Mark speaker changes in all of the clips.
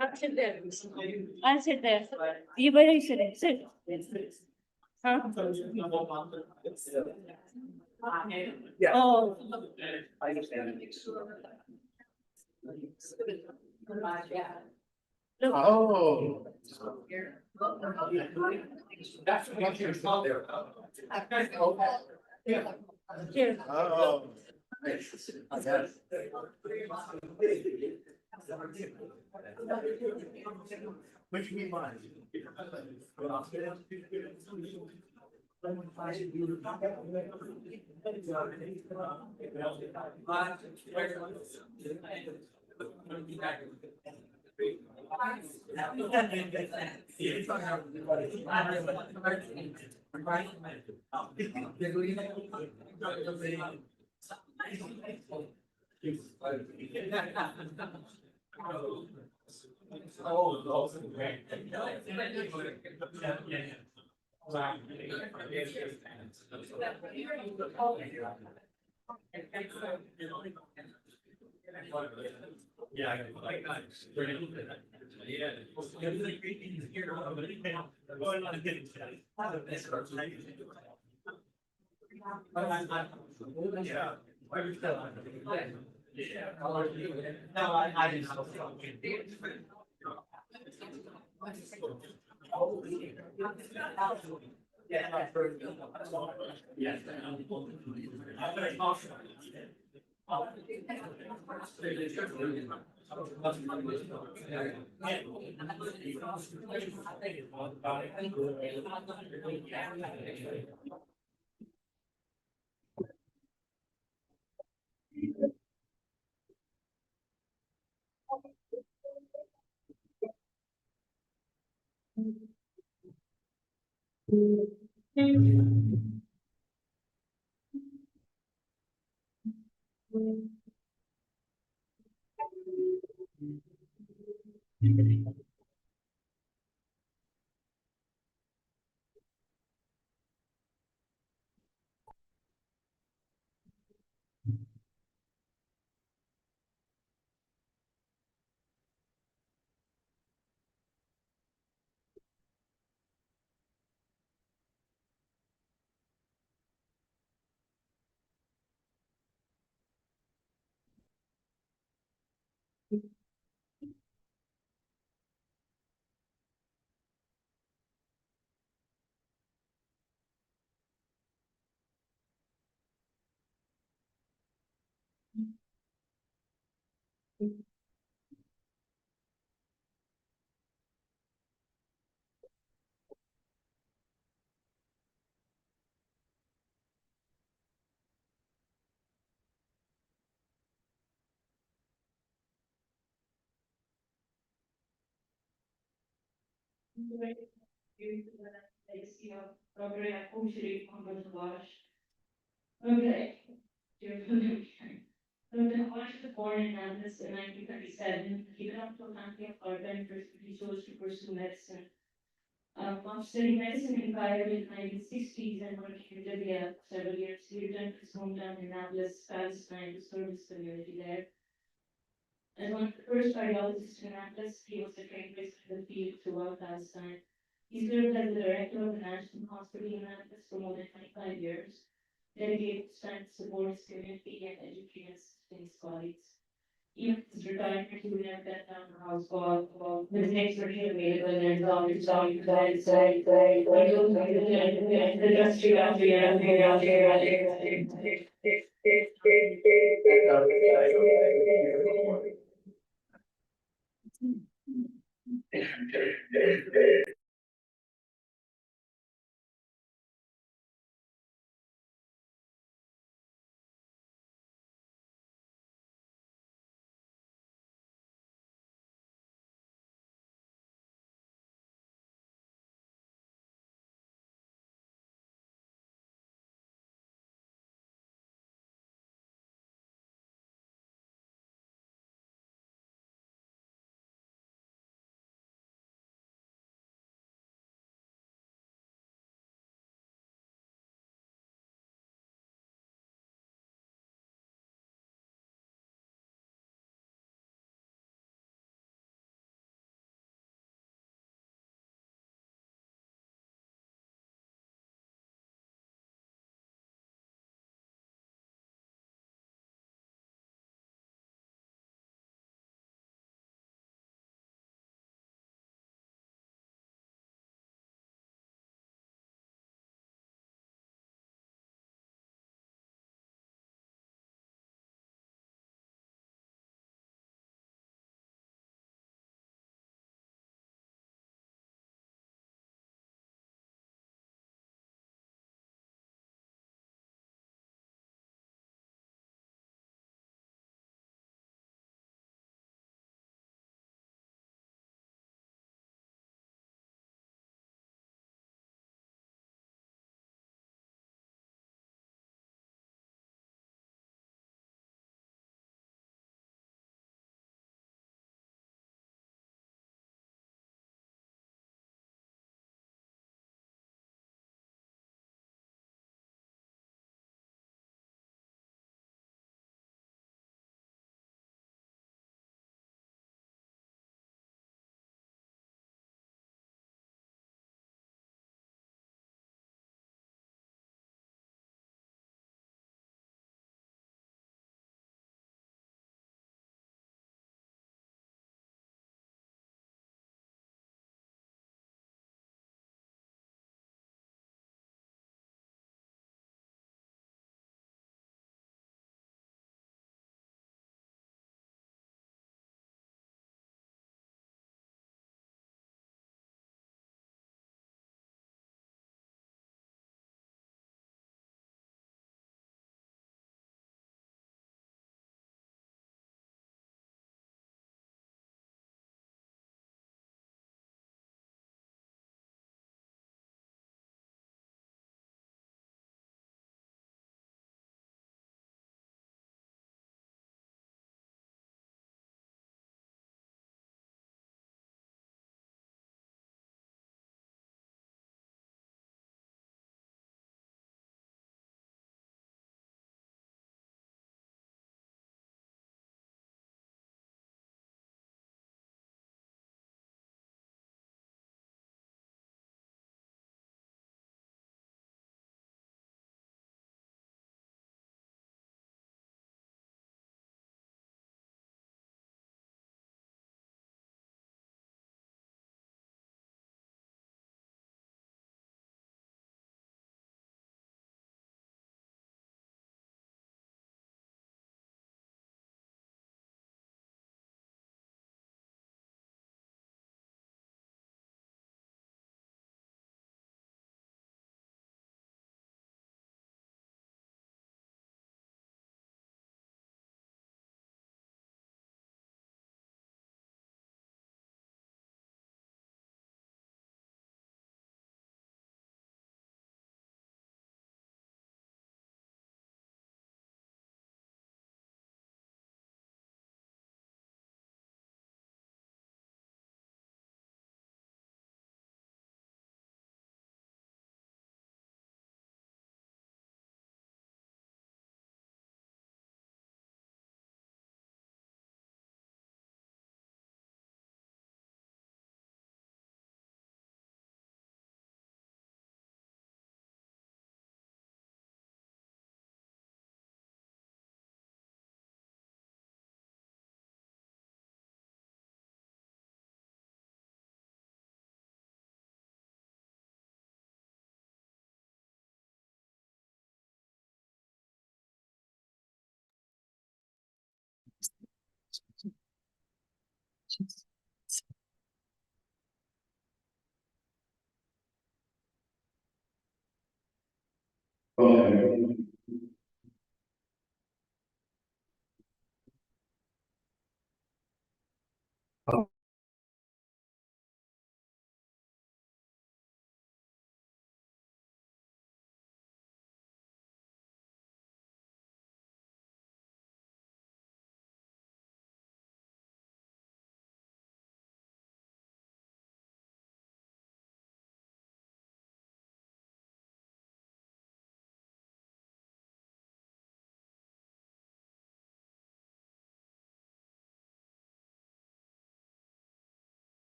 Speaker 1: I'll sit there. I'll sit there. You better sit. Sit. Huh? Oh. Look.
Speaker 2: Oh.
Speaker 1: Here.
Speaker 2: Oh. Which we find.
Speaker 1: Okay. So the College was born in Memphis in 1937. He belonged to a family of carpenters, but he chose to pursue medicine. After studying medicine in Cairo in the 1960s and working in Libya for several years, he returned to his hometown in Nablus, Palestine, to serve his community there. As one of the first cardiologists in Nablus, he was a trained physician in the field throughout Palestine. He served as the director of the National Hospital in Nablus for more than 25 years, dedicated his time to support his community and educate and assist his colleagues. Even his retirement, he would never let down the house call. His next version available and song,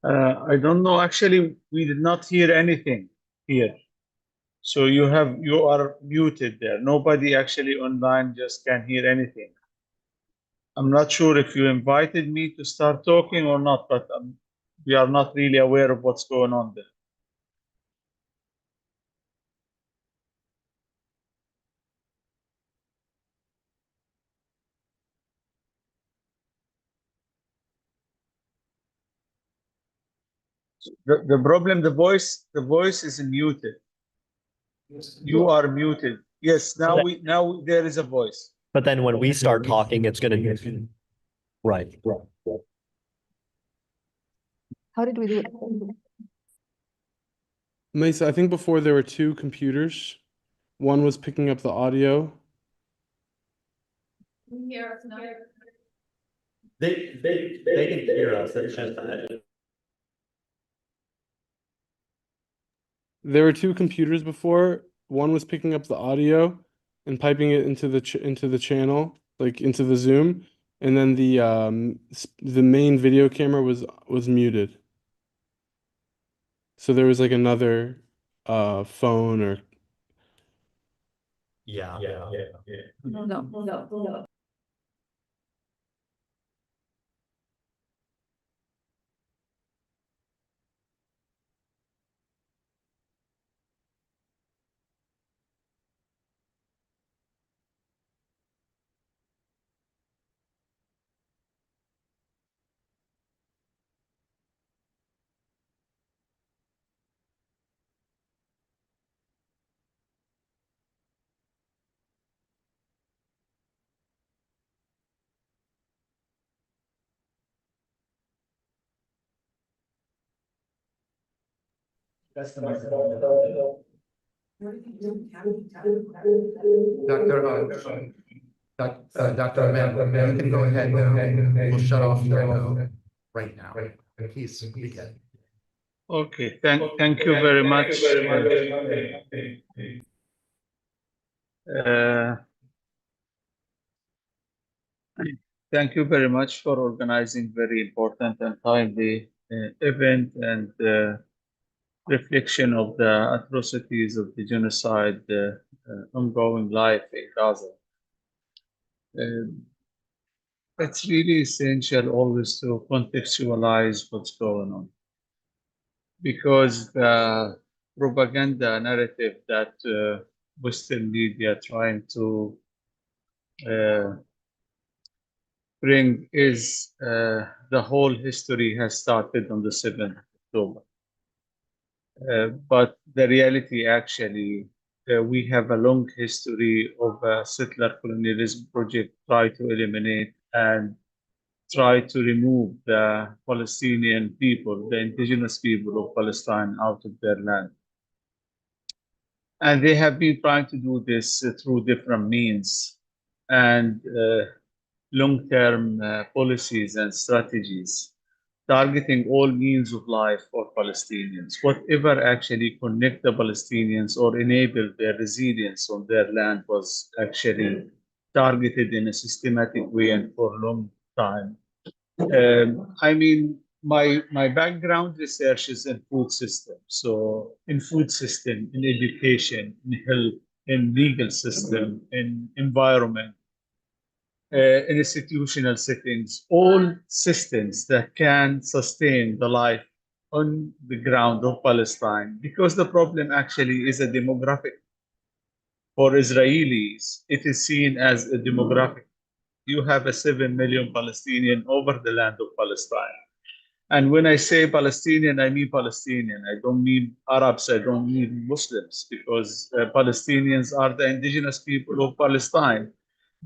Speaker 3: I don't know. Actually, we did not hear anything here. So you are muted there. Nobody actually online just can hear anything. I'm not sure if you invited me to start talking or not, but we are not really aware of what's going on there. The problem, the voice is muted. You are muted. Yes, now there is a voice.
Speaker 4: But then when we start talking, it's gonna be, right.
Speaker 5: How did we do it?
Speaker 6: Mesa, I think before there were two computers. One was picking up the audio.
Speaker 4: They can hear us, it's just that.
Speaker 6: There were two computers before. One was picking up the audio and piping it into the channel, like into the Zoom, and then the main video camera was muted. So there was like another phone or
Speaker 4: Yeah.
Speaker 5: No.
Speaker 2: That's the microphone. Dr. Ahmed, you can go ahead now. We'll shut off your right now. Please begin.
Speaker 3: Okay, thank you very much. Uh, Thank you very much for organizing very important and timely event and reflection of the atrocities of the genocide ongoing life in Gaza. It's really essential always to contextualize what's going on, because the propaganda narrative that Western media trying to uh, bring is the whole history has started on the 7th of October. But the reality actually, we have a long history of settler colonialism project try to eliminate and try to remove the Palestinian people, the indigenous people of Palestine out of their land. And they have been trying to do this through different means and long-term policies and strategies, targeting all means of life for Palestinians, whatever actually connect the Palestinians or enable their resilience on their land was actually targeted in a systematic way and for a long time. I mean, my background research is in food system. So in food system, in education, in health, in legal system, in environment, in institutional settings, all systems that can sustain the life on the ground of Palestine. Because the problem actually is a demographic. For Israelis, it is seen as a demographic. You have a 7 million Palestinian over the land of Palestine. And when I say Palestinian, I mean Palestinian. I don't mean Arabs, I don't mean Muslims, because Palestinians are the indigenous people of Palestine.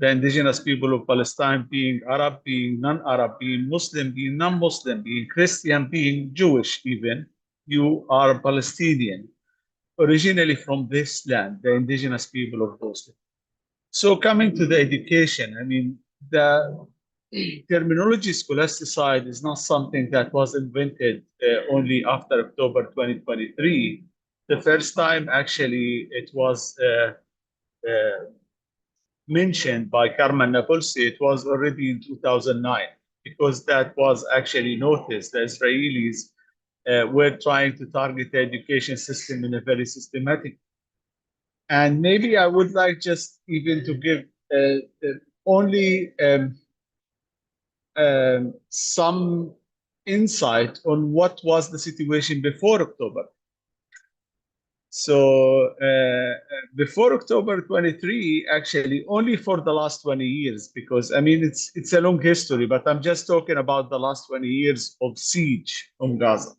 Speaker 3: The indigenous people of Palestine being Arab, being non-Arab, being Muslim, being non-Muslim, being Christian, being Jewish even, you are Palestinian, originally from this land, the indigenous people of those. So coming to the education, I mean, the terminology scholasticide is not something that was invented only after October 2023. The first time actually it was mentioned by Carmen Napolsi, it was already in 2009, because that was actually noticed. The Israelis we're trying to target the education system in a very systematic. And maybe I would like just even to give only some insight on what was the situation before October. So before October 23, actually, only for the last 20 years, because I mean, it's a long history, but I'm just talking about the last 20 years of siege on Gaza,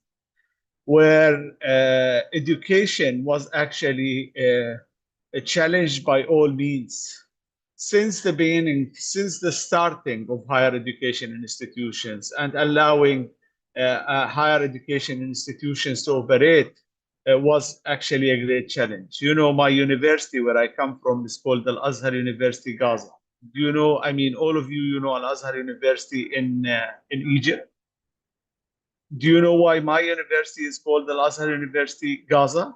Speaker 3: where education was actually challenged by all means. Since the beginning, since the starting of higher education institutions and allowing higher education institutions to operate was actually a great challenge. You know, my university where I come from is called Al Azhar University Gaza. Do you know? I mean, all of you, you know Al Azhar University in Egypt. Do you know why my university is called Al Azhar University Gaza?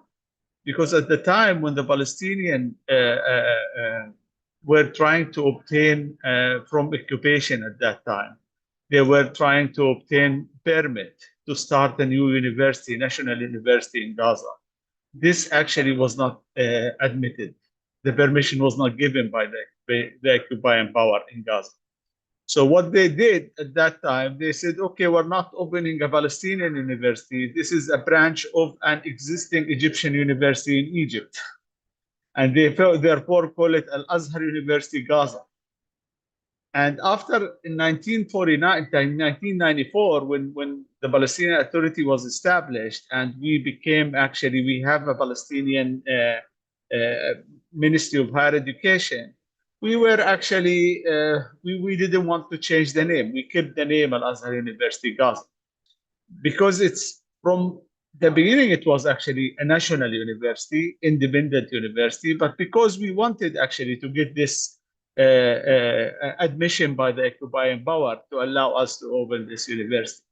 Speaker 3: Because at the time when the Palestinian were trying to obtain from occupation at that time, they were trying to obtain permit to start a new university, national university in Gaza. This actually was not admitted. The permission was not given by the occupying power in Gaza. So what they did at that time, they said, okay, we're not opening a Palestinian university. This is a branch of an existing Egyptian university in Egypt. And they therefore call it Al-Azhar University Gaza. And after in 1949, 1994, when the Palestinian Authority was established and we became actually, we have a Palestinian Ministry of Higher Education, we were actually, we didn't want to change the name. We kept the name Al-Azhar University Gaza because it's from the beginning, it was actually a national university, independent university, but because we wanted actually to get this admission by the occupying power to allow us to open this university.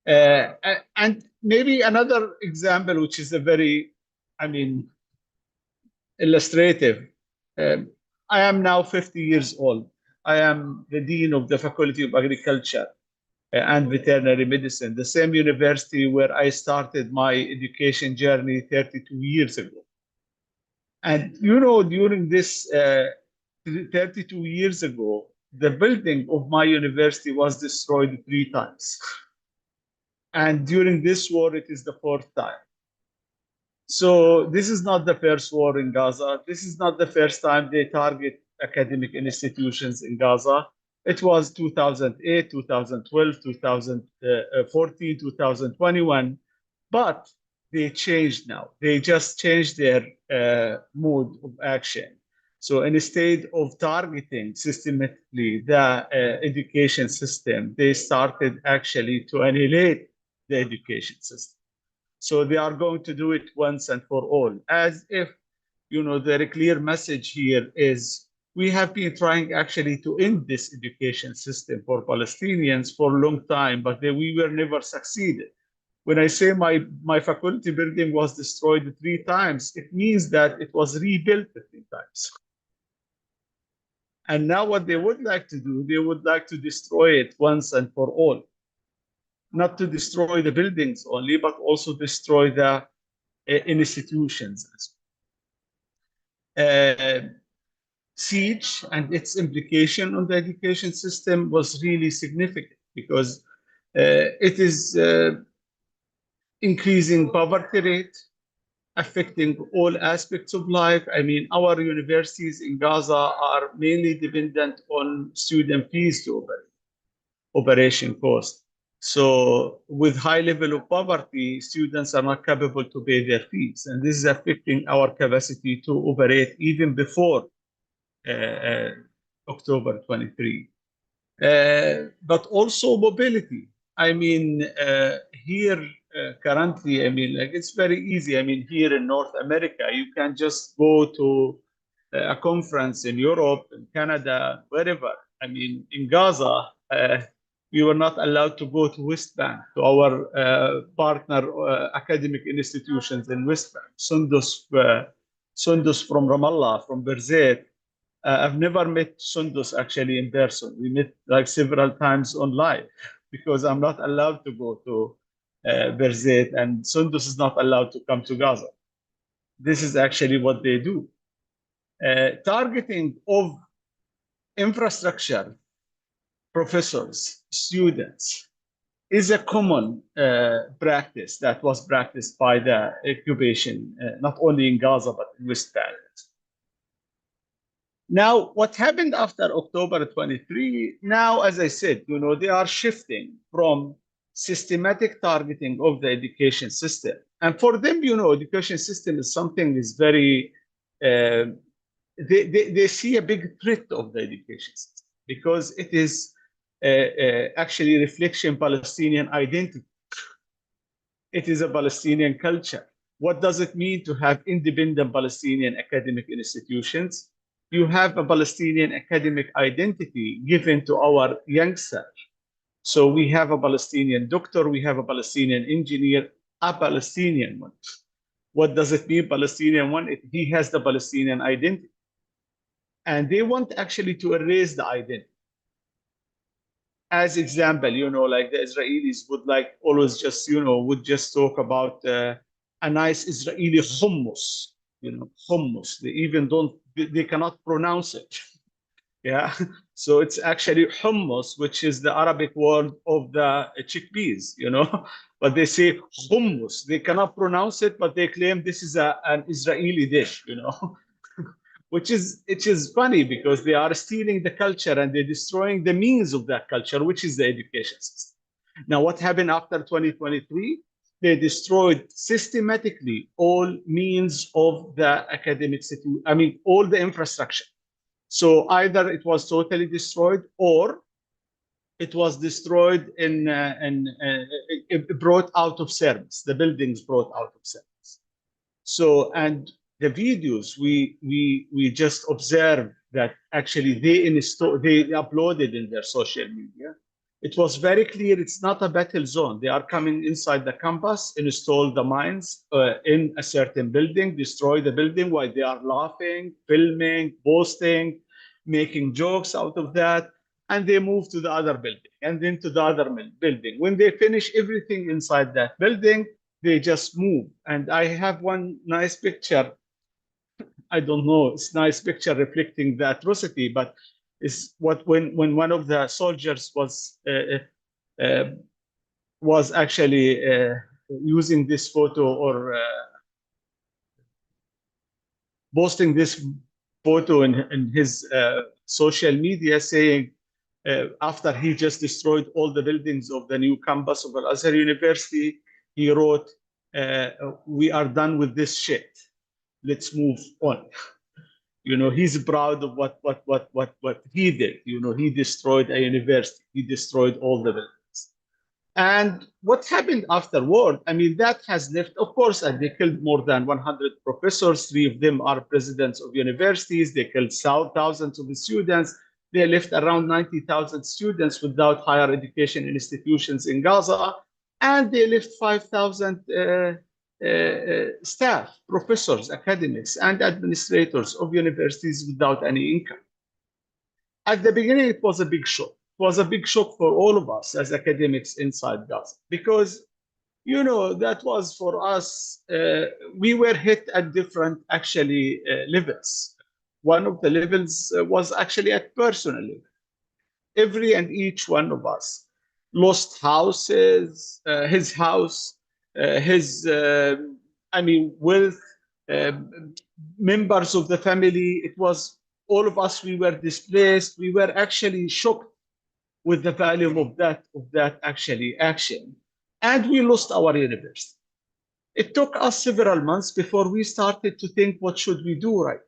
Speaker 3: And maybe another example, which is a very, I mean, illustrative. I am now 50 years old. I am the Dean of the Faculty of Agriculture and Veterinary Medicine, the same university where I started my education journey 32 years ago. And you know, during this 32 years ago, the building of my university was destroyed 3 times. And during this war, it is the 4th time. So this is not the first war in Gaza. This is not the first time they target academic institutions in Gaza. It was 2008, 2012, 2014, 2021. But they changed now. They just changed their mode of action. So instead of targeting systematically the education system, they started actually to annihilate the education system. So they are going to do it once and for all, as if, you know, the clear message here is we have been trying actually to end this education system for Palestinians for a long time, but we were never succeeded. When I say my faculty building was destroyed 3 times, it means that it was rebuilt 3 times. And now what they would like to do, they would like to destroy it once and for all. Not to destroy the buildings only, but also destroy the institutions. Siege and its implication on the education system was really significant because it is increasing poverty rate, affecting all aspects of life. I mean, our universities in Gaza are mainly dependent on student fees to operation cost. So with high level of poverty, students are not capable to pay their fees. And this is affecting our capacity to operate even before October 23. But also mobility. I mean, here currently, I mean, like it's very easy. I mean, here in North America, you can just go to a conference in Europe, in Canada, wherever. I mean, in Gaza, we were not allowed to go to West Bank, to our partner academic institutions in West Bank. Sundus from Ramallah, from Berzeit. I've never met Sundus actually in person. We met like several times online because I'm not allowed to go to Berzait, and Sundus is not allowed to come to Gaza. This is actually what they do. Targeting of infrastructure, professors, students, is a common practice that was practiced by the occupation, not only in Gaza, but in West Bank. Now, what happened after October 23, now, as I said, they are shifting from systematic targeting of the education system. And for them, education system is something is very, they see a big threat of the education system because it is actually reflection Palestinian identity. It is a Palestinian culture. What does it mean to have independent Palestinian academic institutions? You have a Palestinian academic identity given to our youngsters. So we have a Palestinian doctor, we have a Palestinian engineer, a Palestinian one. What does it mean, Palestinian one? He has the Palestinian identity. And they want actually to erase the identity. As example, like the Israelis would like always just, would just talk about a nice Israeli hummus, hummus. They even they cannot pronounce it. Yeah. So it's actually hummus, which is the Arabic word of the chickpeas, but they say hummus. They cannot pronounce it, but they claim this is an Israeli dish, which is funny because they are stealing the culture and they're destroying the means of that culture, which is the education system. Now, what happened after 2023? They destroyed systematically all means of the academic situation. I mean, all the infrastructure. So either it was totally destroyed or it was destroyed and brought out of service. The buildings brought out of service. So, and the videos we just observed that actually they uploaded in their social media. It was very clear it's not a battle zone. They are coming inside the campus, install the mines in a certain building, destroy the building while they are laughing, filming, posting, making jokes out of that. And they move to the other building and then to the other building. When they finish everything inside that building, they just move. And I have one nice picture. I don't know, it's a nice picture reflecting the atrocity, but it's when one of the soldiers was actually using this photo or posting this photo in his social media saying, after he just destroyed all the buildings of the new campus of Al-Azhar University, he wrote, we are done with this shit. Let's move on. He's proud of what he did. He destroyed a university. He destroyed all the buildings. And what happened afterward, I mean, that has left, of course, and they killed more than 100 professors. 3 of them are presidents of universities. They killed thousands of students. They left around 90,000 students without higher education institutions in Gaza. And they left 5,000 staff, professors, academics, and administrators of universities without any income. At the beginning, it was a big shock. It was a big shock for all of us as academics inside Gaza because, that was for us, we were hit at different actually levels. One of the levels was actually at personal level. Every and each one of us lost houses, his house, his, wealth, members of the family. It was all of us, we were displaced. We were actually shocked with the value of that actually action. And we lost our university. It took us several months before we started to think, what should we do right?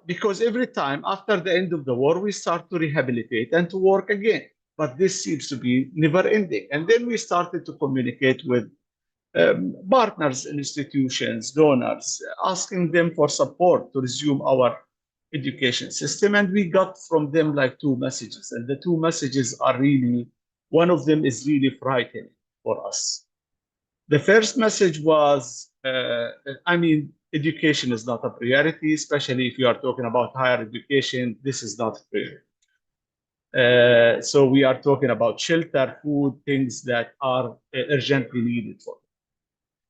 Speaker 3: Because every time after the end of the war, we start to rehabilitate and to work again. But this seems to be never ending. And then we started to communicate with partners, institutions, donors, asking them for support to resume our education system. And we got from them like 2 messages. And the 2 messages are really, one of them is really frightening for us. The first message was, education is not a priority, especially if you are talking about higher education. This is not a priority. So we are talking about shelter, food, things that are urgently needed for them.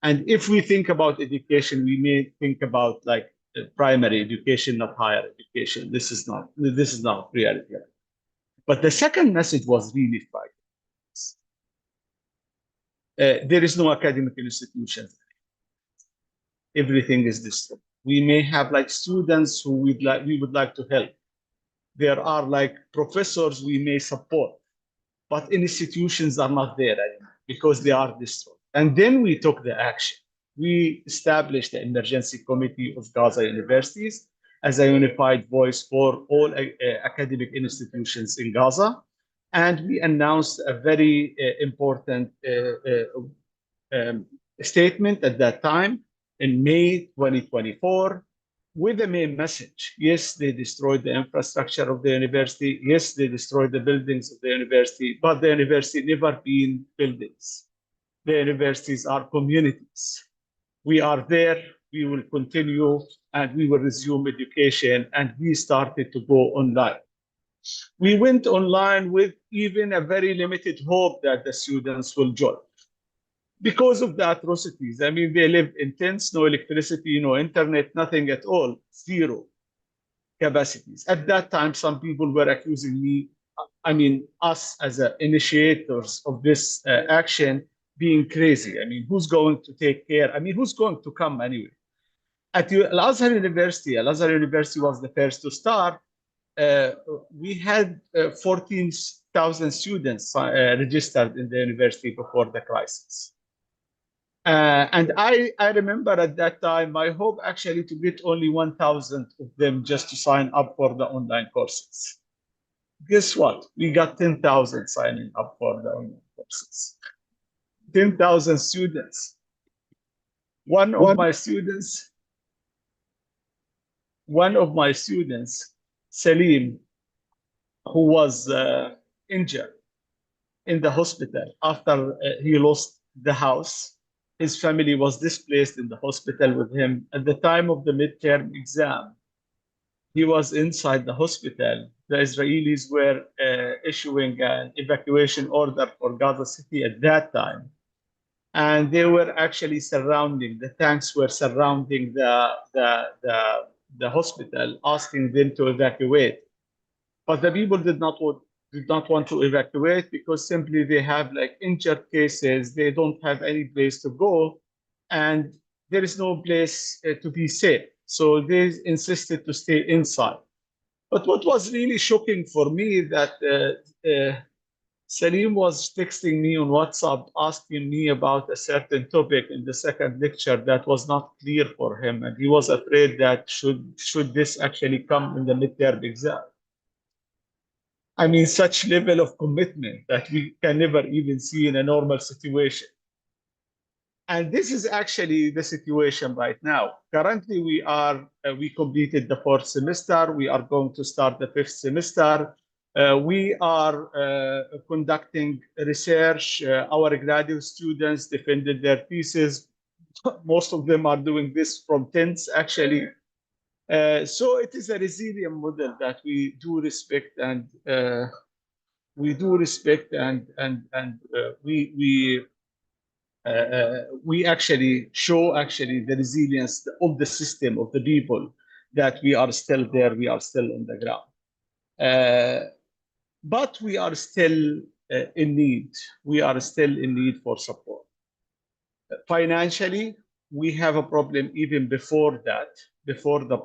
Speaker 3: And if we think about education, we may think about like primary education, not higher education. This is not reality. But the second message was really frightening. There is no academic institutions. Everything is destroyed. We may have like students who we would like to help. There are like professors we may support, but institutions are not there anymore because they are destroyed. And then we took the action. We established the emergency committee of Gaza universities as a unified voice for all academic institutions in Gaza. And we announced a very important statement at that time in May 2024 with the main message. Yes, they destroyed the infrastructure of the university. Yes, they destroyed the buildings of the university, but the university never been buildings. The universities are communities. We are there, we will continue, and we will resume education, and we started to go online. We went online with even a very limited hope that the students will join because of the atrocities. I mean, they lived in tents, no electricity, no internet, nothing at all, zero capacities. At that time, some people were accusing me, I mean, us as initiators of this action being crazy. I mean, who's going to take care? I mean, who's going to come anyway? At Al-Azhar University was the first to start. We had 14,000 students registered in the university before the crisis. And I remember at that time, my hope actually to get only 1,000 of them just to sign up for the online courses. Guess what? We got 10,000 signing up for the online courses. 10,000 students. One of my students, Salim, who was injured in the hospital after he lost the house. His family was displaced in the hospital with him. At the time of the midterm exam, he was inside the hospital. The Israelis were issuing an evacuation order for Gaza City at that time. And they were actually the tanks were surrounding the hospital, asking them to evacuate. But the people did not want to evacuate because simply they have like injured cases. They don't have any place to go, and there is no place to be safe. So they insisted to stay inside. But what was really shocking for me that Salim was texting me on WhatsApp, asking me about a certain topic in the second lecture that was not clear for him, and he was afraid that should this actually come in the midterm exam. I mean, such level of commitment that we can never even see in a normal situation. And this is actually the situation right now. Currently, we completed the 4th semester. We are going to start the 5th semester. We are conducting research. Our graduate students defended their thesis. Most of them are doing this from tents, actually. So it is a resilient model that we do respect, and we actually show the resilience of the system, of the people, that we are still there, we are still on the ground. But we are still in need. We are still in need for support. Financially, we have a problem even before that, before the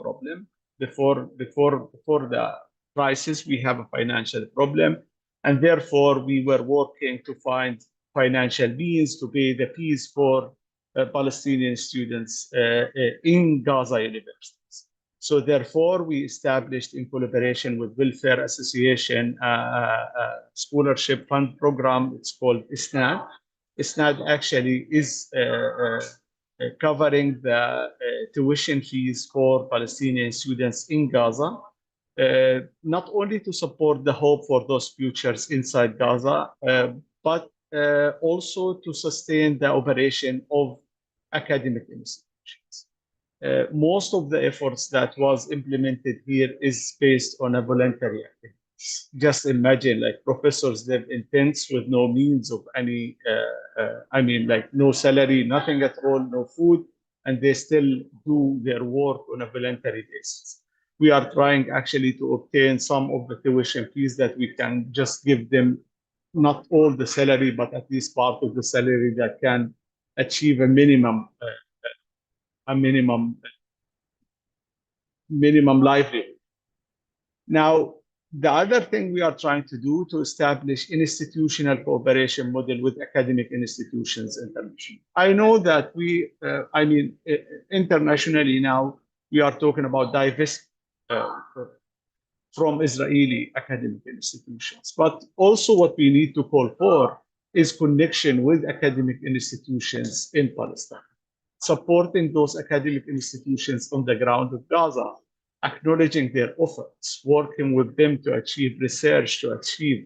Speaker 3: crisis, we have a financial problem. And therefore, we were working to find financial means to pay the fees for Palestinian students in Gaza universities. So therefore, we established, in collaboration with Welfare Association, a scholarship fund program. It's called ISNAD. ISNAD actually is covering the tuition fees for Palestinian students in Gaza, not only to support the hope for those futures inside Gaza, but also to sustain the operation of academic institutions. Most of the efforts that was implemented here is based on a voluntary activity. just imagine, like professors live in tents with no means of any, like no salary, nothing at all, no food, and they still do their work on a voluntary basis. We are trying actually to obtain some of the tuition fees that we can just give them, not all the salary, but at least part of the salary that can achieve a minimum livelihood. Now, the other thing we are trying to do to establish institutional cooperation model with academic institutions internationally. I know that internationally now, we are talking about divest from Israeli academic institutions. But also what we need to call for is connection with academic institutions in Palestine, supporting those academic institutions on the ground of Gaza, acknowledging their efforts, working with them to achieve research, to achieve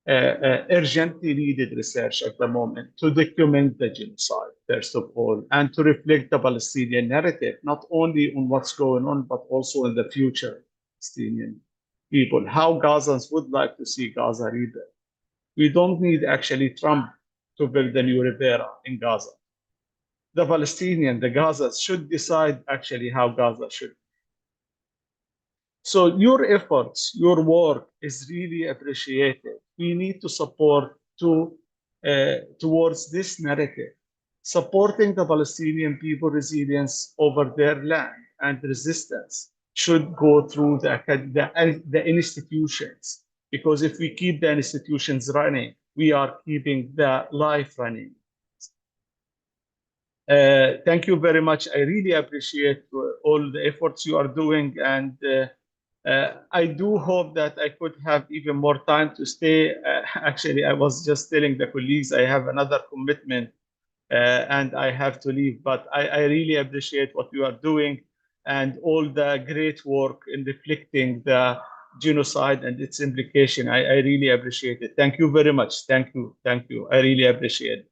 Speaker 3: urgently needed research at the moment, to document the genocide, first of all, and to reflect the Palestinian narrative, not only on what's going on, but also in the future Palestinian people, how Gazans would like to see Gaza rebuilt. We don't need actually Trump to build a new Rivera in Gaza. The Palestinian, the Gazas should decide actually how Gaza should be. So your efforts, your work is really appreciated. We need to support towards this narrative, supporting the Palestinian people resilience over their land and resistance should go through the institutions. Because if we keep the institutions running, we are keeping the life running. Thank you very much. I really appreciate all the efforts you are doing, and I do hope that I could have even more time to stay. Actually, I was just telling the colleagues I have another commitment and I have to leave, but I really appreciate what you are doing and all the great work in reflecting the genocide and its implication. I really appreciate it. Thank you very much. Thank you. Thank you. I really appreciate it.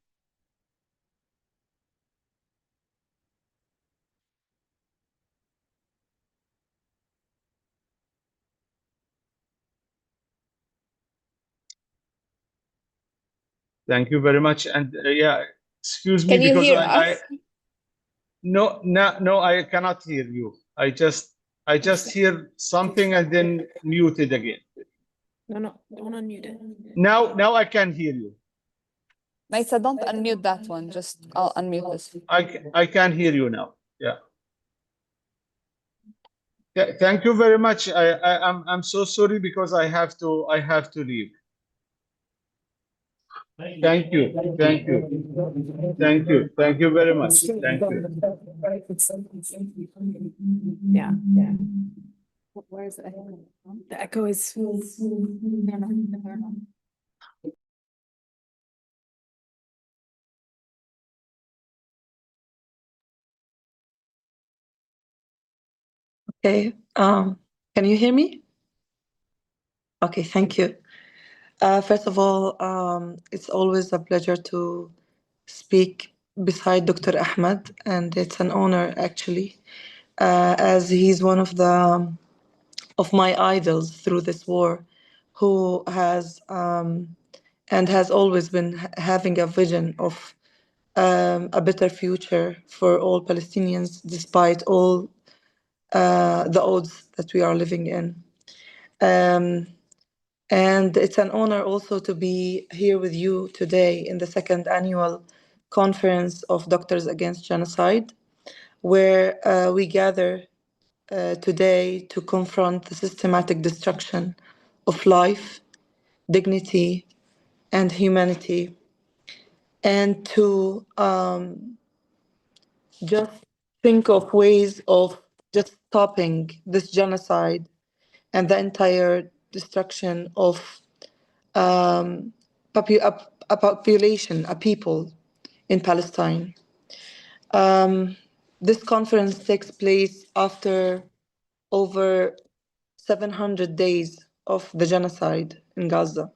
Speaker 3: Thank you very much. And yeah, excuse me
Speaker 7: Can you
Speaker 3: because
Speaker 7: hear
Speaker 3: I
Speaker 7: us?
Speaker 3: no, I cannot hear you. I just hear something and then muted again.
Speaker 7: No, don't unmute it.
Speaker 3: Now I can hear you.
Speaker 7: Maisa, don't unmute that one. Just I'll unmute this.
Speaker 3: I can hear you now. Yeah. Thank you very much. I'm so sorry because I have to leave. Thank you. Thank you. Thank you. Thank you very much. Thank you.
Speaker 7: Yeah. Where is the echo? The echo is.
Speaker 8: Okay, can you hear me? Okay, thank you. First of all, it's always a pleasure to speak beside Dr. Ahmed, and it's an honor actually, as he's one of my idols through this war, who has and has always been having a vision of a better future for all Palestinians, despite all the odds that we are living in. And it's an honor also to be here with you today in the second annual conference of Doctors Against Genocide, where we gather today to confront the systematic destruction of life, dignity, and humanity, and to just think of ways of just stopping this genocide and the entire destruction of a population, a people in Palestine. This conference takes place after over 700 days of the genocide in Gaza.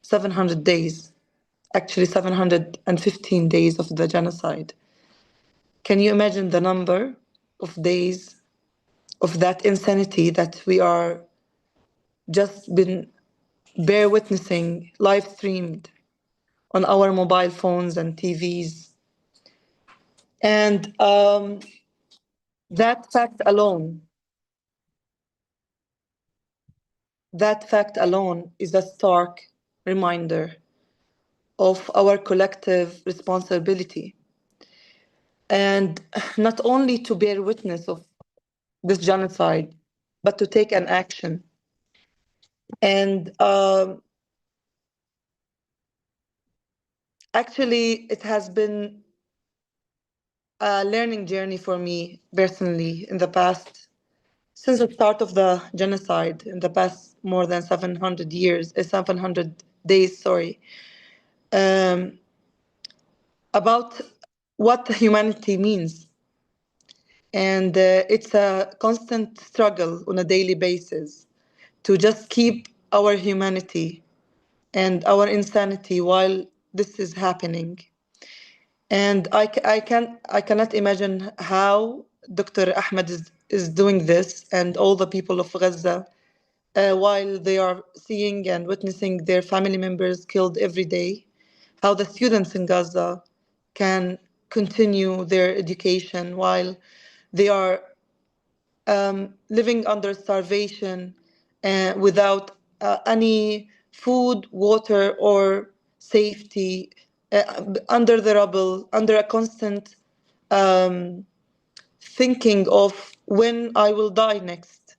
Speaker 8: 700 days, actually 715 days of the genocide. Can you imagine the number of days of that insanity that we are just been bear witnessing, live streamed on our mobile phones and TVs. And that fact alone, that fact alone is a stark reminder of our collective responsibility. And not only to bear witness of this genocide, but to take an action. And actually, it has been a learning journey for me personally in the past, since the start of the genocide in the past more than 700 years, 700 days, sorry, um, about what humanity means. And it's a constant struggle on a daily basis to just keep our humanity and our insanity while this is happening. And I cannot imagine how Dr. Ahmed is doing this and all the people of Gaza while they are seeing and witnessing their family members killed every day, how the students in Gaza can continue their education while they are living under starvation without any food, water, or safety, under the rubble, under a constant thinking of when I will die next.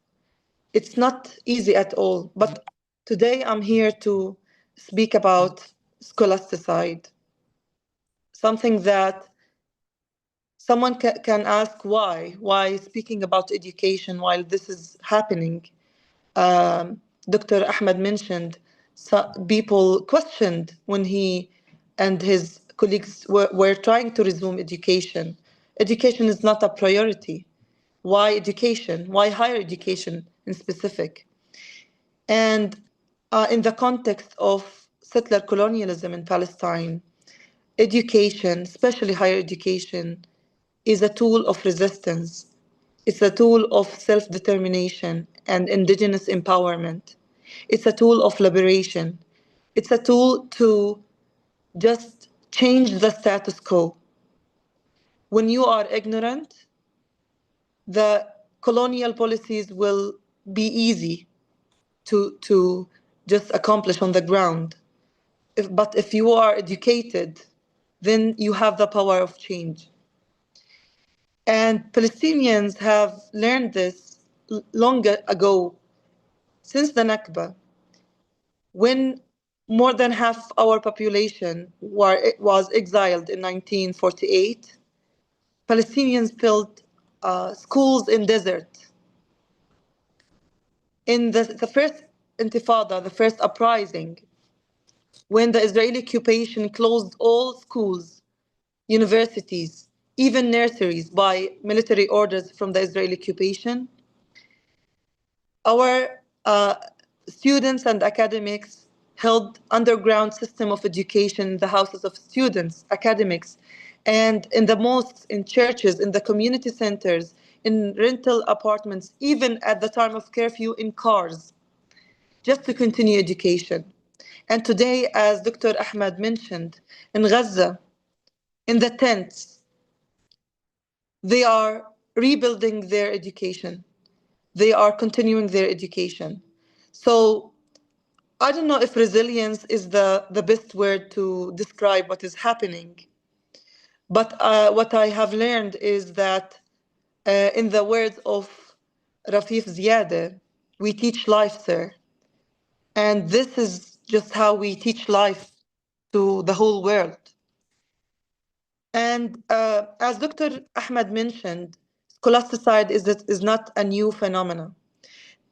Speaker 8: It's not easy at all. But today I'm here to speak about scholasticide, something that someone can ask why speaking about education while this is happening. Dr. Ahmed mentioned people questioned when he and his colleagues were trying to resume education. Education is not a priority. Why education? Why higher education in specific? And in the context of settler colonialism in Palestine, education, especially higher education, is a tool of resistance. It's a tool of self determination and indigenous empowerment. It's a tool of liberation. It's a tool to just change the status quo. When you are ignorant, the colonial policies will be easy to just accomplish on the ground. But if you are educated, then you have the power of change. And Palestinians have learned this long ago, since the Nakba, when more than half our population was exiled in 1948. Palestinians built schools in desert. In the first intifada, the first uprising, when the Israeli occupation closed all schools, universities, even nurseries by military orders from the Israeli occupation, our students and academics held underground system of education in the houses of students, academics, and in the mosques, in churches, in the community centers, in rental apartments, even at the time of curfew in cars, just to continue education. And today, as Dr. Ahmed mentioned, in Gaza, in the tents, they are rebuilding their education. They are continuing their education. So I don't know if resilience is the best word to describe what is happening. But what I have learned is that, in the words of Rafif Ziadeh, we teach life, sir. And this is just how we teach life to the whole world. And as Dr. Ahmed mentioned, scholasticide is not a new phenomenon.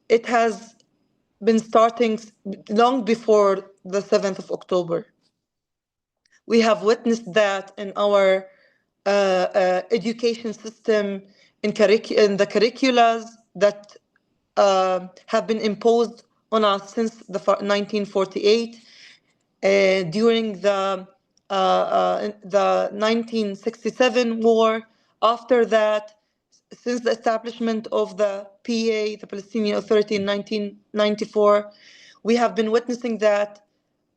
Speaker 8: It has been starting long before the 7th of October. We have witnessed that in our education system, in the curriculas that have been imposed on us since the 1948, during the 1967 war. After that, since the establishment of the PA, the Palestinian Authority in 1994, we have been witnessing that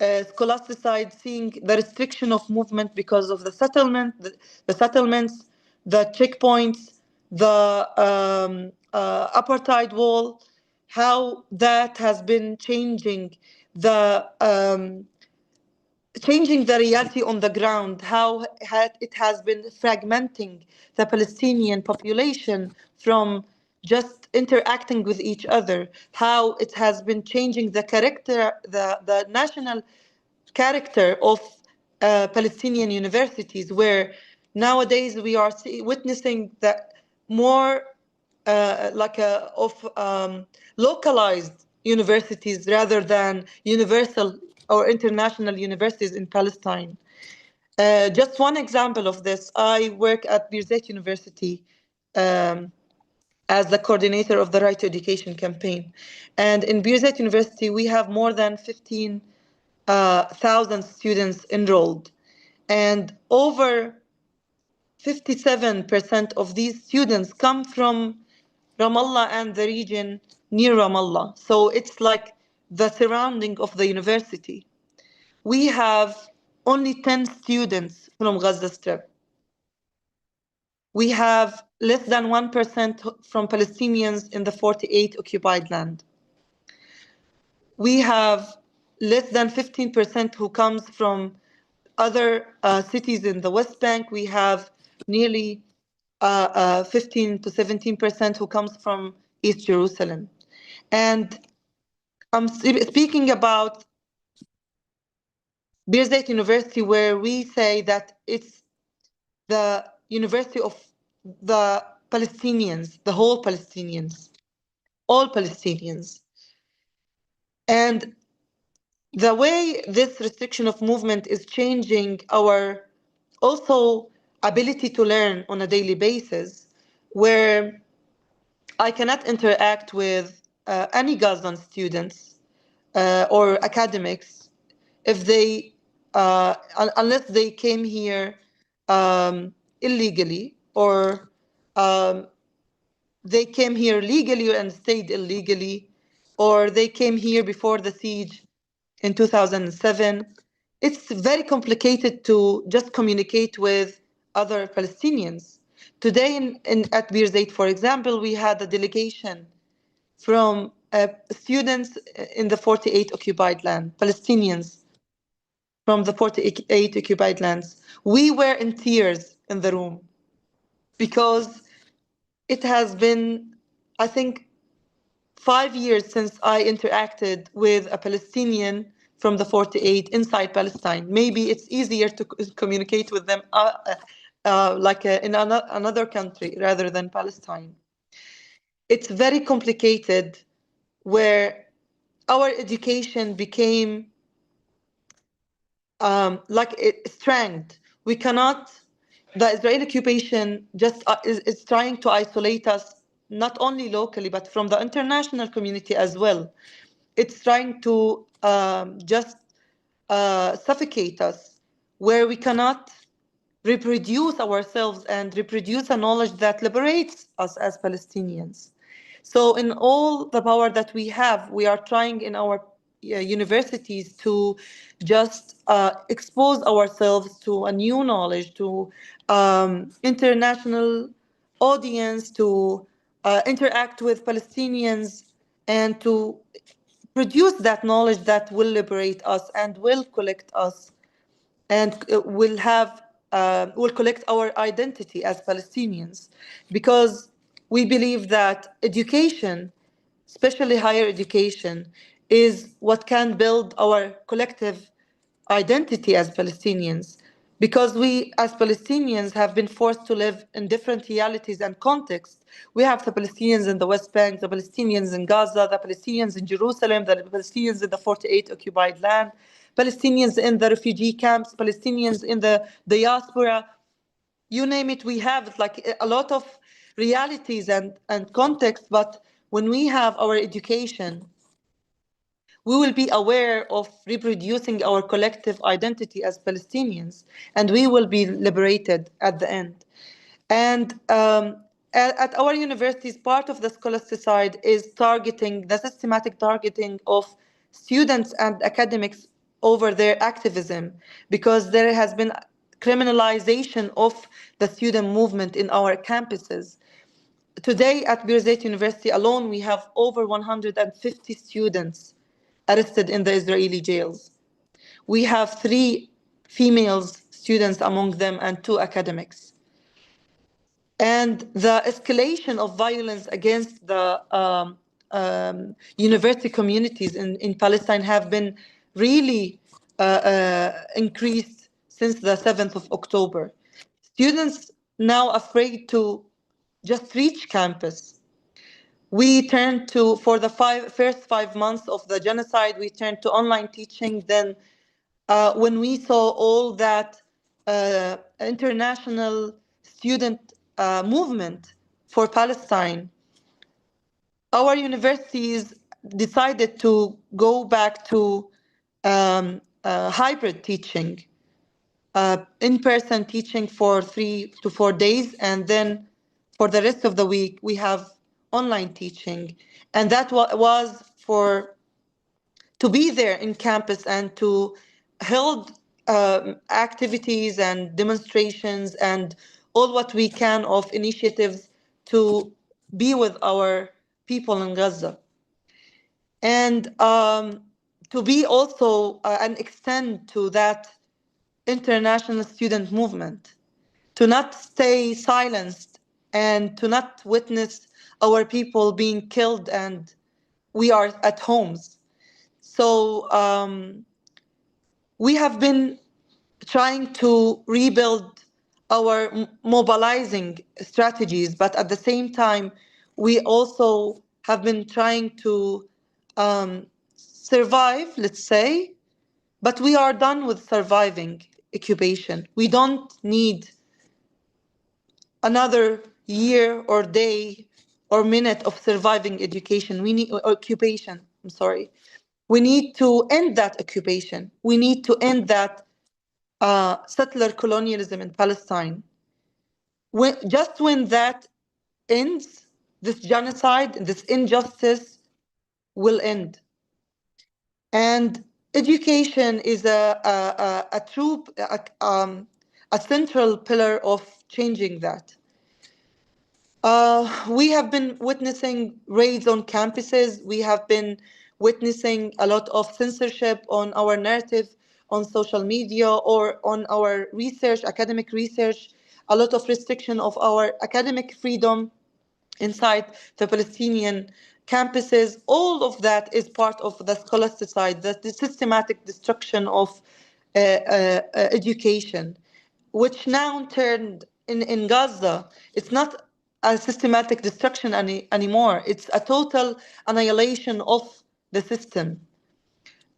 Speaker 8: scholasticide, seeing the restriction of movement because of the settlements, the checkpoints, the apartheid wall, how that has been changing the reality on the ground, how it has been fragmenting the Palestinian population from just interacting with each other, how it has been changing the character, the national character of Palestinian universities, where nowadays we are witnessing that more localized universities rather than universal or international universities in Palestine. Just one example of this, I work at Birzeit University as the coordinator of the Right to Education campaign. And in Birzeit University, we have more than 15,000 students enrolled. And over 57% of these students come from Ramallah and the region near Ramallah. So it's like the surrounding of the university. We have only 10 students from Gaza Strip. We have less than 1% from Palestinians in the 48 occupied land. We have less than 15% who comes from other cities in the West Bank. We have nearly 15 to 17% who comes from East Jerusalem. And I'm speaking about Birzeit University, where we say that it's the university of the Palestinians, the whole Palestinians, all Palestinians. And the way this restriction of movement is changing our also ability to learn on a daily basis, where I cannot interact with any Gazan students or academics if they unless they came here illegally, or they came here legally and stayed illegally, or they came here before the siege in 2007. It's very complicated to just communicate with other Palestinians. Today at Birzeit, for example, we had a delegation from students in the 48 occupied land, Palestinians from the 48 occupied lands. We were in tears in the room because it has been, I think, 5 years since I interacted with a Palestinian from the 48 inside Palestine. Maybe it's easier to communicate with them in another country rather than Palestine. It's very complicated, where our education became strength. We cannot, the Israeli occupation just is trying to isolate us, not only locally, but from the international community as well. It's trying to just suffocate us, where we cannot reproduce ourselves and reproduce a knowledge that liberates us as Palestinians. So in all the power that we have, we are trying in our universities to just expose ourselves to a new knowledge, to international audience, to interact with Palestinians, and to produce that knowledge that will liberate us and will collect us, and will collect our identity as Palestinians, because we believe that education, especially higher education, is what can build our collective identity as Palestinians. Because we, as Palestinians, have been forced to live in different realities and contexts. We have the Palestinians in the West Bank, the Palestinians in Gaza, the Palestinians in Jerusalem, the Palestinians in the 48 occupied land, Palestinians in the refugee camps, Palestinians in the diaspora. You name it, we have it, like a lot of realities and context. But when we have our education, we will be aware of reproducing our collective identity as Palestinians, and we will be liberated at the end. And at our universities, part of the scholasticide is targeting the systematic targeting of students and academics over their activism, because there has been criminalization of the student movement in our campuses. Today at Birzeit University alone, we have over 150 students arrested in the Israeli jails. We have 3 female students among them and 2 academics. And the escalation of violence against the university communities in Palestine have been really increased since the 7th of October. Students now afraid to just reach campus. We turned to, for the first 5 months of the genocide, we turned to online teaching. Then when we saw all that international student movement for Palestine, our universities decided to go back to hybrid teaching, in-person teaching for 3 to 4 days, and then for the rest of the week we have online teaching. And that was for to be there in campus and to hold activities and demonstrations and all what we can of initiatives to be with our people in Gaza. And to be also an extend to that international student movement, to not stay silenced and to not witness our people being killed and we are at homes. So we have been trying to rebuild our mobilizing strategies, but at the same time, we also have been trying to survive, let's say, but we are done with surviving occupation. We don't need another year or day or minute of surviving education. We need occupation. I'm sorry. We need to end that occupation. We need to end that settler colonialism in Palestine. Just when that ends, this genocide, this injustice will end. And education is a central pillar of changing that. We have been witnessing raids on campuses. We have been witnessing a lot of censorship on our narrative on social media or on our research, academic research, a lot of restriction of our academic freedom inside the Palestinian campuses. All of that is part of the scholasticide, the systematic destruction of education, which now turned in Gaza. It's not a systematic destruction anymore. It's a total annihilation of the system.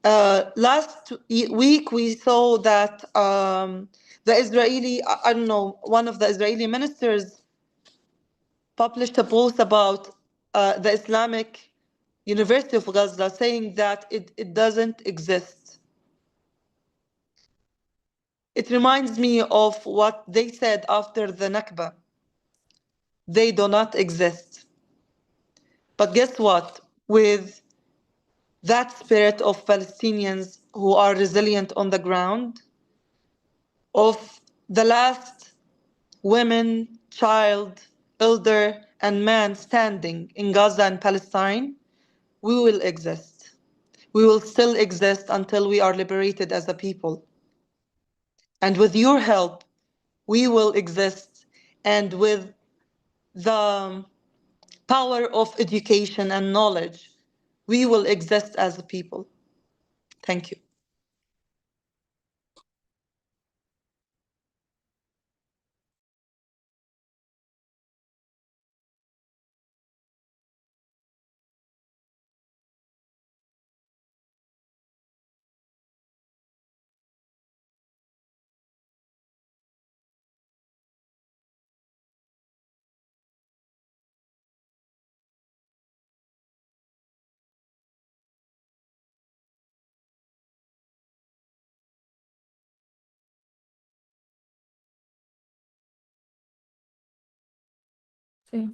Speaker 8: Last week, we saw that the Israeli, I don't know, one of the Israeli ministers published a post about the Islamic University of Gaza saying that it doesn't exist. It reminds me of what they said after the Nakba. They do not exist. But guess what? With that spirit of Palestinians who are resilient on the ground, of the last women, child, elder, and man standing in Gaza and Palestine, we will exist. We will still exist until we are liberated as a people. And with your help, we will exist. And with the power of education and knowledge, we will exist as a people. Thank you.
Speaker 5: Sí.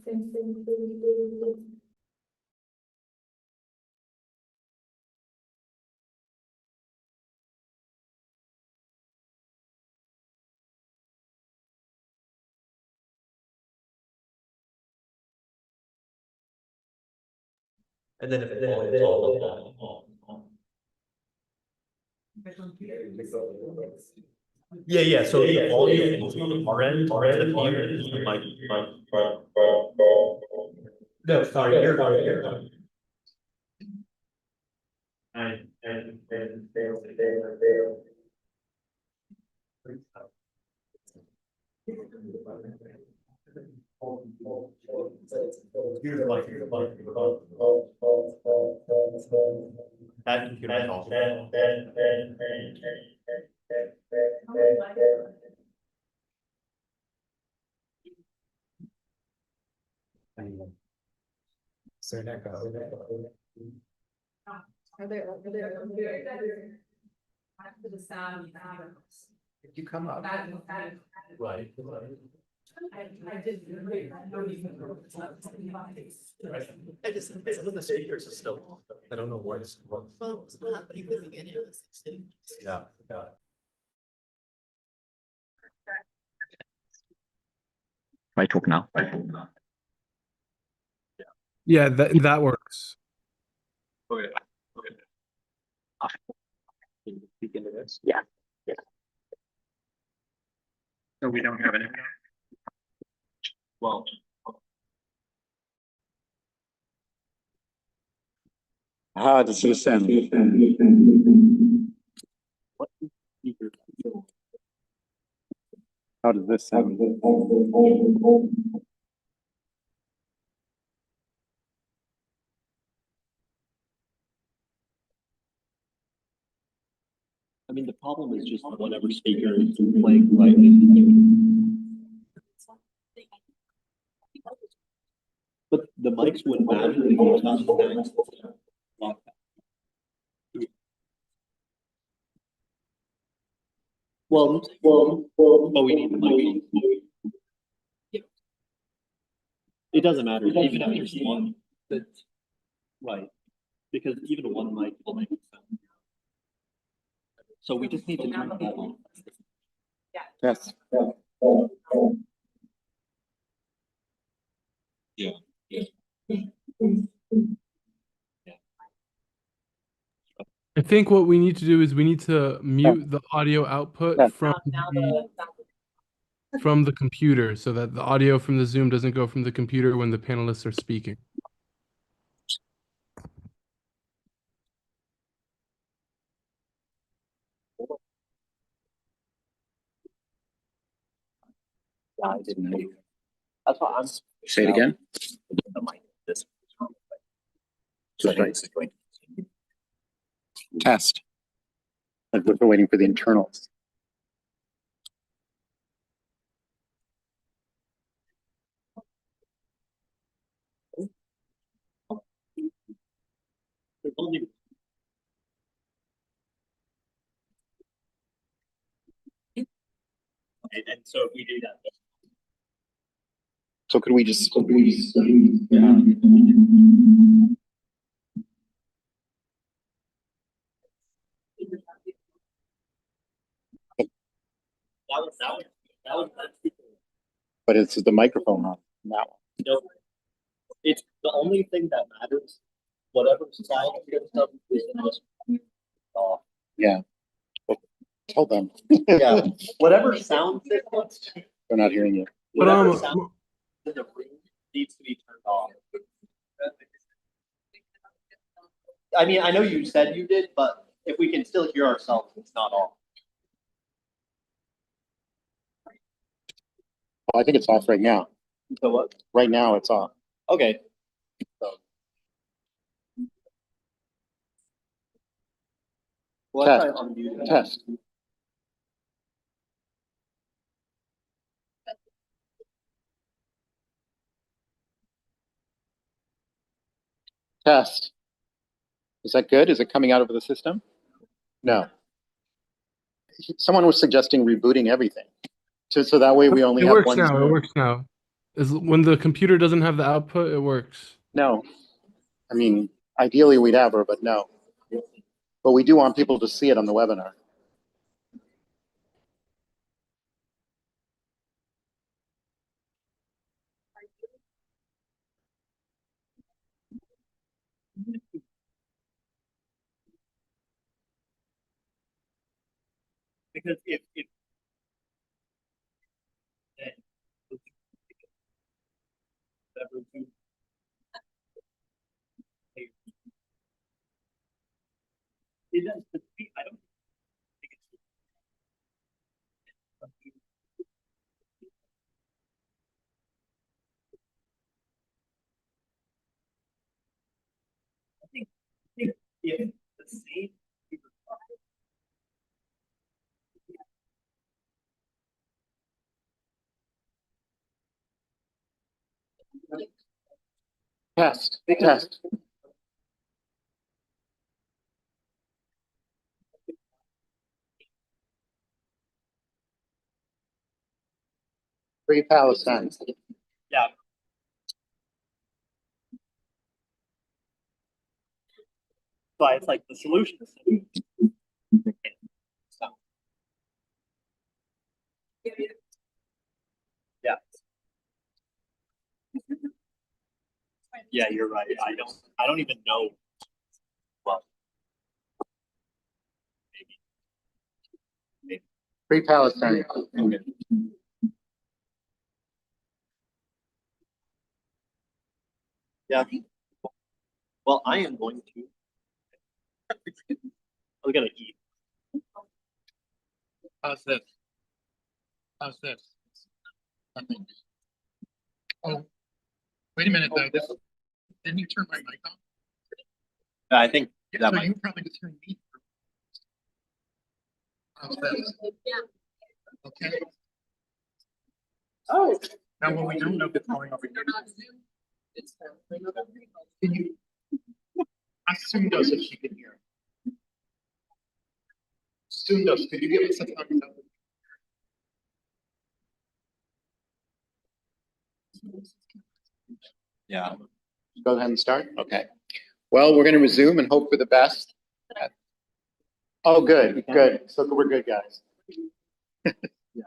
Speaker 4: And then if the volume's all up. Yeah, so the volume is our end, and the mute is the mic. No, sorry, you're. Here's the mic, that computer is also.
Speaker 2: So an echo. If you come up.
Speaker 4: Right. The speakers is still, I don't know what it's. Yeah.
Speaker 9: I talk now.
Speaker 6: Yeah, that works.
Speaker 9: Okay. Can you speak into this? Yeah. So we don't have an echo? Well. How does this sound? What speaker? How does this sound?
Speaker 4: I mean, the problem is just whatever speaker is playing, right? But the mics wouldn't matter if you touch the mic. Well, but we need the mic. It doesn't matter, even if there's one, that's right, because even one mic will make it sound. So we just need to turn that on.
Speaker 9: Yes.
Speaker 6: I think what we need to do is we need to mute the audio output
Speaker 9: Yeah.
Speaker 6: from the computer so that the audio from the Zoom doesn't go from the computer when the panelists are speaking.
Speaker 4: I didn't know. That's why I'm.
Speaker 9: Say it again.
Speaker 4: The mic, this.
Speaker 9: So it's going to test. Like we're waiting for the internals.
Speaker 4: There's only. And so if we do that.
Speaker 9: So could we just?
Speaker 4: That was.
Speaker 9: But it's the microphone on that one.
Speaker 4: No, it's the only thing that matters. Whatever sound system is the most.
Speaker 9: Yeah. Well, tell them.
Speaker 4: Yeah, whatever sound system.
Speaker 9: They're not hearing you.
Speaker 6: But
Speaker 4: Whatever sound in the room needs to be turned off. I mean, I know you said you did, but if we can still hear ourselves, it's not off.
Speaker 9: Well, I think it's off right now.
Speaker 4: So what?
Speaker 9: Right now it's off.
Speaker 4: Okay. Well,
Speaker 9: Test.
Speaker 4: I unmute it.
Speaker 9: Test. Test. Is that good? Is it coming out of the system? No. Someone was suggesting rebooting everything. So that way we only
Speaker 6: it
Speaker 9: have
Speaker 6: works
Speaker 9: one.
Speaker 6: now. It works now. Is when the computer doesn't have the output, it works.
Speaker 9: No. I mean, ideally we'd have her, but no. But we do want people to see it on the webinar.
Speaker 4: Because if it does, but I don't think it's. I think if the same.
Speaker 9: Test. Free Palestine.
Speaker 4: Yeah. But it's like the solution is. Yeah. Yeah, you're right. I don't even know. Well, maybe.
Speaker 9: Free Palestine.
Speaker 4: Yeah. Well, I am going to. I'm gonna eat.
Speaker 9: How's this? How's this? Nothing. Oh, wait a minute though. Didn't you turn my mic on?
Speaker 4: I think
Speaker 9: Yeah,
Speaker 4: that
Speaker 9: so
Speaker 4: might.
Speaker 9: you probably just turned me. How's this? Okay.
Speaker 4: Oh.
Speaker 9: Now, what we don't know if it's going over here. Can you? Assume does if she can hear. Assume does. Could you give us a thumbs up?
Speaker 4: Yeah.
Speaker 9: Go ahead and start. Okay. Well, we're going to resume and hope for the best. Oh, good, good. So we're good, guys.
Speaker 4: Yeah.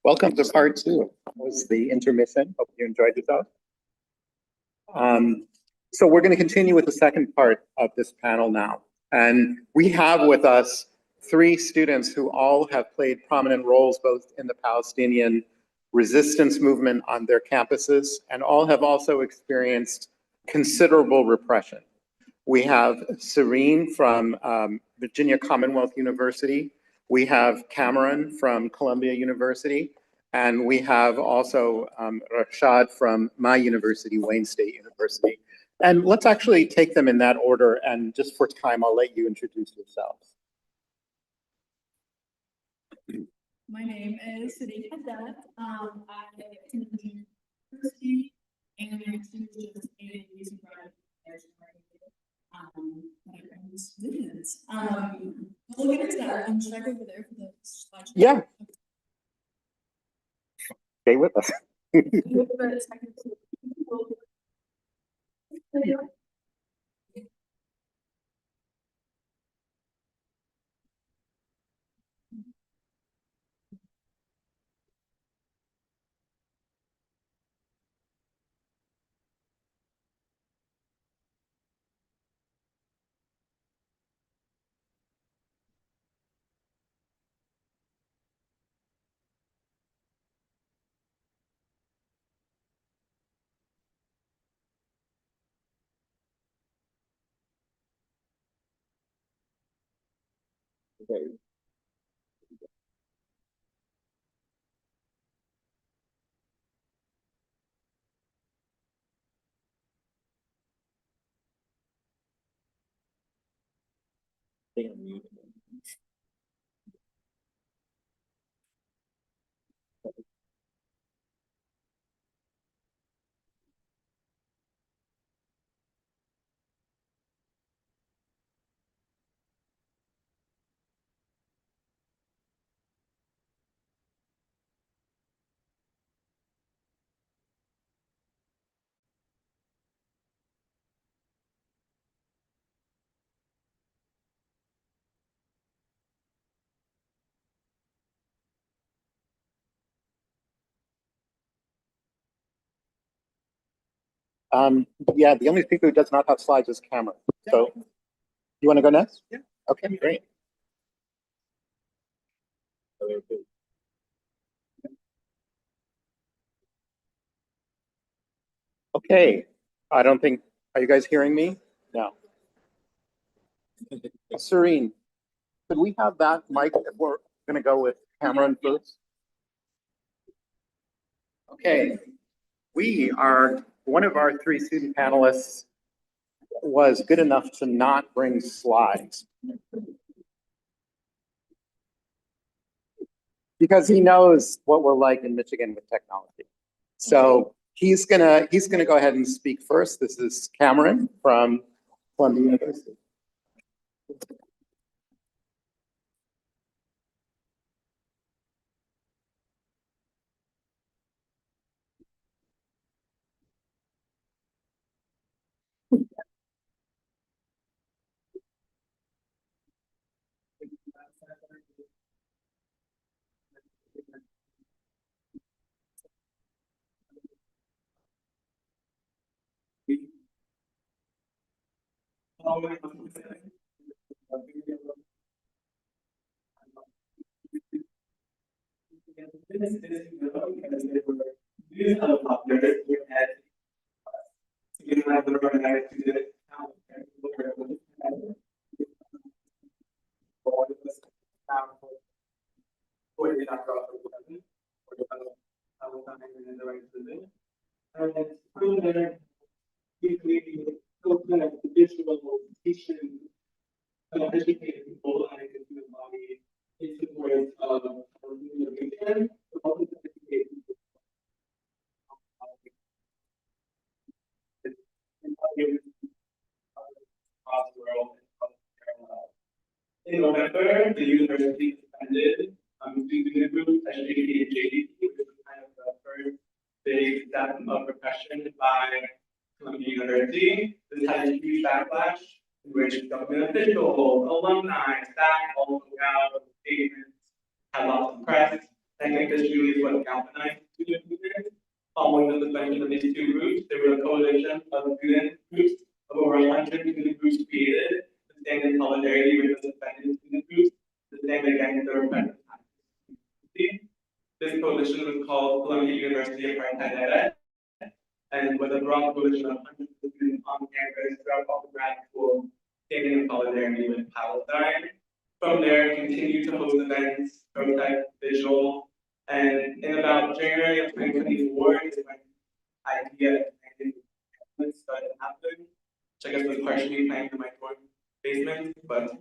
Speaker 9: Welcome to part two. That was the intermission. Hope you enjoyed yourself. So we're going to continue with the second part of this panel now. And we have with us three students who all have played prominent roles both in the Palestinian resistance movement on their campuses and all have also experienced considerable repression. We have Serene from Virginia Commonwealth University. We have Cameron from Columbia University. And we have also Rashad from my university, Wayne State University. And let's actually take them in that order. And just for time, I'll let you introduce yourselves.
Speaker 10: My name is Sadiq Haddad. I attended the university and I actually was just a music writer. My students. We'll get into that. Should I go over there for the slideshow?
Speaker 9: Yeah. Stay with us. Okay. Yeah, the only speaker who does not have slides is Cameron. So you want to go next? Yeah. Okay, great. Okay, I don't think, are you guys hearing me? No. Serene, could we have that mic if we're going to go with Cameron first? Okay, one of our three student panelists was good enough to not bring slides. Because he knows what we're like in Michigan with technology. So he's gonna go ahead and speak first. This is Cameron from Columbia University.
Speaker 11: In November, the university suspended student groups, especially JDC, which was kind of the first big step of repression by Columbia University. This had a huge backlash in which government officials, alumni, staff all spoke out, statements, had lots of press. I think this really is what galvanized student movement. Following the suspension of these two groups, there was a coalition of student groups of over 100 student groups created to stand in solidarity with the suspended student groups to stand against the repressive tactics. This coalition was called Columbia University Apartheid Era, and was a broad coalition of hundreds of students on campus throughout all the grad schools, standing in solidarity with Palestine. From there, we continued to host events, protest, visual, and in about January of 2024 is when idea started happening, which I guess was partially planned in my dorm basement, but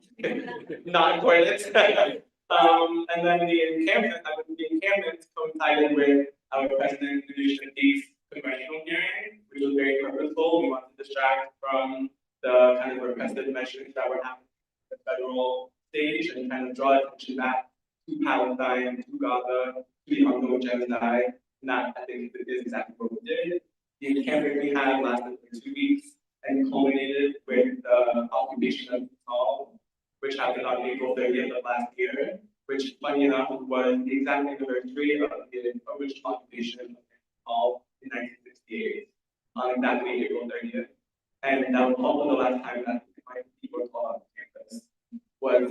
Speaker 11: not important. And then the encampment coincided with our president introducing these congressional hearing, which was very purposeful. We wanted to distract from the kind of repressive measures that were happening at the federal stage and kind of draw attention back to Palestine, to Gaza, to the ongoing genocide. And that, I think, is exactly what we did. The encampment we had lasted for 2 weeks and culminated with the occupation of Nepal, which happened on April 30th of last year, which, funny enough, was the exact anniversary of the original occupation of Nepal in 1968, on exactly April 30th. And that was also the last time that people were on campus, was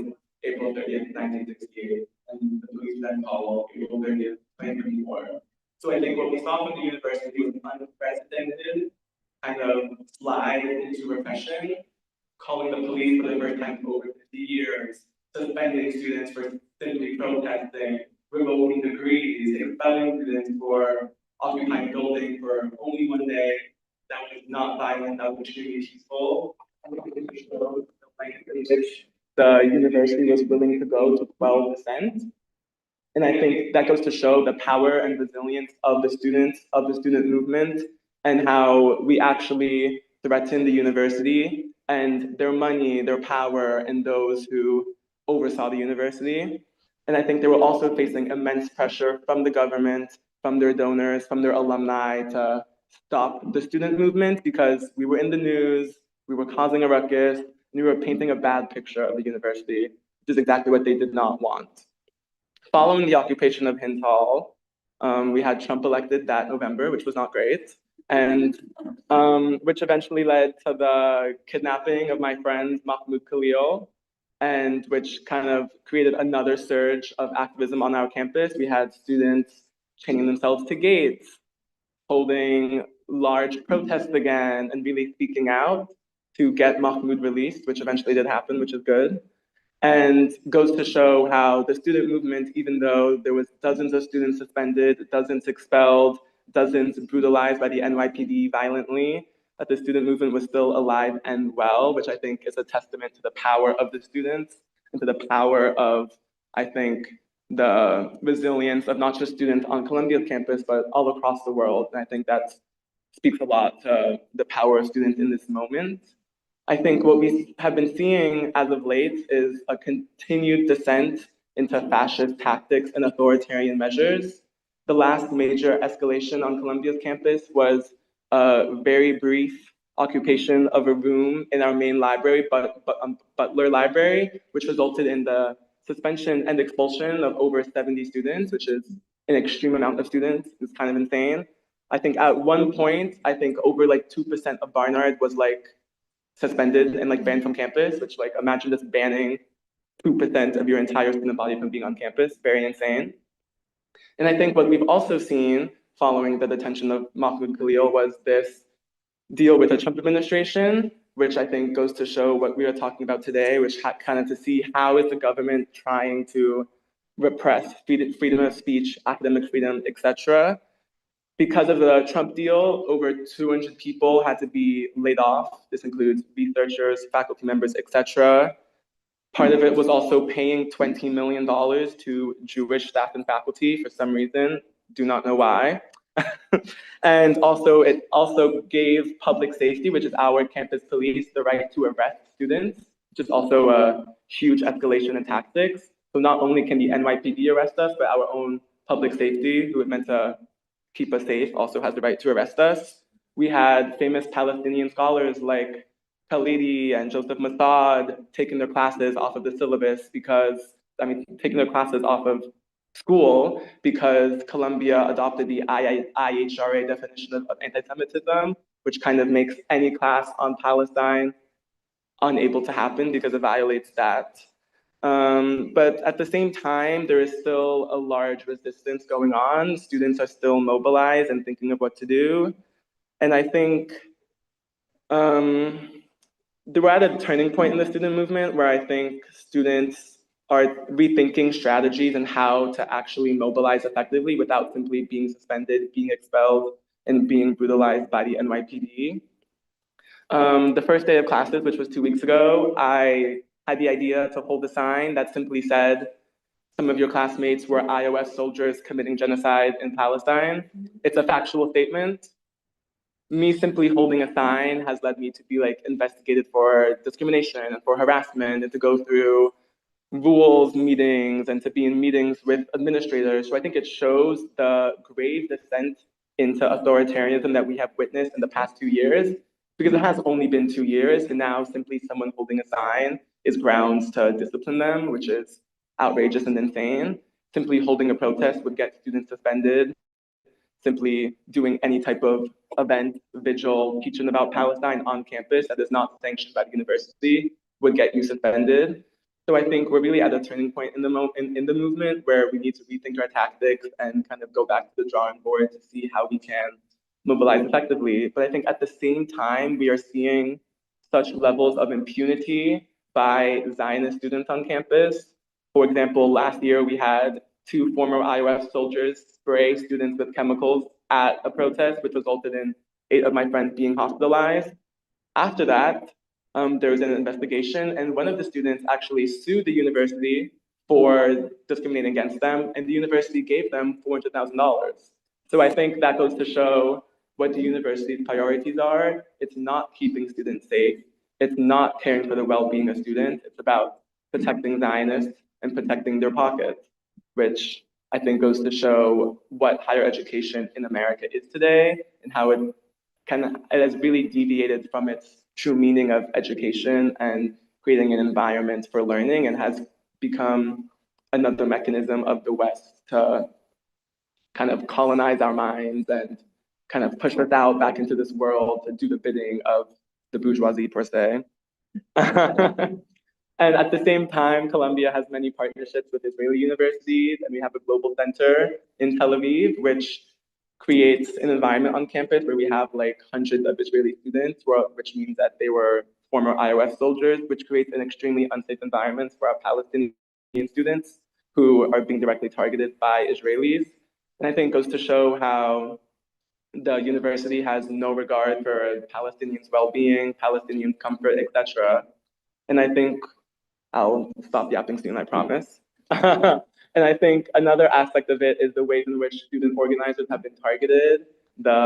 Speaker 11: April 30th, 1968, and the police then called April 30th, 2024. So I think what we saw from the university was an unprecedented kind of slide into repression, calling the police for the first time in over 50 years, suspending students for simply protesting, revoking degrees, expelling students for occupying buildings for only 1 day. That was not violent, that was extremely peaceful. The university was willing to go to quell dissent. And I think that goes to show the power and resilience of the students, of the student movement, and how we actually threatened the university and their money, their power, and those who oversaw the university. And I think they were also facing immense pressure from the government, from their donors, from their alumni to stop the student movement because we were in the news, we were causing a ruckus, and we were painting a bad picture of the university, which is exactly what they did not want. Following the occupation of Hindhal, we had Trump elected that November, which was not great. and which eventually led to the kidnapping of my friend Mahmoud Khalil, and which kind of created another surge of activism on our campus. We had students chaining themselves to gates, holding large protests again, and really speaking out to get Mahmoud released, which eventually did happen, which is good. And goes to show how the student movement, even though there was dozens of students suspended, dozens expelled, dozens brutalized by the NYPD violently, that the student movement was still alive and well, which I think is a testament to the power of the students and to the power of, I think, the resilience of not just students on Columbia's campus, but all across the world. And I think that speaks a lot to the power of students in this moment. I think what we have been seeing as of late is a continued descent into fascist tactics and authoritarian measures. The last major escalation on Columbia's campus was a very brief occupation of a room in our main library, Butler Library, which resulted in the suspension and expulsion of over 70 students, which is an extreme amount of students. It's kind of insane. I think at one point, I think over like 2% of Barnard was like suspended and like banned from campus, which like imagine just banning 2% of your entire student body from being on campus, very insane. And I think what we've also seen following the detention of Mahmoud Khalil was this deal with the Trump administration, which I think goes to show what we are talking about today, which kind of to see how is the government trying to repress freedom of speech, academic freedom, etc. Because of the Trump deal, over 200 people had to be laid off. This includes researchers, faculty members, etc. Part of it was also paying $20 million to Jewish staff and faculty for some reason, do not know why. And also, it also gave public safety, which is our campus police, the right to arrest students, which is also a huge escalation in tactics. So not only can the NYPD arrest us, but our own public safety, who is meant to keep us safe, also has the right to arrest us. We had famous Palestinian scholars like Khalidi and Joseph Massad taking their classes off of the syllabus taking their classes off of school because Columbia adopted the IHRA definition of anti-Semitism, which kind of makes any class on Palestine unable to happen because it violates that. But at the same time, there is still a large resistance going on. Students are still mobilized and thinking of what to do. And I think we're at a turning point in the student movement where I think students are rethinking strategies and how to actually mobilize effectively without simply being suspended, being expelled, and being brutalized by the NYPD. The first day of classes, which was 2 weeks ago, I had the idea to hold a sign that simply said, some of your classmates were IOS soldiers committing genocide in Palestine. It's a factual statement. Me simply holding a sign has led me to be like investigated for discrimination and for harassment and to go through rules meetings and to be in meetings with administrators. So I think it shows the grave descent into authoritarianism that we have witnessed in the past 2 years, because it has only been 2 years, and now simply someone holding a sign is grounds to discipline them, which is outrageous and insane. Simply holding a protest would get students suspended. Simply doing any type of event, vigil, teaching about Palestine on campus that is not sanctioned by the university would get you suspended. So I think we're really at a turning point in the movement where we need to rethink our tactics and kind of go back to the drawing board to see how we can mobilize effectively. But I think at the same time, we are seeing such levels of impunity by Zionist students on campus. For example, last year we had 2 former IOF soldiers spray students with chemicals at a protest, which resulted in 8 of my friends being hospitalized. After that, there was an investigation, and one of the students actually sued the university for discriminating against them, and the university gave them $400,000. So I think that goes to show what the university's priorities are. It's not keeping students safe. It's not caring for the well-being of students. It's about protecting Zionists and protecting their pockets, which I think goes to show what higher education in America is today and how it has really deviated from its true meaning of education and creating an environment for learning, and has become another mechanism of the West to kind of colonize our minds and kind of push us out back into this world to do the bidding of the bourgeoisie per se. And at the same time, Columbia has many partnerships with Israeli universities, and we have a global center in Tel Aviv, which creates an environment on campus where we have like hundreds of Israeli students, which means that they were former IOS soldiers, which creates an extremely unsafe environment for our Palestinian students who are being directly targeted by Israelis. And I think it goes to show how the university has no regard for Palestinians' well-being, Palestinian comfort, etc. And I think I'll stop yapping soon, I promise. And I think another aspect of it is the ways in which student organizers have been targeted, the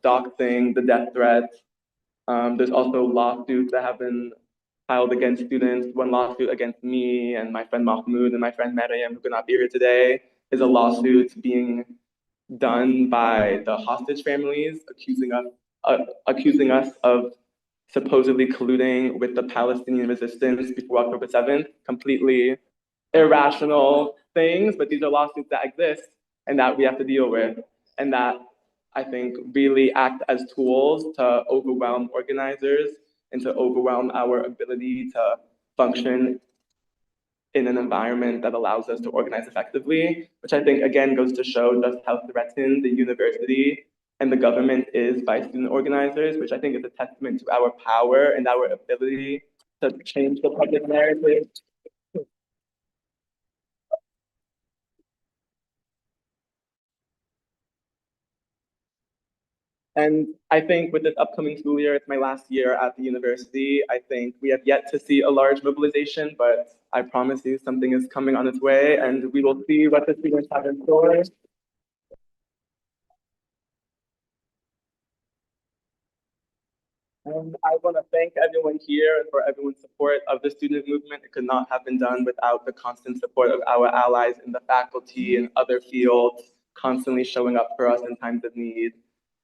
Speaker 11: doxing, the death threats. There's also lawsuits that have been filed against students. One lawsuit against me and my friend Mahmoud and my friend Mariam, who could not be here today, is a lawsuit being done by the hostage families, accusing us of supposedly colluding with the Palestinian resistance before October 7th. Completely irrational things, but these are lawsuits that exist and that we have to deal with, and that I think really act as tools to overwhelm organizers and to overwhelm our ability to function in an environment that allows us to organize effectively, which I think again goes to show just how threatened the university and the government is by student organizers, which I think is a testament to our power and our ability to change the public narrative. And I think with this upcoming school year, it's my last year at the university. I think we have yet to see a large mobilization, but I promise you something is coming on its way, and we will see what the students have in store. And I want to thank everyone here for everyone's support of the student movement. It could not have been done without the constant support of our allies in the faculty and other fields, constantly showing up for us in times of need.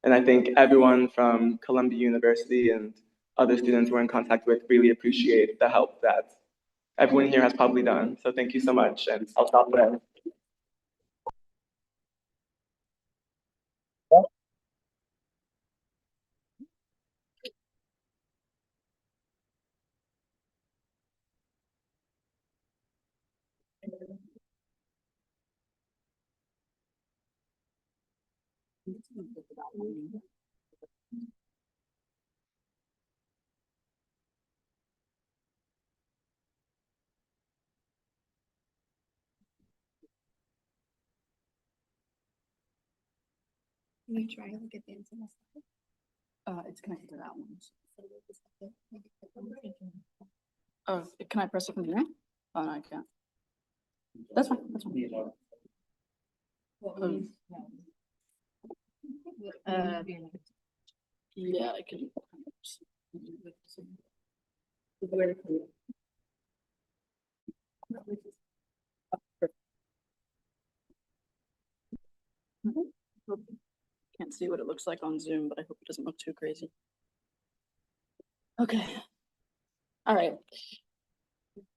Speaker 11: And I think everyone from Columbia University and other students we're in contact with really appreciate the help that everyone here has probably done. So thank you so much, and I'll stop there.
Speaker 7: Can you try to get the internet? It's connected to that one. Oh, can I press it from here? Oh, no, I can't. That's fine, that's fine. Yeah, I can. Can't see what it looks like on Zoom, but I hope it doesn't look too crazy. Okay. All right.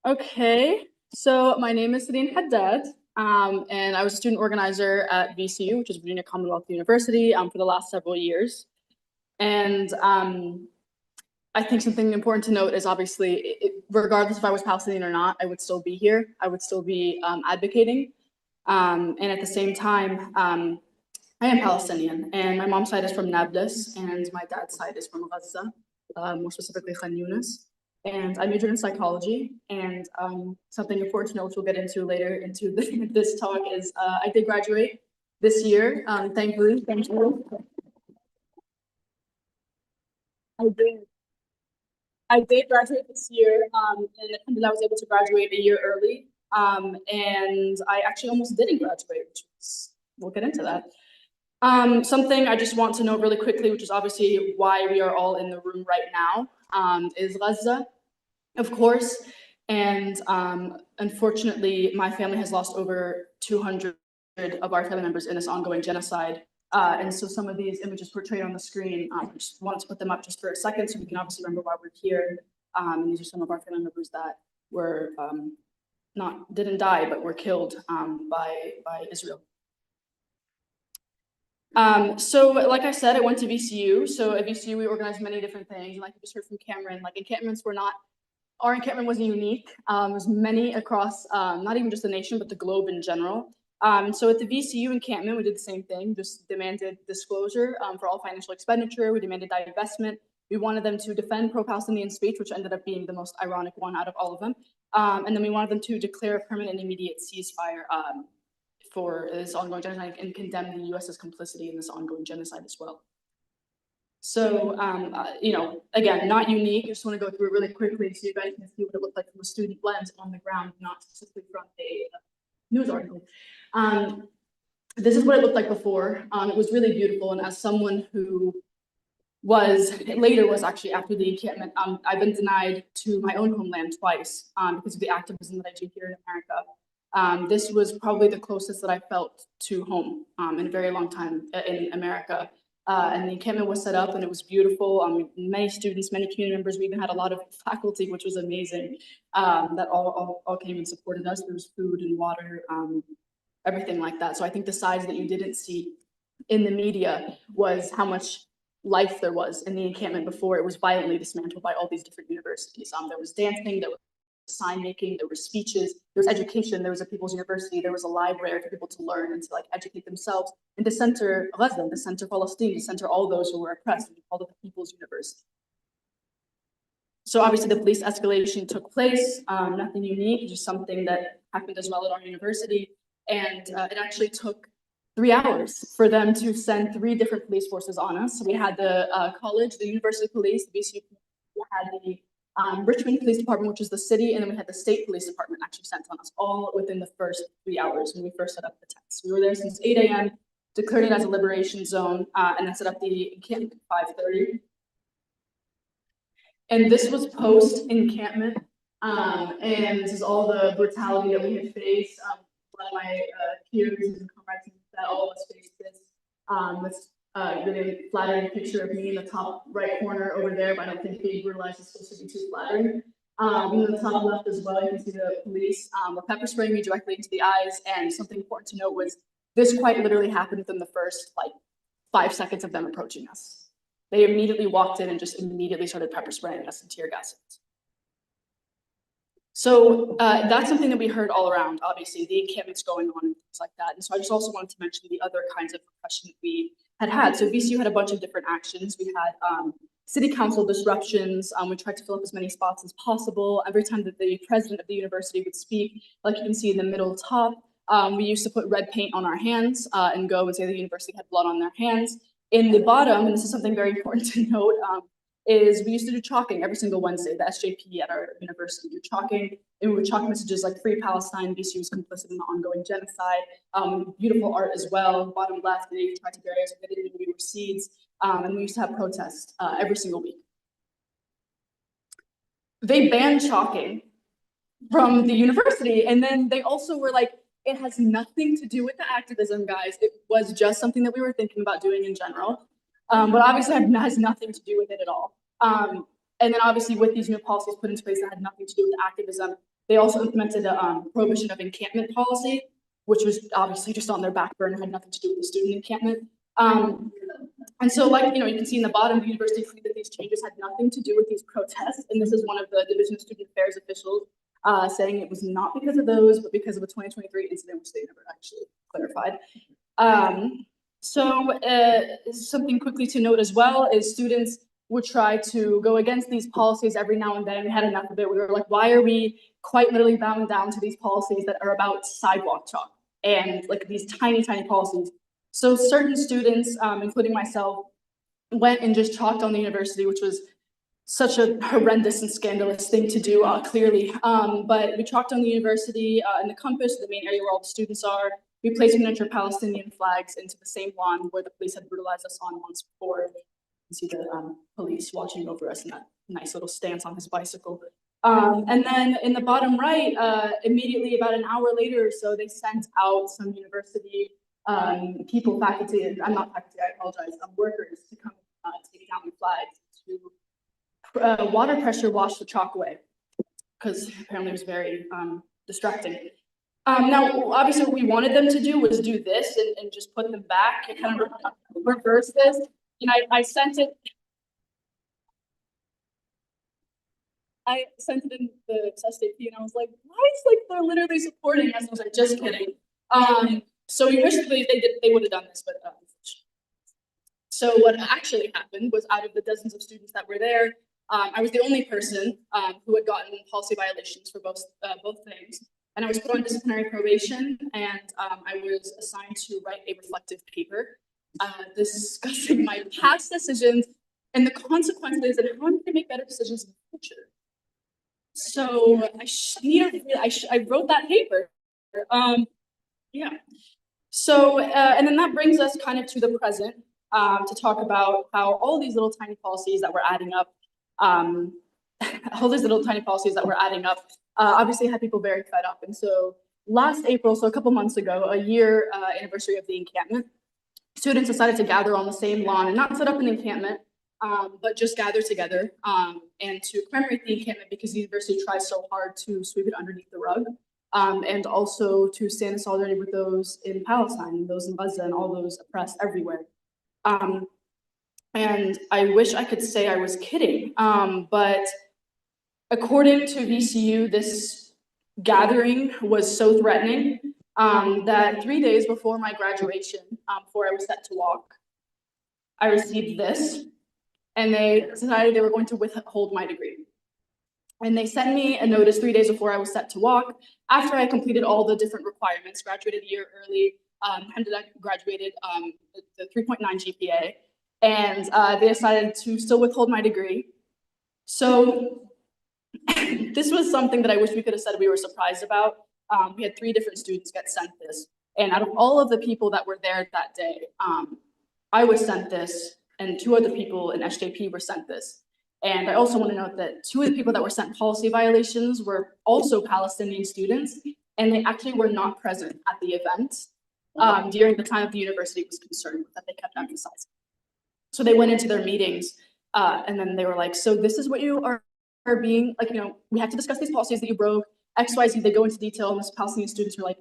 Speaker 7: Okay, so my name is Sadine Haddad, and I was a student organizer at VCU, which is Virginia Commonwealth University, for the last several years. And I think something important to note is obviously, regardless if I was Palestinian or not, I would still be here. I would still be advocating. And at the same time, I am Palestinian, and my mom's side is from Nablus, and my dad's side is from Gaza, more specifically Khan Yunis. And I majored in psychology, and something important to know, which we'll get into later into this talk, is I did graduate this year, thankfully. Thank you. I did graduate this year, and I was able to graduate a year early. And I actually almost didn't graduate, which was, we'll get into that. Something I just want to know really quickly, which is obviously why we are all in the room right now, is Gaza, of course. And unfortunately, my family has lost over 200 of our family members in this ongoing genocide. And so some of these images portrayed on the screen, I just wanted to put them up just for a second so we can obviously remember why we're here. And these are some of our family members that were didn't die, but were killed by Israel. So like I said, I went to VCU. So at VCU, we organized many different things. And like you just heard from Cameron, like encampments were not, our encampment wasn't unique. There's many across, not even just the nation, but the globe in general. So at the VCU encampment, we did the same thing, just demanded disclosure for all financial expenditure. We demanded divestment. We wanted them to defend pro-Palestinian speech, which ended up being the most ironic one out of all of them. And then we wanted them to declare a permanent and immediate ceasefire for this ongoing genocide and condemn the US's complicity in this ongoing genocide as well. So, you know, again, not unique. I just want to go through it really quickly so you guys can see what it looked like from a student lens on the ground, not specifically from a news article. This is what it looked like before. It was really beautiful. And as someone who later was actually after the encampment, I've been denied to my own homeland twice because of the activism that I do here in America. This was probably the closest that I felt to home in a very long time in America. And the encampment was set up and it was beautiful. Many students, many community members, we even had a lot of faculty, which was amazing, that all came and supported us. There was food and water, everything like that. So I think the sides that you didn't see in the media was how much life there was in the encampment before it was violently dismantled by all these different universities. There was dancing, there was sign making, there were speeches, there was education, there was a people's university, there was a library for people to learn and to like educate themselves and to center Gaza, to center Palestine, to center all those who were oppressed, and called it the People's University. So obviously the police escalation took place, nothing unique, just something that happened as well at our university. And it actually took 3 hours for them to send 3 different police forces on us. So we had the college, the university police, the VCU, we had the Richmond Police Department, which is the city, and then we had the state police department actually sent on us, all within the first 3 hours when we first set up the tents. We were there since 8 a.m., declared it as a liberation zone, and then set up the encampment at 5:30. And this was post-encampment, and this is all the brutality that we had faced. One of my peers and comrades that all of us faced this. This really flattering picture of me in the top right corner over there, but I don't think being brutalized is supposed to be too flattering. In the top left as well, you can see the police were pepper spraying me directly into the eyes. And something important to note was this quite literally happened within the first like 5 seconds of them approaching us. They immediately walked in and just immediately started pepper spraying us and tear gassing us. So that's something that we heard all around, obviously, the encampments going on and things like that. And so I just also wanted to mention the other kinds of repression that we had. So VCU had a bunch of different actions. We had city council disruptions. We tried to fill up as many spots as possible. Every time that the president of the university would speak, like you can see in the middle top, we used to put red paint on our hands and go and say the university had blood on their hands. In the bottom, and this is something very important to note, is we used to do chalking every single Wednesday, the SJP at our university, do chalking, and we would chalk messages like Free Palestine, VCU is complicit in the ongoing genocide, beautiful art as well. Bottom left, they tried to bury us with it, we were seeds, and we used to have protests every single week. They banned chalking from the university, and then they also were like, it has nothing to do with the activism, guys. It was just something that we were thinking about doing in general. But obviously it has nothing to do with it at all. And then obviously with these new policies put into place that had nothing to do with activism, they also implemented a prohibition of encampment policy, which was obviously just on their back burner, had nothing to do with the student encampment. And so like, you can see in the bottom, the university claimed that these changes had nothing to do with these protests. And this is one of the Division of Student Affairs officials saying it was not because of those, but because of a 2023 incident, which they never actually clarified. So something quickly to note as well is students would try to go against these policies every now and then. We had enough of it. We were like, why are we quite literally bowing down to these policies that are about sidewalk chalk and like these tiny, tiny policies? So certain students, including myself, went and just chalked on the university, which was such a horrendous and scandalous thing to do, clearly. But we chalked on the university in the campus, the main area where all the students are. We placed miniature Palestinian flags into the same lawn where the police had brutalized us on once before. You can see the police watching over us in that nice little stance on his bicycle. And then in the bottom right, immediately about an hour later or so, they sent out some university people, faculty, I'm not faculty, I apologize, workers to come take down the flags to water pressure wash the chalk away, because apparently it was very distracting. Now, obviously, what we wanted them to do was do this and just put them back and kind of reverse this. And I sent it. I sent it in the SSAP and I was like, why is like they're literally supporting us? I was like, just kidding. So we wish they would have done this, but so what actually happened was out of the dozens of students that were there, I was the only person who had gotten policy violations for both things. And I was put on disciplinary probation, and I was assigned to write a reflective paper discussing my past decisions and the consequences and how I'm going to make better decisions in the future. So I wrote that paper. Yeah. So and then that brings us kind of to the present to talk about how all these little tiny policies that we're adding up, obviously had people very fed up. And so last April, so a couple months ago, a year anniversary of the encampment, students decided to gather on the same lawn and not set up an encampment, but just gather together and to commemorate the encampment because the university tries so hard to sweep it underneath the rug. And also to stand in solidarity with those in Palestine, those in Gaza, and all those oppressed everywhere. And I wish I could say I was kidding, but according to VCU, this gathering was so threatening that 3 days before my graduation, before I was set to walk, I received this, and they decided they were going to withhold my degree. And they sent me a notice 3 days before I was set to walk, after I completed all the different requirements, graduated a year early, graduated the 3.9 GPA, and they decided to still withhold my degree. So this was something that I wish we could have said we were surprised about. We had 3 different students get sent this, and out of all of the people that were there that day, I was sent this, and 2 other people in SJP were sent this. And I also want to note that 2 of the people that were sent policy violations were also Palestinian students, and they actually were not present at the event during the time the university was concerned with that they kept emphasizing. So they went into their meetings and then they were like, so this is what you are being, like, you know, we have to discuss these policies that you broke, X, Y, Z. They go into detail, and the Palestinian students were like,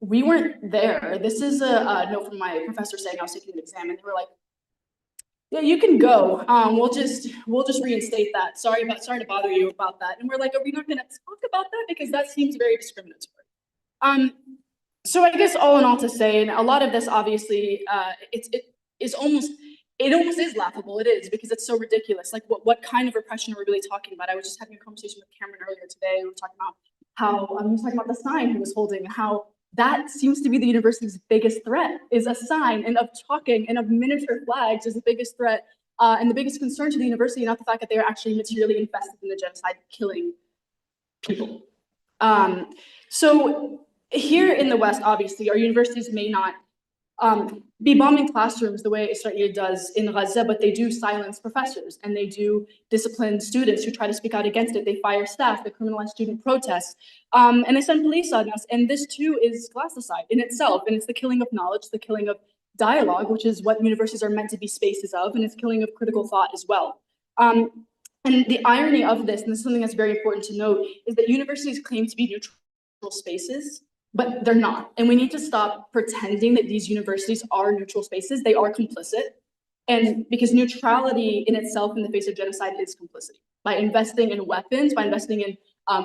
Speaker 7: we weren't there. This is a note from my professor saying I was taking an exam, and they were like, yeah, you can go. We'll just reinstate that. Sorry to bother you about that. And we're like, are we not going to talk about that, because that seems very discriminatory? So I guess all in all to say, and a lot of this obviously, it almost is laughable. It is, because it's so ridiculous. Like, what kind of repression are we really talking about? I was just having a conversation with Cameron earlier today. We were talking about how he was talking about the sign he was holding, how that seems to be the university's biggest threat, is a sign, and of chalking and of miniature flags is the biggest threat and the biggest concern to the university, not the fact that they are actually materially invested in the genocide, killing people. So here in the West, obviously, our universities may not be bombing classrooms the way Israel does in Gaza, but they do silence professors, and they do discipline students who try to speak out against it. They fire staff, they criminalize student protests, and they send police on us. And this too is classicide in itself, and it's the killing of knowledge, the killing of dialogue, which is what universities are meant to be spaces of, and it's killing of critical thought as well. And the irony of this, and this is something that's very important to note, is that universities claim to be neutral spaces, but they're not. And we need to stop pretending that these universities are neutral spaces. They are complicit. And because neutrality in itself in the face of genocide is complicity. By investing in weapons, by investing in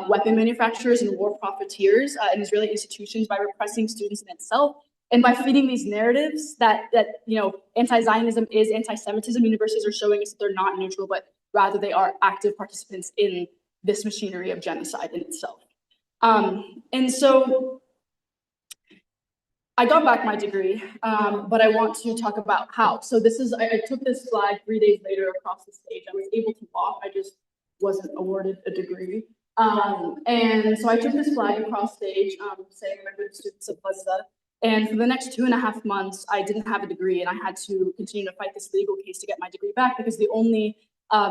Speaker 7: weapon manufacturers and war profiteers and Israeli institutions, by repressing students in itself, and by feeding these narratives that you know, anti-Zionism is anti-Semitism, universities are showing us that they're not neutral, but rather they are active participants in this machinery of genocide in itself. And so I got back my degree, but I want to talk about how. So this is, I took this flag 3 days later across the stage. I was able to walk, I just wasn't awarded a degree. And so I took this flag across stage saying, remember the students of Gaza. And for the next 2.5 months, I didn't have a degree, and I had to continue to fight this legal case to get my degree back, because the only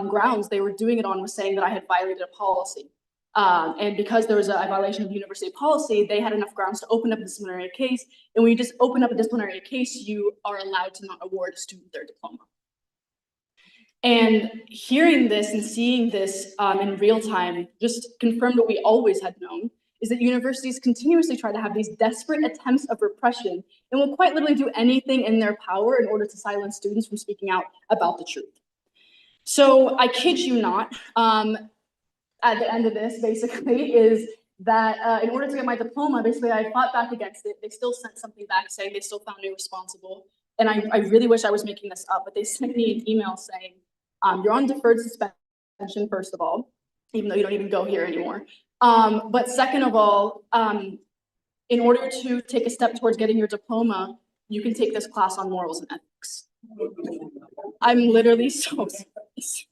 Speaker 7: grounds they were doing it on was saying that I had violated a policy. And because there was a violation of university policy, they had enough grounds to open up a disciplinary case. And when you just open up a disciplinary case, you are allowed to not award a student their diploma. And hearing this and seeing this in real time just confirmed what we always had known, is that universities continuously try to have these desperate attempts of repression and will quite literally do anything in their power in order to silence students from speaking out about the truth. So I kid you not, at the end of this basically is that in order to get my diploma, basically I fought back against it. They still sent something back saying they still found me responsible. And I really wish I was making this up, but they sent me an email saying, you're on deferred suspension, first of all, even though you don't even go here anymore. But second of all, in order to take a step towards getting your diploma, you can take this class on morals and ethics. I'm literally so serious.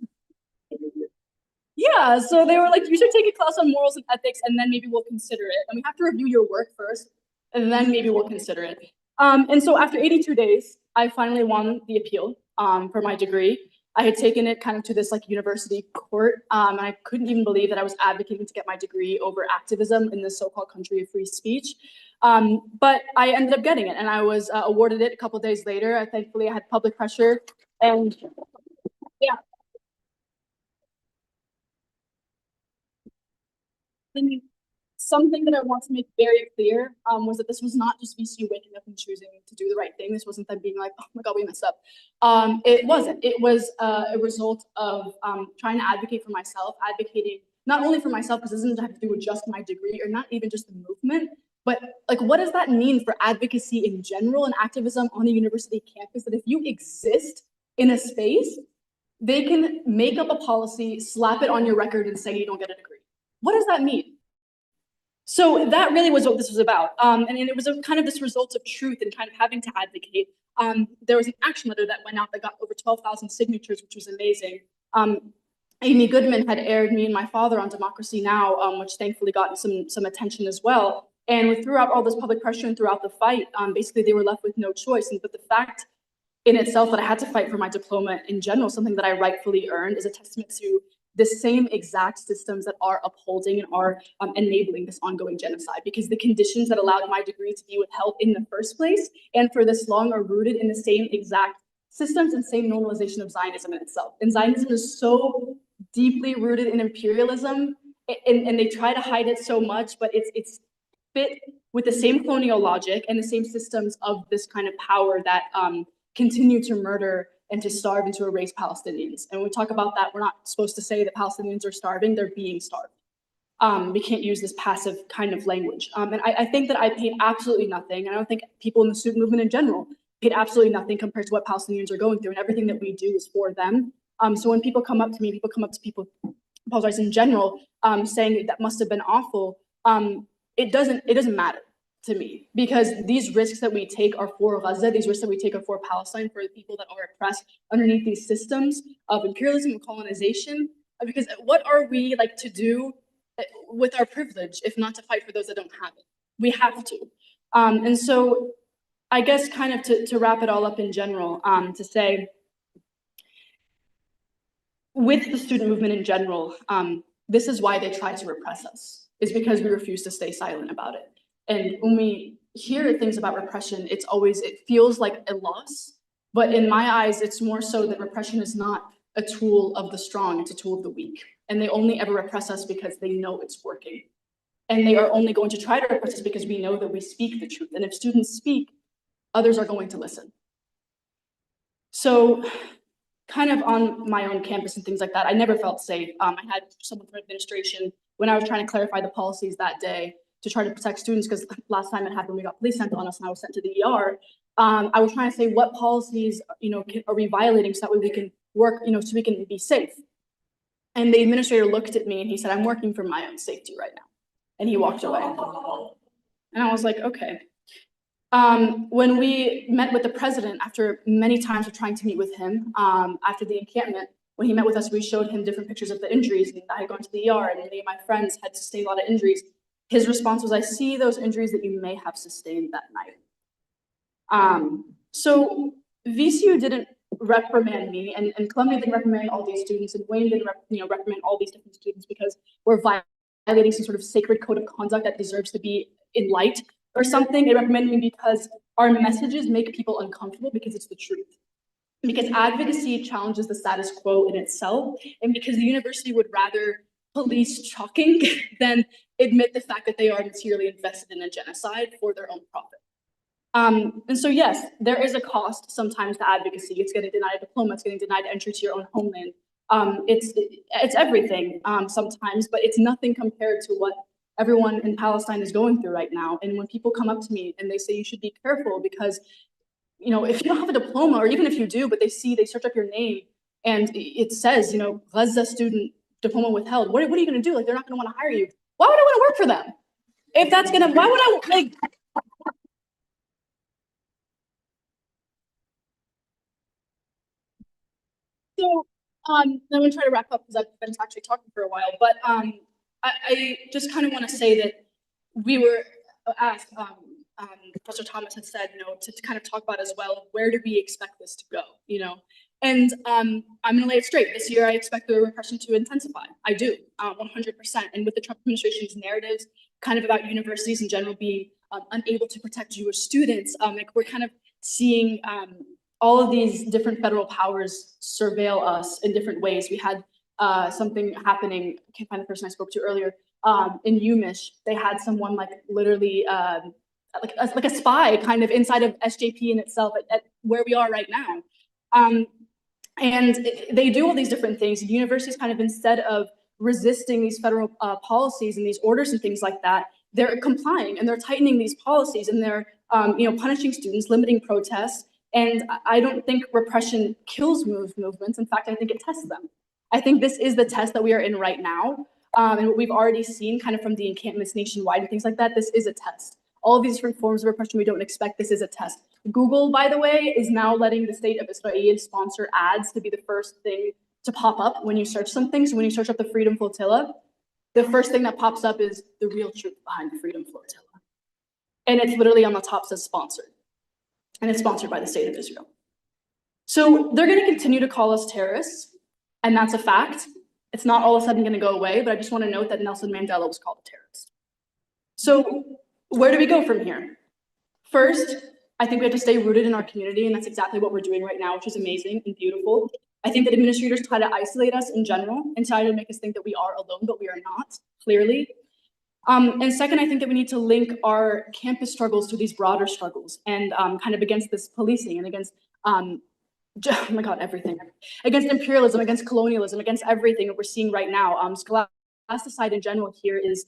Speaker 7: Yeah, so they were like, you should take a class on morals and ethics, and then maybe we'll consider it. And we have to review your work first, and then maybe we'll consider it. And so after 82 days, I finally won the appeal for my degree. I had taken it kind of to this like university court, and I couldn't even believe that I was advocating to get my degree over activism in this so-called country of free speech. But I ended up getting it, and I was awarded it a couple days later. Thankfully, I had public pressure, and yeah. And something that I want to make very clear was that this was not just VCU waking up and choosing to do the right thing. This wasn't them being like, oh my God, we messed up. It wasn't. It was a result of trying to advocate for myself, advocating not only for myself, because it doesn't have to do with just my degree or not even just the movement, but like, what does that mean for advocacy in general and activism on a university campus? That if you exist in a space, they can make up a policy, slap it on your record and say you don't get a degree. What does that mean? So that really was what this was about. And it was a kind of this result of truth and kind of having to advocate. There was an action letter that went out that got over 12,000 signatures, which was amazing. Amy Goodman had aired me and my father on Democracy Now!, which thankfully got some attention as well. And throughout all this public pressure and throughout the fight, basically they were left with no choice. But the fact in itself that I had to fight for my diploma in general, something that I rightfully earned, is a testament to the same exact systems that are upholding and are enabling this ongoing genocide, because the conditions that allowed my degree to be withheld in the first place and for this long are rooted in the same exact systems and same normalization of Zionism in itself. And Zionism is so deeply rooted in imperialism, and they try to hide it so much, but it's fit with the same colonial logic and the same systems of this kind of power that continue to murder and to starve and to erase Palestinians. And when we talk about that, we're not supposed to say that Palestinians are starving, they're being starved. We can't use this passive kind of language. And I think that I paid absolutely nothing. And I don't think people in the student movement in general paid absolutely nothing compared to what Palestinians are going through, and everything that we do is for them. So when people come up to me, people apologize in general, saying that must have been awful, it doesn't matter to me, because these risks that we take are for Gaza, these risks that we take are for Palestine, for the people that are oppressed underneath these systems of imperialism and colonization. Because what are we like to do with our privilege if not to fight for those that don't have it? We have to. And so I guess kind of to wrap it all up in general, to say, with the student movement in general, this is why they try to repress us, is because we refuse to stay silent about it. And when we hear things about repression, it feels like a loss. But in my eyes, it's more so that repression is not a tool of the strong, it's a tool of the weak. And they only ever repress us because they know it's working. And they are only going to try to repress us because we know that we speak the truth. And if students speak, others are going to listen. So kind of on my own campus and things like that, I never felt safe. I had someone from administration when I was trying to clarify the policies that day to try to protect students, because last time it happened, we got police sent on us and I was sent to the ER. I was trying to say, what policies, are we violating so that way we can work, so we can be safe. And the administrator looked at me and he said, I'm working for my own safety right now. And he walked away. And I was like, okay. When we met with the president, after many times of trying to meet with him, after the encampment, when he met with us, we showed him different pictures of the injuries, and I had gone to the ER, and many of my friends had sustained a lot of injuries. His response was, I see those injuries that you may have sustained that night. So VCU didn't reprimand me, and Columbia didn't reprimand all these students, and Wayne didn't reprimand all these different students because we're violating some sort of sacred code of conduct that deserves to be in light or something. It reprimanded me because our messages make people uncomfortable, because it's the truth. Because advocacy challenges the status quo in itself, and because the university would rather police chalking than admit the fact that they are materially invested in a genocide for their own profit. And so, yes, there is a cost sometimes to advocacy. It's getting denied a diploma, it's getting denied entry to your own homeland. It's everything sometimes, but it's nothing compared to what everyone in Palestine is going through right now. And when people come up to me and they say you should be careful because, you know, if you don't have a diploma, or even if you do, but they search up your name and it says, you know, Gaza student diploma withheld. What are you going to do? Like, they're not going to want to hire you. Why would I want to work for them? If that's gonna, why would I like? So, I'm gonna try to wrap up because I've been actually talking for a while, but I just kind of want to say that we were asked, Professor Thomas had said, you know, to kind of talk about as well, where do we expect this to go, you know? And I'm gonna lay it straight. This year, I expect the repression to intensify. I do, 100%. And with the Trump administration's narratives, kind of about universities in general being unable to protect Jewish students, like we're kind of seeing all of these different federal powers surveil us in different ways. We had something happening, I can't find the person I spoke to earlier, in UMich. They had someone like literally like a spy kind of inside of SJP in itself at where we are right now. And they do all these different things. And universities kind of, instead of resisting these federal policies and these orders and things like that, they're complying and they're tightening these policies and they're you know, punishing students, limiting protests. And I don't think repression kills movements. In fact, I think it tests them. I think this is the test that we are in right now. And what we've already seen kind of from the encampments nationwide and things like that, this is a test. All of these different forms of repression we don't expect, this is a test. Google, by the way, is now letting the state of Israel sponsor ads to be the first thing to pop up when you search something. So when you search up the Freedom Flotilla, the first thing that pops up is the real truth behind the Freedom Flotilla. And it's literally on the top says sponsored. And it's sponsored by the state of Israel. So they're going to continue to call us terrorists, and that's a fact. It's not all of a sudden going to go away, but I just want to note that Nelson Mandela was called a terrorist. So where do we go from here? First, I think we have to stay rooted in our community, and that's exactly what we're doing right now, which is amazing and beautiful. I think that administrators try to isolate us in general and try to make us think that we are alone, but we are not, clearly. And second, I think that we need to link our campus struggles to these broader struggles and kind of against this policing and against, oh my God, everything. Against imperialism, against colonialism, against everything that we're seeing right now. Scholasticide in general here is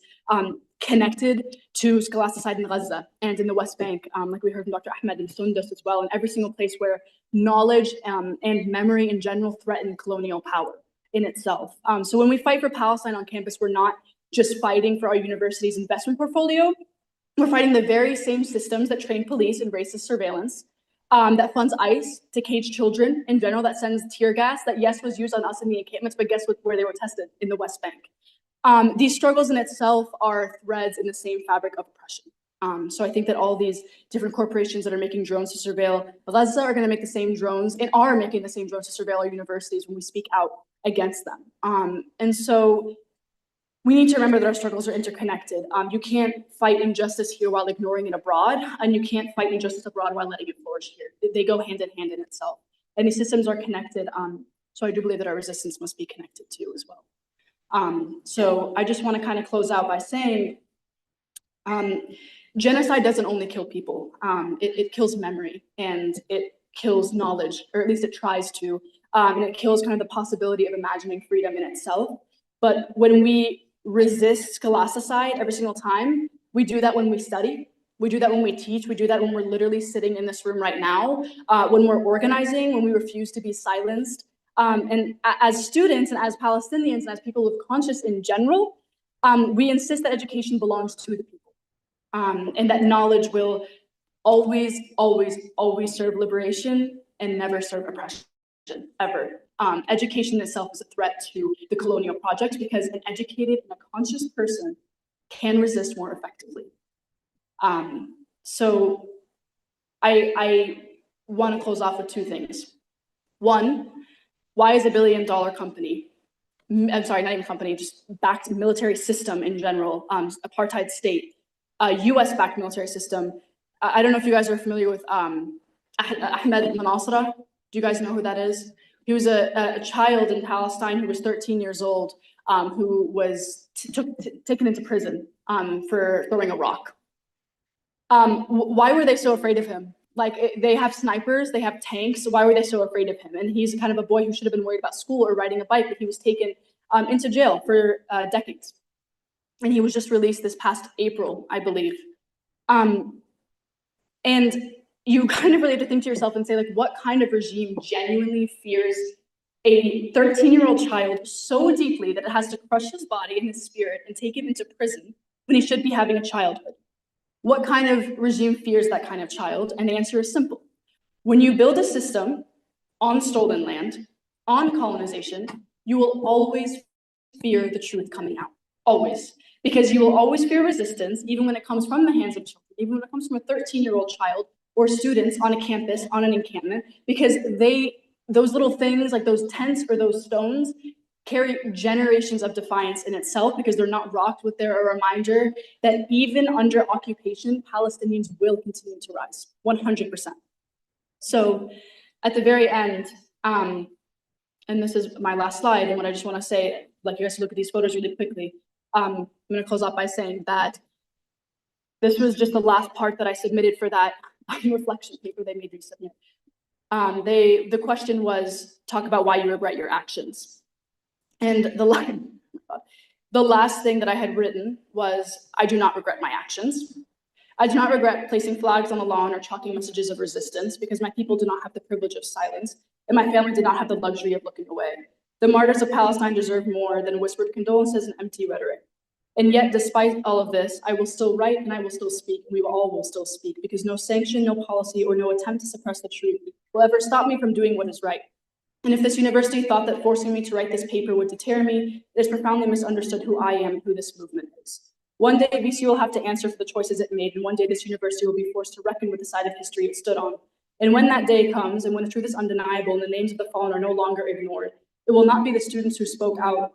Speaker 7: connected to scholasticide in Gaza and in the West Bank, like we heard from Dr. Ahmed and Sundus as well, and every single place where knowledge and memory in general threaten colonial power in itself. So when we fight for Palestine on campus, we're not just fighting for our university's investment portfolio. We're fighting the very same systems that train police in racist surveillance, that funds ICE to cage children in general, that sends tear gas that, yes, was used on us in the encampments, but guess what, where they were tested? In the West Bank. These struggles in itself are threads in the same fabric of oppression. So I think that all these different corporations that are making drones to surveil Gaza are going to make the same drones and are making the same drones to surveil our universities when we speak out against them. And so we need to remember that our struggles are interconnected. You can't fight injustice here while ignoring it abroad, and you can't fight injustice abroad while letting it flourish here. They go hand in hand in itself. And these systems are connected. So I do believe that our resistance must be connected too as well. So I just want to kind of close out by saying, genocide doesn't only kill people. It kills memory and it kills knowledge, or at least it tries to. And it kills kind of the possibility of imagining freedom in itself. But when we resist scholasticide every single time, we do that when we study, we do that when we teach, we do that when we're literally sitting in this room right now, when we're organizing, when we refuse to be silenced. And as students and as Palestinians and as people of conscience in general, we insist that education belongs to the people, and that knowledge will always, always, always serve liberation and never serve oppression, ever. Education itself is a threat to the colonial project because an educated and a conscious person can resist more effectively. So I want to close off with two things. One, why is $1 billion company, I'm sorry, not even company, just backed military system in general, apartheid state, US-backed military system. I don't know if you guys are familiar with Ahmed Manasra. Do you guys know who that is? He was a child in Palestine who was 13 years old, who was taken into prison for throwing a rock. Why were they so afraid of him? Like they have snipers, they have tanks. So why were they so afraid of him? And he's kind of a boy who should have been worried about school or riding a bike, but he was taken into jail for decades. And he was just released this past April, I believe. And you kind of really have to think to yourself and say, like, what kind of regime genuinely fears a 13-year-old child so deeply that it has to crush his body and his spirit and take him into prison when he should be having a childhood? What kind of regime fears that kind of child? And the answer is simple. When you build a system on stolen land, on colonization, you will always fear the truth coming out. Always. Because you will always fear resistance, even when it comes from the hands of children, even when it comes from a 13-year-old child or students on a campus, on an encampment, because those little things like those tents or those stones carry generations of defiance in itself because they're not rocked with their reminder that even under occupation, Palestinians will continue to rise, 100%. So at the very end, and this is my last slide, and what I just want to say, like you guys look at these photos really quickly. I'm going to close off by saying that this was just the last part that I submitted for that reflection paper they made me submit. The question was, talk about why you regret your actions. And the last thing that I had written was, I do not regret my actions. I do not regret placing flags on the lawn or chalking messages of resistance because my people do not have the privilege of silence, and my family did not have the luxury of looking away. The martyrs of Palestine deserve more than whispered condolences and empty rhetoric. And yet, despite all of this, I will still write and I will still speak. We all will still speak because no sanction, no policy, or no attempt to suppress the truth will ever stop me from doing what is right. And if this university thought that forcing me to write this paper would deter me, it has profoundly misunderstood who I am and who this movement is. One day, VCU will have to answer for the choices it made, and one day this university will be forced to reckon with the side of history it stood on. And when that day comes, and when the truth is undeniable and the names of the fallen are no longer ignored, it will not be the students who spoke out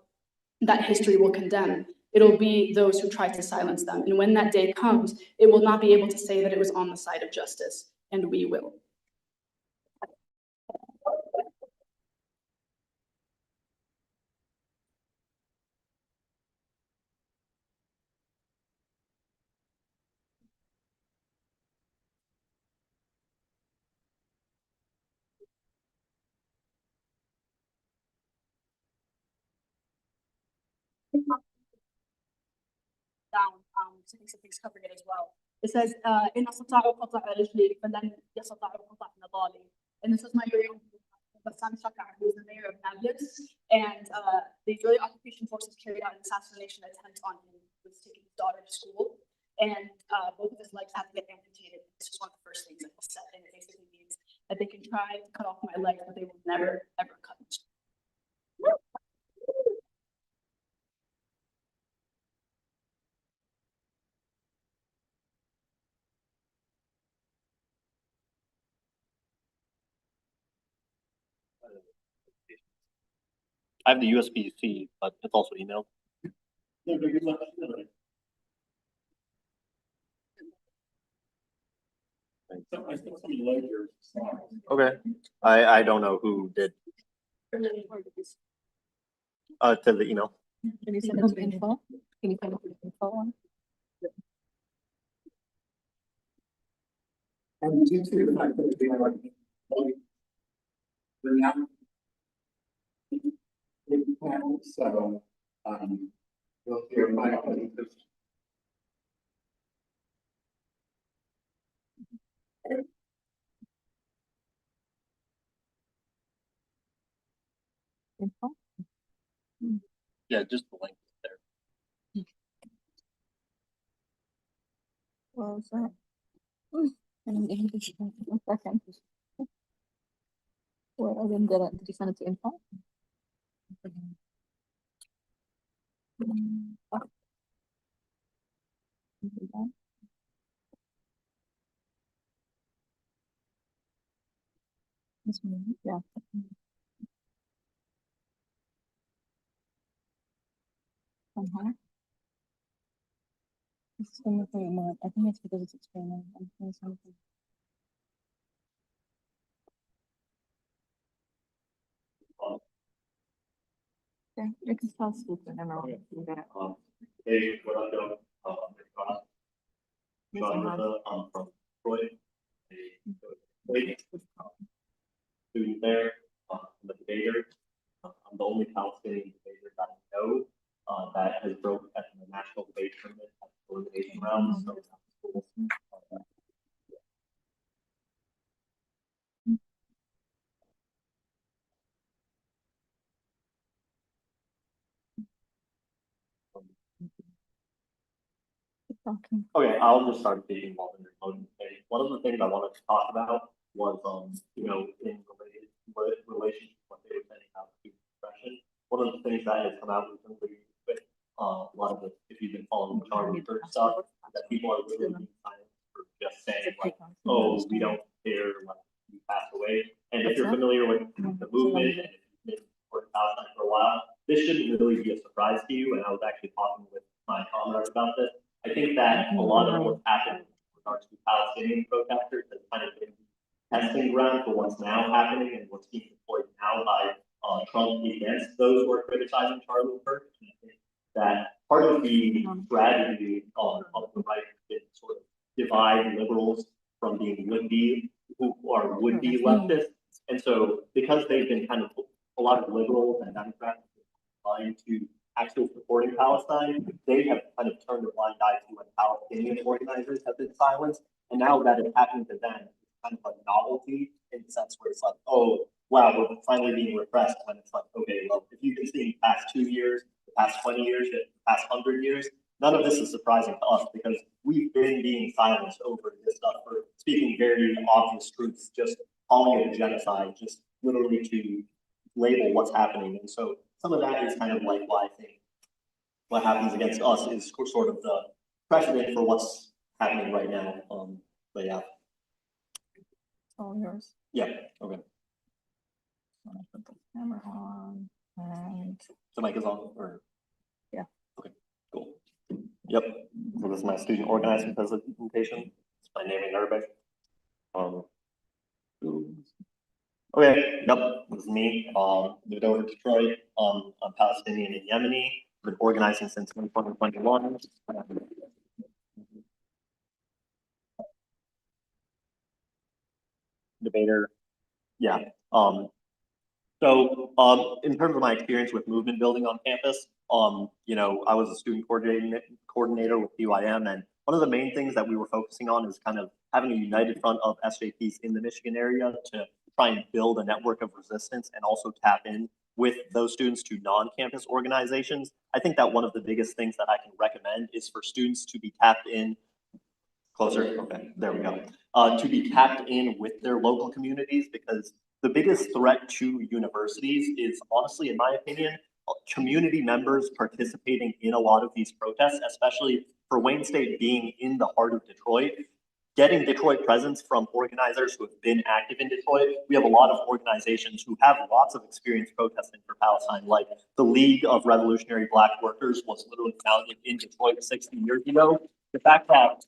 Speaker 7: that history will condemn. It'll be those who tried to silence them. And when that day comes, it will not be able to say that it was on the side of justice, and we will. Down, so I think something's covering it as well. It says, إن استطاعوا قطع رجلي فلن يستطيعوا قطع نضالي. And this was my very own Bassam Shakar, who was the mayor of Nablus, and the Israeli occupation forces carried out an assassination attempt on him. He was taking his daughter to school, and both of his legs had to get amputated. This is one of the first things that was said, and it basically means that they can try to cut off my legs, but they will never, ever cut me.
Speaker 4: I have the USB-C, but it's also emailed. Okay. I don't know who did. To the email.
Speaker 5: Can you send it to info? Can you send it to info one?
Speaker 9: And due to the fact that we are we're not in panel, so we'll hear my
Speaker 5: Info?
Speaker 4: Yeah, just the link there.
Speaker 5: What was that? In English. 1 second. Well, I didn't get it. Did you send it to info? Oh. This one, yeah. This is something I think it's because it's experiment. I'm doing something. Yeah, you can tell Steve whenever you get it.
Speaker 11: Hey, what up, though?
Speaker 4: from Troy, a student there, the debater. I'm the only Palestinian debater that I know that has broken at the national debate tournament at the elimination round. So okay, I'll just start speaking while they're loading the page. One of the things I wanted to talk about was, you know, in relation to what they were saying about student depression. One of the things that has come out recently with a lot of the, if you've been following the Charlie Kirk stuff, that people are really being silent for just saying like, oh, we don't care, like you pass away. And if you're familiar with the movement and if you've been for Palestine for a while, this shouldn't really be a surprise to you. And I was actually talking with my comrades about this. I think that a lot of what's happened in regards to Palestinian protesters has kind of been testing ground for what's now happening and what's being deployed now by Trump against those who are criticizing Charlie Kirk. And I think that part of the strategy of the right is sort of divide liberals from being would-be, who are would-be leftists. And so because they've been kind of, a lot of liberals and Democrats trying to actually supporting Palestine, they have kind of turned a blind eye to when Palestinian organizers have been silenced. And now that it's happening to them, it's kind of a novelty in the sense where it's like, oh, wow, we're finally being repressed. When it's like, okay, well, if you've been seeing the past 2 years, the past 20 years, the past 100 years, none of this is surprising to us because we've been being silenced over this stuff for speaking very obvious truths, just calling it a genocide, just literally to label what's happening. And so some of that is kind of like why I think what happens against us is sort of the precedent for what's happening right now. But yeah.
Speaker 5: All yours.
Speaker 4: Yeah, okay.
Speaker 5: I'm gonna put the camera on and
Speaker 4: The mic is on, or?
Speaker 5: Yeah.
Speaker 4: Okay, cool. Yep, so this is my student organizing presentation. It's my naming everybody. Okay, yep, this is me. Moved over to Detroit. I'm Palestinian and Yemeni. Been organizing since 2021. Debater. Yeah. So in terms of my experience with movement building on campus, you know, I was a student coordinator with UIM, and one of the main things that we were focusing on is kind of having a united front of SJPs in the Michigan area to try and build a network of resistance and also tap in with those students to non-campus organizations. I think that one of the biggest things that I can recommend is for students to be tapped in. Closer, okay, there we go. To be tapped in with their local communities, because the biggest threat to universities is honestly, in my opinion, community members participating in a lot of these protests, especially for Wayne State being in the heart of Detroit. Getting Detroit presence from organizers who have been active in Detroit. We have a lot of organizations who have lots of experience protesting for Palestine, like the League of Revolutionary Black Workers was literally founded in Detroit 60 years ago. The fact that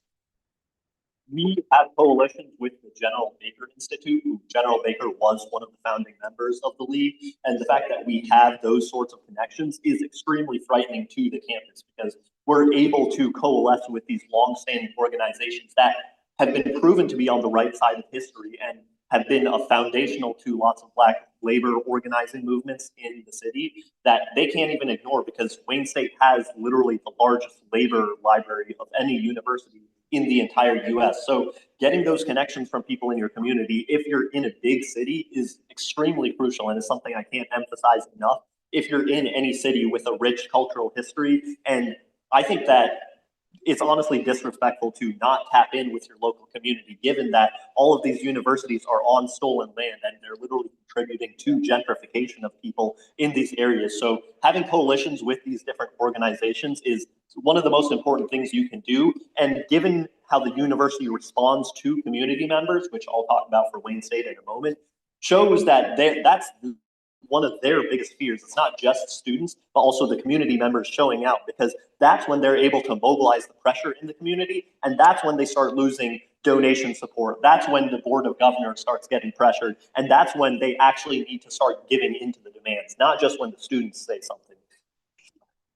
Speaker 4: we have coalitions with the General Baker Institute, who General Baker was one of the founding members of the league. And the fact that we have those sorts of connections is extremely frightening to the campus because we're able to coalesce with these longstanding organizations that have been proven to be on the right side of history and have been foundational to lots of Black labor organizing movements in the city that they can't even ignore because Wayne State has literally the largest labor library of any university in the entire US. So getting those connections from people in your community, if you're in a big city, is extremely crucial and is something I can't emphasize enough. If you're in any city with a rich cultural history, and I think that it's honestly disrespectful to not tap in with your local community, given that all of these universities are on stolen land and they're literally contributing to gentrification of people in these areas. So having coalitions with these different organizations is one of the most important things you can do. And given how the university responds to community members, which I'll talk about for Wayne State in a moment, shows that that's one of their biggest fears. It's not just students, but also the community members showing out, because that's when they're able to mobilize the pressure in the community. And that's when they start losing donation support. That's when the Board of Governors starts getting pressured. And that's when they actually need to start giving into the demands, not just when the students say something.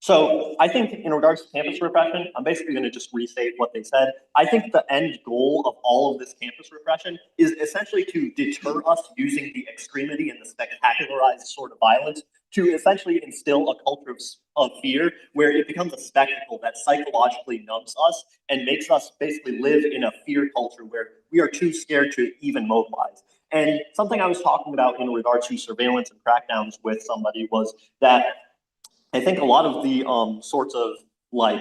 Speaker 4: So I think in regards to campus repression, I'm basically going to just restate what they said. I think the end goal of all of this campus repression is essentially to deter us using the extremity and the spectacularized sort of violence to essentially instill a culture of fear where it becomes a spectacle that psychologically numbs us and makes us basically live in a fear culture where we are too scared to even mobilize. And something I was talking about in regard to surveillance and crackdowns with somebody was that I think a lot of the sorts of like,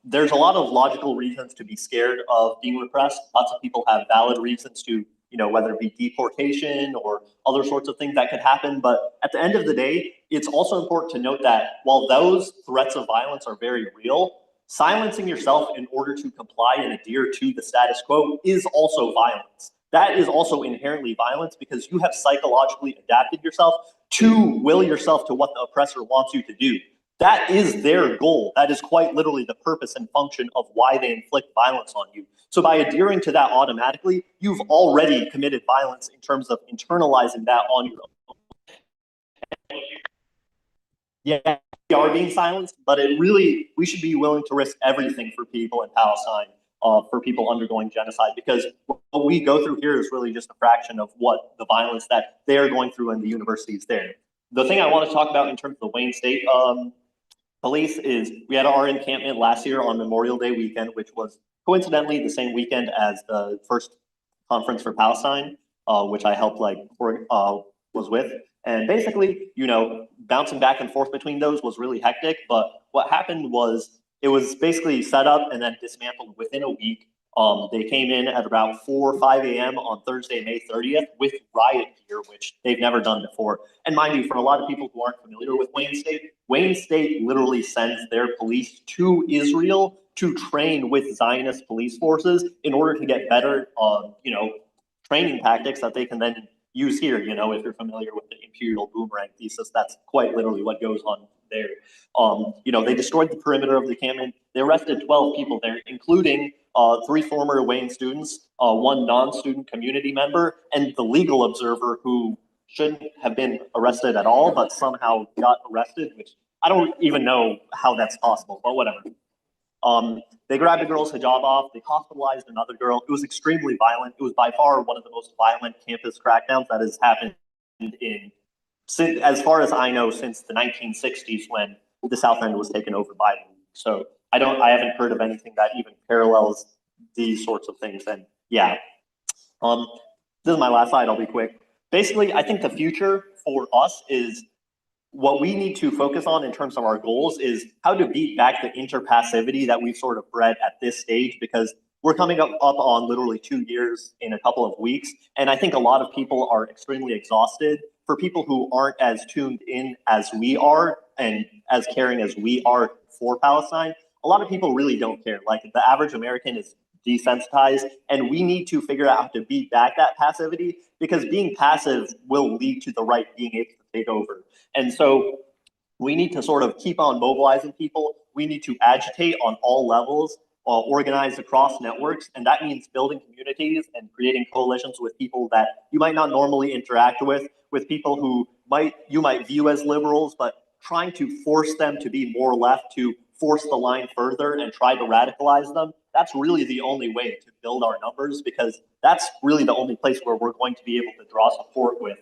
Speaker 4: there's a lot of logical reasons to be scared of being repressed. Lots of people have valid reasons to, whether it be deportation or other sorts of things that could happen. But at the end of the day, it's also important to note that while those threats of violence are very real, silencing yourself in order to comply and adhere to the status quo is also violence. That is also inherently violence because you have psychologically adapted yourself to will yourself to what the oppressor wants you to do. That is their goal. That is quite literally the purpose and function of why they inflict violence on you. So by adhering to that automatically, you've already committed violence in terms of internalizing that on your own. Yeah, we are being silenced, but we should be willing to risk everything for people in Palestine, for people undergoing genocide, because what we go through here is really just a fraction of what the violence that they're going through in the universities there. The thing I want to talk about in terms of the Wayne State police is we had our encampment last year on Memorial Day weekend, which was coincidentally the same weekend as the first conference for Palestine, which I helped was with. And basically, bouncing back and forth between those was really hectic. But what happened was it was basically set up and then dismantled within a week. They came in at about 4 or 5 a.m. on Thursday, May 30th with riot gear, which they've never done before. And mind you, for a lot of people who aren't familiar with Wayne State literally sends their police to Israel to train with Zionist police forces in order to get better, training tactics that they can then use here. If you're familiar with the imperial boomerang thesis, that's quite literally what goes on there. They destroyed the perimeter of the encampment. They arrested 12 people there, including 3 former Wayne students, 1 non-student community member, and the legal observer who shouldn't have been arrested at all, but somehow got arrested, which I don't even know how that's possible, but whatever. They grabbed a girl's hijab off. They hospitalized another girl. It was extremely violent. It was by far one of the most violent campus crackdowns that has happened since, as far as I know, since the 1960s when the South End was taken over by them. So I haven't heard of anything that even parallels these sorts of things. And yeah, this is my last slide. I'll be quick. Basically, I think the future for us is what we need to focus on in terms of our goals is how to beat back the interpassivity that we've sort of bred at this stage, because we're coming up on literally 2 years in a couple of weeks. And I think a lot of people are extremely exhausted. For people who aren't as tuned in as we are and as caring as we are for Palestine, a lot of people really don't care. Like the average American is desensitized, and we need to figure out how to beat back that passivity, because being passive will lead to the right being able to take over. And so we need to sort of keep on mobilizing people. We need to agitate on all levels, organized across networks. And that means building communities and creating coalitions with people that you might not normally interact with people who you might view as liberals, but trying to force them to be more left, to force the line further and try to radicalize them. That's really the only way to build our numbers, because that's really the only place where we're going to be able to draw support with.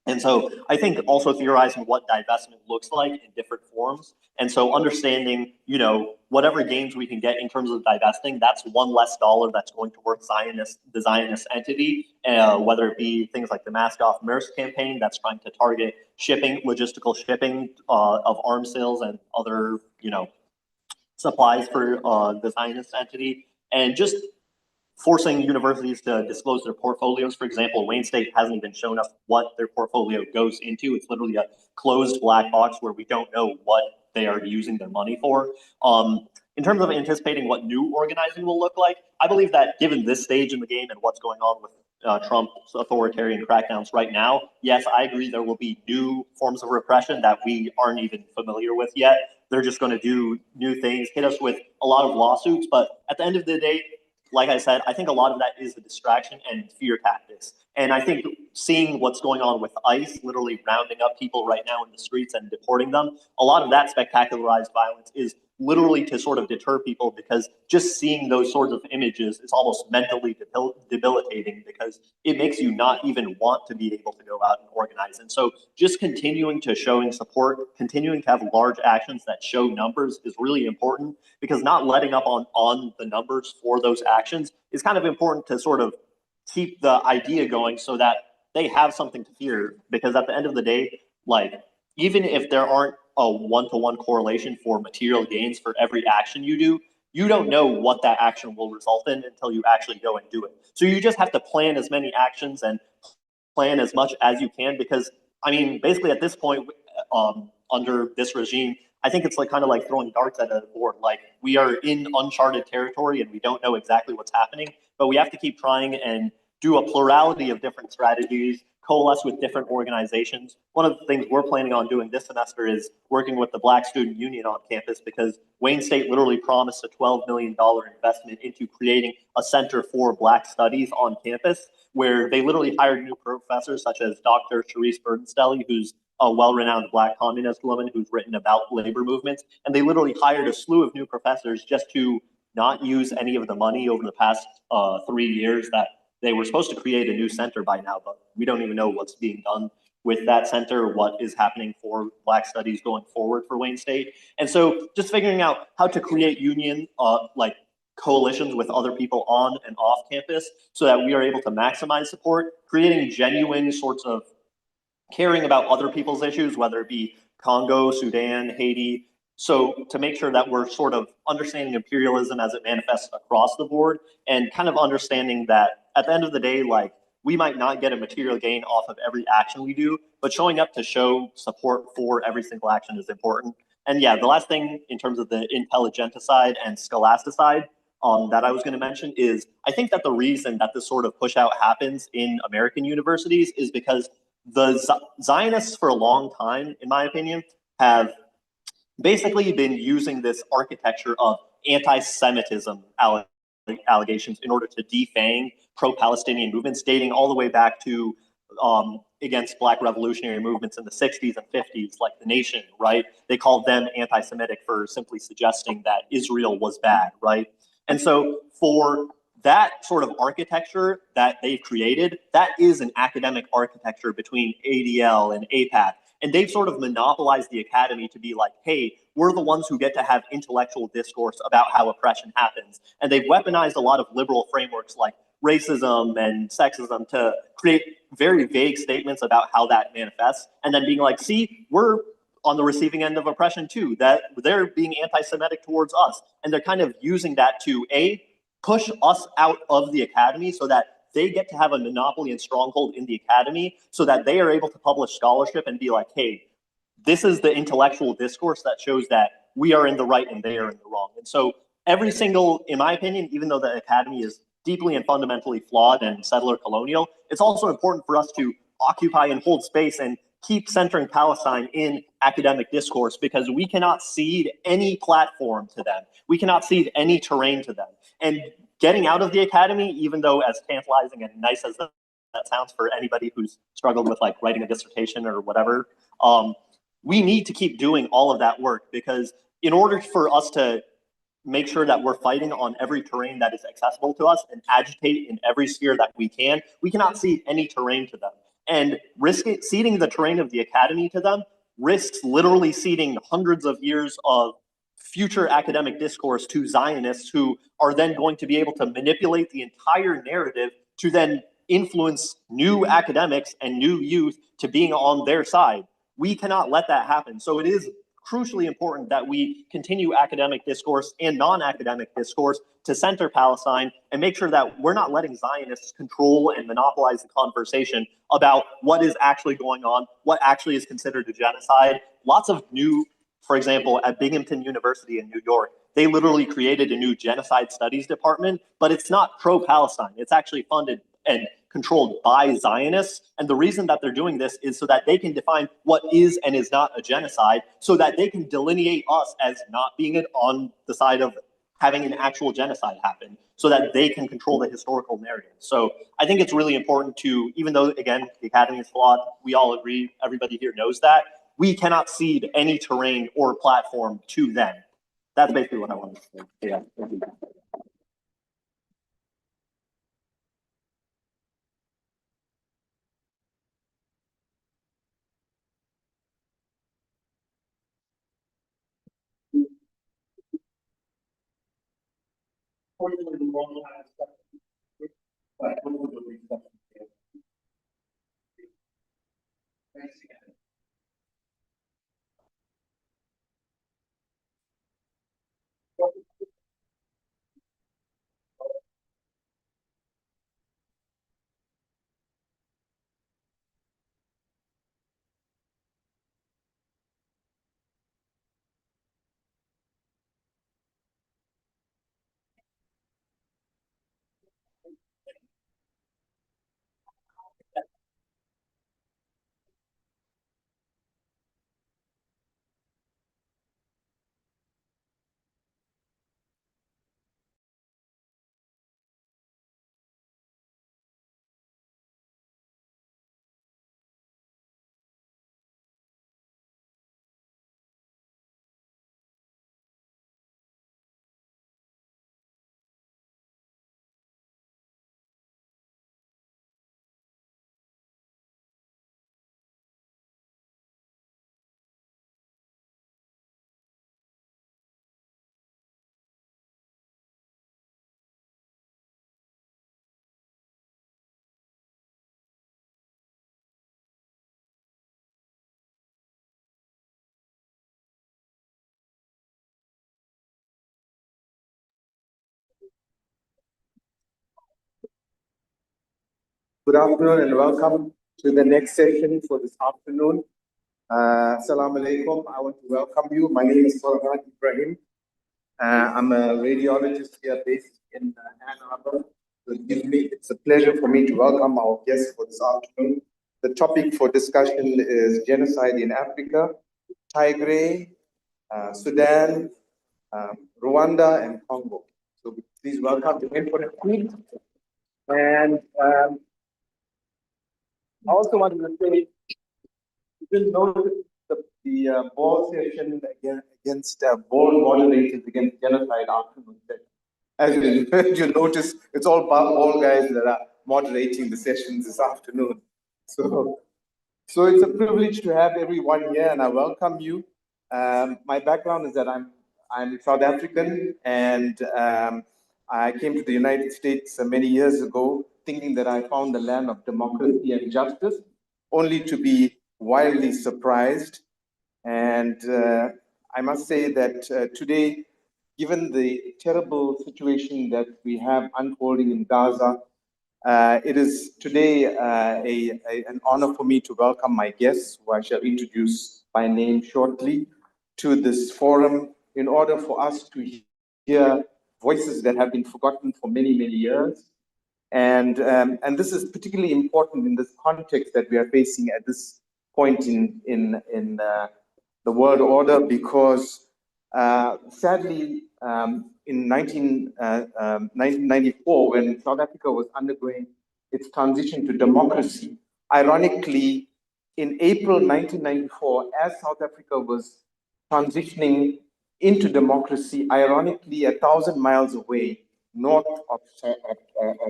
Speaker 4: And so I think also theorizing what divestment looks like in different forms. And so understanding, whatever gains we can get in terms of divesting, that's one less dollar that's going towards the Zionist entity, whether it be things like the Mask Off Maersk campaign that's trying to target logistical shipping of arms sales and other, supplies for the Zionist entity, and just forcing universities to disclose their portfolios. For example, Wayne State hasn't even shown us what their portfolio goes into. It's literally a closed black box where we don't know what they are using their money for. In terms of anticipating what new organizing will look like, I believe that given this stage in the game and what's going on with Trump's authoritarian crackdowns right now, yes, I agree there will be new forms of repression that we aren't even familiar with yet. They're just going to do new things, hit us with a lot of lawsuits. But at the end of the day, like I said, I think a lot of that is a distraction and fear tactics. And I think seeing what's going on with ICE, literally rounding up people right now in the streets and deporting them. A lot of that spectacularized violence is literally to sort of deter people, because just seeing those sorts of images is almost mentally debilitating, because it makes you not even want to be able to go out and organize. And so just continuing to showing support, continuing to have large actions that show numbers is really important, because not letting up on the numbers for those actions is kind of important to sort of keep the idea going so that they have something to fear. Because at the end of the day, like, even if there aren't a one-to-one correlation for material gains for every action you do, you don't know what that action will result in until you actually go and do it. So you just have to plan as many actions and plan as much as you can, because I mean, basically at this point, under this regime, I think it's like kind of like throwing darts at a board. Like, we are in uncharted territory and we don't know exactly what's happening, but we have to keep trying and do a plurality of different strategies, coalesce with different organizations. One of the things we're planning on doing this semester is working with the Black Student Union on campus, because Wayne State literally promised a $12 million investment into creating a center for Black studies on campus, where they literally hired new professors such as Dr. Sharice Burdenstelli, who's a well-renowned Black communist woman who's written about labor movements. And they literally hired a slew of new professors just to not use any of the money over the past 3 years that they were supposed to create a new center by now, but we don't even know what's being done with that center, what is happening for Black studies going forward for Wayne State. And so just figuring out how to create union, like coalitions with other people on and off campus so that we are able to maximize support, creating genuine sorts of caring about other people's issues, whether it be Congo, Sudan, Haiti. So to make sure that we're sort of understanding imperialism as it manifests across the board, and kind of understanding that at the end of the day, like, we might not get a material gain off of every action we do, but showing up to show support for every single action is important. And yeah, the last thing in terms of the intelligenticide and scholasticide that I was going to mention is, I think that the reason that this sort of push out happens in American universities is because the Zionists for a long time, in my opinion, have basically been using this architecture of anti-Semitism allegations in order to defang pro-Palestinian movements, dating all the way back to against Black revolutionary movements in the 60s and 50s, like the Nation, right? They called them anti-Semitic for simply suggesting that Israel was bad, right? And so for that sort of architecture that they've created, that is an academic architecture between ADL and APAC. And they've sort of monopolized the academy to be like, hey, we're the ones who get to have intellectual discourse about how oppression happens. And they've weaponized a lot of liberal frameworks like racism and sexism to create very vague statements about how that manifests. And then being like, see, we're on the receiving end of oppression too, that they're being anti-Semitic towards us. And they're kind of using that to push us out of the academy so that they get to have a monopoly and stronghold in the academy, so that they are able to publish scholarship and be like, hey, this is the intellectual discourse that shows that we are in the right and they are in the wrong. And so every single, in my opinion, even though the academy is deeply and fundamentally flawed and settler colonial, it's also important for us to occupy and hold space and keep centering Palestine in academic discourse, because we cannot cede any platform to them. We cannot cede any terrain to them. And getting out of the academy, even though as tantalizing and nice as that sounds for anybody who's struggled with like writing a dissertation or whatever, we need to keep doing all of that work, because in order for us to make sure that we're fighting on every terrain that is accessible to us and agitate in every sphere that we cannot cede any terrain to them. And ceding the terrain of the academy to them risks literally ceding hundreds of years of future academic discourse to Zionists, who are then going to be able to manipulate the entire narrative to then influence new academics and new youth to being on their side. We cannot let that happen. So it is crucially important that we continue academic discourse and non-academic discourse to center Palestine and make sure that we're not letting Zionists control and monopolize the conversation about what is actually going on, what actually is considered a genocide. Lots of new, for example, at Binghamton University in New York, they literally created a new genocide studies department, but it's not pro-Palestine. It's actually funded and controlled by Zionists. And the reason that they're doing this is so that they can define what is and is not a genocide, so that they can delineate us as not being on the side of having an actual genocide happen so that they can control the historical narrative. So I think it's really important to, even though, again, the academy is flawed, we all agree, everybody here knows that, we cannot cede any terrain or platform to them. That's basically what I wanted to say. Yeah.
Speaker 12: Good afternoon and welcome to the next session for this afternoon. Assalamu alaikum. I want to welcome you. My name is Farhan Ibrahim. I'm a radiologist here based in Ann Arbor. So it's a pleasure for me to welcome our guests for this afternoon. The topic for discussion is genocide in Africa, Tigray, Sudan, Rwanda, and Congo. So please welcome the men for the team. And I also wanted to say, you will notice the ball session against ball moderators against genocide afternoon session. As you notice, it's all ball guys that are moderating the sessions this afternoon. So it's a privilege to have everyone here, and I welcome you. My background is that I'm South African, and I came to the United States many years ago, thinking that I found the land of democracy and justice, only to be wildly surprised. And I must say that today, given the terrible situation that we have unfolding in Gaza, it is today an honor for me to welcome my guests, who I shall introduce by name shortly, to this forum in order for us to hear voices that have been forgotten for many, many years. And this is particularly important in this context that we are facing at this point in the world order, because sadly, in 1994, when South Africa was undergoing its transition to democracy, ironically, in April 1994, as South Africa was transitioning into democracy, ironically, 1,000 miles away, north of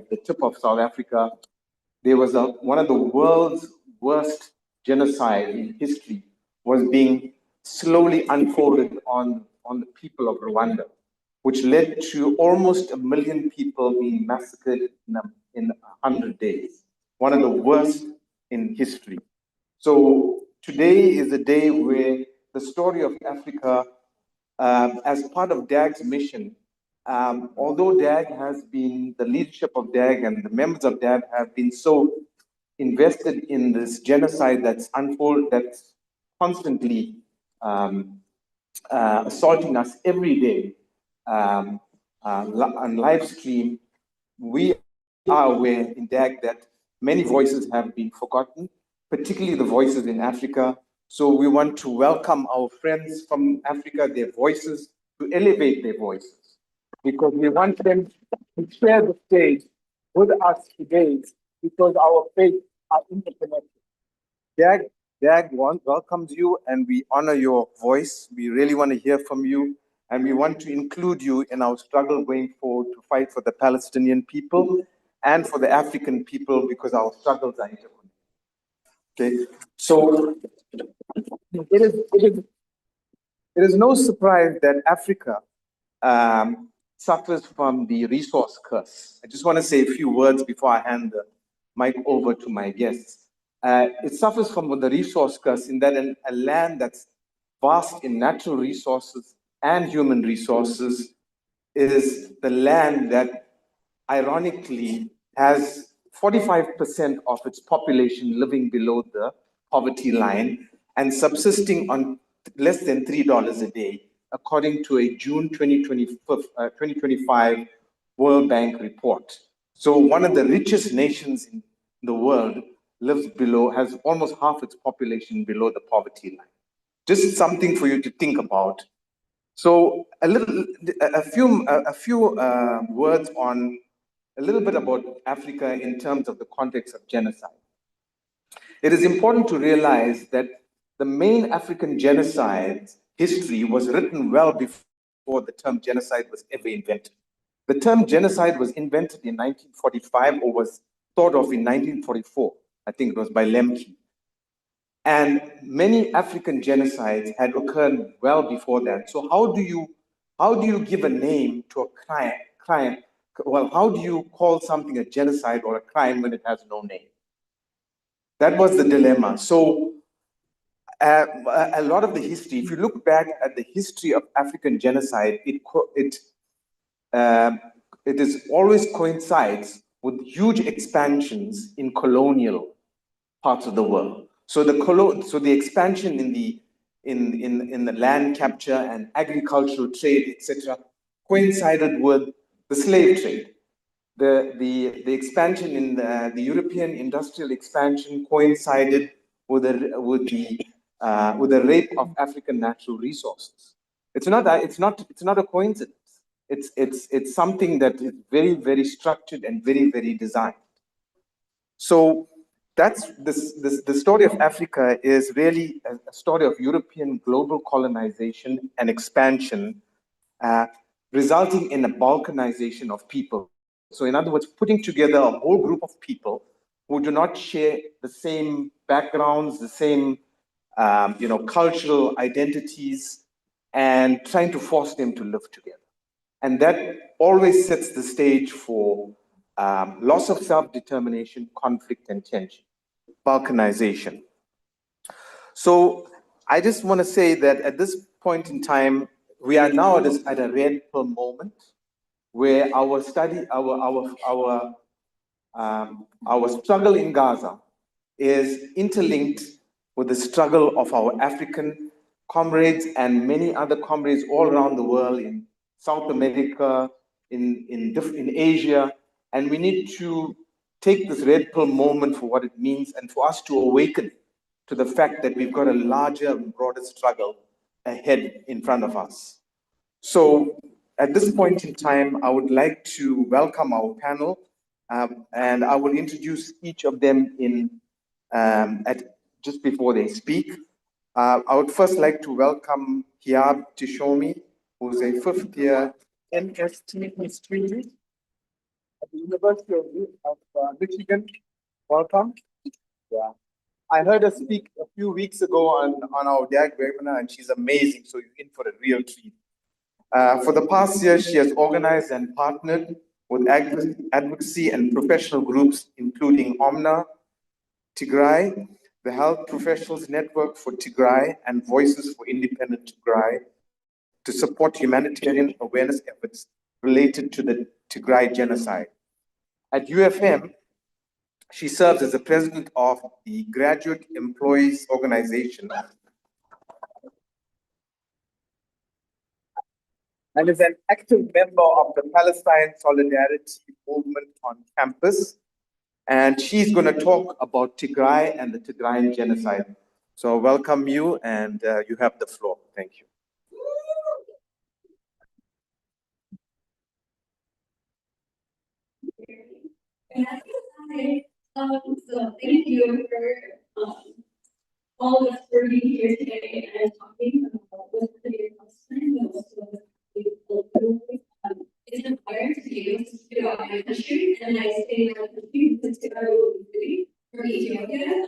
Speaker 12: the tip of South Africa, there was one of the world's worst genocide in history was being slowly unfolded on the people of Rwanda, which led to almost 1 million people being massacred in 100 days. One of the worst in history. So today is a day where the story of Africa, as part of DAG's mission, although DAG has been, the leadership of DAG and the members of DAG have been so invested in this genocide that's constantly assaulting us every day on live stream, we are aware in DAG that many voices have been forgotten, particularly the voices in Africa. So we want to welcome our friends from Africa, their voices, to elevate their voices. because we want them to share the stage with us today because our faiths are interconnected. Dag welcomes you and we honor your voice. We really want to hear from you and we want to include you in our struggle going forward to fight for the Palestinian people and for the African people because our struggles are interconnected. Okay, so it is no surprise that Africa suffers from the resource curse. I just want to say a few words before I hand the mic over to my guests. It suffers from the resource curse in that a land that's vast in natural resources and human resources is the land that ironically has 45% of its population living below the poverty line and subsisting on less than $3 a day, according to a June 2025 World Bank report. So one of the richest nations in the world has almost half its population below the poverty line. Just something for you to think about. So a few words on a little bit about Africa in terms of the context of genocide. It is important to realize that the main African genocide history was written well before the term genocide was ever invented. The term genocide was invented in 1945 or was thought of in 1944. I think it was by Lemke. And many African genocides had occurred well before that. So how do you give a name to a crime? Well, how do you call something a genocide or a crime when it has no name? That was the dilemma. So a lot of the history, if you look back at the history of African genocide, it is always coincides with huge expansions in colonial parts of the world. So the expansion in the land capture and agricultural trade, etc., coincided with the slave trade. The expansion in the European industrial expansion coincided with the rape of African natural resources. It's not a coincidence. It's something that is very, very structured and very, very designed. So that's the story of Africa is really a story of European global colonization and expansion, resulting in a balkanization of people. So in other words, putting together a whole group of people who do not share the same backgrounds, the same cultural identities, and trying to force them to live together. And that always sets the stage for loss of self-determination, conflict, and tension, balkanization. So I just want to say that at this point in time, we are now at a red pill moment where our struggle in Gaza is interlinked with the struggle of our African comrades and many other comrades all around the world in South America, in Asia, and we need to take this red pill moment for what it means and for us to awaken to the fact that we've got a larger and broader struggle ahead in front of us. So at this point in time, I would like to welcome our panel, and I will introduce each of them just before they speak. I would first like to welcome Hiab Tishomi, who's a fifth-year MSc history at the University of Michigan. Welcome. Yeah. I heard her speak a few weeks ago on our DAG webinar, and she's amazing, so you're in for a real treat. For the past year, she has organized and partnered with advocacy and professional groups, including Omna, Tigray, the Health Professionals Network for Tigray, and Voices for Independent Tigray, to support humanitarian awareness efforts related to the Tigray genocide. At UFM, she serves as the president of the Graduate Employees Organization and is an active member of the Palestine Solidarity Movement on campus. And she's going to talk about Tigray and the Tigrayan genocide. So I welcome you, and you have the floor. Thank you.
Speaker 10: Hi. So thank you for all of us for being here today and talking about what's happening in Palestine, but also what's happening globally. It's an honor to be able to speak about my country, and I say my country because I will be from Ethiopia.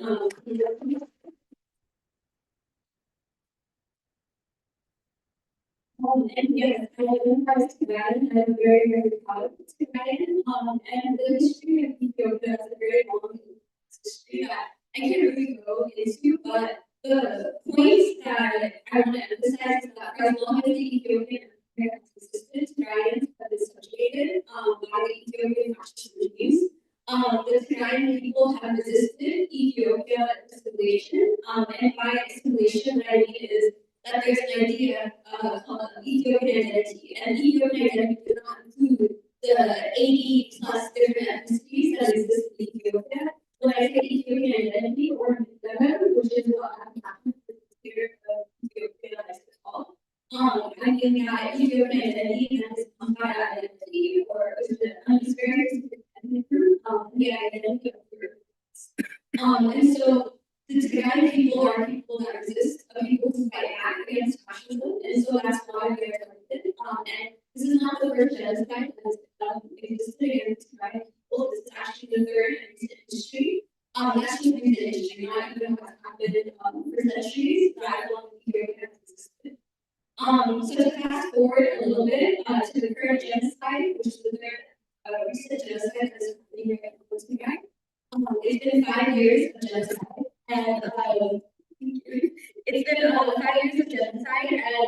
Speaker 10: And yes, I live in Pakistan, and I'm very, very proud of Pakistan. And the history of Ethiopia is a very long history that I can't really go into, but the points that I want to emphasize is that for as long as the Ethiopian Empire has existed, Tigrayans have been subjugated by the Ethiopian fascist regimes. The Tigrayan people have resisted Ethiopia assimilation, and by assimilation, what I mean is that there's an idea called Ethiopian identity, and Ethiopian identity does not include the 80 plus different ethnicities that exist in Ethiopia. When I say Ethiopian identity or Midlevin, which is what happened with the spirit of Ethiopia as it's called, I mean that Ethiopian identity that is Ampara identity, or an experience ethnic group, the identity of the group. And so the Tigrayan people are people that resist, people who fight back against fascism, and so that's why we are targeted. And this is not the first genocide that has existed against Tigrayan people. This is actually the third in recent history. That's just recent history, not even what's happened for centuries. That long period has existed. So to fast forward a little bit to the current genocide, which is the third recent genocide that's happening right now in Tigray. It's been 5 years of genocide, and it's been 5 years of genocide, and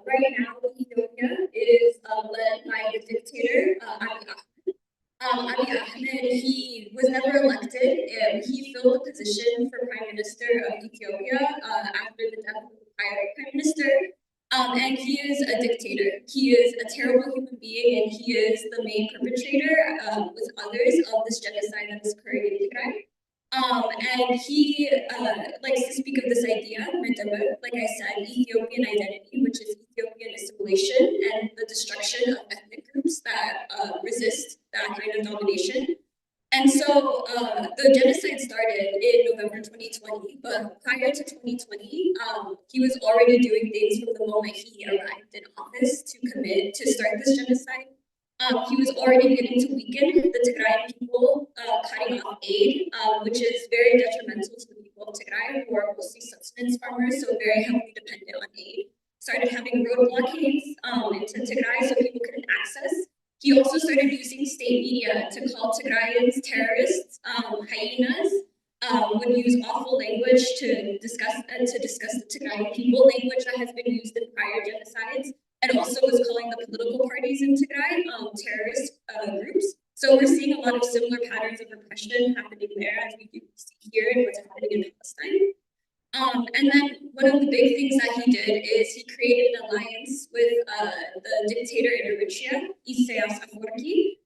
Speaker 10: right now Ethiopia is led by the dictator Abiy Ahmed. Abiy Ahmed, he was never elected. He filled the position for Prime Minister of Ethiopia after the death of the prior Prime Minister. And he is a dictator. He is a terrible human being, and he is the main perpetrator with others of this genocide that is occurring in Tigray. And he likes to speak of this idea, like I said, Ethiopian identity, which is Ethiopian assimilation and the destruction of ethnic groups that resist that kind of domination. And so the genocide started in November 2020, but prior to 2020, he was already doing things from the moment he arrived in office to start this genocide. He was already beginning to weaken the Tigrayan people, cutting off aid, which is very detrimental to the people of Tigray, who are mostly subsistence farmers, so very heavily dependent on aid. Started having road blockades into Tigray so people couldn't access. He also started using state media to call Tigrayans terrorists, hyenas, would use awful language to discuss the Tigrayan people, language that has been used in prior genocides, and also was calling the political parties in Tigray terrorist groups. So we're seeing a lot of similar patterns of repression happening there as we do see here and what's happening in Palestine. And then one of the big things that he did is he created an alliance with the dictator in Eritrea, Isaias Afwerki,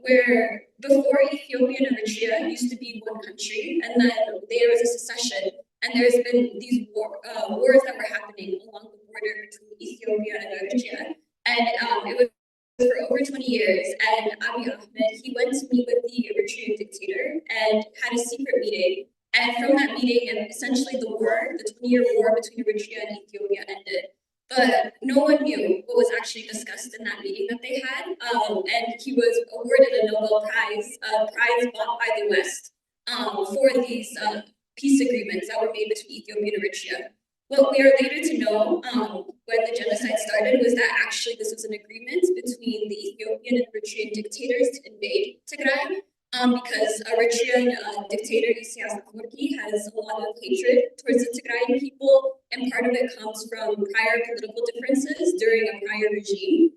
Speaker 10: where before Ethiopia and Eritrea used to be one country, and then there was a secession, and there's been these wars that were happening along the border between Ethiopia and Eritrea, and it was for over 20 years, and Abiy Ahmed, he went to meet with the Eritrean dictator and had a secret meeting. And from that meeting, and essentially the 20-year war between Eritrea and Ethiopia ended. But no one knew what was actually discussed in that meeting that they had. And he was awarded a Nobel Prize, a prize bought by the West for these peace agreements that were made between Ethiopia and Eritrea. What we are later to know when the genocide started was that actually this was an agreement between the Ethiopian and Eritrean dictators to invade Tigray. Because Eritrean dictator Isaias Afwerki has a lot of hatred towards the Tigrayan people, and part of it comes from prior political differences during a prior regime,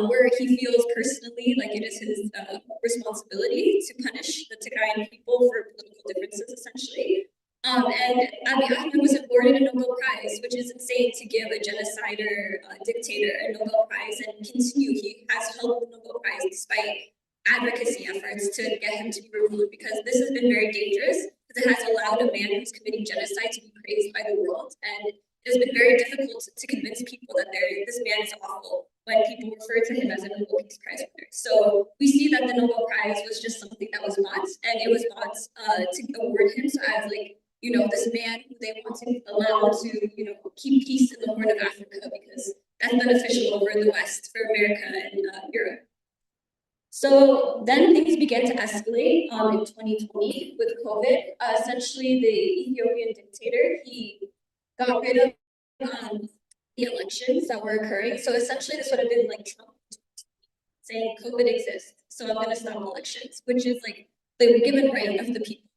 Speaker 10: where he feels personally like it is his responsibility to punish the Tigrayan people for political differences, essentially. And Abiy Ahmed was awarded a Nobel Prize, which is insane to give a genocider dictator a Nobel Prize and continue. He has held the Nobel Prize despite advocacy efforts to get him to be removed, because this has been very dangerous because it has allowed a man who's committing genocide to be praised by the world, and it has been very difficult to convince people that this man is awful when people refer to him as a Nobel Peace Prize winner. So we see that the Nobel Prize was just something that was bought, and it was bought to award him so as like, you know, this man who they want to allow to, you know, keep peace in the Horn of Africa because that's beneficial over in the West for America and Europe. So then things began to escalate in 2020 with COVID. Essentially, the Ethiopian dictator, he got rid of the elections that were occurring. So essentially, this would have been like Trump saying COVID exists, so I'm going to stop elections, which is like the given right of the people.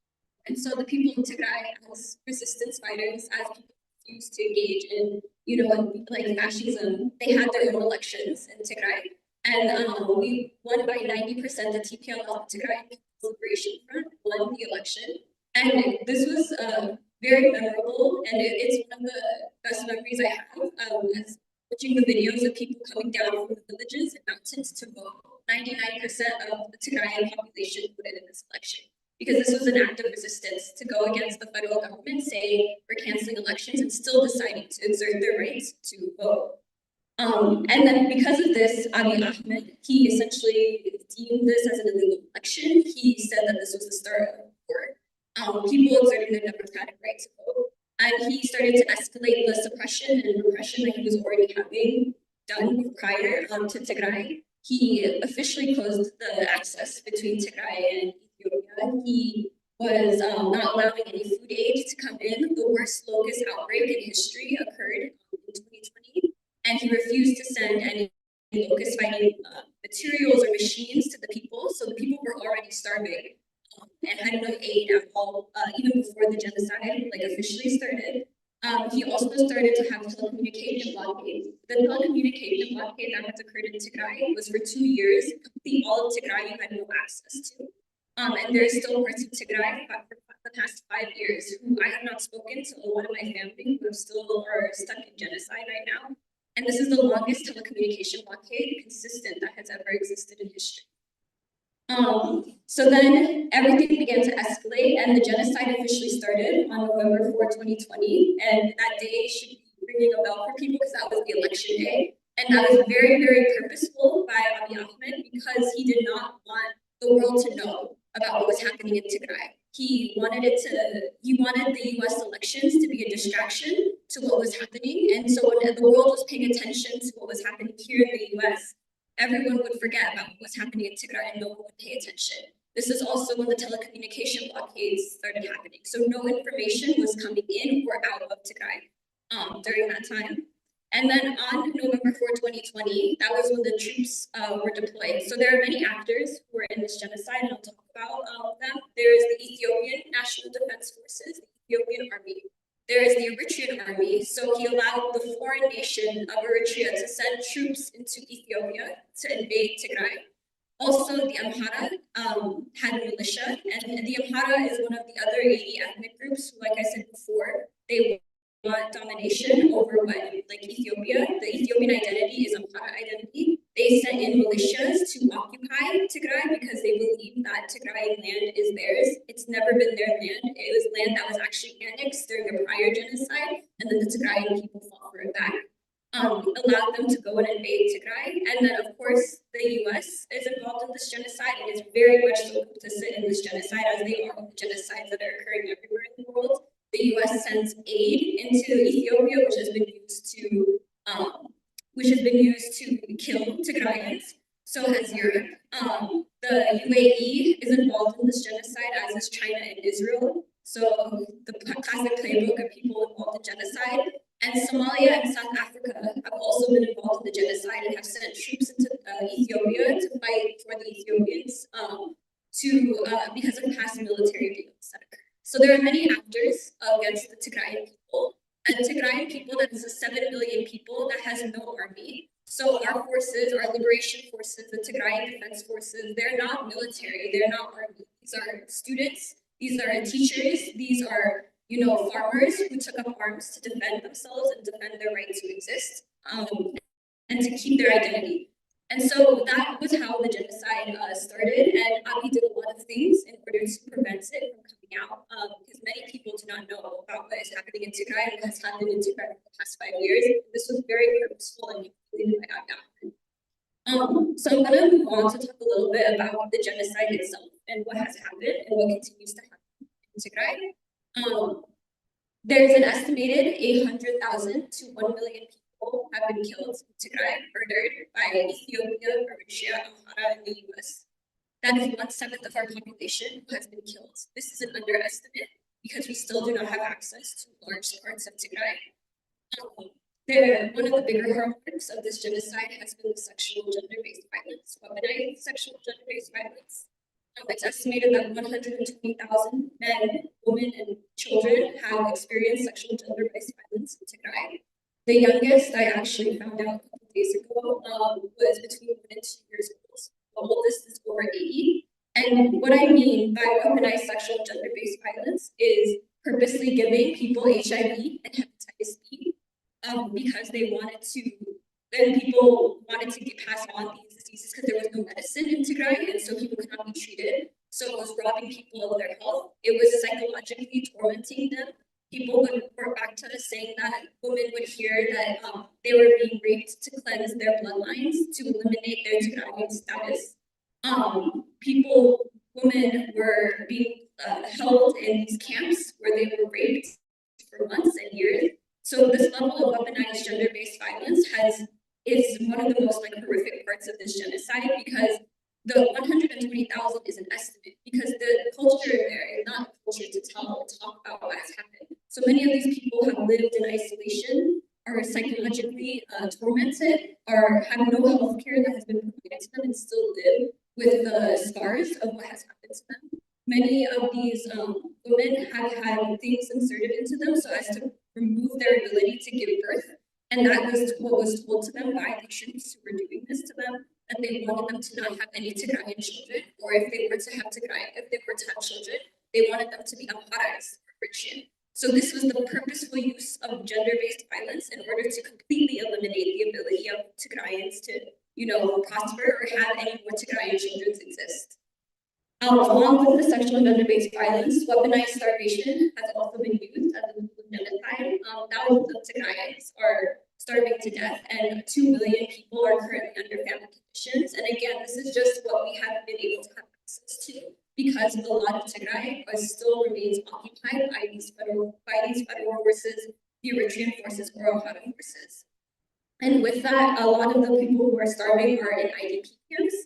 Speaker 10: And so the people in Tigray, as resistance fighters, as people refused to engage in, you know, like fascism, they had their own elections in Tigray. And we won by 90%. The TPLF, Tigray Liberation Front, won the election. And this was very memorable, and it's one of the best memories I have as watching the videos of people coming down from the villages and mountains to vote. 99% of the Tigrayan population voted in this election, because this was an act of resistance to go against the federal government saying we're canceling elections and still deciding to exert their rights to vote. And then because of this, Abiy Ahmed, he essentially deemed this as an illegal election. He said that this was the start of war. People exerting their democratic right to vote. And he started to escalate the suppression and repression that he was already having done prior to Tigray. He officially closed the access between Tigray and Ethiopia. He was not allowing any food aid to come in. The worst locust outbreak in history occurred in 2020, and he refused to send any locust fighting materials or machines to the people. So the people were already starving and had no aid at all, even before the genocide like officially started. He also started to have telecommunication blockades. The telecommunication blockade that has occurred in Tigray was for 2 years. Complete all of Tigray you had no access to. And there is still parts of Tigray for the past 5 years who I have not spoken to. A lot of my family who still are stuck in genocide right now. And this is the longest telecommunication blockade consistent that has ever existed in history. So then everything began to escalate, and the genocide officially started on November 4, 2020. And that day should be ringing a bell for people because that was the election day. And that was very, very purposeful by Abiy Ahmed because he did not want the world to know about what was happening in Tigray. He wanted the US elections to be a distraction to what was happening. And so when the world was paying attention to what was happening here in the US, everyone would forget about what was happening in Tigray and no one would pay attention. This is also when the telecommunication blockades started happening. So no information was coming in or out of Tigray during that time. And then on November 4, 2020, that was when the troops were deployed. So there are many actors who were in this genocide, and I'll talk about them. There is the Ethiopian National Defense Forces, the Ethiopian Army. There is the Eritrean Army. So he allowed the foreign nation of Eritrea to send troops into Ethiopia to invade Tigray. Also, the Amhara had militia, and the Amhara is one of the other 80 ethnic groups who, like I said before, they want domination over what, like Ethiopia. The Ethiopian identity is Amhara identity. They sent in militias to occupy Tigray because they believe that Tigray land is theirs. It's never been their land. It was land that was actually annexed during a prior genocide, and then the Tigrayan people fought for it back. Allowed them to go and invade Tigray. And then, of course, the US is involved in this genocide and is very much so complicit in this genocide, as they are the genocides that are occurring everywhere in the world. The US sends aid into Ethiopia, which has been used to kill Tigrayans. So has Europe. The UAE is involved in this genocide, as is China and Israel. So the classic playbook of people involved in genocide. And Somalia and South Africa have also been involved in the genocide and have sent troops into Ethiopia to fight for the Ethiopians because of past military deals that occurred. So there are many actors against the Tigrayan people. And Tigrayan people, that is a 7 million people that has no army. So our forces, our liberation forces, the Tigrayan defense forces, they're not military, they're not army. These are students, these are teachers, these are farmers who took up arms to defend themselves and defend their right to exist and to keep their identity. And so that was how the genocide started. And Abiy did a lot of things in order to prevent it from coming out, because many people do not know about what is happening in Tigray and what has happened in Tigray for the past 5 years. This was very purposeful and completed by Abiy Ahmed. So I'm going to move on to talk a little bit about the genocide itself and what has happened and what continues to happen in Tigray. There's an estimated 800,000 to 1 million people have been killed in Tigray, murdered by Ethiopia, Eritrea, Amhara, and the US. That is 1/7 of our population who has been killed. This is an underestimate because we still do not have access to large parts of Tigray. One of the bigger hallmarks of this genocide has been the sexual gender-based violence, weaponized sexual gender-based violence. It's estimated that 120,000 men, women, and children have experienced sexual gender-based violence in Tigray. The youngest I actually found out a couple days ago was between 1 and 2 years old. The oldest is over 80. And what I mean by weaponized sexual gender-based violence is purposely giving people HIV and hepatitis B because they wanted to, then people wanted to pass on these diseases because there was no medicine in Tigray, and so people could not be treated. So it was robbing people of their health. It was psychologically tormenting them. People would report back to us saying that women would hear that they were being raped to cleanse their bloodlines, to eliminate their Tigrayan status. Women were being held in these camps where they were raped for months and years. So this level of weaponized gender-based violence is one of the most horrific parts of this genocide, because the 120,000 is an estimate, because the culture there is not a culture to tell and talk about what has happened. So many of these people have lived in isolation, are psychologically tormented, or have no health care that has been provided to them, and still live with the scars of what has happened to them. Many of these women have had things inserted into them so as to remove their ability to give birth. And that was what was told to them by patients who were doing this to them, that they wanted them to not have any Tigrayan children, or if they were to have children, they wanted them to be Amharas or Eritrean. So this was the purposeful use of gender-based violence in order to completely eliminate the ability of Tigrayans to, prosper or have any more Tigrayan children exist. Along with the sexual and gender-based violence, weaponized starvation has also been used as a tool of genocide. Thousands of Tigrayans are starving to death, and 2 million people are currently under famine conditions. And again, this is just what we have been able to have access to, because a lot of Tigray still remains occupied by these federal forces, the Eritrean forces, or Amhara forces. And with that, a lot of the people who are starving are in IDP camps.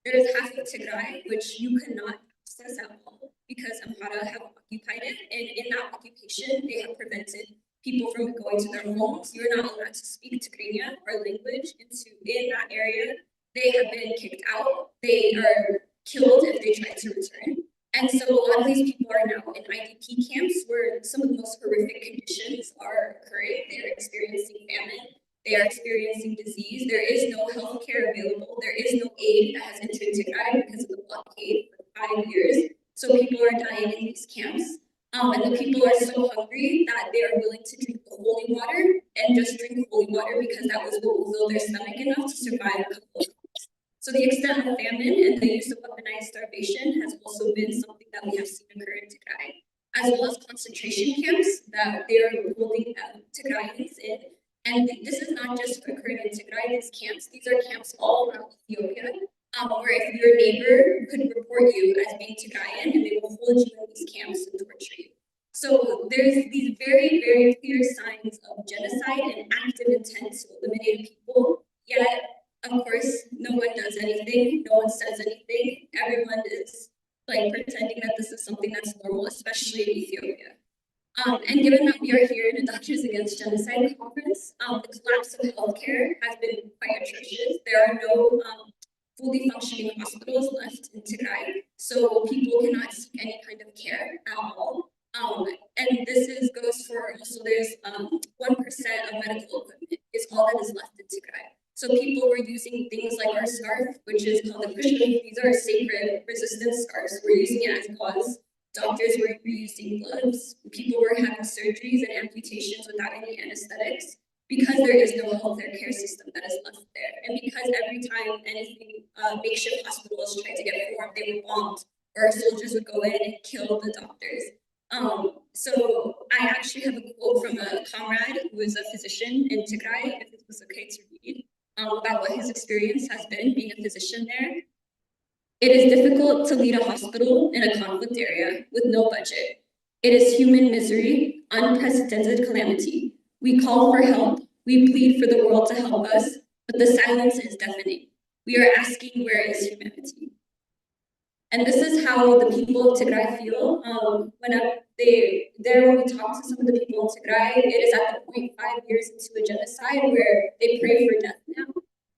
Speaker 10: There is half of Tigray which you cannot access at all because Amhara have occupied it, and in that occupation, they have prevented people from going to their homes. You're not allowed to speak Tigrinya or language in that area. They have been kicked out. They are killed if they try to return. And so a lot of these people are now in IDP camps where some of the most horrific conditions are occurring. They're experiencing famine. They are experiencing disease. There is no health care available. There is no aid that has entered Tigray because of the blockade for 5 years. So people are dying in these camps. And the people are so hungry that they are willing to drink the holy water and just drink holy water because that was what will fill their stomach enough to survive a couple of months. So the extent of famine and the use of weaponized starvation has also been something that we have seen occur in Tigray, as well as concentration camps that they are holding Tigrayans in. And this is not just occurring in Tigray, these are camps all around Ethiopia, where if your neighbor could report you as being Tigrayan, and they will hold you in these camps and torture you. So there's these very, very clear signs of genocide and active intent to eliminate people, yet, of course, no one does anything, no one says anything, everyone is pretending that this is something that's normal, especially in Ethiopia. And given that we are here in a Doctors Against Genocide conference, the collapse of healthcare has been quite atrocious. There are no fully functioning hospitals left in Tigray, so people cannot seek any kind of care at all. And this goes for also there's 1% of medical equipment is all that is left in Tigray. So people were using things like our scarf, which is called the Kushka. These are sacred resistance scarves. We're using it as gauze. Doctors were using gloves. People were having surgeries and amputations without any anesthetics because there is no healthcare care system that is left there. And because every time anything makeshift hospitals tried to get formed, they were bombed, or soldiers would go in and kill the doctors. So I actually have a quote from a comrade who is a physician in Tigray, if it was okay to read, about what his experience has been being a physician there. It is difficult to lead a hospital in a conflict area with no budget. It is human misery, unprecedented calamity. We call for help. We plead for the world to help us, but the silence is deafening. We are asking, where is humanity? And this is how the people of Tigray feel. When we talk to some of the people of Tigray, it is at the point 5 years into a genocide where they pray for death now.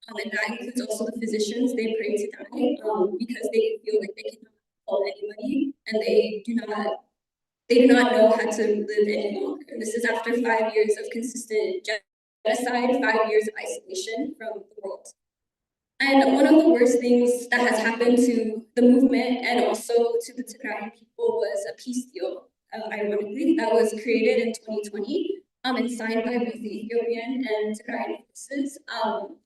Speaker 10: And that includes also the physicians. They pray to die because they feel like they cannot help anybody, and they do not know how to live any longer. And this is after 5 years of consistent genocide, 5 years of isolation from the world. And one of the worst things that has happened to the movement and also to the Tigrayan people was a peace deal, ironically, that was created in 2020 and signed by both the Ethiopian and Tigrayan forces.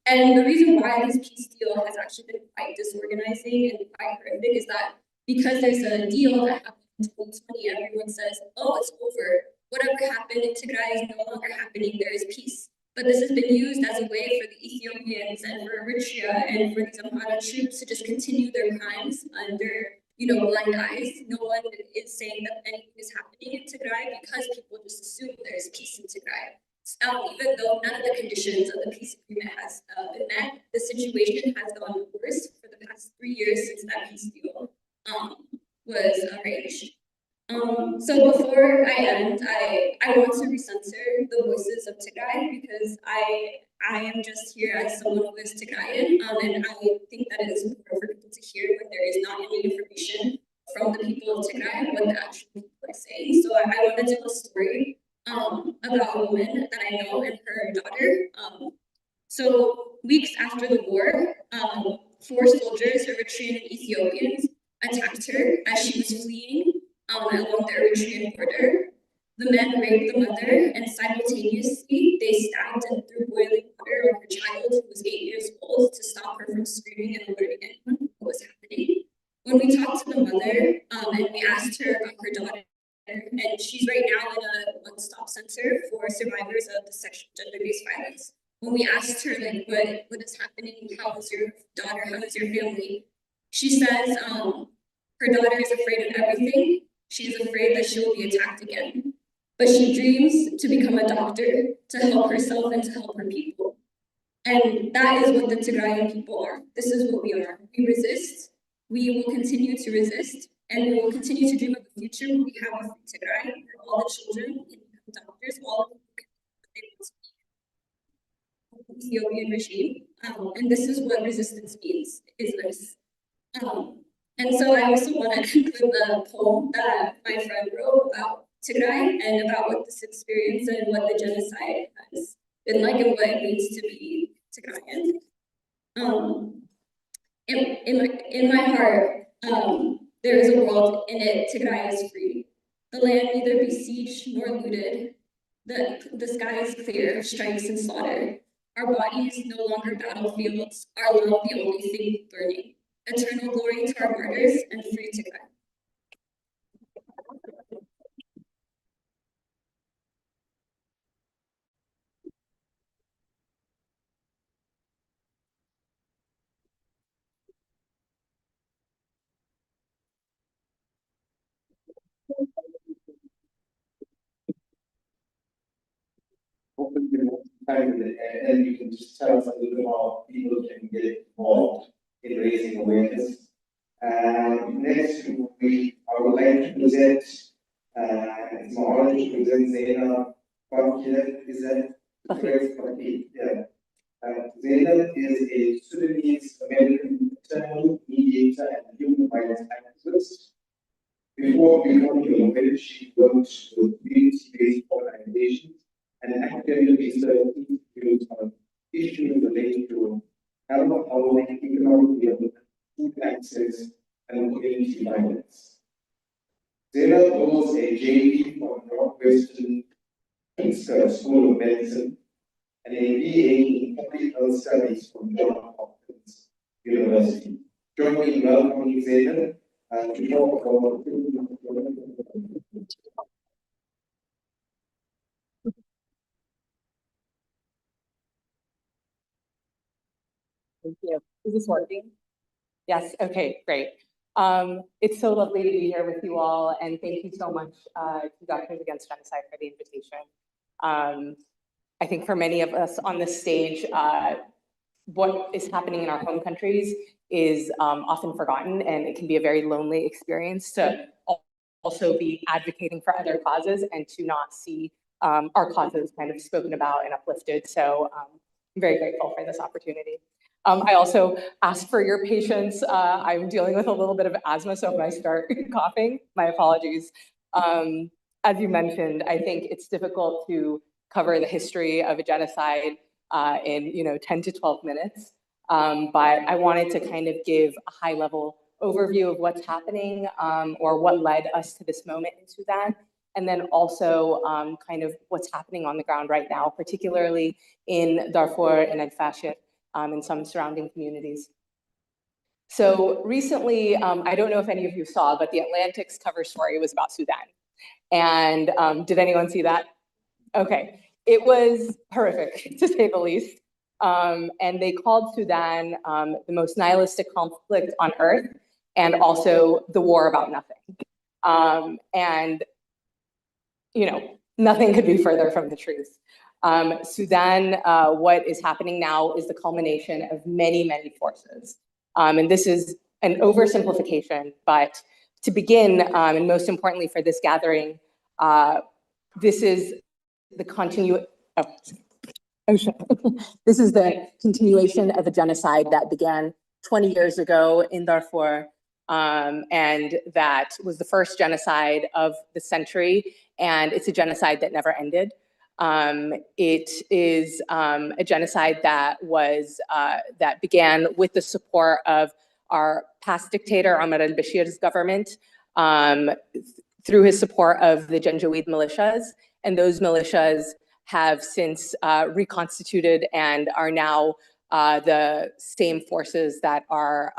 Speaker 10: And the reason why this peace deal has actually been quite disorganizing and quite horrific is that because there's a deal that happened in 2020, everyone says, oh, it's over. Whatever happened in Tigray is no longer happening. There is peace. But this has been used as a way for the Ethiopians and for Eritrea and for the Amhara troops to just continue their crimes under, blind eyes. No one is saying that anything is happening in Tigray because people just assume there is peace in Tigray. Even though none of the conditions of the peace agreement has been met, the situation has gone worse for the past 3 years since that peace deal was arranged. So before I end, I want to recenter the voices of Tigray because I am just here as someone who is Tigrayan, and I think that it is important for people to hear when there is not any information from the people of Tigray what the actual people are saying. So I want to tell a story about a woman that I know and her daughter. So weeks after the war, 4 soldiers, Eritrean and Ethiopians, attacked her as she was fleeing along the Eritrean border. The men raped the mother, and simultaneously they stabbed and threw boiling water on her child, who was 8 years old, to stop her from screaming and alerting anyone what was happening. When we talked to the mother and we asked her about her daughter, and she's right now in a one-stop center for survivors of the sexual gender-based violence. When we asked her like what is happening, how is your daughter, how is your family, she says her daughter is afraid of everything. She is afraid that she will be attacked again. But she dreams to become a doctor, to help herself and to help her people. And that is what the Tigrayan people are. This is what we are. We resist. We will continue to resist. And we will continue to dream of a future where we have a free Tigray, where all the children can become doctors, all the people can do what they want to be. The Ethiopian regime. And this is what resistance means, is this. And so I also want to conclude the poem that my friend wrote about Tigray and about what this experience and what the genocide has been like and what it means to be Tigrayan. In my heart, there is a world in it Tigray is free. The land neither besieged nor looted. The sky is clear of strikes and slaughter. Our bodies no longer battlefields, our love the only thing burning. Eternal glory to our martyrs and free Tigray.
Speaker 12: Open your time and you can just tell us a little bit how people can get involved in raising awareness. Next week, I would like to present, it's my honor to present Zainab Fakir, is that correct? Fakir, yeah. Zainab is a Sudanese American attorney, mediator, and human rights activist. Before becoming a lawyer, she worked with community-based organizations and academic research institutes on issues related to health, housing, economic development, food access, and community violence. Zainab holds a JD from Northwestern School of Medicine and a BA in Public Health Studies from Johns Hopkins University. Join me in welcoming Zainab to talk about.
Speaker 5: Thank you. Is this working?
Speaker 13: Yes, okay, great. It's so lovely to be here with you all, and thank you so much to Doctors Against Genocide for the invitation. I think for many of us on this stage, what is happening in our home countries is often forgotten, and it can be a very lonely experience to also be advocating for other causes and to not see our causes kind of spoken about and uplifted. So I'm very grateful for this opportunity. I also ask for your patience. I'm dealing with a little bit of asthma, so if I start coughing, my apologies. As you mentioned, I think it's difficult to cover the history of a genocide in 10 to 12 minutes. But I wanted to kind of give a high level overview of what's happening or what led us to this moment in Sudan. And then also kind of what's happening on the ground right now, particularly in Darfur and El Fasher and some surrounding communities. So recently, I don't know if any of you saw, but the Atlantic's cover story was about Sudan. And did anyone see that? Okay, it was horrific to say the least. And they called Sudan the most nihilistic conflict on earth and also the war about nothing. And, nothing could be further from the truth. Sudan, what is happening now is the culmination of many, many forces. And this is an oversimplification, but to begin, and most importantly for this gathering, this is the this is the continuation of a genocide that began 20 years ago in Darfur, and that was the first genocide of the century, and it's a genocide that never ended. It is a genocide that that began with the support of our past dictator, Omar al-Bashir's government, through his support of the Janjaweed militias, and those militias have since reconstituted and are now the same forces that are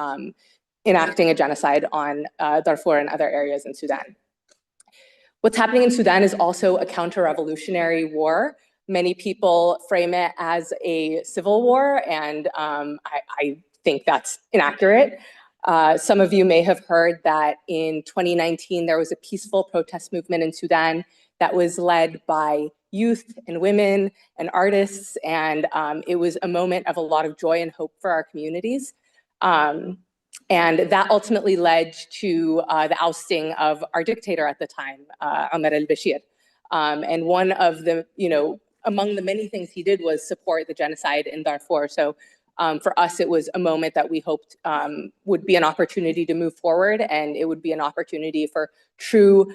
Speaker 13: enacting a genocide on Darfur and other areas in Sudan. What's happening in Sudan is also a counter-revolutionary war. Many people frame it as a civil war, and I think that's inaccurate. Some of you may have heard that in 2019, there was a peaceful protest movement in Sudan that was led by youth and women and artists, and it was a moment of a lot of joy and hope for our communities. And that ultimately led to the ousting of our dictator at the time, Omar al-Bashir. And one of the, among the many things he did was support the genocide in Darfur. So for us, it was a moment that we hoped would be an opportunity to move forward, and it would be an opportunity for true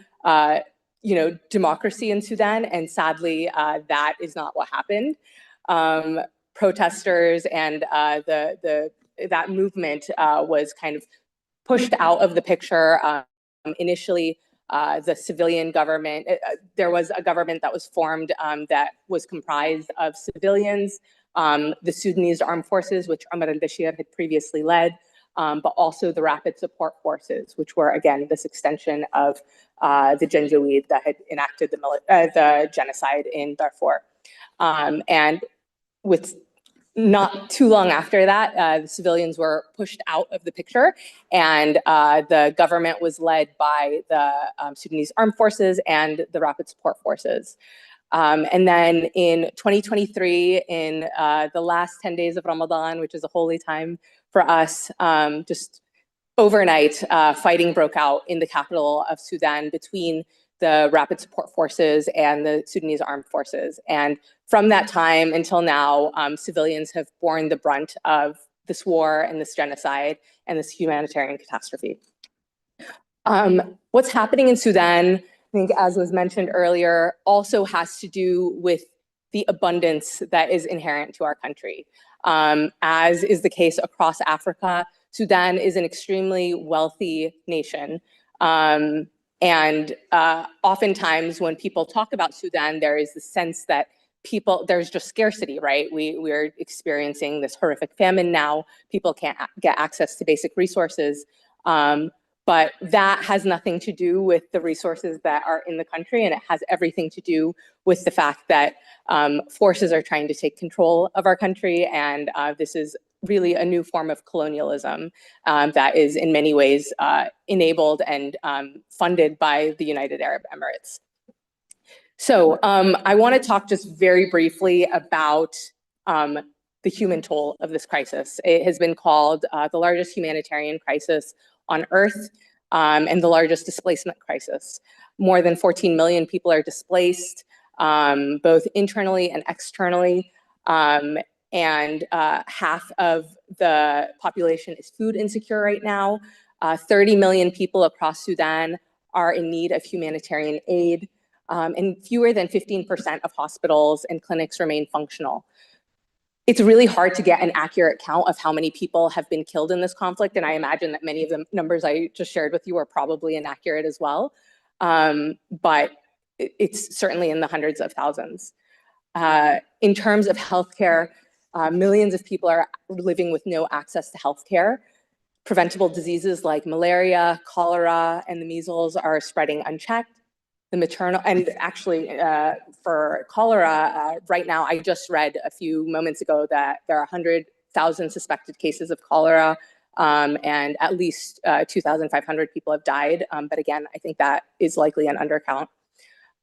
Speaker 13: democracy in Sudan, and sadly, that is not what happened. Protesters and that movement was kind of pushed out of the picture. Initially, the civilian government, there was a government that was formed that was comprised of civilians, the Sudanese armed forces, which Omar al-Bashir had previously led, but also the rapid support forces, which were, again, this extension of the Janjaweed that had enacted the genocide in Darfur. And with not too long after that, the civilians were pushed out of the picture, and the government was led by the Sudanese armed forces and the rapid support forces. And then in 2023, in the last 10 days of Ramadan, which is a holy time for us, just overnight, fighting broke out in the capital of Sudan between the rapid support forces and the Sudanese armed forces. And from that time until now, civilians have borne the brunt of this war and this genocide and this humanitarian catastrophe. What's happening in Sudan, I think, as was mentioned earlier, also has to do with the abundance that is inherent to our country. As is the case across Africa, Sudan is an extremely wealthy nation. And oftentimes when people talk about Sudan, there is the sense that there's just scarcity, right? We're experiencing this horrific famine now. People can't get access to basic resources. But that has nothing to do with the resources that are in the country, and it has everything to do with the fact that forces are trying to take control of our country, and this is really a new form of colonialism that is in many ways enabled and funded by the United Arab Emirates. So I want to talk just very briefly about the human toll of this crisis. It has been called the largest humanitarian crisis on Earth and the largest displacement crisis. More than 14 million people are displaced, both internally and externally. And half of the population is food insecure right now. 30 million people across Sudan are in need of humanitarian aid. And fewer than 15% of hospitals and clinics remain functional. It's really hard to get an accurate count of how many people have been killed in this conflict, and I imagine that many of the numbers I just shared with you are probably inaccurate as well, but it's certainly in the hundreds of thousands. In terms of healthcare, millions of people are living with no access to healthcare. Preventable diseases like malaria, cholera, and the measles are spreading unchecked. The maternal, and actually for cholera, right now, I just read a few moments ago that there are 100,000 suspected cases of cholera, and at least 2,500 people have died. But again, I think that is likely an undercount.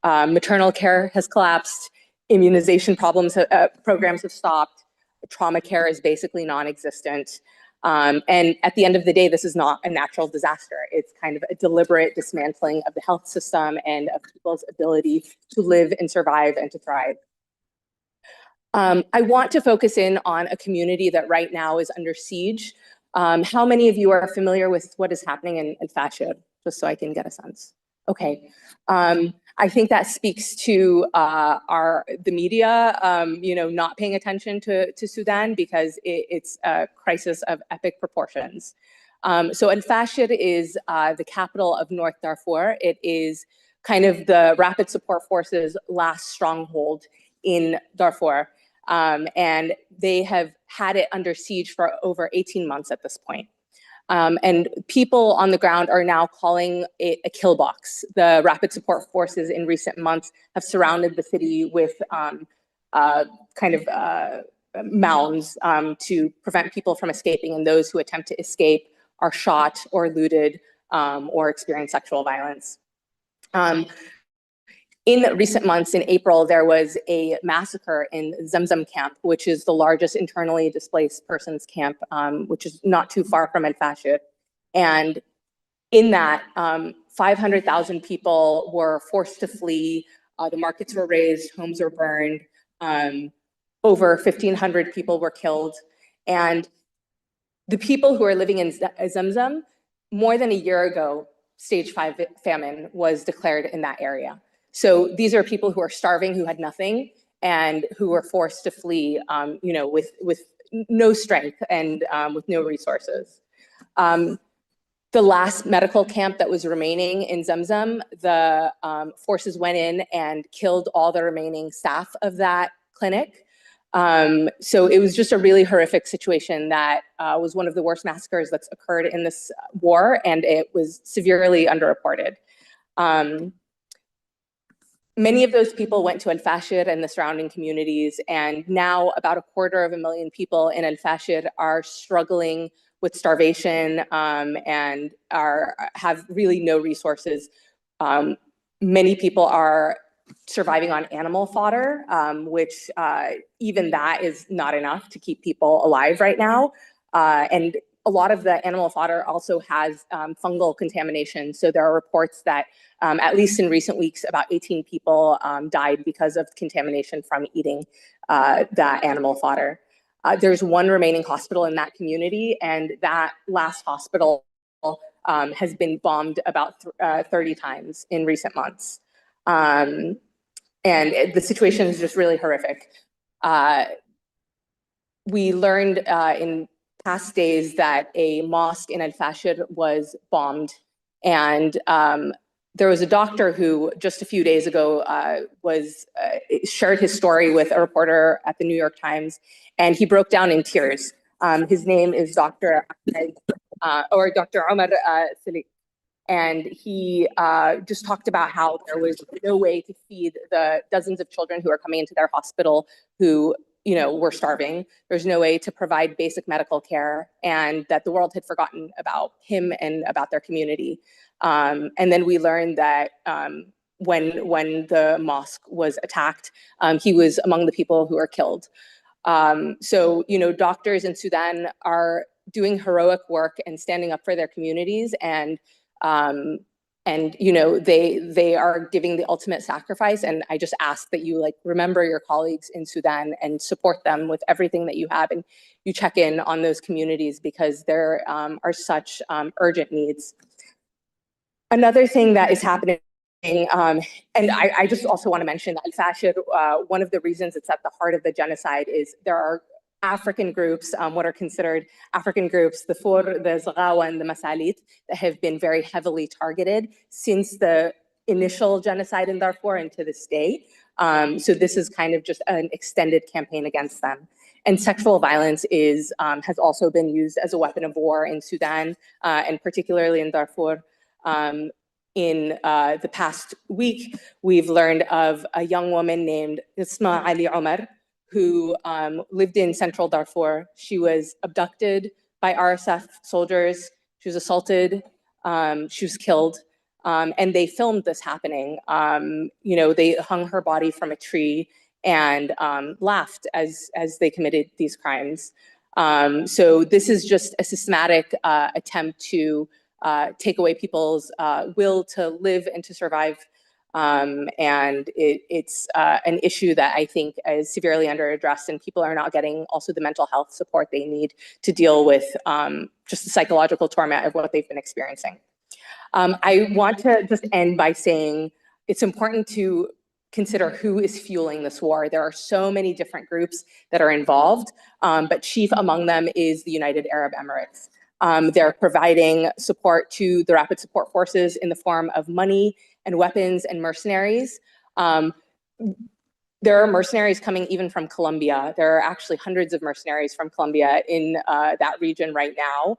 Speaker 13: Maternal care has collapsed. Immunization programs have stopped. Trauma care is basically non-existent. And at the end of the day, this is not a natural disaster. It's kind of a deliberate dismantling of the health system and of people's ability to live and survive and to thrive. I want to focus in on a community that right now is under siege. How many of you are familiar with what is happening in Fashir, just so I can get a sense? Okay. I think that speaks to the media, not paying attention to Sudan because it's a crisis of epic proportions. So Al Fashir is the capital of North Darfur. It is kind of the Rapid Support Forces' last stronghold in Darfur. And they have had it under siege for over 18 months at this point. And people on the ground are now calling it a kill box. The Rapid Support Forces in recent months have surrounded the city with mounds to prevent people from escaping, and those who attempt to escape are shot or looted or experience sexual violence. In recent months, in April, there was a massacre in Zamzam camp, which is the largest internally displaced persons camp, which is not too far from Al Fashir. And in that, 500,000 people were forced to flee. The markets were razed, homes were burned. Over 1,500 people were killed. And the people who are living in Zamzam, more than a year ago, stage 5 famine was declared in that area. So these are people who are starving, who had nothing, and who were forced to flee, with no strength and with no resources. The last medical camp that was remaining in Zamzam, the forces went in and killed all the remaining staff of that clinic. So it was just a really horrific situation that was one of the worst massacres that's occurred in this war, and it was severely underreported. Many of those people went to Al Fashir and the surrounding communities, and now about 250,000 people in Al Fashir are struggling with starvation and have really no resources. Many people are surviving on animal fodder, which even that is not enough to keep people alive right now. And a lot of the animal fodder also has fungal contamination. So there are reports that at least in recent weeks, about 18 people died because of contamination from eating that animal fodder. There's one remaining hospital in that community, and that last hospital has been bombed about 30 times in recent months. And the situation is just really horrific. We learned in past days that a mosque in Al Fashir was bombed, and there was a doctor who just a few days ago shared his story with a reporter at the New York Times, and he broke down in tears. His name is Dr. Ahmed, or Dr. Omar Salik. And he just talked about how there was no way to feed the dozens of children who are coming into their hospital who were starving. There's no way to provide basic medical care, and that the world had forgotten about him and about their community. And then we learned that when the mosque was attacked, he was among the people who were killed. So, doctors in Sudan are doing heroic work and standing up for their communities, and they are giving the ultimate sacrifice. And I just ask that you remember your colleagues in Sudan and support them with everything that you have, and you check in on those communities, because there are such urgent needs. Another thing that is happening, and I just also want to mention that Al-Fashir, one of the reasons it's at the heart of the genocide is there are African groups, what are considered African groups, the Fur, the Zaghawa, and the Masalit, that have been very heavily targeted since the initial genocide in Darfur and to this day. So this is kind of just an extended campaign against them. And sexual violence has also been used as a weapon of war in Sudan, and particularly in Darfur. In the past week, we've learned of a young woman named Isma Ali Omar, who lived in central Darfur. She was abducted by RSF soldiers. She was assaulted. She was killed. And they filmed this happening. They hung her body from a tree and laughed as they committed these crimes. So this is just a systematic attempt to take away people's will to live and to survive. And it's an issue that I think is severely underaddressed, and people are not getting also the mental health support they need to deal with just the psychological torment of what they've been experiencing. I want to just end by saying it's important to consider who is fueling this war. There are so many different groups that are involved, but chief among them is the United Arab Emirates. They're providing support to the Rapid Support Forces in the form of money and weapons and mercenaries. There are mercenaries coming even from Colombia. There are actually hundreds of mercenaries from Colombia in that region right now.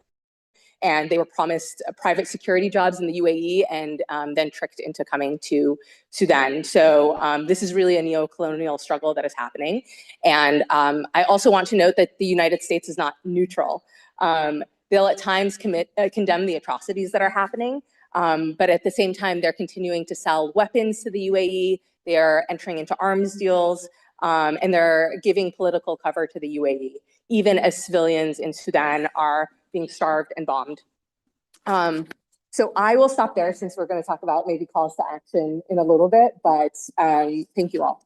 Speaker 13: And they were promised private security jobs in the UAE and then tricked into coming to Sudan. So this is really a neo-colonial struggle that is happening. And I also want to note that the United States is not neutral. They'll at times condemn the atrocities that are happening, but at the same time, they're continuing to sell weapons to the UAE. They are entering into arms deals, and they're giving political cover to the UAE, even as civilians in Sudan are being starved and bombed. So I will stop there, since we're going to talk about maybe calls to action in a little bit, but thank you all.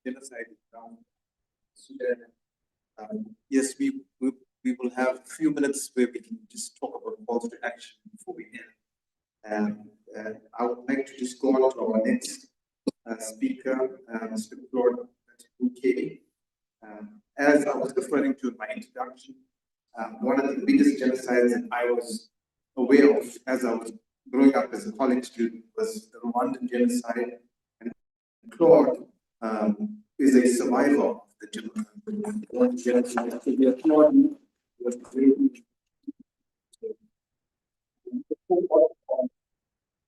Speaker 12: Genocide around Sudan. Yes, we will have a few minutes where we can just talk about calls to action before we end. I would like to just go on to our next speaker, Mr. Claude Bouquet. As I was referring to in my introduction, one of the biggest genocides that I was aware of as I was growing up as a college student was the Rwandan genocide. And Claude is a survivor of the genocide.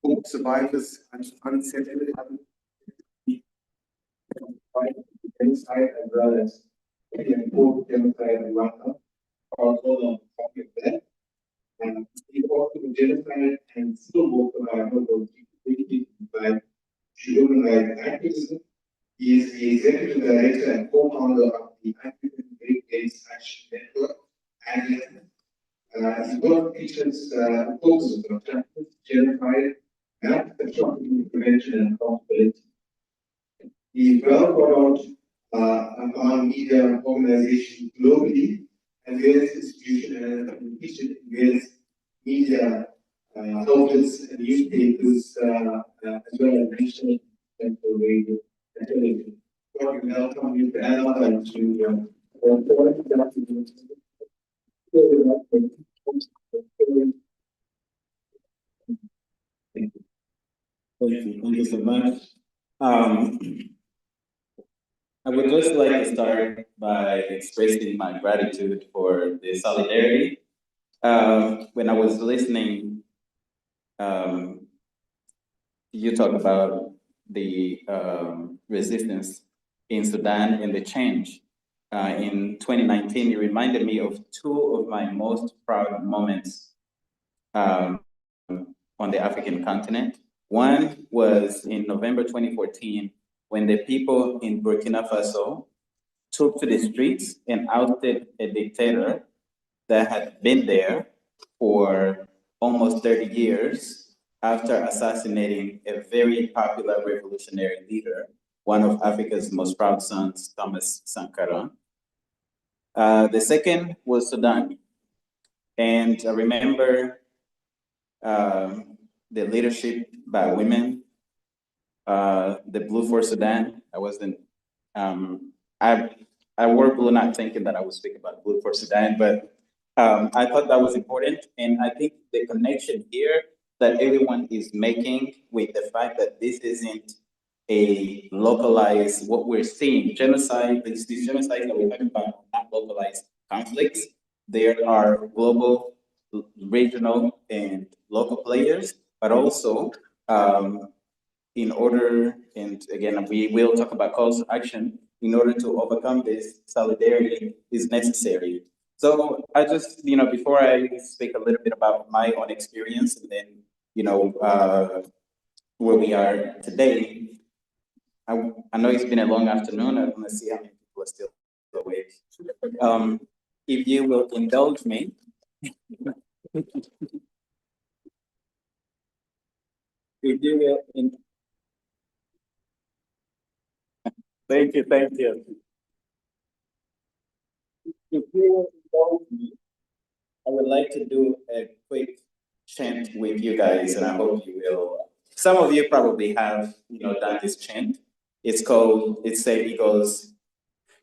Speaker 12: Hope survivors unsettled genocide as well as the important genocide in Rwanda, also on copy of that. And he fought the genocide and still worked about by human rights activism. He is the executive director and co-founder of the African Great Lakes Action Network, and his work features focuses on justice, genocide, and atrocity prevention and accountability. He is well thought out among media organizations globally and various institutions, and has been featured in various media outlets and newspapers, as well as national and radio and television. So we welcome you to Anna and to Thank you so much.
Speaker 14: I would just like to start by expressing my gratitude for the solidarity. When I was listening, you talk about the resistance in Sudan and the change. In 2019, it reminded me of two of my most proud moments on the African continent. One was in November 2014, when the people in Burkina Faso took to the streets and ousted a dictator that had been there for almost 30 years after assassinating a very popular revolutionary leader, one of Africa's most proud sons, Thomas Sankara. The second was Sudan. And I remember the leadership by women, the Blue for Sudan. I wasn't, I wore blue not thinking that I would speak about Blue for Sudan, but I thought that was important. And I think the connection here that everyone is making with the fact that this isn't a localized, what we're seeing, genocide, these genocides that we're talking about are not localized conflicts. There are global, regional, and local players, but also in order, and again, we will talk about calls to action, in order to overcome this, solidarity is necessary. So I just, before I speak a little bit about my own experience and then, where we are today, I know it's been a long afternoon. I want to see how many people are still awake. If you will indulge me. If you will Thank you, thank you. If you will indulge me, I would like to do a quick chant with you guys, and I hope you will. Some of you probably have, done this chant. It goes,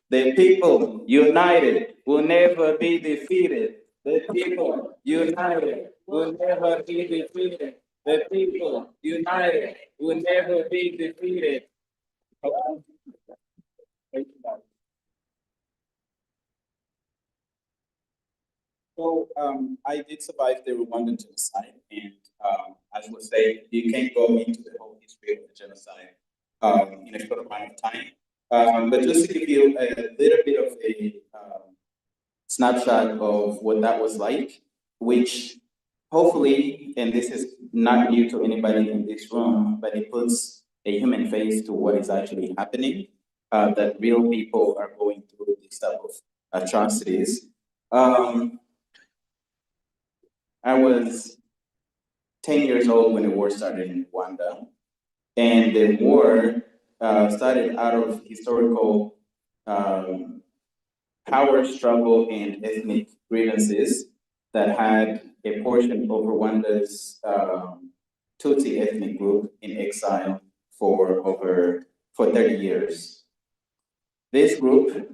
Speaker 14: the people united will never be defeated. The people united will never be defeated. The people united will never be defeated. Thank you, guys. So I did survive the Rwandan genocide, and as was said, you can't go into the whole history of the genocide in a short amount of time. But just to give you a little bit of a snapshot of what that was like, which hopefully, and this is not new to anybody in this room, but it puts a human face to what is actually happening, that real people are going through these type of atrocities. I was 10 years old when the war started in Rwanda, and the war started out of historical power struggle and ethnic grievances that had a portion of Rwanda's Tutsi ethnic group in exile for 30 years. This group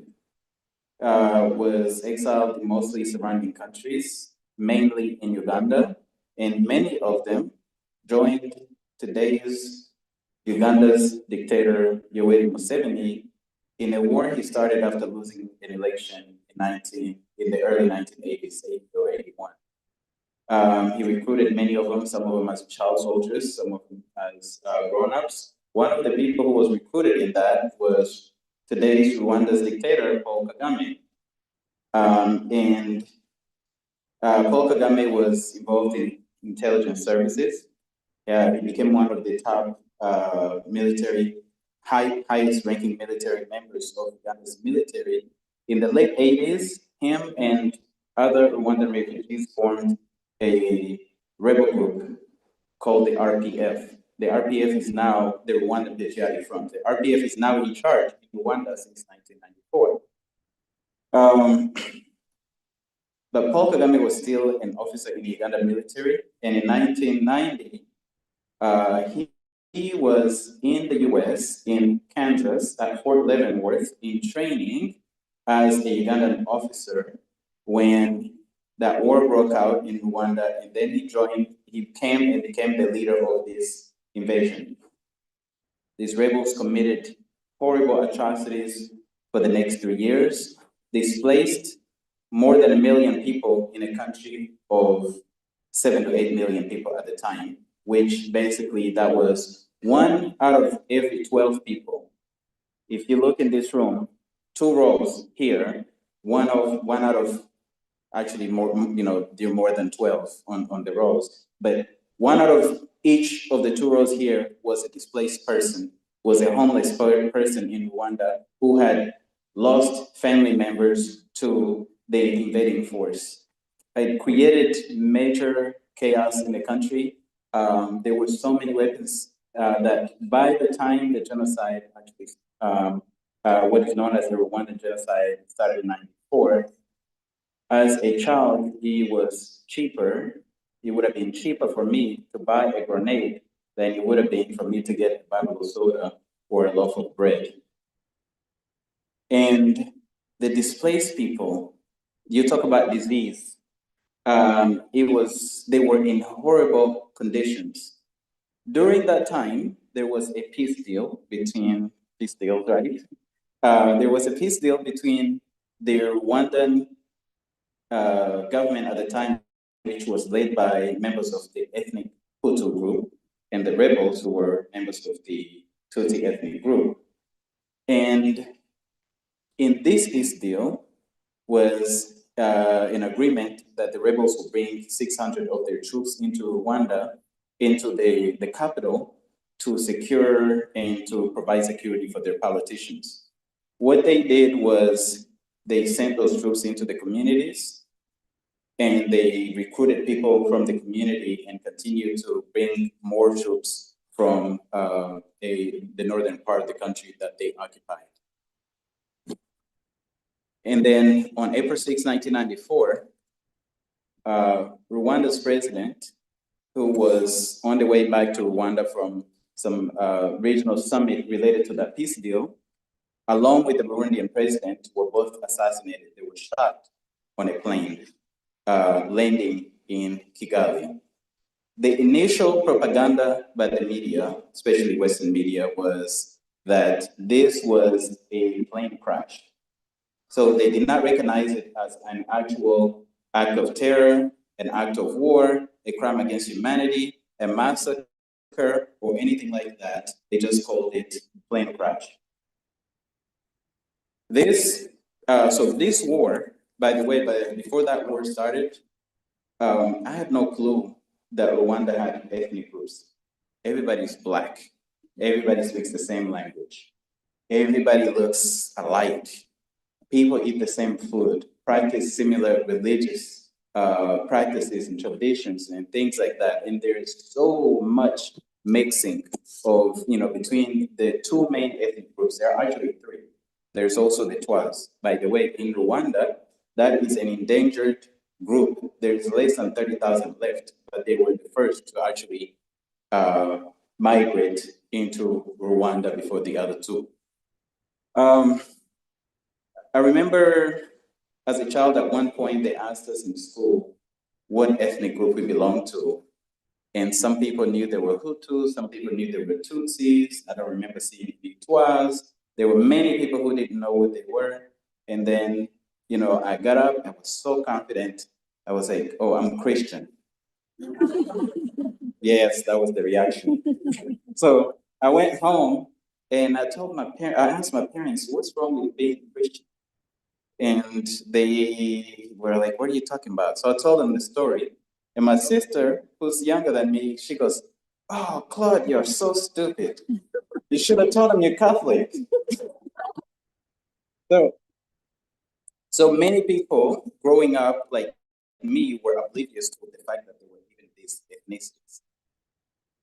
Speaker 14: was exiled in mostly surrounding countries, mainly in Uganda, and many of them joined today's Uganda's dictator Yoweri Museveni in a war he started after losing an election in the early 1980s, 80 or 81. He recruited many of them, some of them as child soldiers, some of them as grown-ups. One of the people who was recruited in that was today's Rwanda's dictator, Paul Kagame. And Paul Kagame was involved in intelligence services. He became one of the top highest ranking military members of Uganda's military. In the late 80s, him and other Rwandan refugees formed a rebel group called the RPF. The RPF is now the Rwandan Patriotic Front. The RPF is now in charge in Rwanda since 1994. But Paul Kagame was still an officer in the Uganda military, and in 1990, he was in the US, in Kansas, at Fort Leavenworth, in training as a Ugandan officer when that war broke out in Rwanda, and then he came and became the leader of this invasion. These rebels committed horrible atrocities, for the next 3 years, displaced more than 1 million people in a country of 7 to 8 million people at the time, which basically that was 1 out of every 12 people. If you look in this room, 2 rows here, one out of actually more, there are more than 12 on the rows, but 1 out of each of the 2 rows here was a displaced person, was a homeless person in Rwanda who had lost family members to the invading force. It created major chaos in the country. There were so many weapons that by the time the genocide actually, what is known as the Rwandan genocide started in '94, as a child, it was cheaper. It would have been cheaper for me to buy a grenade than it would have been for me to get a bottle of soda or a loaf of bread. And the displaced people, you talk about disease. They were in horrible conditions. During that time, there was a peace deal between, there was a peace deal between the Rwandan government at the time, which was led by members of the ethnic Hutu group, and the rebels who were members of the Tutsi ethnic group. And in this peace deal was an agreement that the rebels would bring 600 of their troops into Rwanda, into the capital, to secure and to provide security for their politicians. What they did was they sent those troops into the communities, and they recruited people from the community and continued to bring more troops from the northern part of the country that they occupied. And then on April 6, 1994, Rwanda's president, who was on the way back to Rwanda from some regional summit related to that peace deal, along with the Burundian president, were both assassinated. They were shot on a plane landing in Kigali. The initial propaganda by the media, especially Western media, was that this was a plane crash. So they did not recognize it as an actual act of terror, an act of war, a crime against humanity, a massacre, or anything like that. They just called it plane crash. So this war, by the way, before that war started, I had no clue that Rwanda had ethnic groups. Everybody's Black. Everybody speaks the same language. Everybody looks alike. People eat the same food, practice similar religious practices and traditions and things like that. And there is so much mixing of, between the 2 main ethnic groups. There are actually 3. There's also the Twas. By the way, in Rwanda, that is an endangered group. There's less than 30,000 left, but they were the first to actually migrate into Rwanda before the other 2. I remember as a child, at one point, they asked us in school what ethnic group we belonged to. And some people knew there were Hutus, some people knew there were Tutsis. I don't remember seeing any Twas. There were many people who didn't know what they were. And then, I got up, I was so confident. I was like, oh, I'm Christian. Yes, that was the reaction. So I went home and I asked my parents, what's wrong with being Christian? And they were like, what are you talking about? So I told them the story. And my sister, who's younger than me, she goes, oh, Claude, you're so stupid. You should have told them you're Catholic. So many people growing up like me were oblivious to the fact that there were even these ethnicities.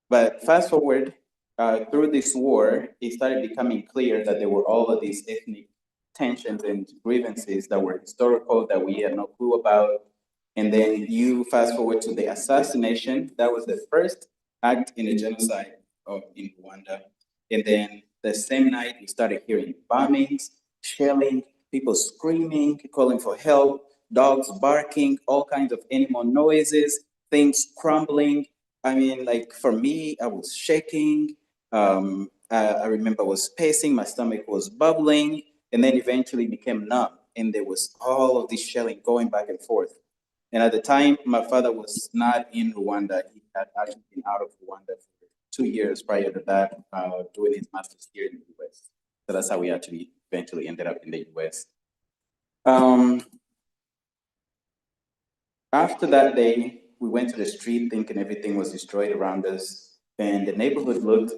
Speaker 14: But fast forward, through this war, it started becoming clear that there were all of these ethnic tensions and grievances that were historical, that we had no clue about. And then you fast forward to the assassination. That was the first act in the genocide in Rwanda. And then the same night, we started hearing bombings, shelling, people screaming, calling for help, dogs barking, all kinds of animal noises, things crumbling. I mean, like for me, I was shaking. I remember I was pacing, my stomach was bubbling. and then eventually became numb. And there was all of this shelling going back and forth. And at the time, my father was not in Rwanda. He had actually been out of Rwanda for 2 years prior to that, doing his master's here in the US. So that's how we actually eventually ended up in the US. After that day, we went to the street thinking everything was destroyed around us. And the neighborhood looked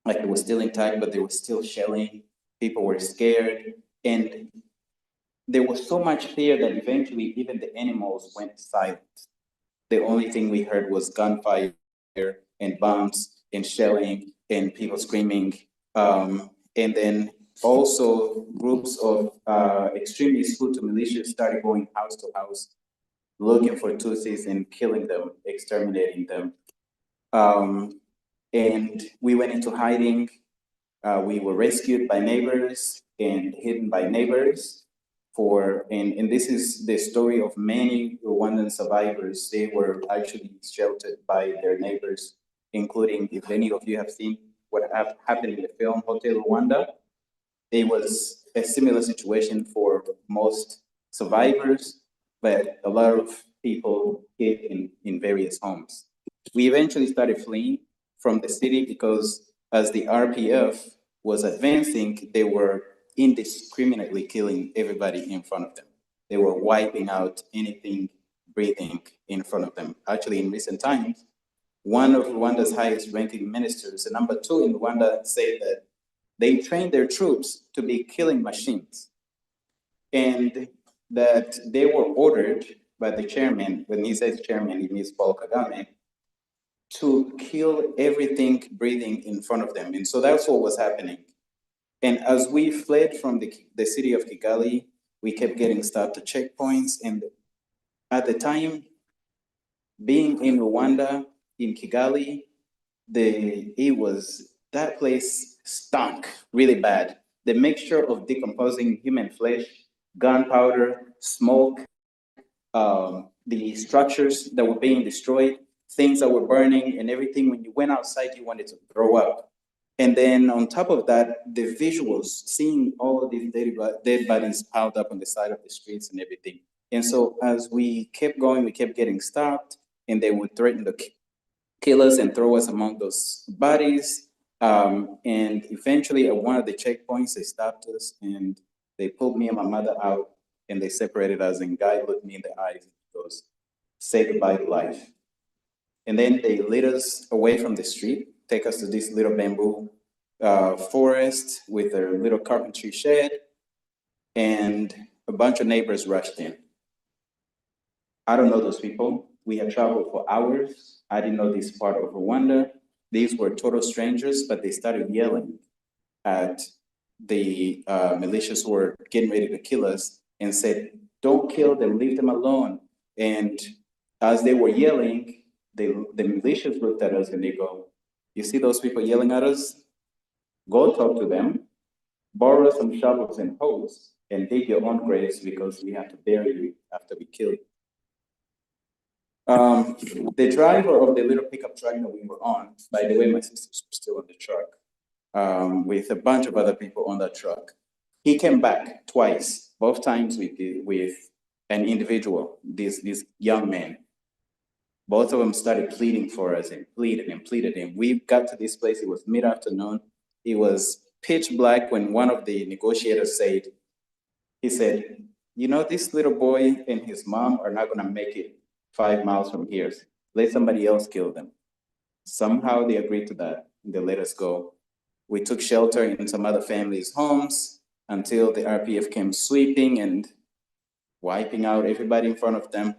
Speaker 14: like it was still intact, but there was still shelling. People were scared. And there was so much fear that eventually even the animals went silent. The only thing we heard was gunfire and bombs and shelling and people screaming. And then also groups of extremist Hutu militias started going house to house, looking for Tutsis and killing them, exterminating them. And we went into hiding. We were rescued by neighbors and hidden by neighbors. And this is the story of many Rwandan survivors. They were actually sheltered by their neighbors, including, if any of you have seen what happened in the film Hotel Rwanda, it was a similar situation for most survivors, but a lot of people hid in various homes. We eventually started fleeing from the city because as the RPF was advancing, they were indiscriminately killing everybody in front of them. They were wiping out anything breathing in front of them. Actually, in recent times, one of Rwanda's highest ranking ministers, the number 2 in Rwanda, said that they trained their troops to be killing machines. And that they were ordered by the chairman, when he says chairman, he means Paul Kagame, to kill everything breathing in front of them. And so that's what was happening. And as we fled from the city of Kigali, we kept getting stopped at checkpoints. And at the time, being in Rwanda, in Kigali, that place stunk really bad. The mixture of decomposing human flesh, gunpowder, smoke, the structures that were being destroyed, things that were burning, and everything. When you went outside, you wanted to throw up. And then on top of that, the visuals, seeing all of these dead bodies piled up on the side of the streets and everything. And so as we kept going, we kept getting stopped, and they would threaten to kill us and throw us among those bodies. And eventually at one of the checkpoints, they stopped us and they pulled me and my mother out and they separated us, and Guy looked me in the eyes and goes, "Say goodbye to life." And then they led us away from the street, take us to this little bamboo forest with a little carpentry shed, and a bunch of neighbors rushed in. I don't know those people. We had traveled for hours. I didn't know this part of Rwanda. These were total strangers, but they started yelling at the militias who were getting ready to kill us and said, "Don't kill them, leave them alone." And as they were yelling, the militias looked at us and they go, "You see those people yelling at us? Go talk to them, borrow some shovels and hoes, and dig your own graves because we have to bury you after we kill you." The driver of the little pickup truck that we were on, by the way, my sisters were still on the truck, with a bunch of other people on that truck. He came back twice, both times with an individual, this young man. Both of them started pleading for us and pleaded and pleaded. And we got to this place, it was mid-afternoon. It was pitch black when one of the negotiators said, he said, "You know, this little boy and his mom are not gonna make it 5 miles from here. Let somebody else kill them." Somehow they agreed to that. They let us go. We took shelter in some other families' homes until the RPF came sweeping and wiping out everybody in front of them.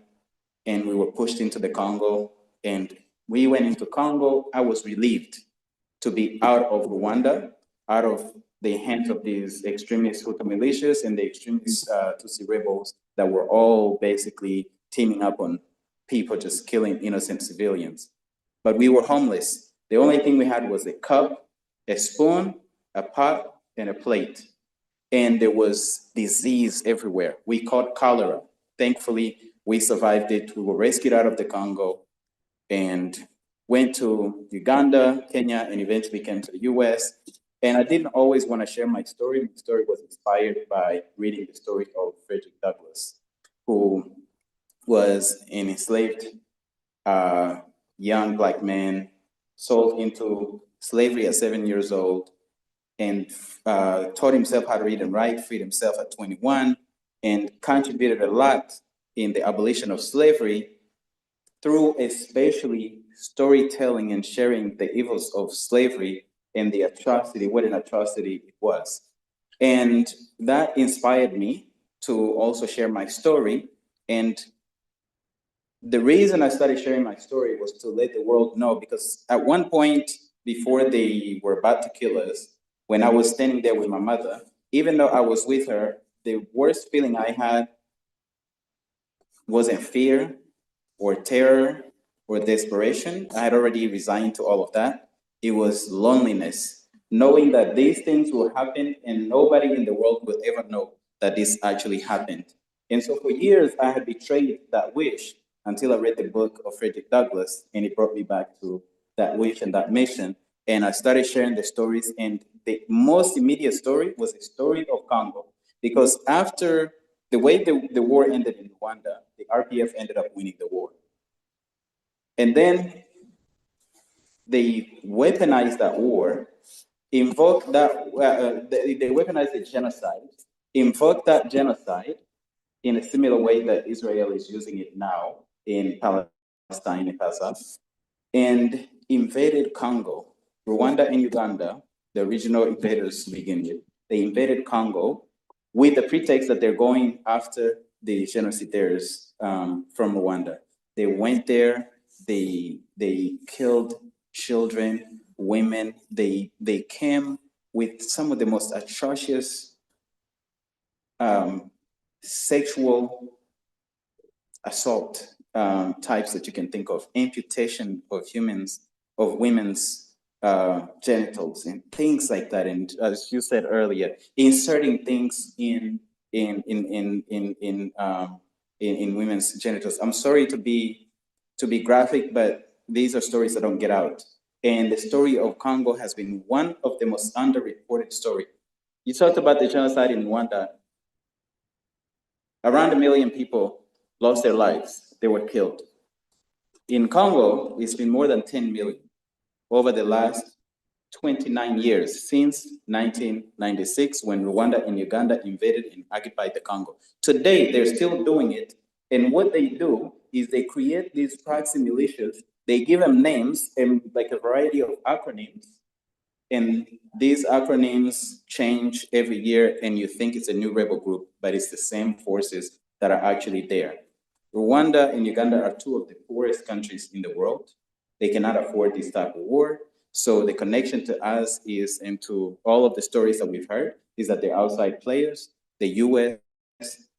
Speaker 14: And we were pushed into the Congo. And we went into Congo. I was relieved to be out of Rwanda, out of the hands of these extremist Hutu militias and the extremist Tutsi rebels that were all basically teaming up on people just killing innocent civilians. But we were homeless. The only thing we had was a cup, a spoon, a pot, and a plate. And there was disease everywhere. We caught cholera. Thankfully, we survived it. We were rescued out of the Congo and went to Uganda, Kenya, and eventually came to the US. And I didn't always want to share my story. My story was inspired by reading the story of Frederick Douglass, who was an enslaved young Black man, sold into slavery at 7 years old, and taught himself how to read and write, freed himself at 21, and contributed a lot in the abolition of slavery through especially storytelling and sharing the evils of slavery and the atrocity, what an atrocity it was. And that inspired me to also share my story. And the reason I started sharing my story was to let the world know, because at one point before they were about to kill us, when I was standing there with my mother, even though I was with her, the worst feeling I had wasn't fear or terror or desperation. I had already resigned to all of that. It was loneliness, knowing that these things will happen and nobody in the world will ever know that this actually happened. And so for years, I had betrayed that wish until I read the book of Frederick Douglass, and it brought me back to that wish and that mission. And I started sharing the stories, and the most immediate story was the story of Congo. Because after the way the war ended in Rwanda, the RPF ended up winning the war. And then they weaponized that war, invoked that, they weaponized the genocide, invoked that genocide in a similar way that Israel is using it now in Palestine and Gaza, and invaded Congo. Rwanda and Uganda, the original invaders to begin with, they invaded Congo with the pretext that they're going after the genocidaires from Rwanda. They went there, they killed children, women, they came with some of the most atrocious sexual assault types that you can think of, amputation of women's genitals and things like that. And as you said earlier, inserting things in women's genitals. I'm sorry to be graphic, but these are stories that don't get out. And the story of Congo has been one of the most underreported stories. You talked about the genocide in Rwanda. Around 1 million people lost their lives. They were killed. In Congo, it's been more than 10 million over the last 29 years, since 1996, when Rwanda and Uganda invaded and occupied the Congo. Today, they're still doing it. And what they do is they create these proxy militias. They give them names and like a variety of acronyms. And these acronyms change every year, and you think it's a new rebel group, but it's the same forces that are actually there. Rwanda and Uganda are two of the poorest countries in the world. They cannot afford this type of war. So the connection to us is, and to all of the stories that we've heard, is that they're outside players. The US,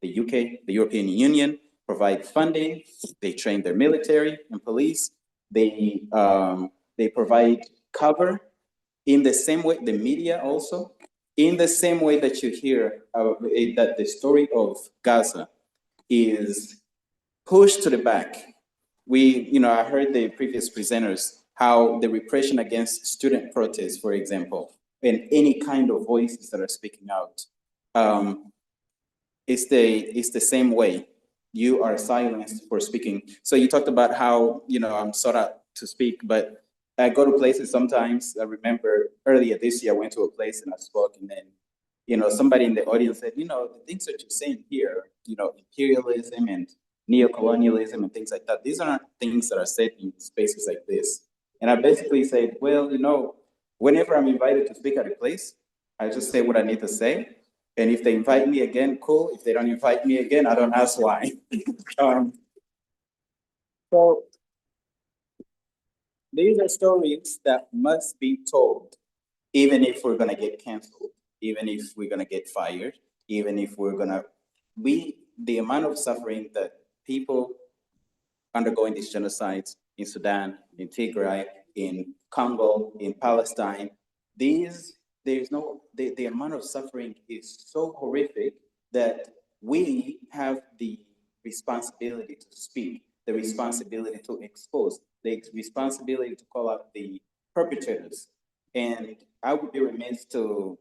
Speaker 14: the UK, the European Union provide funding. They train their military and police. They provide cover. In the same way, the media also, in the same way that you hear that the story of Gaza is pushed to the back. I heard the previous presenters, how the repression against student protests, for example, and any kind of voices that are speaking out, it's the same way. You are silenced for speaking. So you talked about how, I'm sought out to speak, but I go to places sometimes. I remember earlier this year, I went to a place and I spoke, and then, somebody in the audience said, the things that you're saying here, imperialism and neocolonialism and things like that, these are not things that are said in spaces like this. And I basically said, well, whenever I'm invited to speak at a place, I just say what I need to say. And if they invite me again, cool. If they don't invite me again, I don't ask why. So these are stories that must be told, even if we're gonna get canceled, even if we're gonna get fired, even if we're gonna, the amount of suffering that people undergoing these genocides in Sudan, in Tigray, in Congo, in Palestine, the amount of suffering is so horrific that we have the responsibility to speak, the responsibility to expose, the responsibility to call out the perpetrators. And I would be remiss to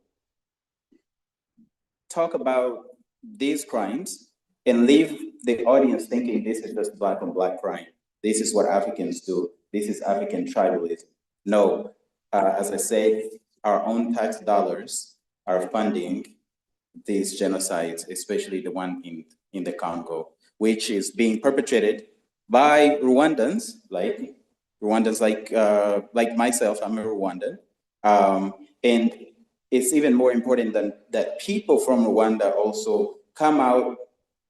Speaker 14: talk about these crimes and leave the audience thinking this is just black on black crime. This is what Africans do. This is African tribalism. No, as I said, our own tax dollars are funding these genocides, especially the one in the Congo, which is being perpetrated by Rwandans like myself. I'm a Rwandan, and it's even more important than that people from Rwanda also come out.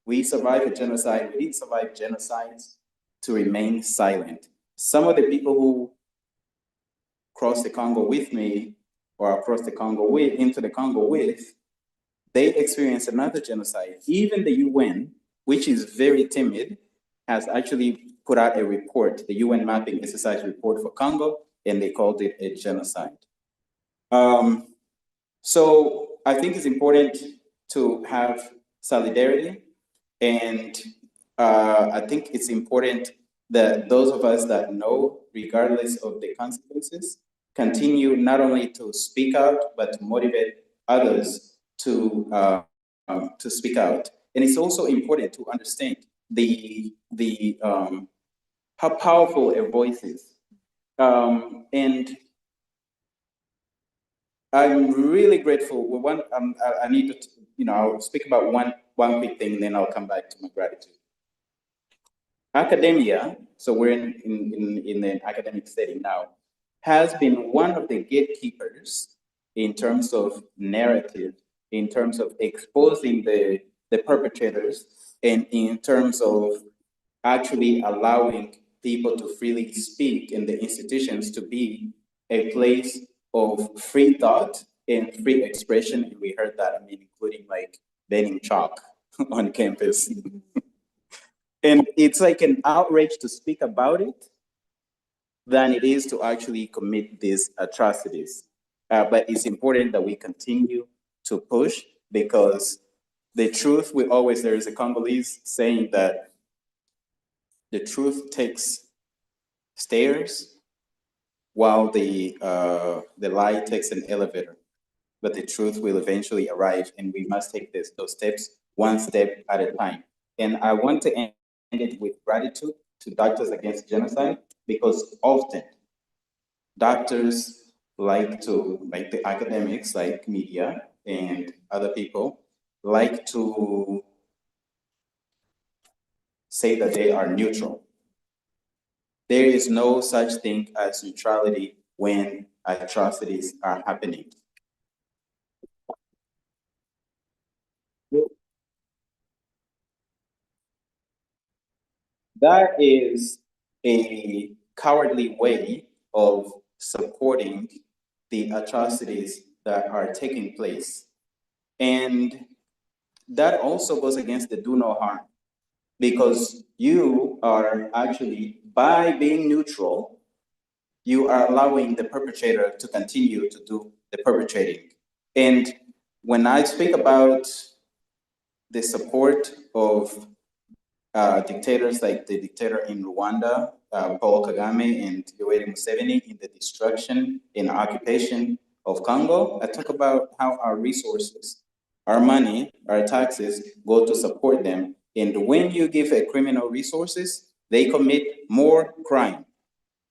Speaker 14: We survived a genocide. We didn't survive genocides to remain silent. Some of the people who crossed the Congo with me, or across the Congo with, into the Congo with, they experienced another genocide. Even the UN, which is very timid, has actually put out a report, the UN mapping exercise report for Congo, and they called it a genocide. So I think it's important to have solidarity, and I think it's important that those of us that know, regardless of the consequences, continue not only to speak out, but to motivate others to speak out. And it's also important to understand how powerful a voice is. And I'm really grateful. I need to, I'll speak about one quick thing, and then I'll come back to my gratitude. Academia, so we're in the academic setting now, has been one of the gatekeepers in terms of narrative, in terms of exposing the perpetrators, and in terms of actually allowing people to freely speak in the institutions to be a place of free thought and free expression. And we heard that, including like banning chalk on campus. And it's like an outrage to speak about it than it is to actually commit these atrocities. But it's important that we continue to push, because the truth will always, there is a Congolese saying that the truth takes stairs while the lie takes an elevator, but the truth will eventually arrive, and we must take those steps one step at a time. And I want to end it with gratitude to Doctors Against Genocide, because often doctors like the academics, like media and other people, like to say that they are neutral. There is no such thing as neutrality when atrocities are happening. That is a cowardly way of supporting the atrocities that are taking place. And that also goes against the do no harm, because you are actually, by being neutral, you are allowing the perpetrator to continue to do the perpetrating. And when I speak about the support of dictators like the dictator in Rwanda, Paul Kagame, and Yoweri Museveni in the destruction and occupation of Congo, I talk about how our resources, our money, our taxes go to support them. And when you give a criminal resources, they commit more crime.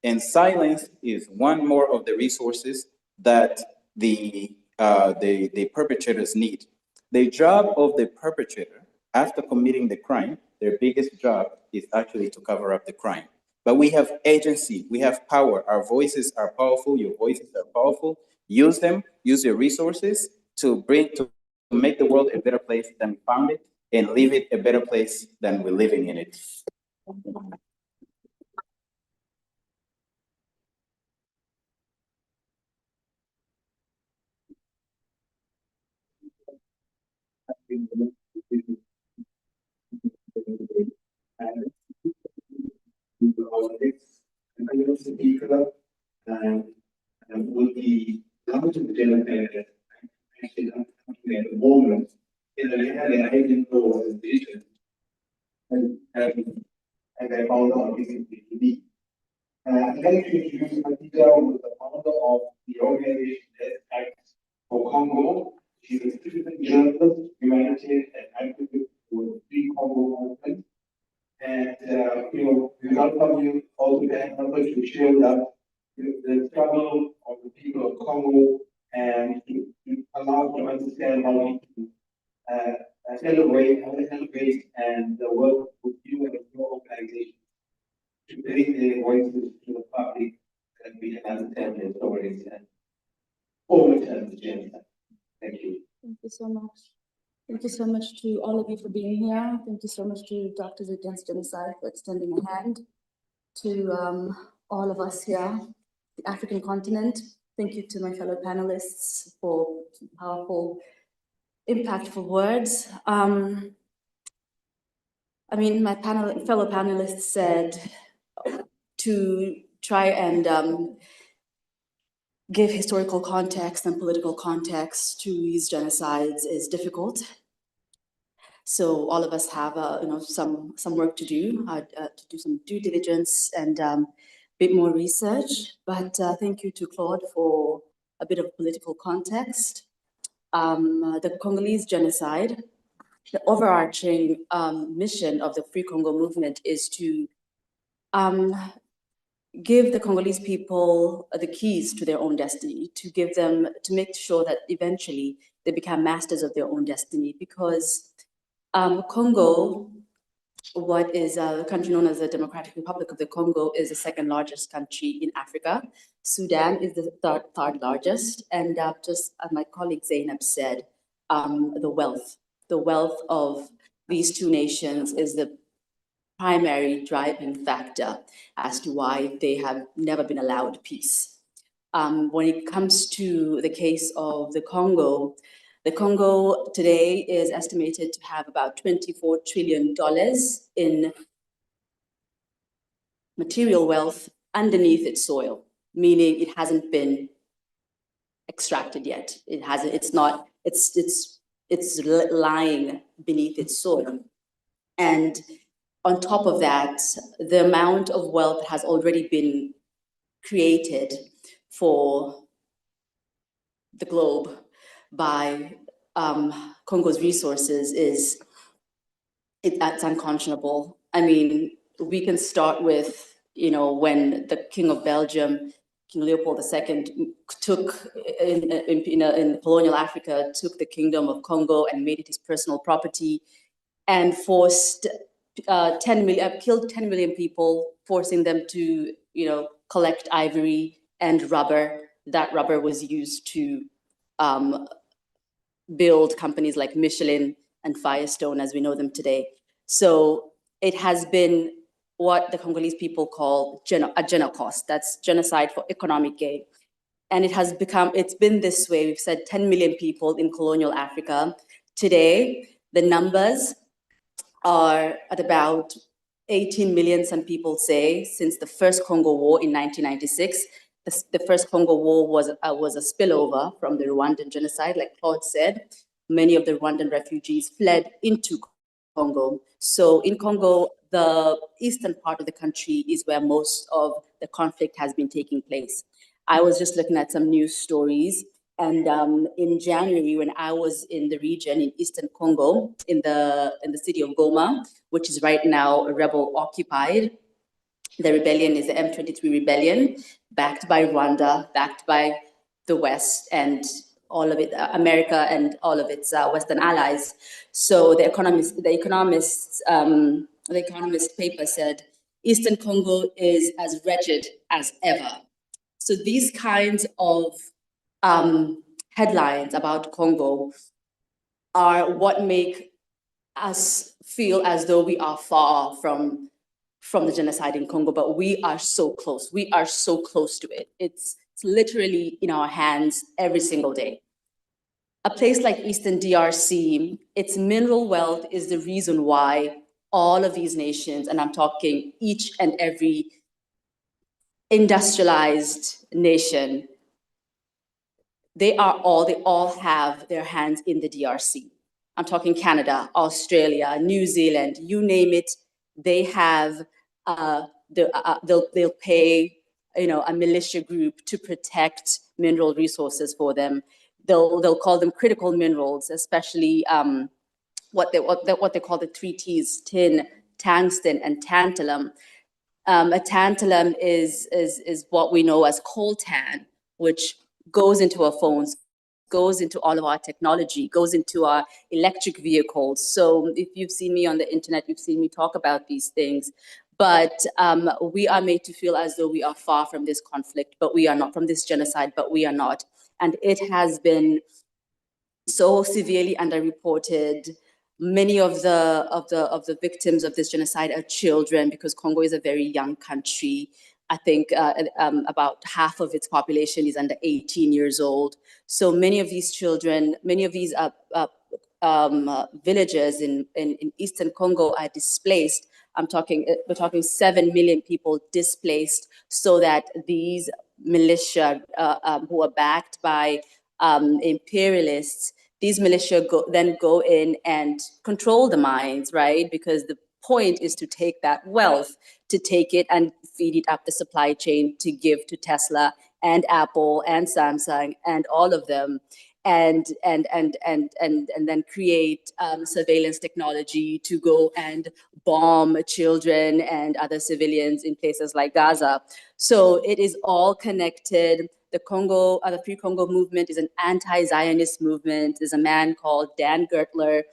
Speaker 14: And silence is one more of the resources that the perpetrators need. The job of the perpetrator, after committing the crime, their biggest job is actually to cover up the crime. But we have agency, we have power. Our voices are powerful, your voices are powerful. Use them, use your resources to make the world a better place than we found it, and leave it a better place than we're living in it.
Speaker 12: And I will speak up and will be coming to the genocide actually not happening at the moment. In the reality, I didn't know what the vision. And I found out this is the TV. I'd like to introduce Aditya with the founder of the organization Genocide for Congo. She's a citizen journalist, humanitarian, and advocate for the Free Congo movement. And, we welcome you all to the number to share that the struggle of the people of Congo and to allow them to understand how we can celebrate and work with you and your organization to bring their voices to the public and we can understand their stories and overturn the genocide. Thank you.
Speaker 15: Thank you so much. Thank you so much to all of you for being here. Thank you so much to Doctors Against Genocide for extending a hand to all of us here, the African continent. Thank you to my fellow panelists for powerful, impactful words. I mean, my fellow panelists said to try and give historical context and political context to these genocides is difficult. So all of us have, some work to do some due diligence and a bit more research. But thank you to Claude for a bit of political context. The Congolese genocide, the overarching mission of the Free Congo movement is to give the Congolese people the keys to their own destiny, to make sure that eventually they become masters of their own destiny, because Congo, what is a country known as the Democratic Republic of the Congo, is the second largest country in Africa. Sudan is the third largest, and just as my colleague Zainab said, the wealth of these two nations is the primary driving factor as to why they have never been allowed peace. When it comes to the case of the Congo today is estimated to have about $24 trillion in material wealth underneath its soil, meaning it hasn't been extracted yet. It's lying beneath its soil. And on top of that, the amount of wealth has already been created for the globe by Congo's resources that's unconscionable. I mean, we can start with, when the King of Belgium, King Leopold II, took in colonial Africa, took the Kingdom of Congo and made it his personal property, and forced killed 10 million people, forcing them to, collect ivory and rubber. That rubber was used to build companies like Michelin and Firestone as we know them today. So it has been what the Congolese people call a genocost. That's genocide for economic gain. And it's been this way. We've said 10 million people in colonial Africa. Today, the numbers are at about 18 million, some people say, since the first Congo War in 1996. The first Congo War was a spillover from the Rwandan genocide, like Claude said. Many of the Rwandan refugees fled into Congo. So in Congo, the eastern part of the country is where most of the conflict has been taking place. I was just looking at some news stories, and in January, when I was in the region in eastern Congo, in the city of Goma, which is right now rebel occupied, the rebellion is the M23 rebellion, backed by Rwanda, backed by the West and all of it, America and all of its Western allies. So the Economist paper said, Eastern Congo is as wretched as ever. So these kinds of headlines about Congo are what make us feel as though we are far from the genocide in Congo, but we are so close. We are so close to it. It's literally in our hands every single day. A place like Eastern DRC, its mineral wealth is the reason why all of these nations, and I'm talking each and every industrialized nation, they all have their hands in the DRC. I'm talking Canada, Australia, New Zealand, you name it, they have, they'll pay a militia group to protect mineral resources for them. They'll call them critical minerals, especially what they call the 3 T's: tin, tungsten, and tantalum. A tantalum is what we know as coltan, which goes into our phones, goes into all of our technology, goes into our electric vehicles. So if you've seen me on the internet, you've seen me talk about these things. But we are made to feel as though we are far from this conflict, but we are not, from this genocide, but we are not. And it has been so severely underreported. Many of the victims of this genocide are children, because Congo is a very young country. I think about half of its population is under 18 years old. So many of these children, many of these villages in Eastern Congo are displaced. We're talking 7 million people displaced, so that these militia who are backed by imperialists, these militia then go in and control the mines, right? Because the point is to take that wealth, to take it and feed it up the supply chain to give to Tesla and Apple and Samsung and all of them, and then create surveillance technology to go and bomb children and other civilians in places like Gaza. So it is all connected. The Free Congo movement is an anti-Zionist movement. There's a man called Dan Gertler.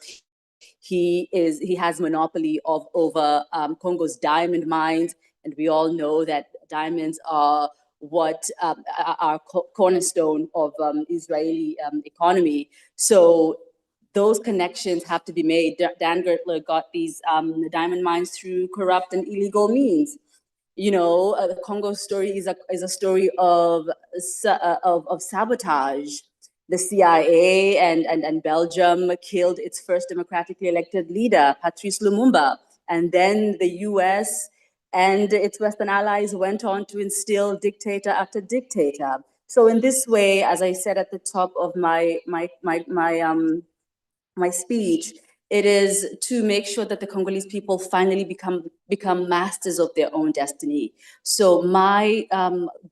Speaker 15: He has monopoly over Congo's diamond mines, and we all know that diamonds are what are cornerstone of Israeli economy. So those connections have to be made. Dan Gertler got these diamond mines through corrupt and illegal means. The Congo story is a story of sabotage. The CIA and Belgium killed its first democratically elected leader, Patrice Lumumba, and then the US and its Western allies went on to instill dictator after dictator. So in this way, as I said at the top of my speech, it is to make sure that the Congolese people finally become masters of their own destiny. So my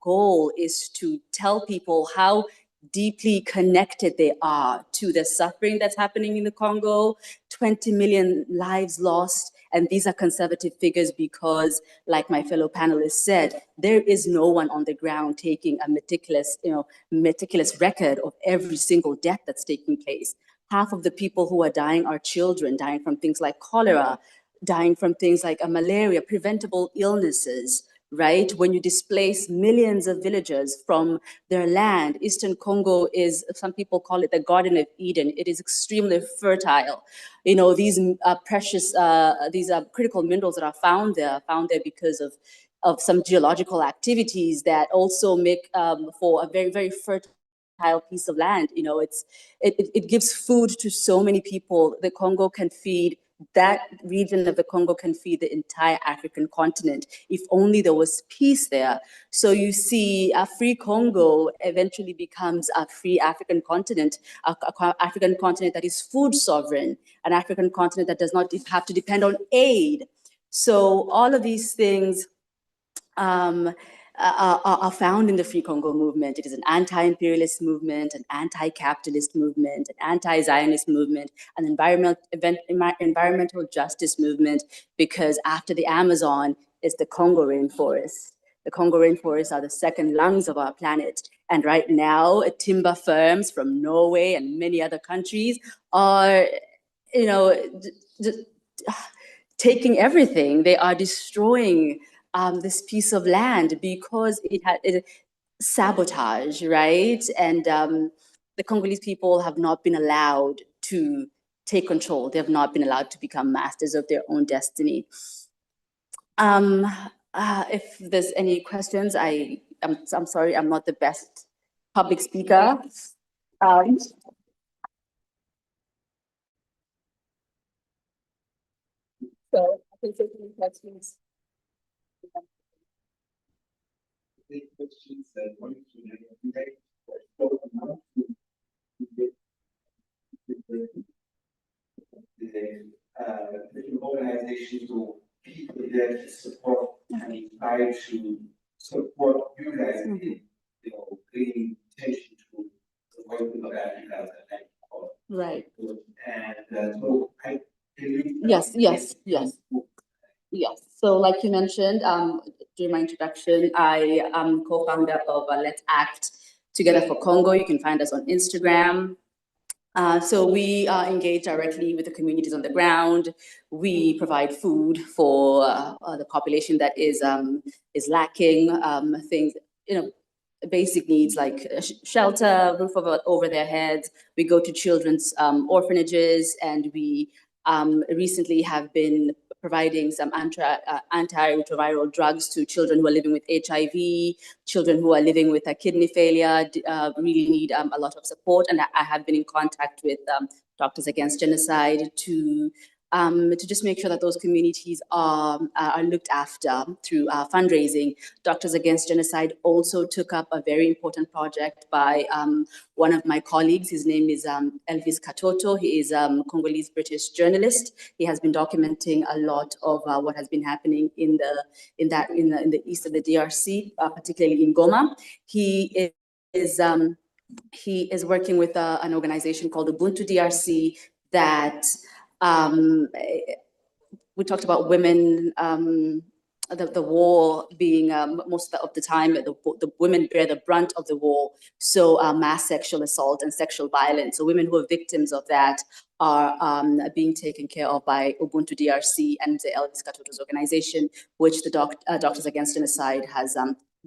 Speaker 15: goal is to tell people how deeply connected they are to the suffering that's happening in the Congo. 20 million lives lost. And these are conservative figures because, like my fellow panelists said, there is no one on the ground taking a meticulous record of every single death that's taking place. Half of the people who are dying are children, dying from things like cholera, dying from things like malaria, preventable illnesses, right? When you displace millions of villagers from their land, Eastern Congo is, some people call it the Garden of Eden. It is extremely fertile. These precious, these critical minerals that are found there because of some geological activities that also make for a very, very fertile piece of land. It gives food to so many people. The Congo can feed, that region of the Congo can feed the entire African continent if only there was peace there. So you see, a free Congo eventually becomes a free African continent, a African continent that is food sovereign, an African continent that does not have to depend on aid. So all of these things are found in the Free Congo movement. It is an anti-imperialist movement, an anti-capitalist movement, an anti-Zionist movement, an environmental justice movement, because after the Amazon is the Congo rainforest. The Congo rainforests are the second lungs of our planet. And right now, timber firms from Norway and many other countries are, taking everything. They are destroying this piece of land because it had sabotage, right? And the Congolese people have not been allowed to take control. They have not been allowed to become masters of their own destiny. If there's any questions, I'm sorry, I'm not the best public speaker. So I can take any questions.
Speaker 16: The organization to people that support and try to
Speaker 14: support you guys in, bringing attention to the voices of Africans and
Speaker 15: Right.
Speaker 14: and so can you?
Speaker 15: Yes. Yes. So like you mentioned, during my introduction, I am co-founder of Let's Act Together for Congo. You can find us on Instagram. So we engage directly with the communities on the ground. We provide food for the population that is lacking things, basic needs like shelter, roof over their heads. We go to children's orphanages, and we recently have been providing some antiretroviral drugs to children who are living with HIV, children who are living with kidney failure, really need a lot of support. And I have been in contact with Doctors Against Genocide to just make sure that those communities are looked after through fundraising. Doctors Against Genocide also took up a very important project by one of my colleagues. His name is Elvis Katoto. He is a Congolese-British journalist. He has been documenting a lot of what has been happening in the east of the DRC, particularly in Goma. He is working with an organization called Ubuntu DRC that we talked about women, the war being most of the time, the women bear the brunt of the war. So mass sexual assault and sexual violence. So women who are victims of that are being taken care of by Ubuntu DRC and the Elvis Katoto's organization, which the Doctors Against Genocide has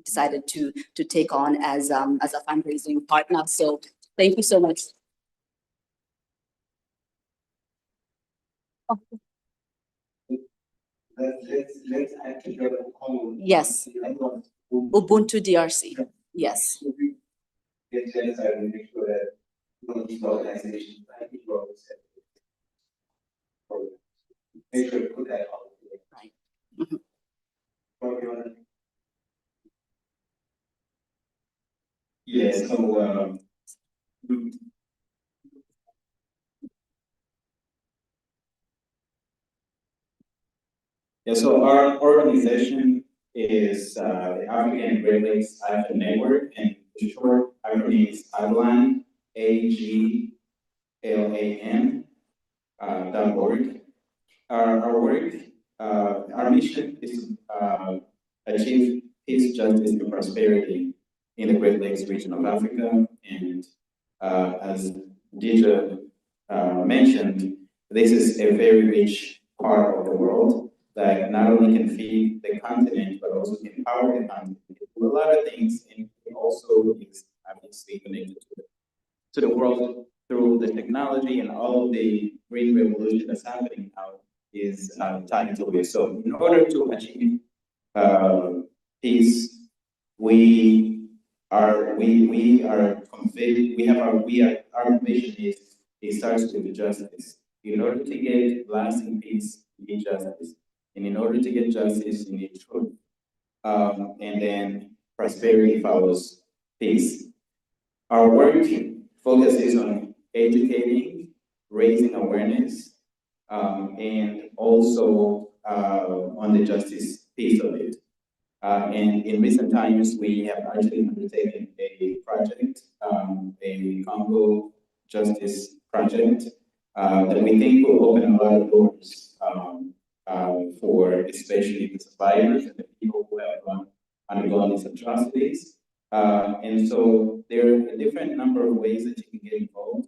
Speaker 15: decided to take on as a fundraising partner. So thank you so much.
Speaker 14: Let's act together.
Speaker 15: Yes. Ubuntu DRC. Yes.
Speaker 14: Get genocide and make sure that these organizations, like you always said, make sure to put that on.
Speaker 15: Right.
Speaker 14: Yeah, so so our organization is the African Great Lakes Action Network, and the short acronym is AGLAN, AGLAN.org. Our work, our mission is to achieve peace, justice, and prosperity in the Great Lakes region of Africa. And as Deidre mentioned, this is a very rich part of the world that not only can feed the continent, but also can empower the continent to do a lot of things, and it also is obviously connected to the world through the technology, and all of the green revolution that's happening now is tied to it. So in order to achieve peace, we are convinced, our mission is, it starts with justice. In order to get lasting peace, you need justice. And in order to get justice, you need truth. And then prosperity follows peace. Our work focuses on educating, raising awareness, and also on the justice piece of it. And in recent times, we have actually undertaken a project, a Congo Justice Project, that we think will open a lot of doors for especially the survivors and the people who have undergone these atrocities. And so there are a different number of ways that you can get involved.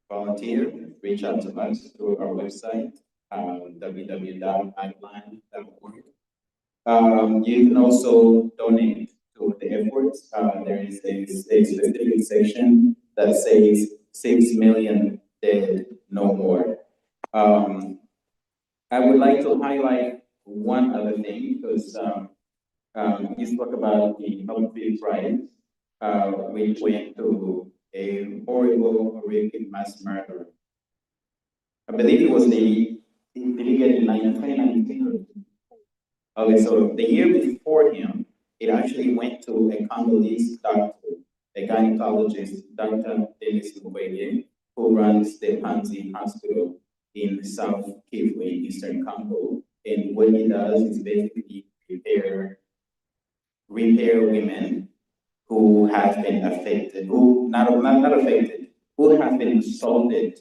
Speaker 14: Volunteer, reach out to us through our website, www.aglan.org. You can also donate to the efforts. There is a specific section that says 6 million dead, no more. I would like to highlight one other thing, because you spoke about the Nobel Peace Prize, which went to a horrible, horrific mass murder. I believe it was did he get in 2019? Okay, so the year before him, it actually went to a Congolese doctor, a gynecologist, Dr. Denis Mukwege, who runs the Panzi Hospital in South Kivu in Eastern Congo. And what he does is basically prepare repair women who have been affected, who not affected, who have been assaulted,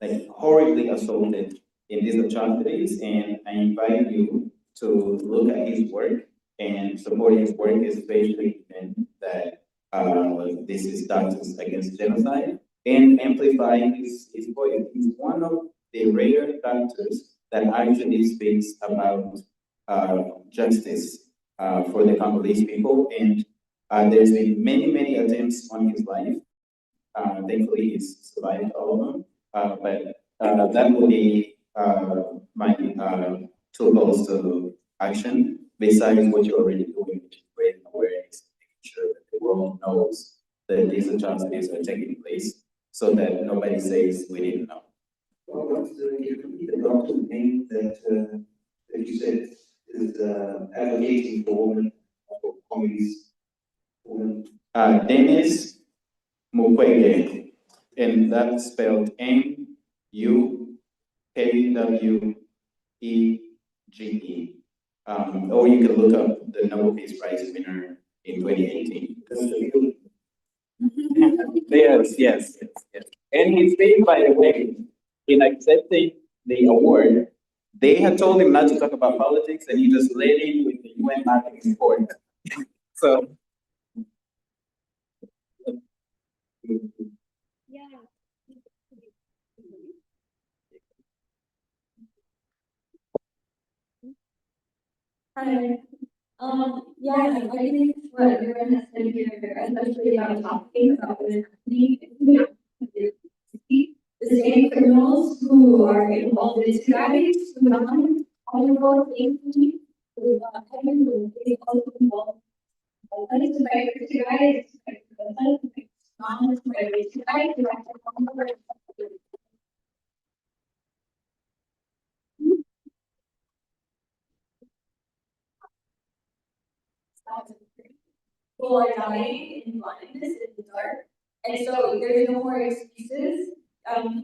Speaker 14: like horribly assaulted in these atrocities. And I invite you to look at his work and support his work, especially given that this is Doctors Against Genocide, and amplify his voice. He's one of the rare doctors that actually speaks about justice for the Congolese people. And there's been many attempts on his life. Thankfully, he's survived all of them. But that will be my two goals to action, besides what you're already doing, which is raising awareness, making sure that the world knows that these atrocities are taking place, so that nobody says we didn't know.
Speaker 12: Well, what's the doctor's name that you said is advocating for women, for Congolese women?
Speaker 14: Dennis Mukwege, and that's spelled Mukwege. Or you can look up the Nobel Peace Prize winner in 2018.
Speaker 16: Yes. And he said, by the way, in accepting the award,
Speaker 14: they had told him not to talk about politics, and he just led in with the UN marketing report. So.
Speaker 10: Hi. Yeah, I think what everyone has said here, especially about talking about the same criminals who are involved in suicides, Sudan, Congo, Haiti, Kevin, is also involved. I think the fight for suicides, people are dying in blindness in the dark, and so there's no more excuses.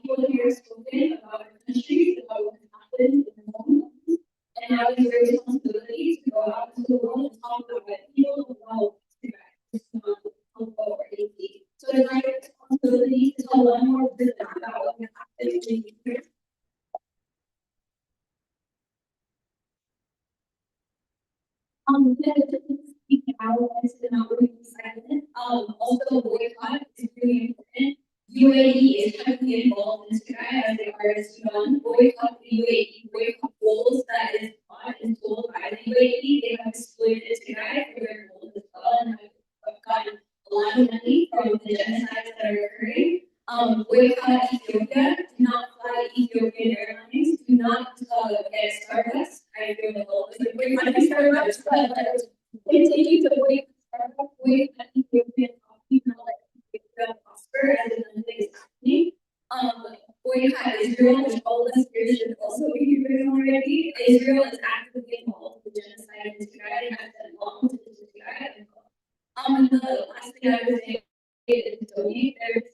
Speaker 10: People here have spoken about our countries, about what happened in the moment, and now it's your responsibility to go out into the world and talk about it. People don't know Congo or Haiti, so it's my responsibility to tell one more person about what happened in here. Speaking out and to not being silent. Also, boycott is really important. UAE is heavily involved in Tigray as they are in Sudan. Boycott the UAE, boycott goals that is bought and sold by the UAE. They have exploited Tigray for their goals as well, and have gotten a lot of money from the genocides that are occurring. Boycott Ethiopia. Do not fly Ethiopian Airlines. Do not get Starbucks. I feel the whole boycotting Starbucks, but continue to boycott Starbucks, boycott Ethiopian coffee, not let Ethiopia prosper as an unthing is happening. Boycott Israel, which all of us here should also be doing already. Israel is actively involved in the genocide in Tigray and has been long to Tigray. And the last thing I would say is donate. There's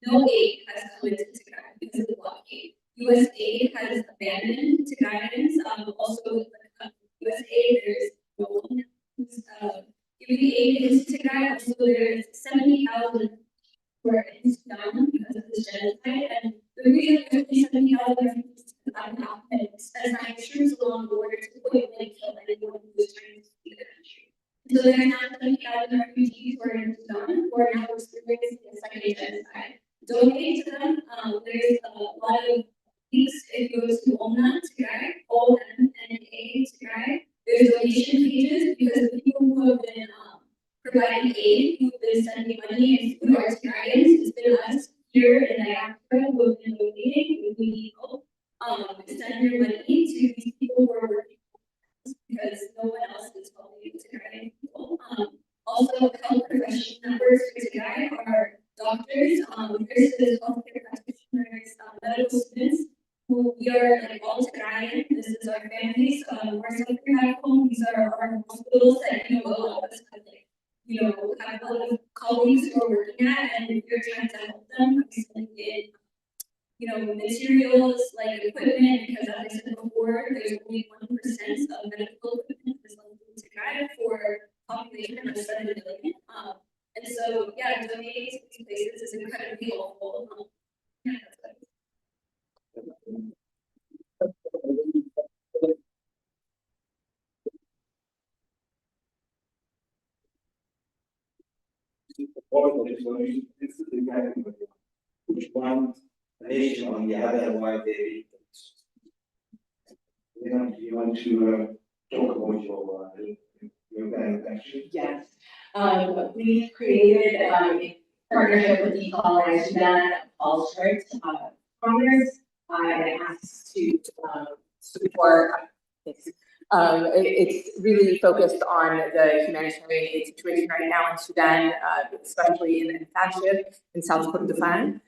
Speaker 10: no aid has come into Tigray because of the blockade. U.S. aid has abandoned Tigrayans. Also, USA, there's no one who's giving aid into Tigray. Also, there's 70,000 who are in Sudan because of this genocide. And the reason there's only 70,000 refugees is as I troops along the border to point blank kill anyone who is trying to flee the country. So there are now 70,000 refugees who are in Sudan who are now experiencing a second genocide. Donate to them. There's a lot of links. It goes to ONA Tigray, ONA Tigray. There's donation pages because the people who have been providing aid, who've been sending money and food are Tigrayans. It's been us here in Niagara who have been donating. We need help. Send your money to these people who are working because no one else is helping Tigrayan people. Also, health professional numbers for Tigray are doctors, nurses, healthcare practitioners, medical students. Who we are like all Tigrayan. This is our families. We're suffering back home. These are our hospitals that a lot of us have have a lot of colleagues who are working at, and if you're trying to help them, sending in materials like equipment, because as I said before, there's only 1% of medical equipment that's linked to Tigray for population population of 7 million. And so, yeah, donating to these places is incredibly helpful. Yeah, that's what
Speaker 17: which one nation on the other while they you want to talk about your organization?
Speaker 13: Yes. We created a partnership with eCall Sudan All Script partners and asked to support. It's really focused on the humanitarian aid situation right now in Sudan, especially in Al-Fashir in South Kordofan.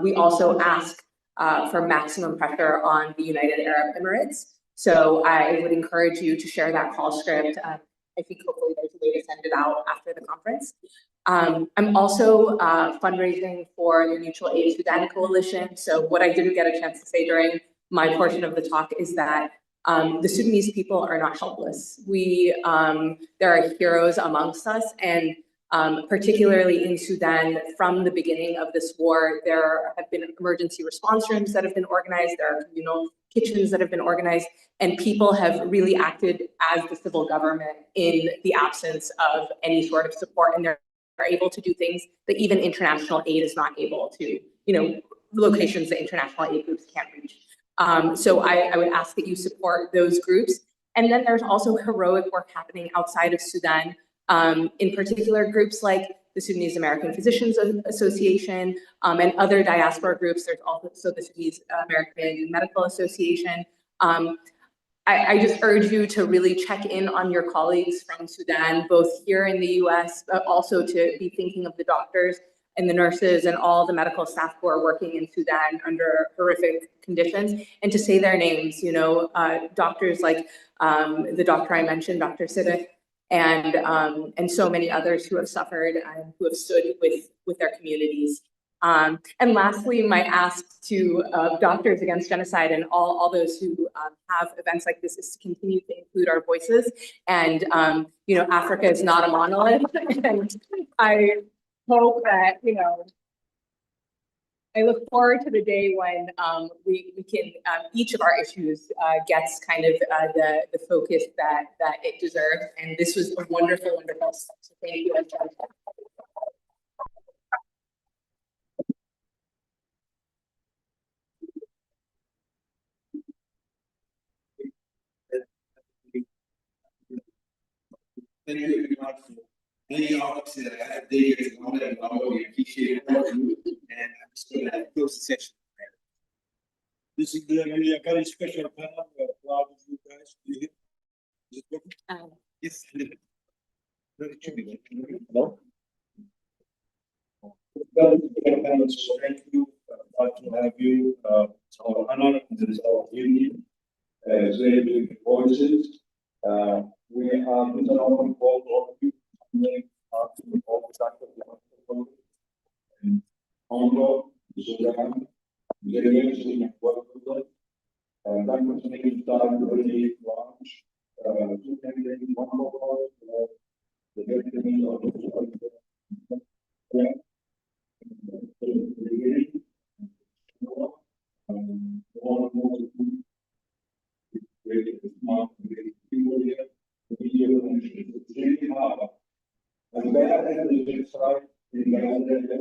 Speaker 13: We also ask for maximum pressure on the United Arab Emirates. So I would encourage you to share that call script. I think hopefully there's a way to send it out after the conference. I'm also fundraising for the Mutual Aid Sudan Coalition. So what I didn't get a chance to say during my portion of the talk is that the Sudanese people are not helpless. There are heroes amongst us, and particularly in Sudan, from the beginning of this war, there have been emergency response rooms that have been organized, there are communal kitchens that have been organized, and people have really acted as the civil government in the absence of any sort of support, and they're able to do things that even international aid is not able to, locations that international aid groups can't reach. So I would ask that you support those groups. And then there's also heroic work happening outside of Sudan, in particular groups like the Sudanese American Physicians Association and other diaspora groups. There's also the Sudanese American Medical Association. I just urge you to really check in on your colleagues from Sudan, both here in the US, but also to be thinking of the doctors and the nurses and all the medical staff who are working in Sudan under horrific conditions, and to say their names, doctors like the doctor I mentioned, Dr. Siddiq, and so many others who have suffered and who have stood with their communities. And lastly, my ask to Doctors Against Genocide and all those who have events like this is to continue to include our voices. And Africa is not a monolith, and I hope that I look forward to the day when we can each of our issues gets kind of the focus that it deserves. And this was a wonderful step. So thank you.
Speaker 17: Thank you very much for many hours. I have days long and long. We appreciate all of you. And I'm just going to close the session. This is really a very special panel. We are proud of you guys. Is it working? Yes. No? Thank you. Glad to have you. It's our honor. It's our duty. It's very big voices. We are with an open call to all of you. And Congo, Sudan, Genocide, work with them. And that was making time to really launch 2 campaigns, 1 more the victims of the it's really hard. And that is the genocide in Gaza.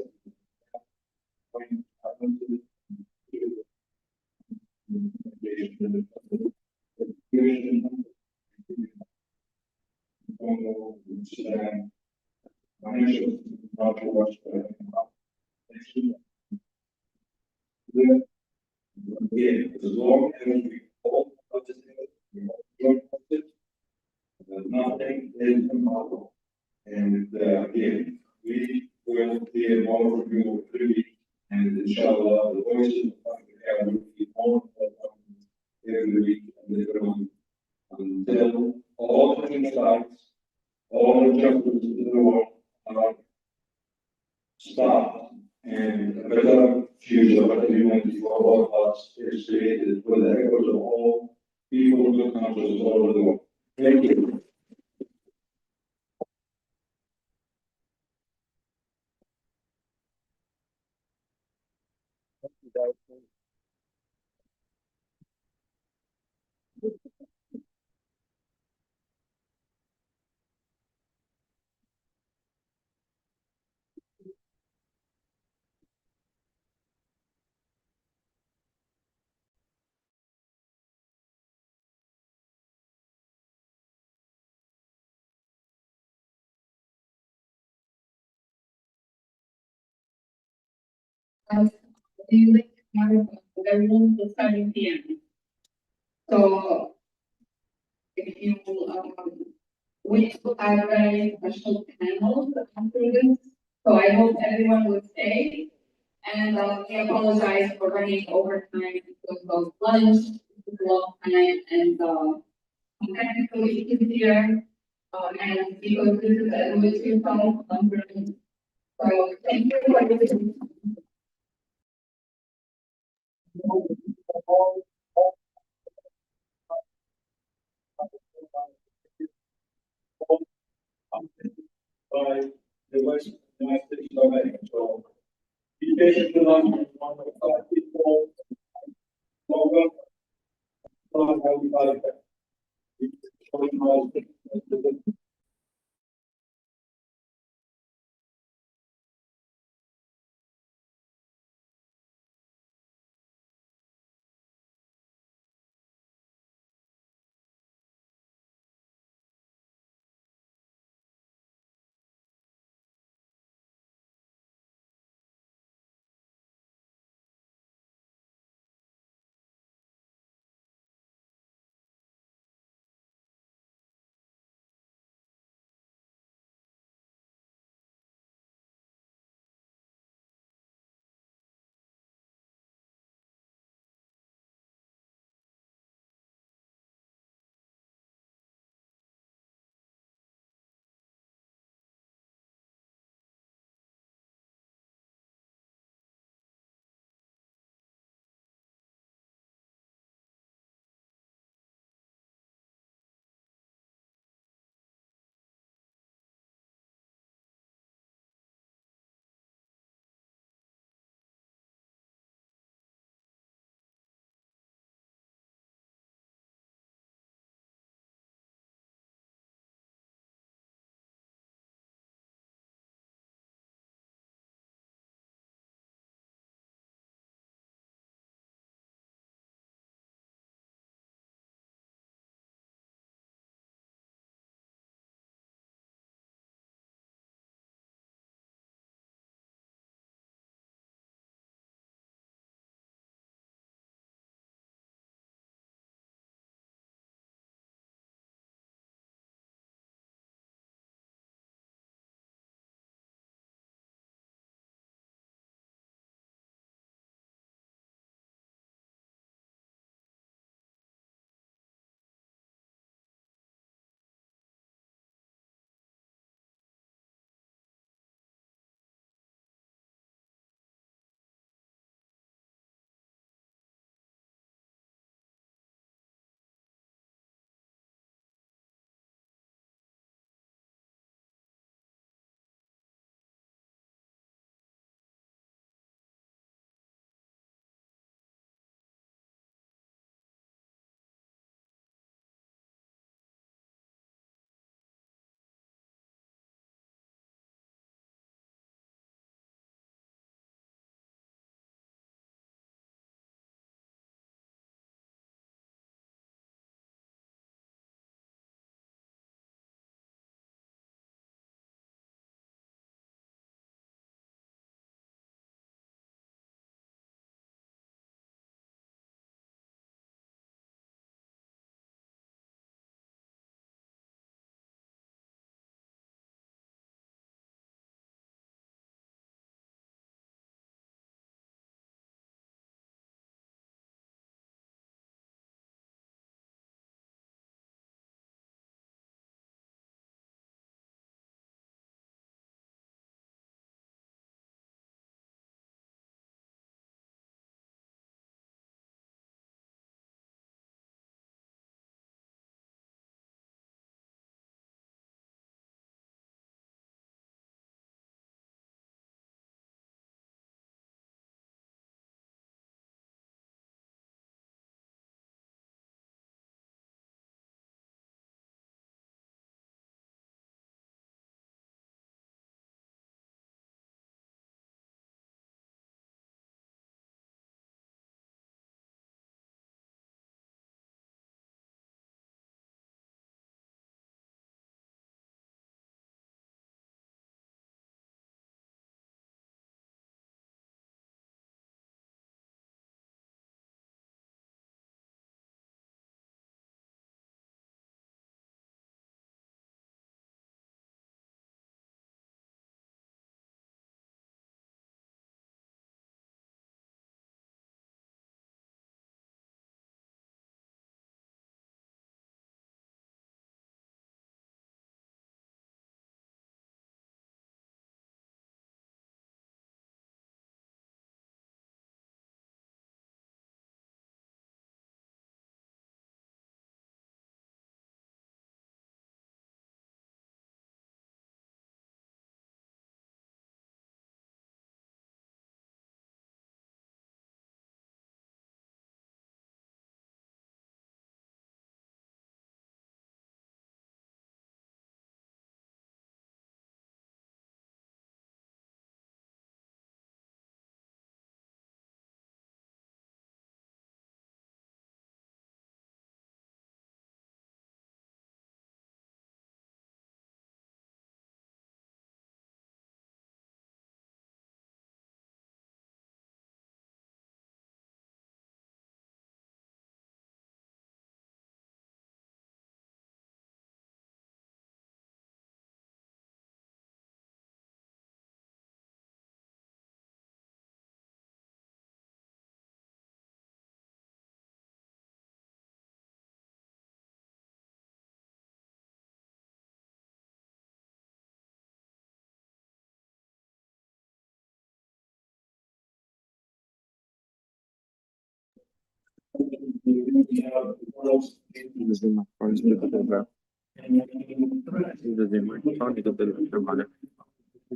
Speaker 17: As long as we all participate, nothing is impossible. And again, we will be involved with you really, and inshallah, the voices of Africa will be more every week and every month until all the genocides, all the justice in the world are stopped, and a better future, better humanity for all of us is created with the efforts of all people in the countries all over the world. Thank you.
Speaker 10: you like have everyone till 7 p.m. So if you we still have a special panel after this, so I hope everyone will stay. And we apologize for running over time because of lunch, it's a long time, and technical issues here. And because this is a military conference, so thank you for listening.
Speaker 11: By the West United States government. So be patient with us, one of five people, longer, not how we fight that.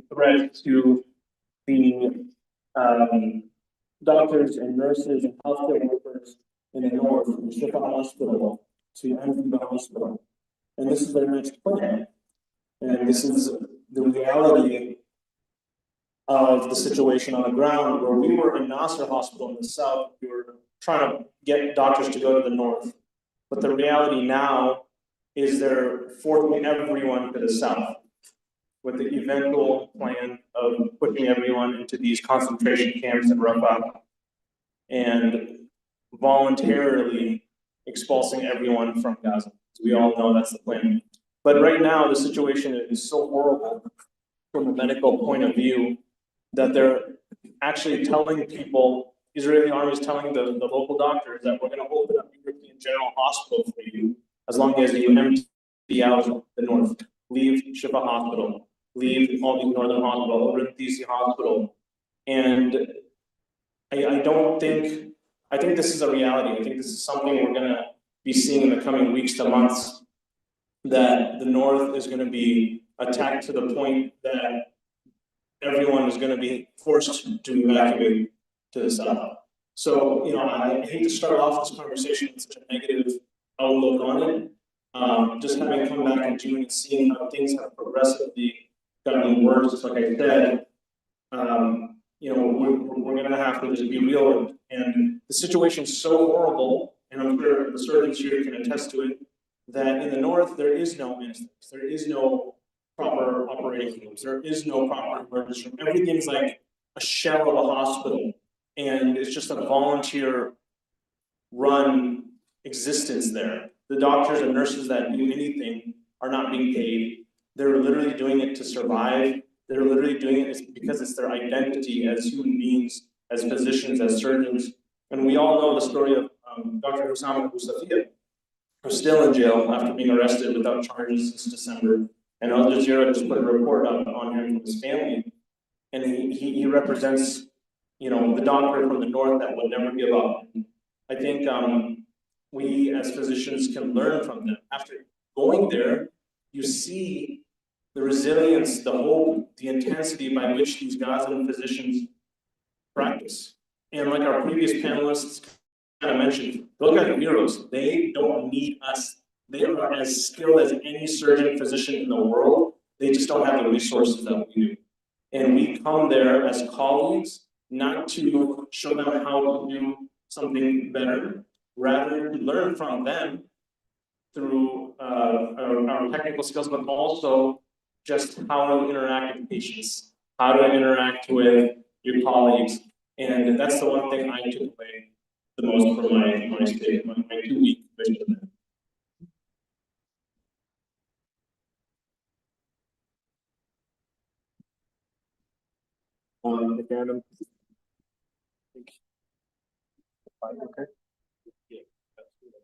Speaker 11: threat to the doctors and nurses and healthcare workers in the north, from Shifa Hospital to Enfield Hospital. And this is their next plan. And this is the reality of the situation on the ground, where we were in Nasser Hospital in the south. We were trying to get doctors to go to the north. But the reality now is they're forcing everyone to the south, with the eventual plan of putting everyone into these concentration camps in Rafah and voluntarily expulsing everyone from Gaza. We all know that's the plan. But right now, the situation is so horrible from a medical point of view that they're actually telling people, Israeli army is telling the local doctors that we're going to open up European General Hospital for you as long as you empty out the north. Leave Shifa Hospital, leave all these northern hospitals, Rintisi Hospital. And I think this is a reality. I think this is something we're going to be seeing in the coming weeks to months, that the north is going to be attacked to the point that everyone is going to be forced to evacuate to the south. So, I hate to start off this conversation with such a negative outlook on it. Just having come back in June and seeing how things have progressively gotten worse, like I said, we're going to have to just be real. And the situation is so horrible, and I'm sure the surgeons here can attest to it, that in the north, there is no anesthetics, there is no proper operating rooms, there is no proper emergency room. Everything's like a shell of a hospital, and it's just a volunteer run existence there. The doctors and nurses that do anything are not being paid. They're literally doing it to survive. They're literally doing it because it's their identity as human beings, as physicians, as surgeons. And we all know the story of Dr. Hussam Abu Safia, who's still in jail after being arrested without charges since December. And Al Jazeera just put a report up on him from his family. And he represents, the doctor from the north that would never give up. I think we as physicians can learn from them. After going there, you see the resilience, the hope, the intensity by which these Gazan physicians practice. And like our previous panelists kind of mentioned, those guys are heroes. They don't need us. They are as skilled as any surgeon physician in the world. They just don't have the resources that we do. And we come there as colleagues, not to show them how to do something better, rather to learn from them through our technical skills, but also just how to interact with patients, how to interact with your colleagues. And that's the one thing I took away the most from my stay, my 2-week vision. Again, okay. Yeah, that's good.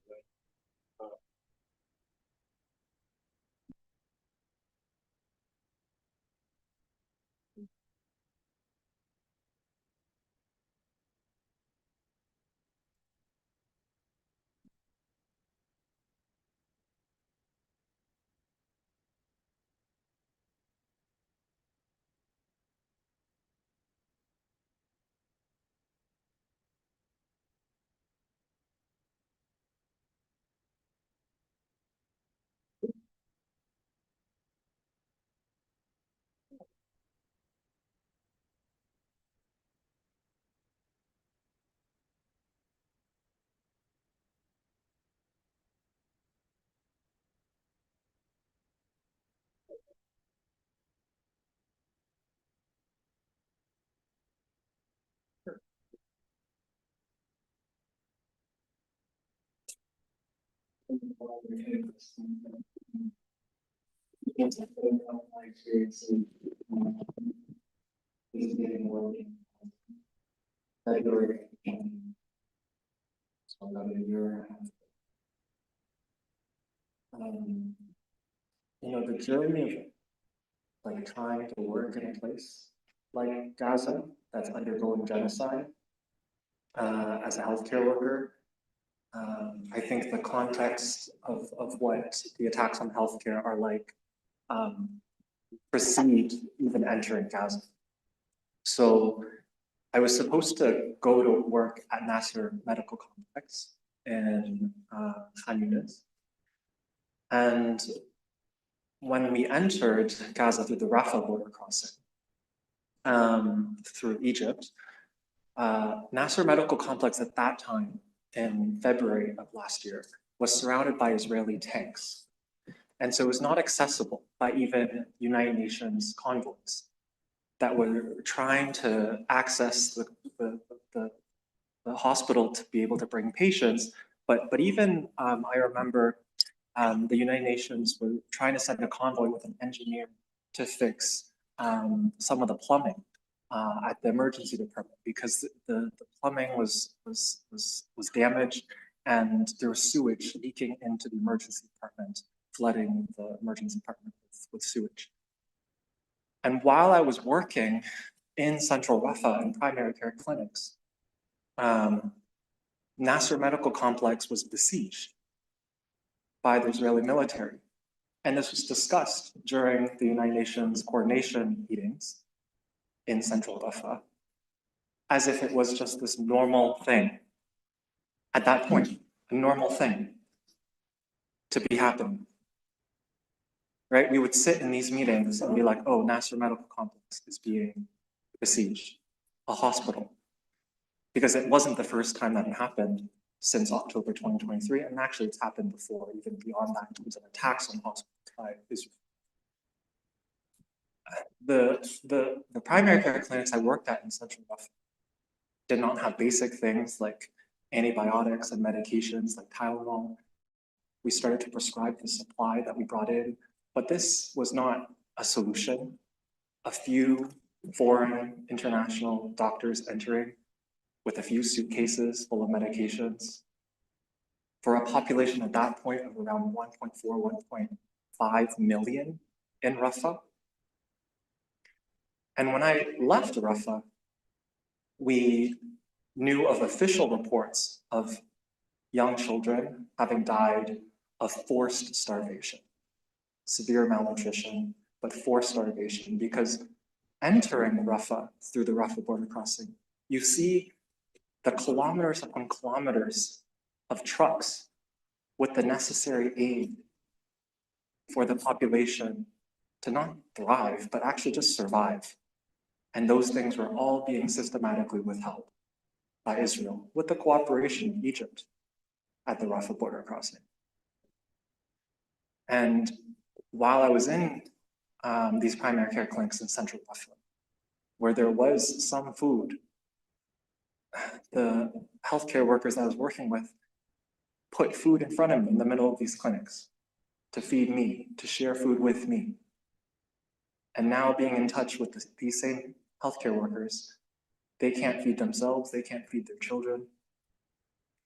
Speaker 11: The journey of like trying to work in a place like Gaza that's undergoing genocide as a healthcare worker
Speaker 4: I think the context of what the attacks on healthcare are like precede even entering Gaza. So I was supposed to go to work at Nasser Medical Complex in Khan Yunis. And when we entered Gaza through the Rafah border crossing, through Egypt, Nasser Medical Complex at that time, in February of last year, was surrounded by Israeli tanks. And so it was not accessible by even United Nations convoys that were trying to access the hospital to be able to bring patients. But even I remember the United Nations were trying to send a convoy with an engineer to fix some of the plumbing at the emergency department because the plumbing was damaged and there was sewage leaking into the emergency department, flooding the emergency department with sewage. And while I was working in Central Rafah in primary care clinics, Nasser Medical Complex was besieged by the Israeli military. And this was discussed during the United Nations coordination meetings in Central Rafah, as if it was just this normal thing. At that point, a normal thing to be happening. Right? We would sit in these meetings and be like, oh, Nasser Medical Complex is being besieged, a hospital. Because it wasn't the first time that it happened since October 2023, and actually it's happened before, even beyond that, in terms of attacks on hospitals by Israel. The primary care clinics I worked at in Central Rafah did not have basic things like antibiotics and medications like Tylenol. We started to prescribe the supply that we brought in, but this was not a solution. A few foreign international doctors entering with a few suitcases full of medications for a population at that point of around 1.4, 1.5 million in Rafah. And when I left Rafah, we knew of official reports of young children having died of forced starvation, severe malnutrition, but forced starvation, because entering Rafah through the Rafah border crossing, you see the kilometers upon kilometers of trucks with the necessary aid for the population to not thrive, but actually just survive. And those things were all being systematically withheld by Israel with the cooperation of Egypt at the Rafah border crossing. And while I was in these primary care clinics in Central Rafah, where there was some food, the healthcare workers I was working with put food in front of me in the middle of these clinics to feed me, to share food with me. And now being in touch with these same healthcare workers, they can't feed themselves, they can't feed their children.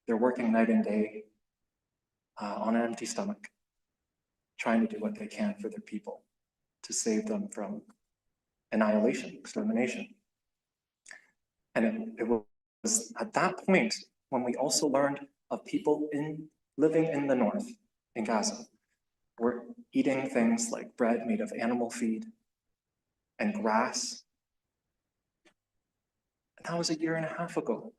Speaker 4: They're working night and day on an empty stomach, trying to do what they can for their people to save them from annihilation, extermination. And it was at that point when we also learned of people living in the north, in Gaza, were eating things like bread made of animal feed and grass. And that was a year and a half ago.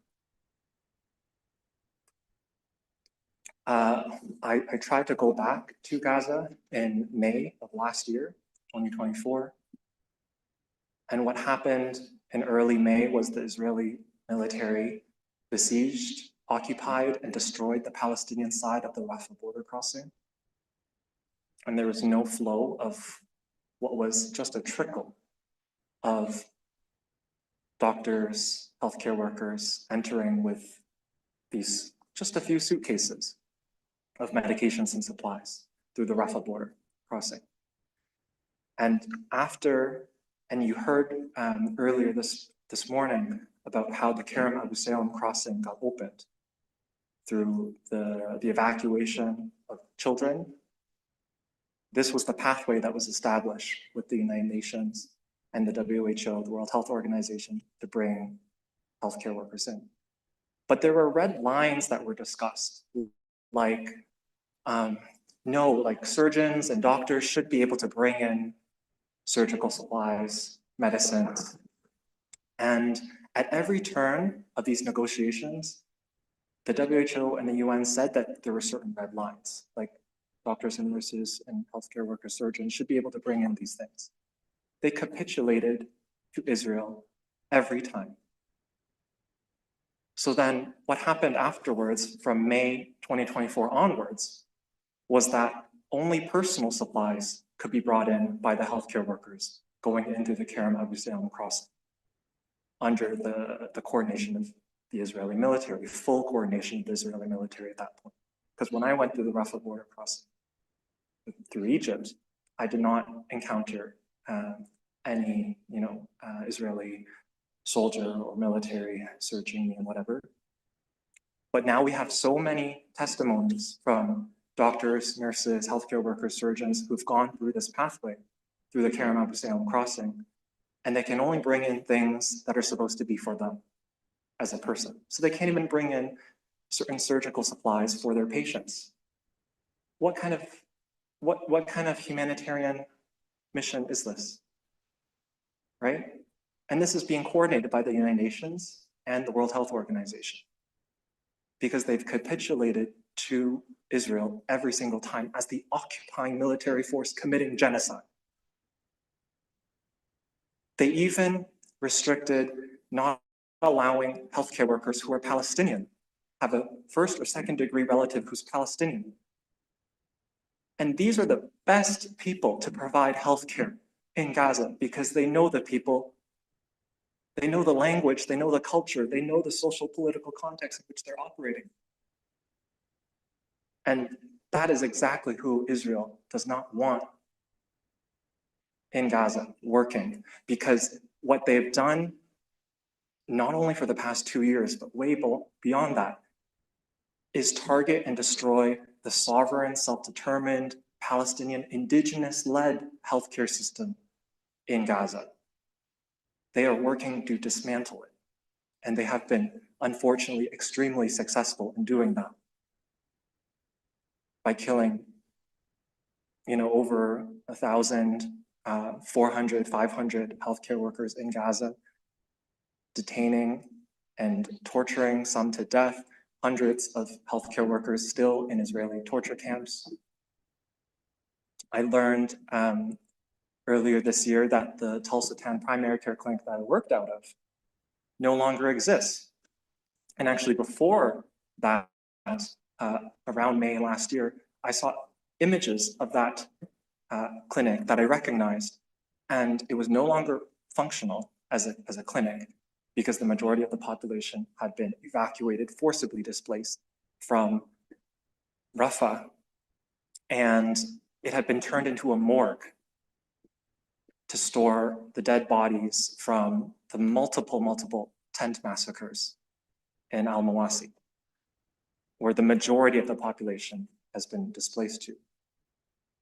Speaker 4: I tried to go back to Gaza in May of last year, 2024. And what happened in early May was the Israeli military besieged, occupied, and destroyed the Palestinian side of the Rafah border crossing. And there was no flow of what was just a trickle of doctors, healthcare workers entering with these, just a few suitcases of medications and supplies through the Rafah border crossing. And you heard earlier this morning about how the Kerem Abu Salem crossing got opened through the evacuation of children. This was the pathway that was established with the United Nations and the WHO, the World Health Organization, to bring healthcare workers in. But there were red lines that were discussed, like, no, like surgeons and doctors should be able to bring in surgical supplies, medicines. And at every turn of these negotiations, the WHO and the UN said that there were certain red lines, like doctors and nurses and healthcare workers, surgeons should be able to bring in these things. They capitulated to Israel every time. So then what happened afterwards from May 2024 onwards was that only personal supplies could be brought in by the healthcare workers going into the Kerem Abu Salem crossing under the coordination of the Israeli military, full coordination of the Israeli military at that point. Because when I went through the Rafah border crossing through Egypt, I did not encounter any, Israeli soldier or military searching me and whatever. But now we have so many testimonies from doctors, nurses, healthcare workers, surgeons who've gone through this pathway, through the Kerem Abu Salem crossing, and they can only bring in things that are supposed to be for them as a person. So they can't even bring in certain surgical supplies for their patients. What kind of humanitarian mission is this? Right? And this is being coordinated by the United Nations and the World Health Organization, because they've capitulated to Israel every single time as the occupying military force committing genocide. They even restricted not allowing healthcare workers who are Palestinian, have a first or second degree relative who's Palestinian. And these are the best people to provide healthcare in Gaza because they know the people, they know the language, they know the culture, they know the social political context in which they're operating. And that is exactly who Israel does not want in Gaza working, because what they've done, not only for the past 2 years, but way beyond that, is target and destroy the sovereign, self-determined, Palestinian, indigenous-led healthcare system in Gaza. They are working to dismantle it, and they have been, unfortunately, extremely successful in doing that by killing, over 1,000, 400, 500 healthcare workers in Gaza, detaining and torturing some to death, hundreds of healthcare workers still in Israeli torture camps. I learned earlier this year that the Tulsa Town primary care clinic that I worked out of no longer exists. And actually before that, around May last year, I saw images of that clinic that I recognized, and it was no longer functional as a clinic because the majority of the population had been evacuated, forcibly displaced from Rafah, and it had been turned into a morgue to store the dead bodies from the multiple tent massacres in Al-Mawasi, where the majority of the population has been displaced to,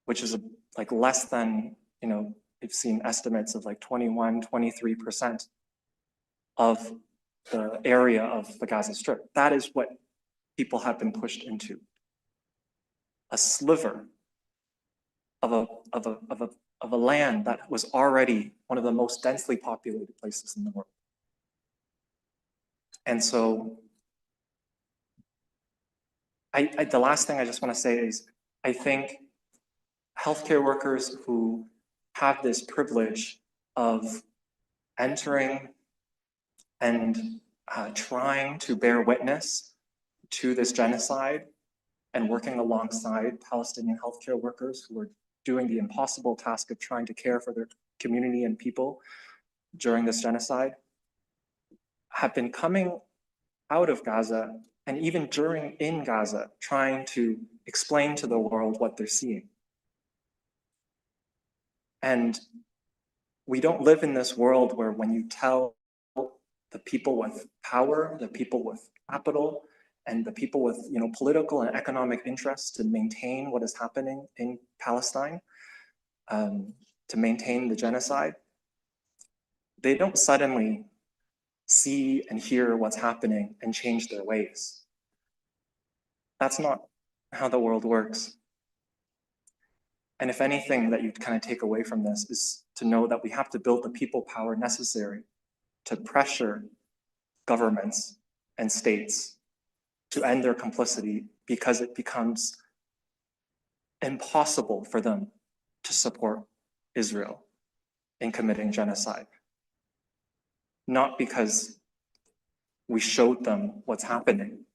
Speaker 4: which is like less than, we've seen estimates of like 21, 23% of the area of the Gaza Strip. That is what people have been pushed into. A sliver of a land that was already one of the most densely populated places in the world. And so the last thing I just want to say is, I think healthcare workers who have this privilege of entering and trying to bear witness to this genocide and working alongside Palestinian healthcare workers who are doing the impossible task of trying to care for their community and people during this genocide, have been coming out of Gaza and even in Gaza, trying to explain to the world what they're seeing. And we don't live in this world where when you tell the people with power, the people with capital, and the people with political and economic interests to maintain what is happening in Palestine, to maintain the genocide, they don't suddenly see and hear what's happening and change their ways. That's not how the world works. And if anything that you kind of take away from this is to know that we have to build the people power necessary to pressure governments and states to end their complicity, because it becomes impossible for them to support Israel in committing genocide. Not because we showed them what's happening,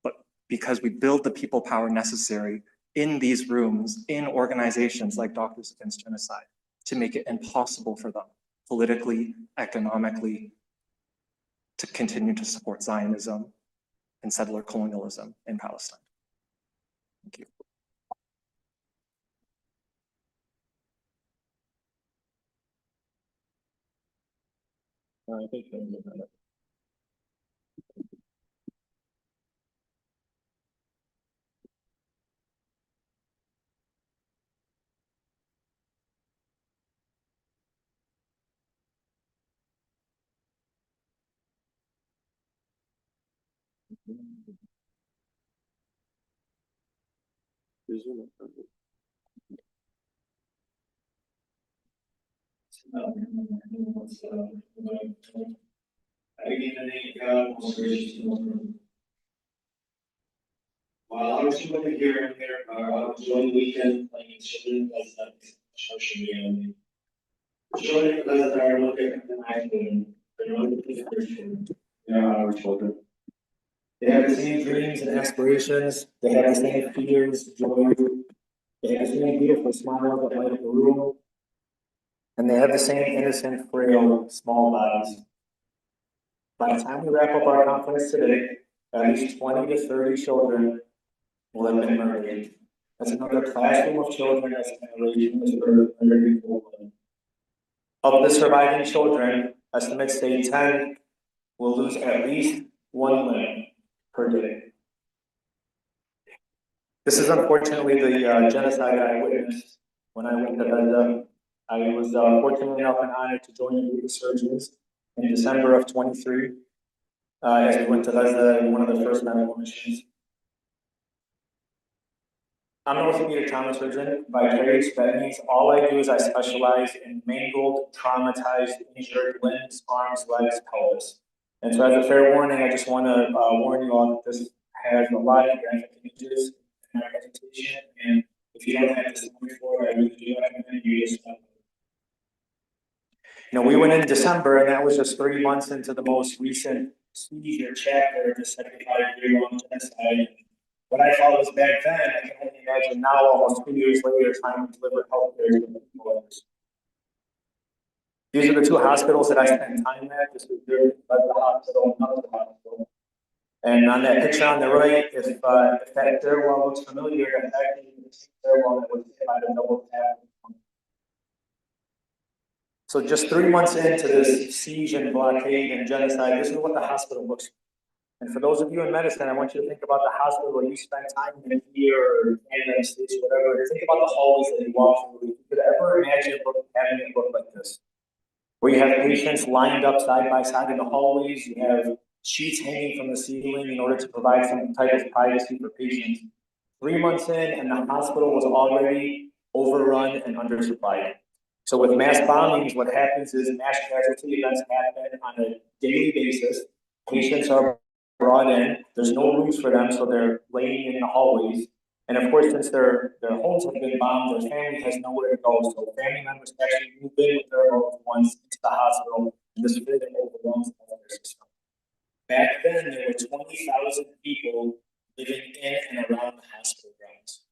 Speaker 4: but because we build the people power necessary in these rooms, in organizations like Doctors Against Genocide, to make it impossible for them, politically, economically, to continue to support Zionism and settler colonialism in Palestine. Thank you.
Speaker 11: I think while I was over here and there, I was enjoying the weekend playing children as social media. Children as I look at the iPhone, they're not looking for children. They are our children. They have the same dreams and aspirations. They have the same fears, joy. They have the same beautiful smiles that light up the room. And they have the same innocent, frail, small bodies. By the time we wrap up our conference today, at least 20 to 30 children will have been murdered. That's another classroom of children that's generation is murdered. Of the surviving children, estimates say 10 will lose at least one limb per day. This is unfortunately the genocide I witnessed when I went to Gaza. I was fortunate enough and honored to join a group of surgeons in December of 23 as we went to Gaza in one of the first medical missions. I'm an orthopedic trauma surgeon by trade, so that means all I do is I specialize in mangled, traumatized, injured limbs, arms, legs, pelvis. And so as a fair warning, I just want to warn you all that this has a lot of graphic images in our presentation, and if you don't have this before, I really do recommend you just we went in December, and that was just 3 months into the most recent seizure chapter of the 75-year-long genocide. What I thought was back then, I can only imagine now, almost 2 years later, trying to deliver healthcare to the people. These are the two hospitals that I spent time at. This was the hospital, another hospital. And on that picture on the right, if that stairwell looks familiar, that's actually the stairwell that was hit by the double tap. So just 3 months into this siege and blockade and genocide, this is what the hospital looks like. And for those of you in medicine, I want you to think about the hospital where you spend time in here or Canada, States, whatever. Think about the hallways that you walk through. If you could ever imagine having it look like this, where you have patients lined up side by side in the hallways, you have sheets hanging from the ceiling in order to provide some type of privacy for patients. 3 months in, and the hospital was already overrun and undersupplied. So with mass bombings, what happens is mass casualty events happen on a daily basis. Patients are brought in, there's no rooms for them, so they're laying in the hallways. And of course, since their homes have been bombed, their family has nowhere to go. So family members actually move in with their loved ones into the hospital, and this further overwhelms the healthcare system. Back then, there were 20,000 people living in and around the hospital grounds.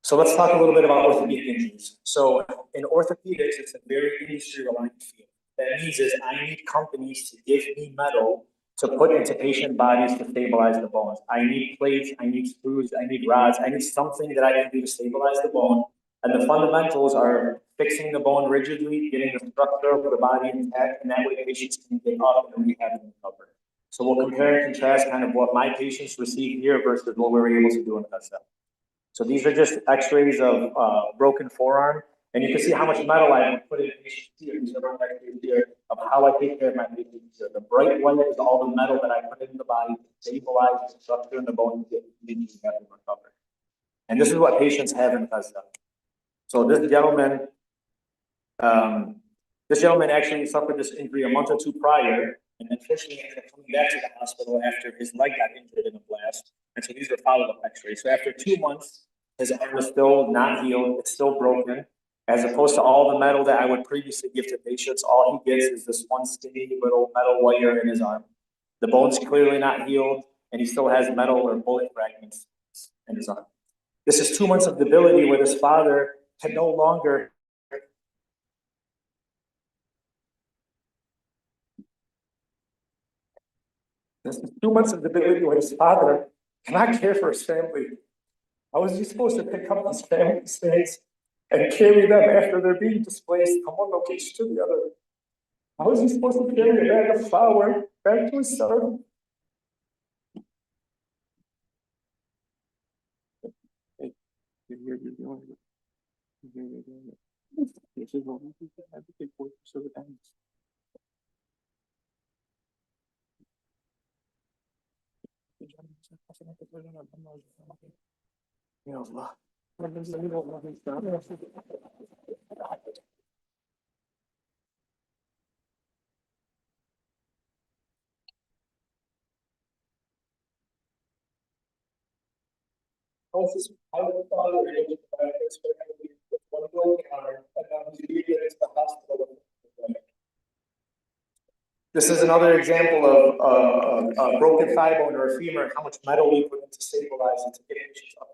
Speaker 11: So let's talk a little bit about orthopedic injuries. So in orthopedics, it's a very industry-reliant field. That means is I need companies to give me metal to put into patient bodies to stabilize the bones. I need plates, I need screws, I need rods, I need something that I can do to stabilize the bone. And the fundamentals are fixing the bone rigidly, getting the structure of the body intact, and that way patients can get up and rehab and recover. So we'll compare and contrast kind of what my patients receive here versus what we're able to do in Gaza. So these are just x-rays of broken forearm.
Speaker 12: And you can see how much metal I put in patients here. These are my x-rays here of how I take care of my patients here. The bright white is all the metal that I put into the body to stabilize the structure in the bone to get into the recovery. And this is what patients have in Gaza. So this gentleman actually suffered this injury a month or two prior, and unfortunately ended up coming back to the hospital after his leg got injured in a blast. And so these are follow-up x-rays. So after 2 months, his arm is still not healed, it's still broken. As opposed to all the metal that I would previously give to patients, all he gets is this one skinny little metal wire in his arm. The bone's clearly not healed, and he still has metal or bullet fragments in his arm. This is 2 months of debility where this father can no longer This is 2 months of debility where his father cannot care for his family. How is he supposed to pick up his family's things and carry them after they're being displaced from one location to the other? How is he supposed to carry a bag of flour back to his son? Ya Allah. This is another example of a broken thigh bone or a femur and how much metal we put in to stabilize it to get patients up.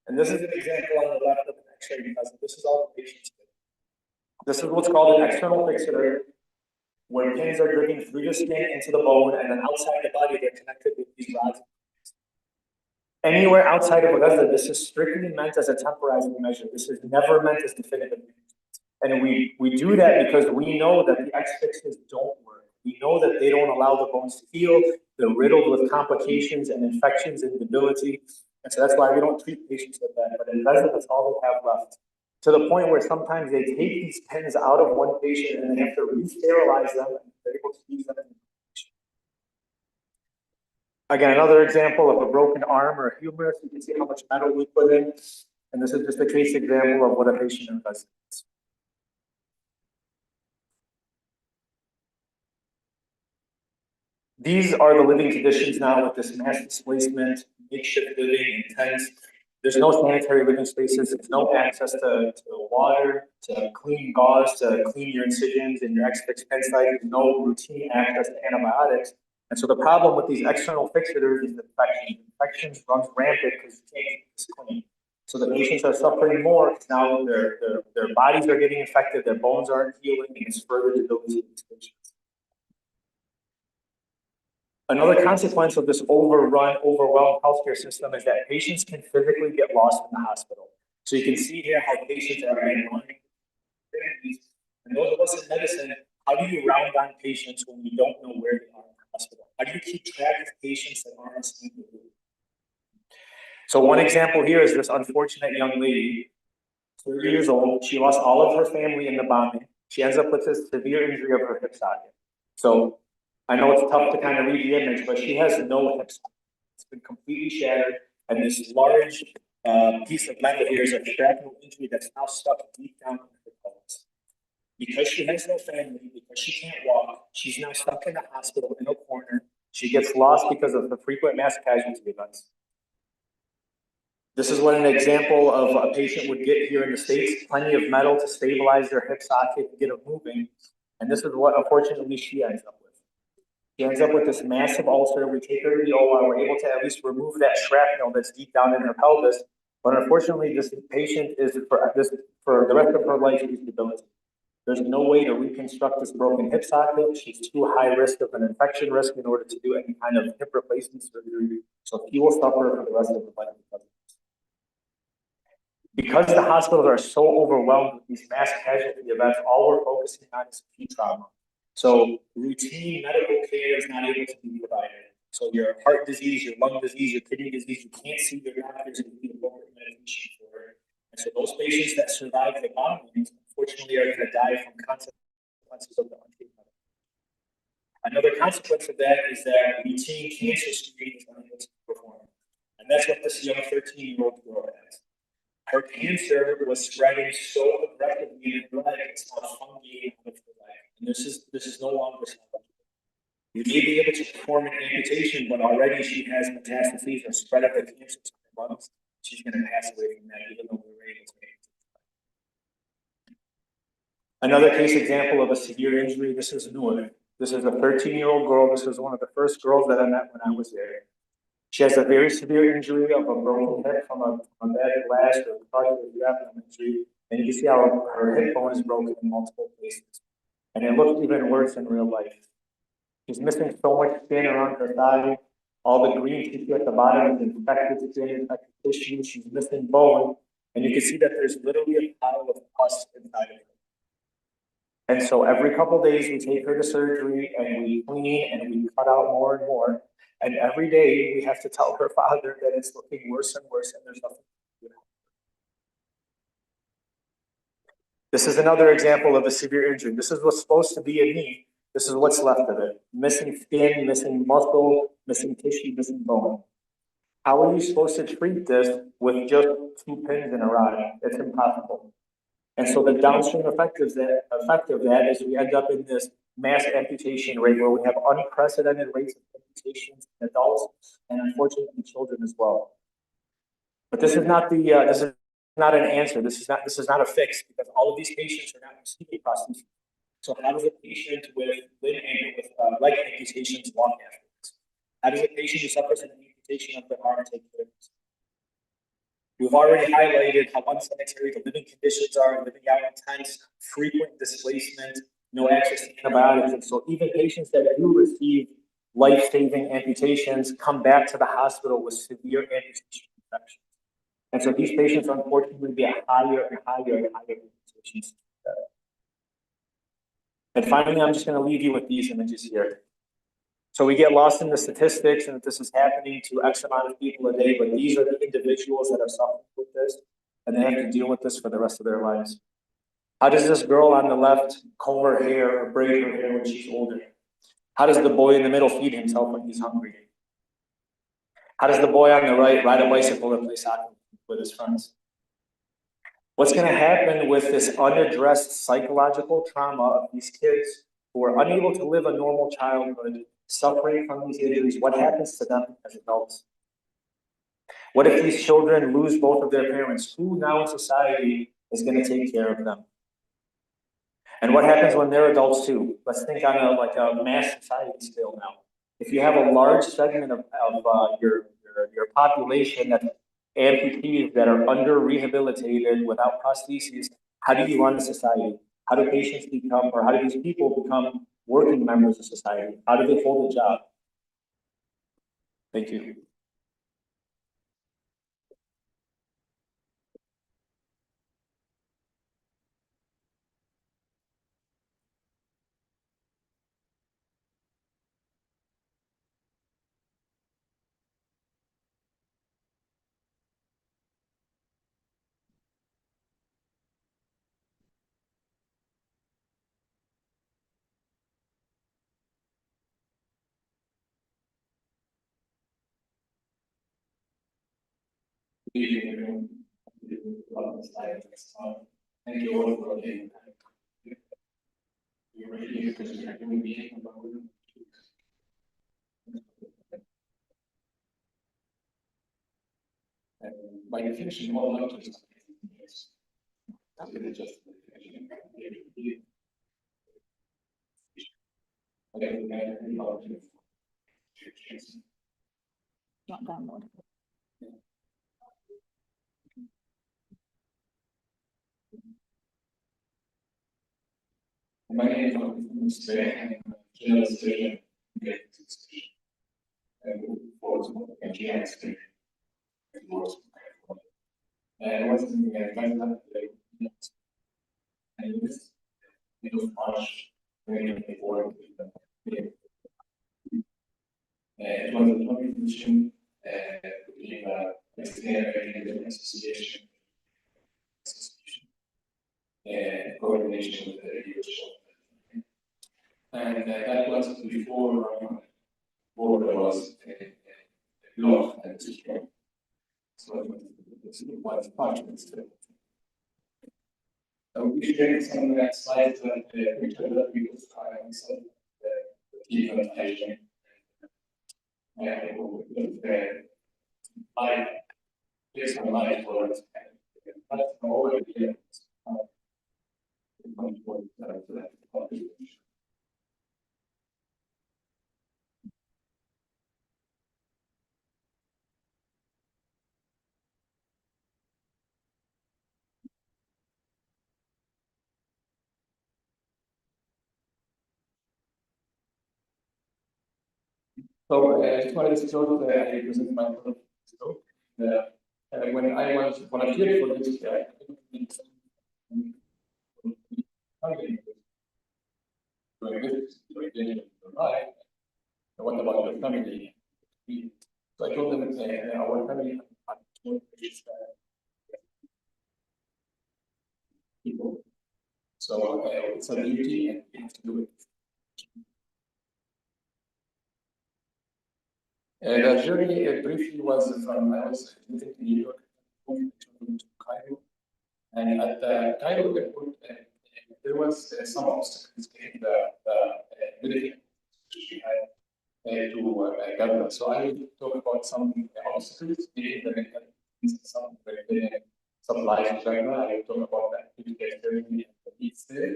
Speaker 12: And this is an example on the left of an x-ray because this is all the patients do. This is what's called an external fixator, where pins are driven through the skin into the bone, and then outside the body they're connected with these rods. Anywhere outside of Gaza, this is strictly meant as a temporizing measure. This is never meant as definitive. And we do that because we know that the X-fixes don't work. We know that they don't allow the bones to heal. They're riddled with complications and infections and debility. And so that's why we don't treat patients with that. But in Gaza, that's all they have left. To the point where sometimes they take these pins out of one patient and they have to re-sterilize them and they're able to use them in the patient. Again, another example of a broken arm or a humerus. You can see how much metal we put in. And this is just a case example of what a patient does. These are the living conditions now with this mass displacement, makeshift living, in tents. There's no sanitary living spaces. There's no access to water, to clean gauze, to clean your incisions and your X-fix pen site. There's no routine access to antibiotics. And so the problem with these external fixators is infections. Infections runs rampant because you can't keep this clean. So the patients are suffering more because now their bodies are getting infected, their bones aren't healing, and it's further debilitating these patients. Another consequence of this overrun, overwhelmed healthcare system is that patients can physically get lost in the hospital. So you can see here how patients are running. And those of us in medicine, how do you round on patients when you don't know where they are in the hospital? How do you keep track of patients that aren't seen? So one example here is this unfortunate young lady, 30 years old. She lost all of her family in the bombing. She ends up with this severe injury of her hip socket. So I know it's tough to kind of read the image, but she has no hip socket. It's been completely shattered, and this large piece of metal here is a shrapnel injury that's now stuck deep down in her pelvis. Because she has no family, because she can't walk, she's now stuck in the hospital in a corner. She gets lost because of the frequent mass casualty events. This is what an example of a patient would get here in the States, plenty of metal to stabilize their hip socket and get it moving. And this is what, unfortunately, she ends up with. She ends up with this massive ulcer. We take her to the OR. We're able to at least remove that shrapnel that's deep down in her pelvis. But unfortunately, this patient is for the rest of her life, she's debilitated. There's no way to reconstruct this broken hip socket. She's too high risk of an infection risk in order to do any kind of hip replacement surgery. So she will suffer for the rest of her life. Because the hospitals are so overwhelmed with these mass casualty events, all we're focusing on is acute trauma. So routine medical care is not able to be provided. So your heart disease, your lung disease, your kidney disease, you can't see your doctors and get appropriate medication for it. And
Speaker 18: So those patients that survive the bombings, unfortunately, are going to die from consequences of the untreated medical. Another consequence of that is that routine cancer screening is unable to perform. And that's what this young 13-year-old girl has. Her cancer was spreading so aggressively in her leg, it's now fungi out of her leg. And this is no longer salvageable. You may be able to perform an amputation, but already she has metastases or spread of the cancer to her lungs. She's going to pass away from that, even though we were able to amputate. Another case example of a severe injury, this is Noor. This is a 13-year-old girl. This was one of the first girls that I met when I was there. She has a very severe injury of a broken hip from a bad blast or partial abdominal injury. And you can see how her hip bone is broken in multiple places. And it looks even worse in real life. She's missing so much skin around her thigh. All the green tissue at the bottom is infected skin, infected tissue. She's missing bone. And you can see that there's literally a pile of pus inside of her. And so every couple of days we take her to surgery and we clean and we cut out more and more. And every day we have to tell her father that it's looking worse and worse and there's nothing to do. This is another example of a severe injury. This is what's supposed to be a knee. This is what's left of it. Missing skin, missing muscle, missing tissue, missing bone. How are you supposed to treat this with just 2 pins in a rod? It's impossible. And so the downstream effect of that is we end up in this mass amputation rate where we have unprecedented rates of amputations in adults and unfortunately children as well. But this is not this is not an answer. This is not a fix because all of these patients are not receiving prostheses. So how does a patient with leg amputations walk afterwards? How does a patient who suffers an amputation of their arm take care of this? We've already highlighted how unsanitary the living conditions are, living out in tents, frequent displacement, no access to antibiotics. And so even patients that do receive life-saving amputations come back to the hospital with severe amputation infections. And so these patients unfortunately get higher and higher and higher amputations. And finally, I'm just going to leave you with these images here. So we get lost in the statistics and that this is happening to X amount of people a day, but these are the individuals that are suffering with this, and they have to deal with this for the rest of their lives. How does this girl on the left comb her hair or braid her hair when she's older? How does the boy in the middle feed himself when he's hungry? How does the boy on the right ride a bicycle or play soccer with his friends? What's going to happen with this unaddressed psychological trauma of these kids who are unable to live a normal childhood, suffering from these injuries? What happens to them as adults? What if these children lose both of their parents? Who now in society is going to take care of them? And what happens when they're adults too? Let's think on a mass society scale now. If you have a large segment of your population that's amputees that are under rehabilitated without prostheses, how do you run a society? How do patients become, or how do these people become working members of society? How do they hold a job? Thank you.
Speaker 17: Thank you all for the by definition, all knowledge is just
Speaker 5: Not download.
Speaker 17: My name is General Station, and Genocide. And what's in the and this March 2024. It was a joint mission between the Mexican American Association
Speaker 11: coordination with the leadership. And that was before border was locked and destroyed. So it's quite partial still. We shared some slides that picture that we was trying some the team and hygiene. And I there's some light for it. That's already here. So I just wanted to show that I present my talk. When I was volunteering for this, what about your family? So I told them our family people. So it's a duty and we have to do it. The journey briefly was from I was living in New York to Cairo, and at the Cairo airport there was some obstacles in the military to Gaza. So I will talk about some obstacles in some supplies to Gaza. I will talk about the activity and the needs there,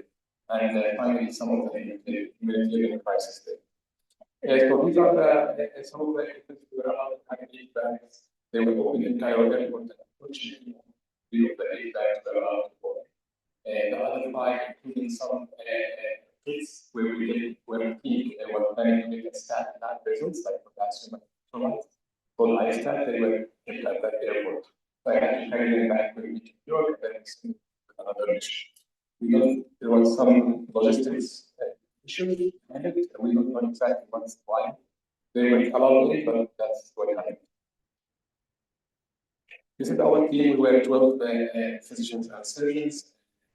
Speaker 11: and finally some of the humanitarian crisis there. So these are some of the activities we were allowed to have 8 bags. They were opened in Cairo airport, and unfortunately, 3 of the 8 bags were allowed to go. And the other 5, including some kids, where we were planning to make a staff lab results, like potassium and electrolytes. For life staff, they were kept at that airport. So I had to carry them back with me to New York, and then send another mission. There was some logistics issues, and we don't know exactly why. They were allowed in, but that's what happened. This is our team. We were 12 physicians and surgeons,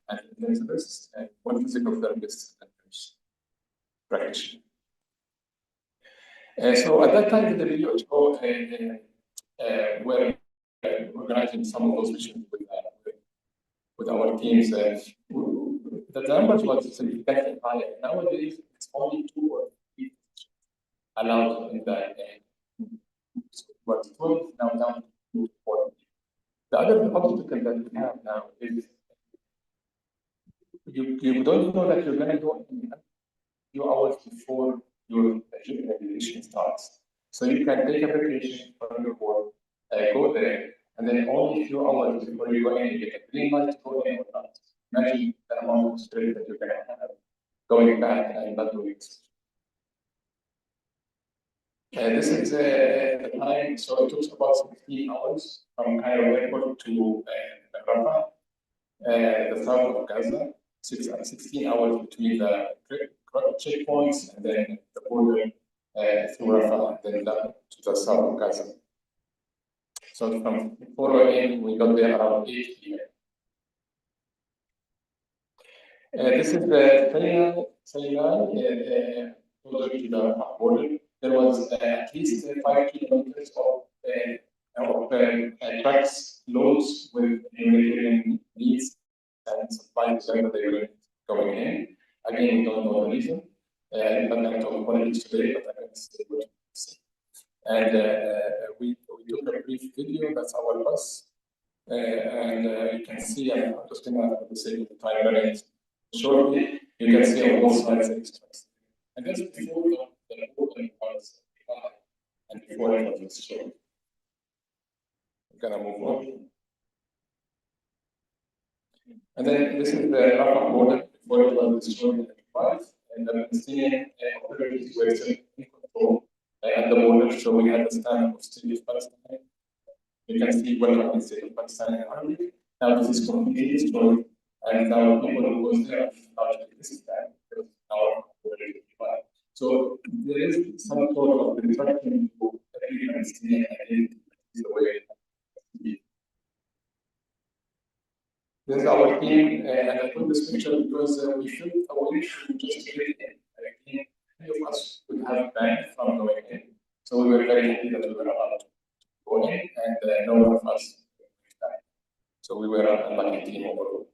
Speaker 11: and intensivists, and 1 physical therapist and nurse practitioner. So at that time, the WHO were organizing some of those missions with our teams. The numbers was significantly higher. Nowadays, it's only 2 or 3 allowed in the was 12 now down to 4. The other obstacle that we have now is you don't know that you're going to go in a few hours before your vacation starts. So you can take a vacation from your work, go there, and then only a few hours before you go in, you get a green light to go in or not. Imagine the amount of stress that you're going to have going back and not doing this. This is the time, so it took about 16 hours from Cairo airport to Rafah, the south of Gaza. 16 hours between the checkpoints and then the border through Rafah, and then to the south of Gaza. So from 4 a.m. we got there around 8 p.m. This is the Sinai, closer to the border. There was at least 5 kilometers of trucks, loads with humanitarian needs and supplies that they were going in. Again, we don't know the reason. I'm not going to talk about it today, but I can say what you see. And we took a brief video. That's our bus. And you can see, I'm just going to, for the sake of the time, running shortly, you can see on both sides the trucks. And that's before the border was and before it was destroyed. We're going to move on. And then this is the Rafah border before it was destroyed in 1995. And the Palestinian authorities were still in control at the border. So we had the stand of State of Palestine. You can see what the State of Palestine in Arabic. Now this is completely destroyed. And now people who was there largely this is that because now border is occupied. So there is some sort of destruction to every Palestinian identity the way. This is our team, and I put this picture because we felt a way to just get in. Many of us would have banned from going in. So we were very happy that we were allowed to go in, and no one of us died. So we were a lucky team overall.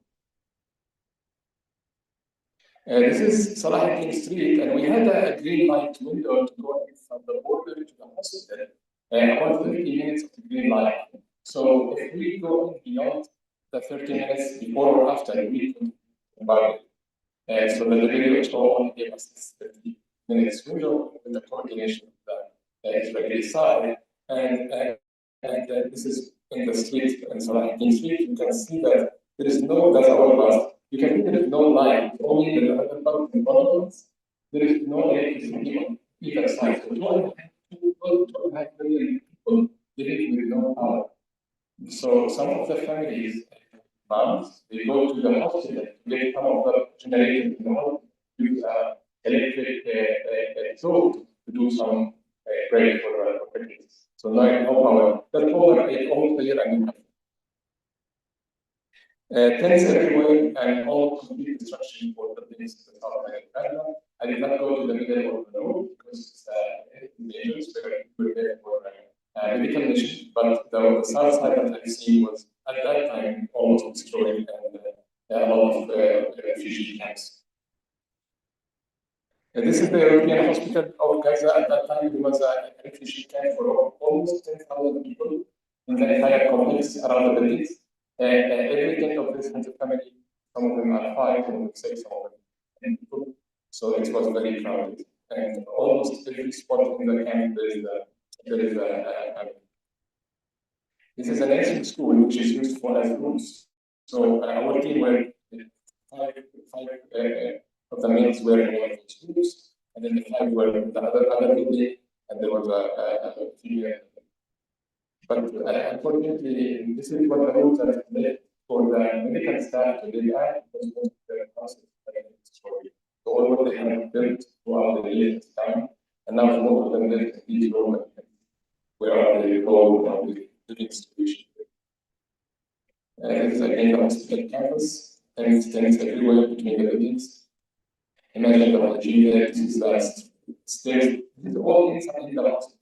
Speaker 11: This is Salahuddin Street, and we had a green light window to go in from the border to the hospital, about 30 minutes of the green light. So if we go in beyond the 30 minutes before or after, we could embark. So the WHO only gave us this 30 minutes window with the coordination of the Israeli side, and this is in the street, in Salahuddin Street. You can see that there is no, that's our bus. You can see there is no light, only the other buses in front of us. There is no electricity on either side. So 2.5 million people living with no power. So some of the families, moms, they go to the hospital to get some of the generators in the home, use electric stove to do some break for kids. So no power. That's over almost a year and a half. Tents everywhere and all complete destruction for the buildings in the south area. I did not go to the middle of the road because it's dangerous. We were there for medical mission, but the south side that I see was at that time almost destroyed and a lot of refugee camps. This is the European Hospital of Gaza. At that time, it was a refugee camp for almost 10,000 people in the entire complex around the buildings. Every tent of this has a family. Some of them are 5, some of them 6, some of them 10 people. So it was very crowded. And almost every spot in the camp there is a family. This is a nursing school which is used for as rooms. So our team were five of the males were in one of those groups, and then the 5 were in the other building, and there was a female. But unfortunately, this is what the rules are made for the medical staff to live at because most of the process is destroyed. So all what they have built throughout the years is down, and now most of them live in these rooms where they go down the living situation. This is again the hospital campus, and stands everywhere between the buildings. Imagine the hygiene there, this is the stairs, this is all inside the hospital.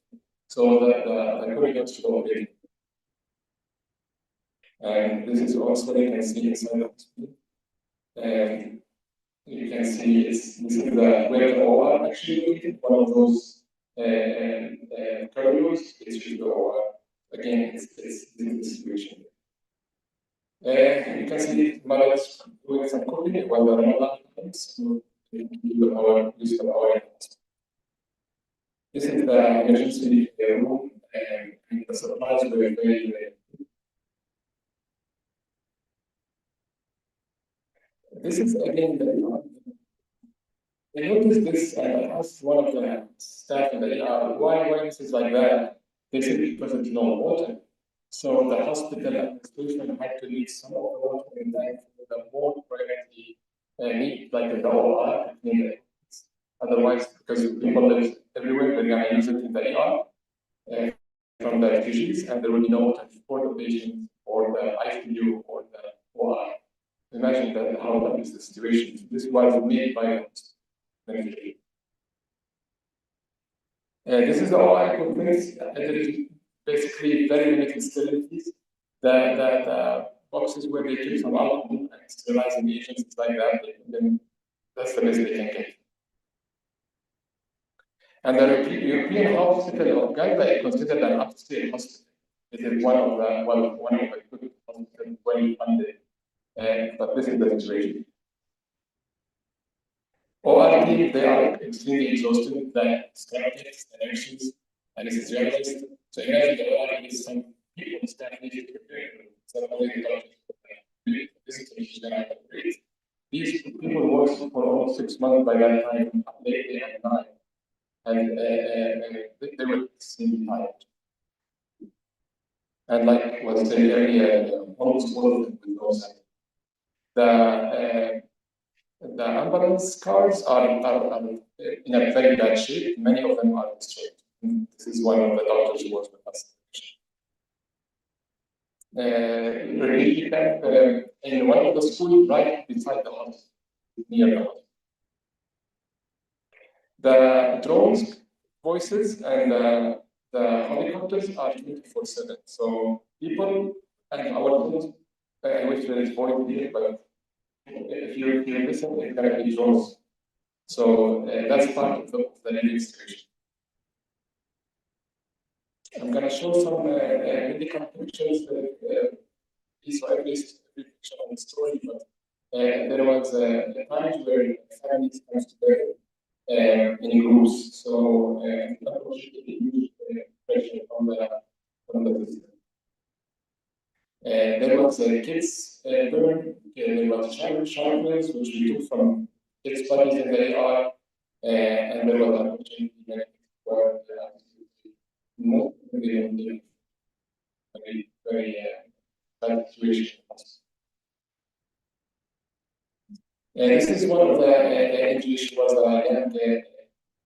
Speaker 11: So the corridors should all be. And this is also what you can see inside the hospital. And you can see this is where the OR actually located, one of those corridors, it should the OR. Again, it's the situation. You can see mothers doing some cooking while the Ramadan comes, so you can do the power, use the power. This is the emergency room, and the supplies were very. This is again I noticed this, and I asked one of the staff in the ER, why this is like that? They said because there's no water. So the hospital administration had to leave some of the water in there for the more priority need, like the OR. Otherwise, because people live everywhere, they're going to use it in the ER from the refugees, and there will be no water for the patients or the ICU or the OR. Imagine that how that is the situation. This was made by this is the OR equipment. There is basically very limited sterilities. The boxes where they keep some alcohol and sterilizing agents like that, then that's the best they can get. And the European Hospital of Gaza is considered an upstate hospital. It is one of the good hospitals, well funded. But this is the situation. OR team, they are extremely exhausted, the strategists, the nurses, anesthesiologists. So imagine the OR is some people staff needed to prepare. So this is great. These people worked for almost 6 months by that time, late day and night. And they were extremely tired. And like was said earlier, almost all of them with no sight. The ambulance cars are in a very bad shape. Many of them are destroyed. This is one of the doctors who works with us.
Speaker 19: refugee camp in one of the schools right beside the house, near the house. The drones, voices, and the helicopters are 24/7. So people and our drones, I wish there is voice here, but if you listen, it's gonna be drones. So that's part of the living situation. I'm gonna show some medical pictures. These are at least a picture of the story, but there was a time where families come together in groups. So unfortunately, huge pressure on the system. There was kids burn. There was sharpness, which we took from kids' bodies in the AR, and there was unfortunately where not very bad situation. This is one of the injuries was a young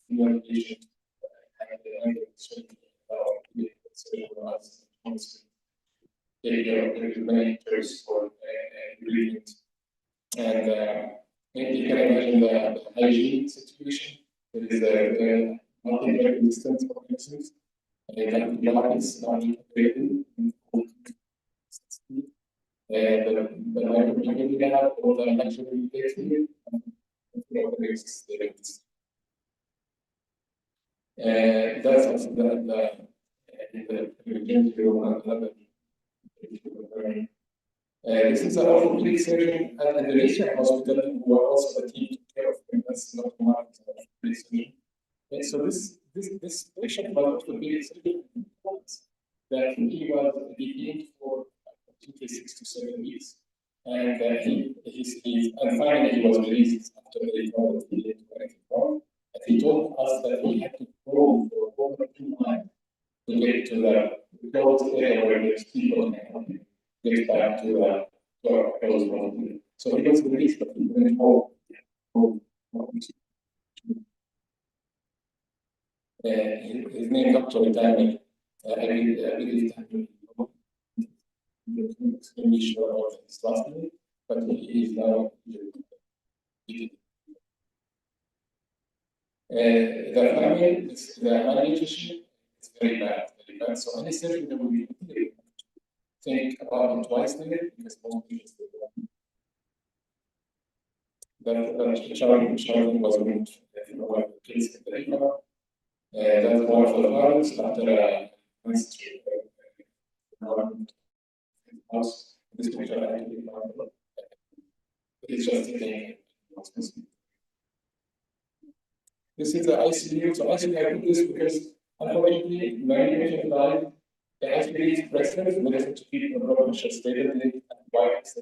Speaker 19: female patient many terms for ingredient. And you can imagine the hygiene situation. There is a multi-resistant organisms. And it's not integrated. The microbiome lab or the naturally bacteria that's also the this is an orthopedic surgeon at the Indonesia hospital who are also the team to take care of him. That's not one surgeon. And so this patient was orthopedic surgeon that he was detained for 6 to 7 weeks. And and finally he was released after they told that he didn't do anything wrong. And he told us that he had to go for over 2 miles to get to the closed area where there's people can help him get back to our closed room. So he was released, but he went home. His name Dr. Itami. I believe I'm extremely sure about his last name, but he is now the family, the malnutrition is very bad, very bad. So any surgery that will be think about it twice there because most people the child was moved from one of the kids in the river. That's one of the parents after a house. This picture actually it's just sitting. This is the ICU. So ICU I put this because unfortunately many patients died. The ICU is present, medicine to keep the blood pressure stable, and why it's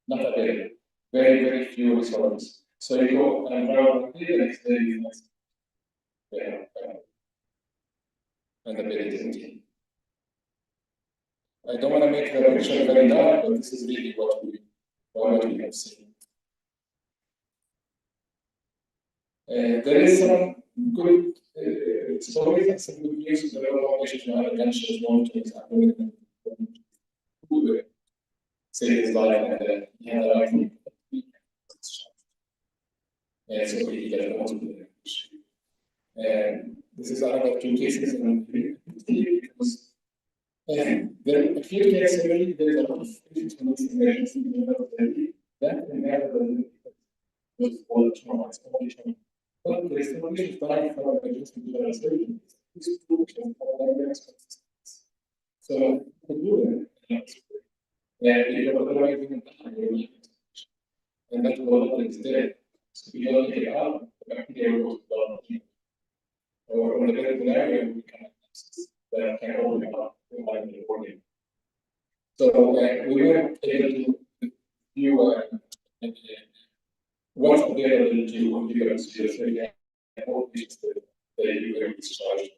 Speaker 19: not available. Very, very few resources. So you go and it's very nice. And the bed is empty. I don't want to make the picture very dark, but this is really what we have seen. There is some good stories and some good news. There are a lot of patients who have gunshots monitors who saved his life and he had a life. So he got a hospital. This is another 2 cases because there are acute care surgery. There is a lot of patients who need emergency that can have all trauma, but there is no patient dying from emergency surgery. These 2 patients are so to do it, you are arriving and that will is there. So we don't take it out, the bacteria goes down. Or on the medical area, we can access that can open up the organ. So we were able to view what's available to people surgery and all patients that they were discharged.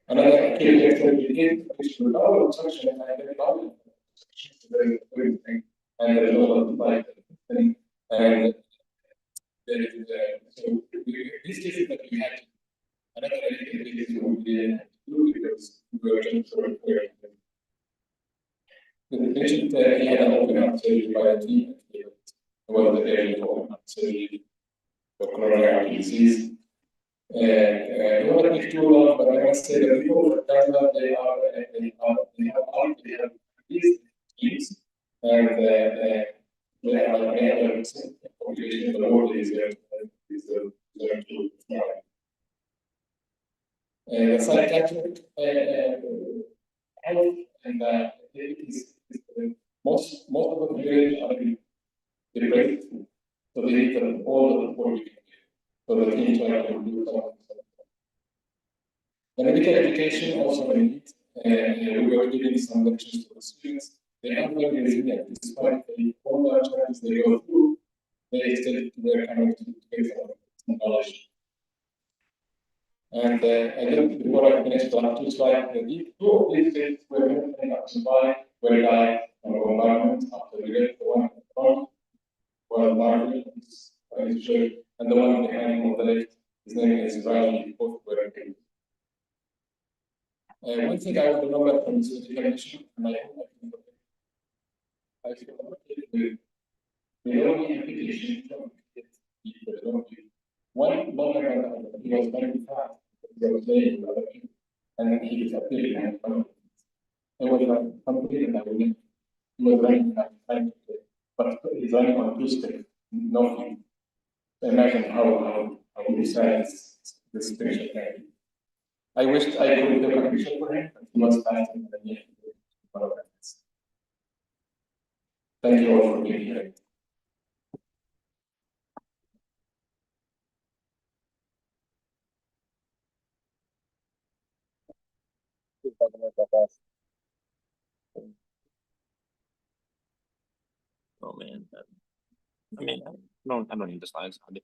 Speaker 19: Another acute surgery is without suction and antibiotic. It's a very good thing. And there's a lot of life. And there is, so these cases that we had Another activity we didn't do because we were just sort of clear. The patient he had an open heart surgery by a team. Well, the area of open heart surgery for coronary artery disease. I don't want to take too long, but I must say that people of Gaza, they have these teams, and they are the population of the world is there to thrive. The psychiatric health and most of the population are depressed, so they need all the support we can give. So the team try to do something. The medical education also we need, we were giving some lectures to the students. They are very resilient, despite all the challenges they go through, they still were coming to get some knowledge. And again, before I finish the last two slides, two of these kids were benefiting up by were died from the environment after we get the one in front, well, Margaret, and the one behind on the left, his name is Ryan, both were killed. One thing I would remember from this education, and I hope I can the only application from one moment he was very fast, he was playing with other people, and then he disappeared behind one of them. It was like something that he was running trying to play, but he's running on two sticks, no feet. Imagine how sad this picture can be. I wished I could take a picture for him, but he was fasting and he had to do one of them. Thank you all for being here.
Speaker 20: Oh man, I mean, I don't need the slides. Okay.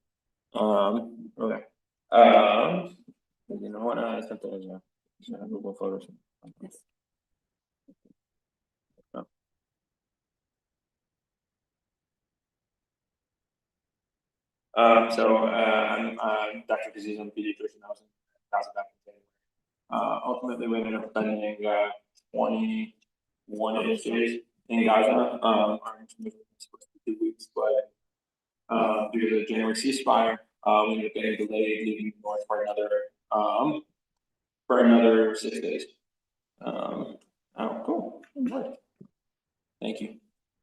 Speaker 20: You know what? I sent that as a Google Photos.
Speaker 15: Yes.
Speaker 20: I'm Dr. Disease, I'm a pediatrician. I was in Gaza back in January. Ultimately, we ended up spending 21-ish days in Gaza. Our intermission was supposed to be 2 weeks, but due to the January ceasefire, we ended up getting delayed, leaving north for another 6 days. Oh, cool. Thank you.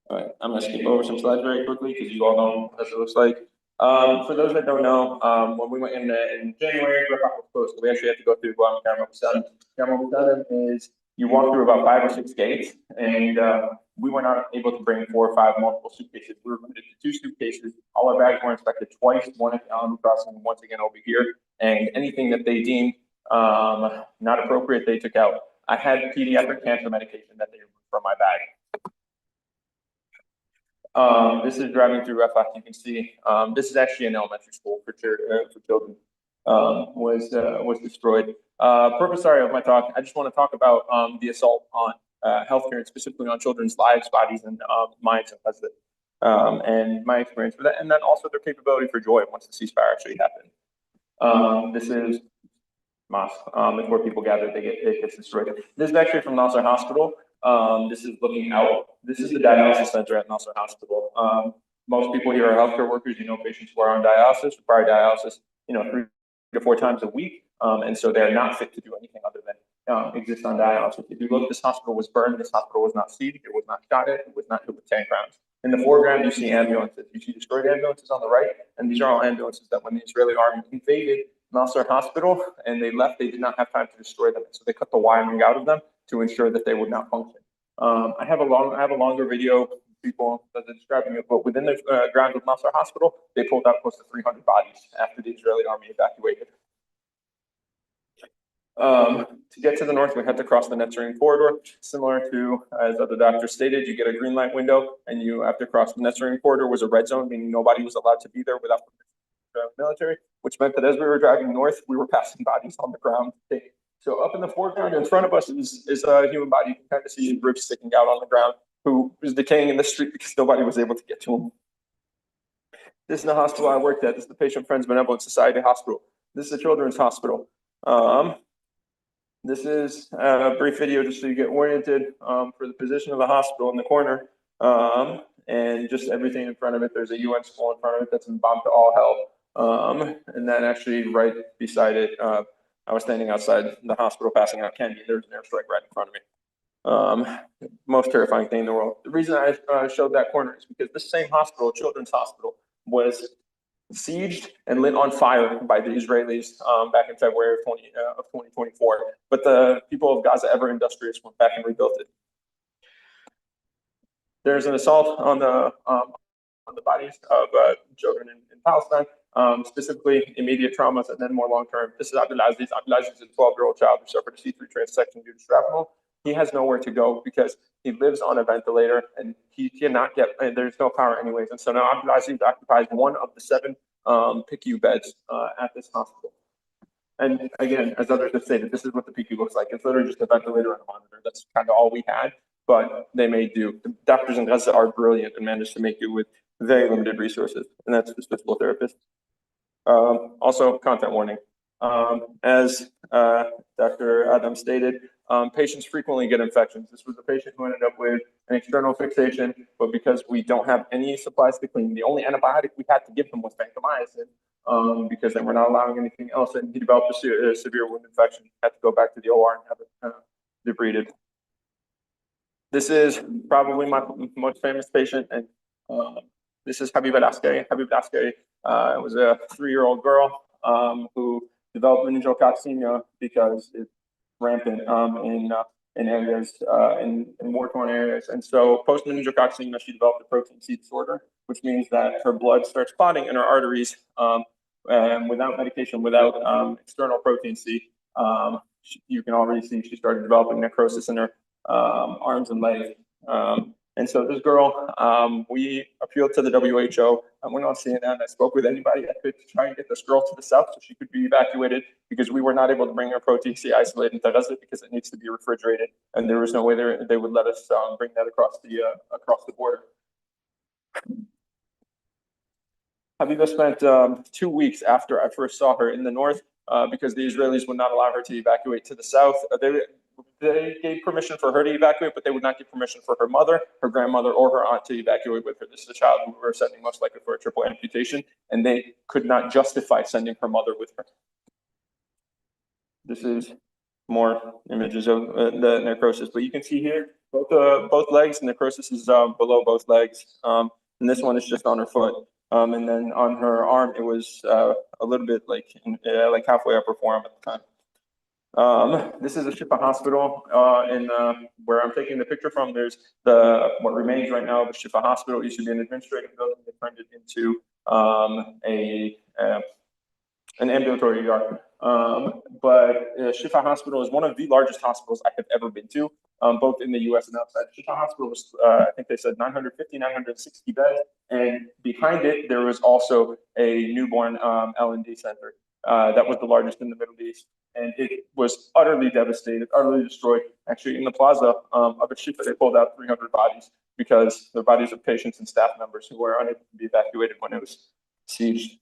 Speaker 20: All right, I'm gonna skip over some slides very quickly because you all know what it looks like. For those that don't know, when we went in January, Ripon was closed, so we actually had to go through Camera 7. Camera 7 is you walk through about 5 or 6 gates, and we were not able to bring 4 or 5 multiple suitcases. We were limited to 2 suitcases. All our bags were inspected twice, one at the Allen Crossing, and once again over here. And anything that they deemed not appropriate, they took out. I had pediatric cancer medication that they removed from my bag. This is driving through Rafah. You can see this is actually an elementary school for children. Was destroyed. Purpose, sorry, of my talk. I just want to talk about the assault on healthcare and specifically on children's lives, bodies, and minds and husband. And my experience with that, and then also their capability for joy once the ceasefire actually happened. This is mosque. Before people gather, it gets destroyed. This is actually from Nasser Hospital. This is looking out. This is the dialysis center at Nasser Hospital. Most people here are healthcare workers. You know, patients who are on dialysis require dialysis, 3 to 4 times a week, and so they're not fit to do anything other than exist on dialysis. If you look, this hospital was burned. This hospital was not seeded. It was not shot at. It was not hit with tank rounds. In the foreground, you see ambulances. You see destroyed ambulances on the right, and these are all ambulances that when the Israeli army invaded Nasser Hospital and they left, they did not have time to destroy them. So they cut the wiring out of them to ensure that they would not function. I have a longer video, people that are describing it, but within the grounds of Nasser Hospital, they pulled out close to 300 bodies after the Israeli army evacuated. To get to the north, we had to cross the Netzarim corridor. Similar to, as other doctors stated, you get a green light window and you have to cross the Netzarim corridor was a red zone, meaning nobody was allowed to be there without permission from the military, which meant that as we were driving north, we were passing bodies on the ground. So up in the foreground in front of us is a human body. You can kind of see his ribs sticking out on the ground, who was decaying in the street because nobody was able to get to him. This is the hospital I worked at. This is the Patient Friends Benevolent Society Hospital. This is a children's hospital. This is a brief video just so you get oriented for the position of the hospital in the corner, and just everything in front of it. There's a UN school in front of it that's been bombed to all hell. And then actually right beside it, I was standing outside the hospital passing out candy. There's an airstrike right in front of me. Most terrifying thing in the world. The reason I showed that corner is because this same hospital, Children's Hospital, was sieged and lit on fire by the Israelis back in February of 2024. But the people of Gaza, ever industrious, went back and rebuilt it. There's an assault on the bodies of children in Palestine, specifically immediate traumas and then more long-term. This is Abdulaziz. Abdulaziz is a 12-year-old child who suffered a C3 transection due to shrapnel. He has nowhere to go because he lives on a ventilator and he cannot get, there's no power anyways. And so now Abdulaziz occupies one of the 7 PICU beds at this hospital. And again, as others have stated, this is what the PICU looks like. It's literally just a ventilator and a monitor. That's kind of all we had, but they made do. The doctors in Gaza are brilliant and managed to make do with very limited resources, and that's just physical therapists. Also, content warning. As Dr. Adam stated, patients frequently get infections. This was a patient who ended up with an external fixation, but because we don't have any supplies to clean, the only antibiotic we had to give him was vancomycin, because they were not allowing anything else, and he developed a severe wound infection, had to go back to the OR and have it debrided. This is probably my most famous patient, and this is Habiba Al-Askari. Habiba Al-Askari was a 3-year-old girl who developed meningococcemia because it's rampant in areas, in war-torn areas. And so post-meningococcemia, she developed a protein C disorder, which means that her blood starts clotting in her arteries without medication, without external protein C. You can already see she started developing necrosis in her arms and legs. And so this girl, we appealed to the WHO. I went on CNN. I spoke with anybody I could to try and get this girl to the south so she could be evacuated, because we were not able to bring her protein C isolate into Gaza because it needs to be refrigerated, and there was no way they would let us bring that across the border. Habiba spent 2 weeks after I first saw her in the north because the Israelis would not allow her to evacuate to the south. They gave permission for her to evacuate, but they would not give permission for her mother, her grandmother, or her aunt to evacuate with her. This is a child who we were sending most likely for a triple amputation, and they could not justify sending her mother with her. This is more images of the necrosis, but you can see here both legs. Necrosis is below both legs, and this one is just on her foot. And then on her arm, it was a little bit like halfway up her forearm at the time. This is a Shifa hospital in where I'm taking the picture from. There's what remains right now of a Shifa hospital. It used to be an administrative building. They turned it into an ambulatory yard. But Shifa Hospital is one of the largest hospitals I have ever been to, both in the US and outside. Shifa Hospital was, I think they said 950, 960 beds. And behind it, there was also a newborn L&D center that was the largest in the Middle East. And it was utterly devastated, utterly destroyed. Actually, in the plaza of a Shifa, they pulled out 300 bodies because they're bodies of patients and staff members who were unable to be evacuated when it was sieged.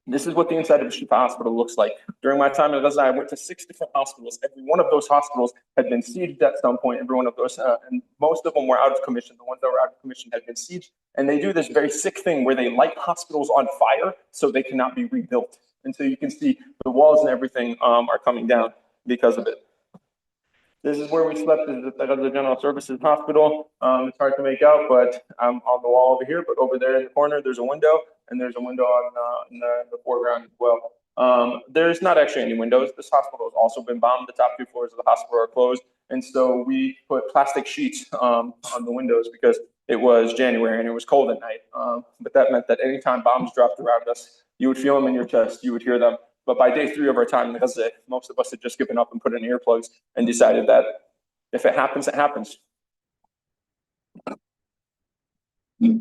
Speaker 20: This is what the inside of a Shifa hospital looks like. During my time in Gaza, I went to 6 different hospitals. Every one of those hospitals had been sieged at some point. Every one of those, and most of them were out of commission. The ones that were out of commission had been sieged. And they do this very sick thing where they light hospitals on fire so they cannot be rebuilt. And so you can see the walls and everything are coming down because of it. This is where we slept, is at the Gaza General Services Hospital. It's hard to make out, but I'm on the wall over here. But over there in the corner, there's a window, and there's a window in the foreground as well. There's not actually any windows. This hospital has also been bombed. The top 2 floors of the hospital are closed. And so we put plastic sheets on the windows because it was January and it was cold at night. But that meant that anytime bombs dropped around us, you would feel them in your chest, you would hear them. But by day 3 of our time in Gaza, most of us had just given up and put in earplugs and decided that if it happens, it happens.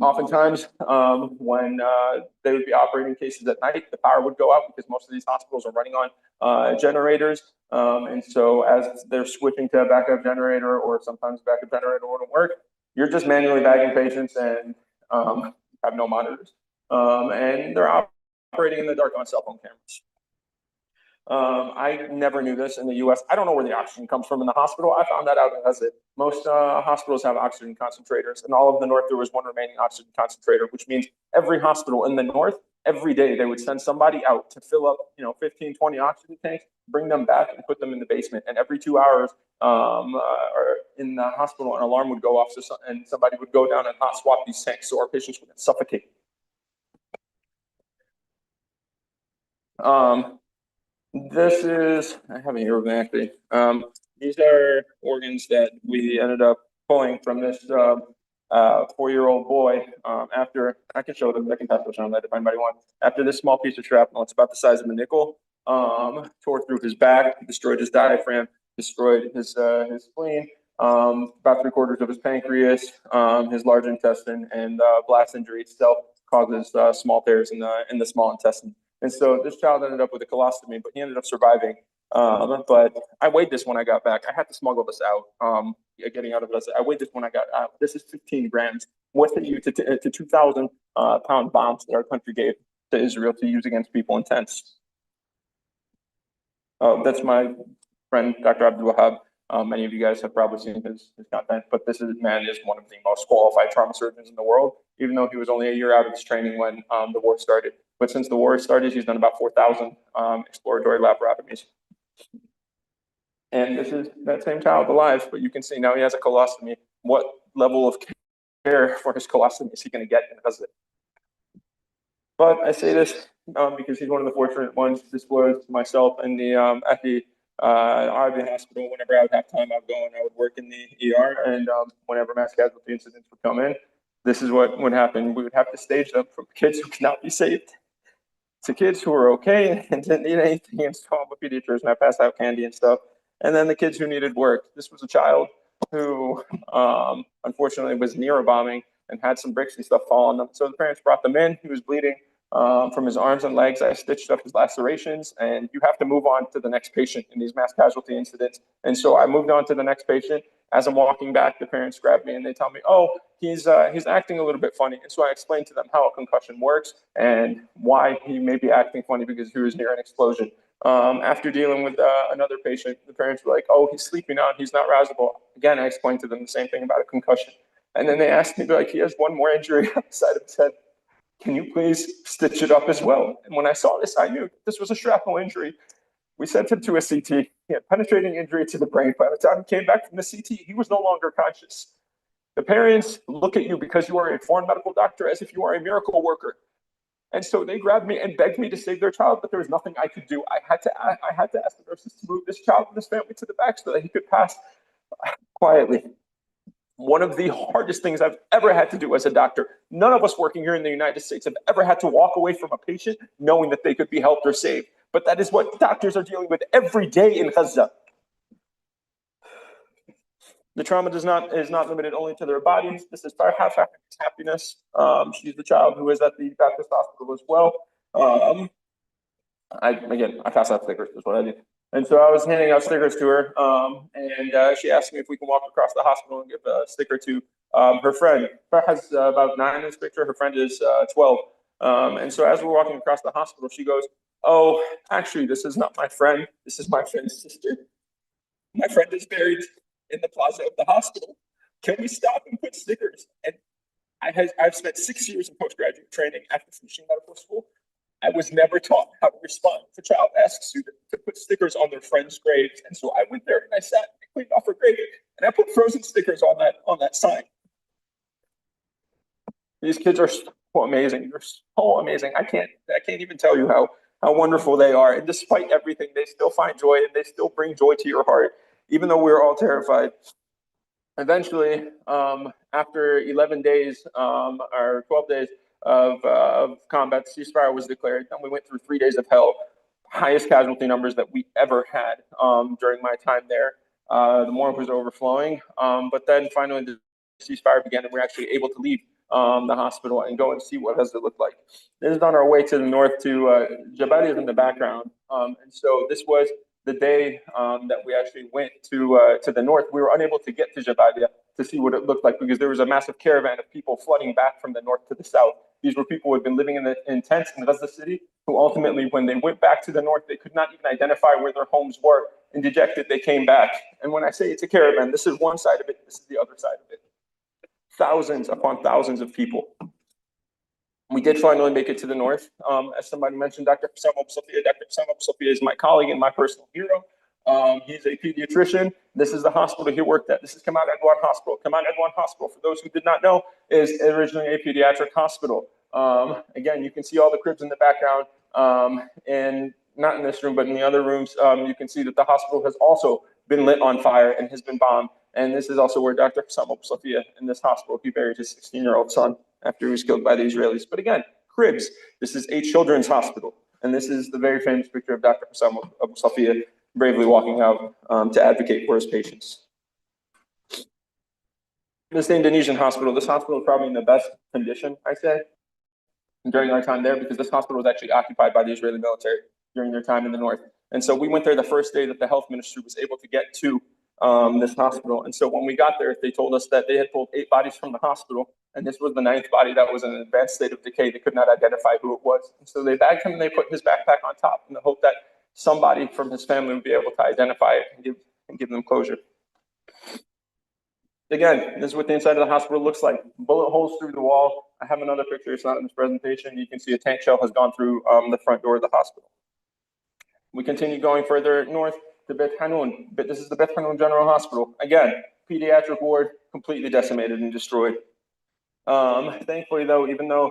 Speaker 20: Oftentimes, when they would be operating cases at night, the power would go out because most of these hospitals are running on generators. And so as they're switching to a backup generator, or sometimes backup generator wouldn't work, you're just manually bagging patients and have no monitors. And they're operating in the dark on cell phone cameras. I never knew this in the US. I don't know where the oxygen comes from in the hospital. I found that out in Gaza. Most hospitals have oxygen concentrators. In all of the north, there was one remaining oxygen concentrator, which means every hospital in the north, every day they would send somebody out to fill up, 15, 20 oxygen tanks, bring them back and put them in the basement. And every 2 hours, or in the hospital, an alarm would go off, and somebody would go down and hot swap these tanks so our patients wouldn't suffocate. This is, I have it here with me actually. These are organs that we ended up pulling from this 4-year-old boy after, I can show them, I can pass this around that if anybody wants. After this small piece of shrapnel, it's about the size of a nickel, tore through his back, destroyed his diaphragm, destroyed his spleen, about 3/4 of his pancreas, his large intestine, and blast injury itself causes small tears in the small intestine. And so this child ended up with a colostomy, but he ended up surviving. But I weighed this when I got back. I had to smuggle this out, getting out of it. I weighed this when I got out. This is 15 grams. What's it to 2,000 pound bombs that our country gave to Israel to use against people in tents? That's my friend, Dr. Abdul Wahab. Many of you guys have probably seen his content, but this man is one of the most qualified trauma surgeons in the world, even though he was only a year out of his training when the war started. But since the war started, he's done about 4,000 exploratory laparotomies. And this is that same child alive, but you can see now he has a colostomy. What level of care for his colostomy is he going to get in Gaza? But I say this because he's one of the fortunate ones. This was myself and at the Arabian hospital. Whenever I would have time, I would go and I would work in the ER. And whenever mass casualty incidents would come in, this is what would happen. We would have to stage them from kids who cannot be saved to kids who are okay and didn't need anything, and so I'm a pediatrician, and I passed out candy and stuff. And then the kids who needed work. This was a child who unfortunately was near a bombing and had some bricks and stuff fall on them. So the parents brought them in. He was bleeding from his arms and legs. I stitched up his lacerations, and you have to move on to the next patient in these mass casualty incidents. And so I moved on to the next patient. As I'm walking back, the parents grab me and they tell me, "Oh, he's acting a little bit funny." And so I explained to them how a concussion works and why he may be acting funny, because he was near an explosion. After dealing with another patient, the parents were like, "Oh, he's sleeping on, he's not rousable." Again, I explained to them the same thing about a concussion. And then they asked me, like, "He has one more injury on the side of his head. Can you please stitch it up as well?" And when I saw this, I knew this was a shrapnel injury. We sent him to a CT. He had penetrating injury to the brain. By the time he came back from the CT, he was no longer conscious. The parents look at you because you are a foreign medical doctor as if you are a miracle worker. And so they grabbed me and begged me to save their child, but there was nothing I could do. I had to ask the nurses to move this child and this family to the back so that he could pass quietly. One of the hardest things I've ever had to do as a doctor. None of us working here in the United States have ever had to walk away from a patient knowing that they could be helped or saved. But that is what doctors are dealing with every day in Gaza. The trauma is not limited only to their bodies. This is half happiness. She's the child who is at the Baptist hospital as well. I pass out stickers, is what I do. And so I was handing out stickers to her, and she asked me if we can walk across the hospital and give a sticker to her friend. Her has about 9 in this picture. Her friend is 12. And so as we're walking across the hospital, she goes, "Oh, actually, this is not my friend. This is my friend's sister. My friend is buried in the plaza of the hospital. Can we stop and put stickers?" And I've spent 6 years in postgraduate training after finishing medical school. I was never taught how to respond if a child asks you to put stickers on their friends' graves. And so I went there and I sat and cleaned off her grave and I put frozen stickers on that sign. These kids are so amazing. They're so amazing. I can't even tell you how wonderful they are. And despite everything, they still find joy and they still bring joy to your heart, even though we're all terrified. Eventually, after 11 days or 12 days of combat, ceasefire was declared, and we went through 3 days of hell, highest casualty numbers that we ever had during my time there. The morgue was overflowing, but then finally the ceasefire began, and we were actually able to leave the hospital and go and see what does it look like. This is on our way to the north to Jabalia is in the background, and so this was the day that we actually went to the north. We were unable to get to Jabalia to see what it looked like, because there was a massive caravan of people flooding back from the north to the south. These were people who had been living in tents in Gaza City, who ultimately, when they went back to the north, they could not even identify where their homes were, and dejected, they came back. And when I say it's a caravan, this is one side of it, this is the other side of it. Thousands upon thousands of people. We did finally make it to the north. As somebody mentioned, Dr. Hussam Abu Sofia. Dr. Hussam Abu Sofia is my colleague and my personal hero. He's a pediatrician. This is the hospital he worked at. This is Kamal Adwan Hospital. Kamal Adwan Hospital, for those who did not know, is originally a pediatric hospital. Again, you can see all the cribs in the background, and not in this room, but in the other rooms, you can see that the hospital has also been lit on fire and has been bombed. And this is also where Dr. Hussam Abu Sofia, in this hospital, he buried his 16-year-old son after he was killed by the Israelis. But again, cribs. This is a children's hospital. And this is the very famous picture of Dr. Hussam Abu Sofia bravely walking out to advocate for his patients. This Indonesian hospital, this hospital is probably in the best condition, I say, during our time there, because this hospital was actually occupied by the Israeli military during their time in the north. And so we went there the first day that the health ministry was able to get to this hospital. And so when we got there, they told us that they had pulled 8 bodies from the hospital, and this was the 9th body that was in an advanced state of decay. They could not identify who it was. And so they bagged him and they put his backpack on top in the hope that somebody from his family would be able to identify it and give them closure. Again, this is what the inside of the hospital looks like. Bullet holes through the wall. I have another picture, it's not in this presentation. You can see a tank shell has gone through the front door of the hospital. We continue going further north to Beth Hanun. This is the Beth Hanun General Hospital. Again, pediatric ward, completely decimated and destroyed. Thankfully though, even though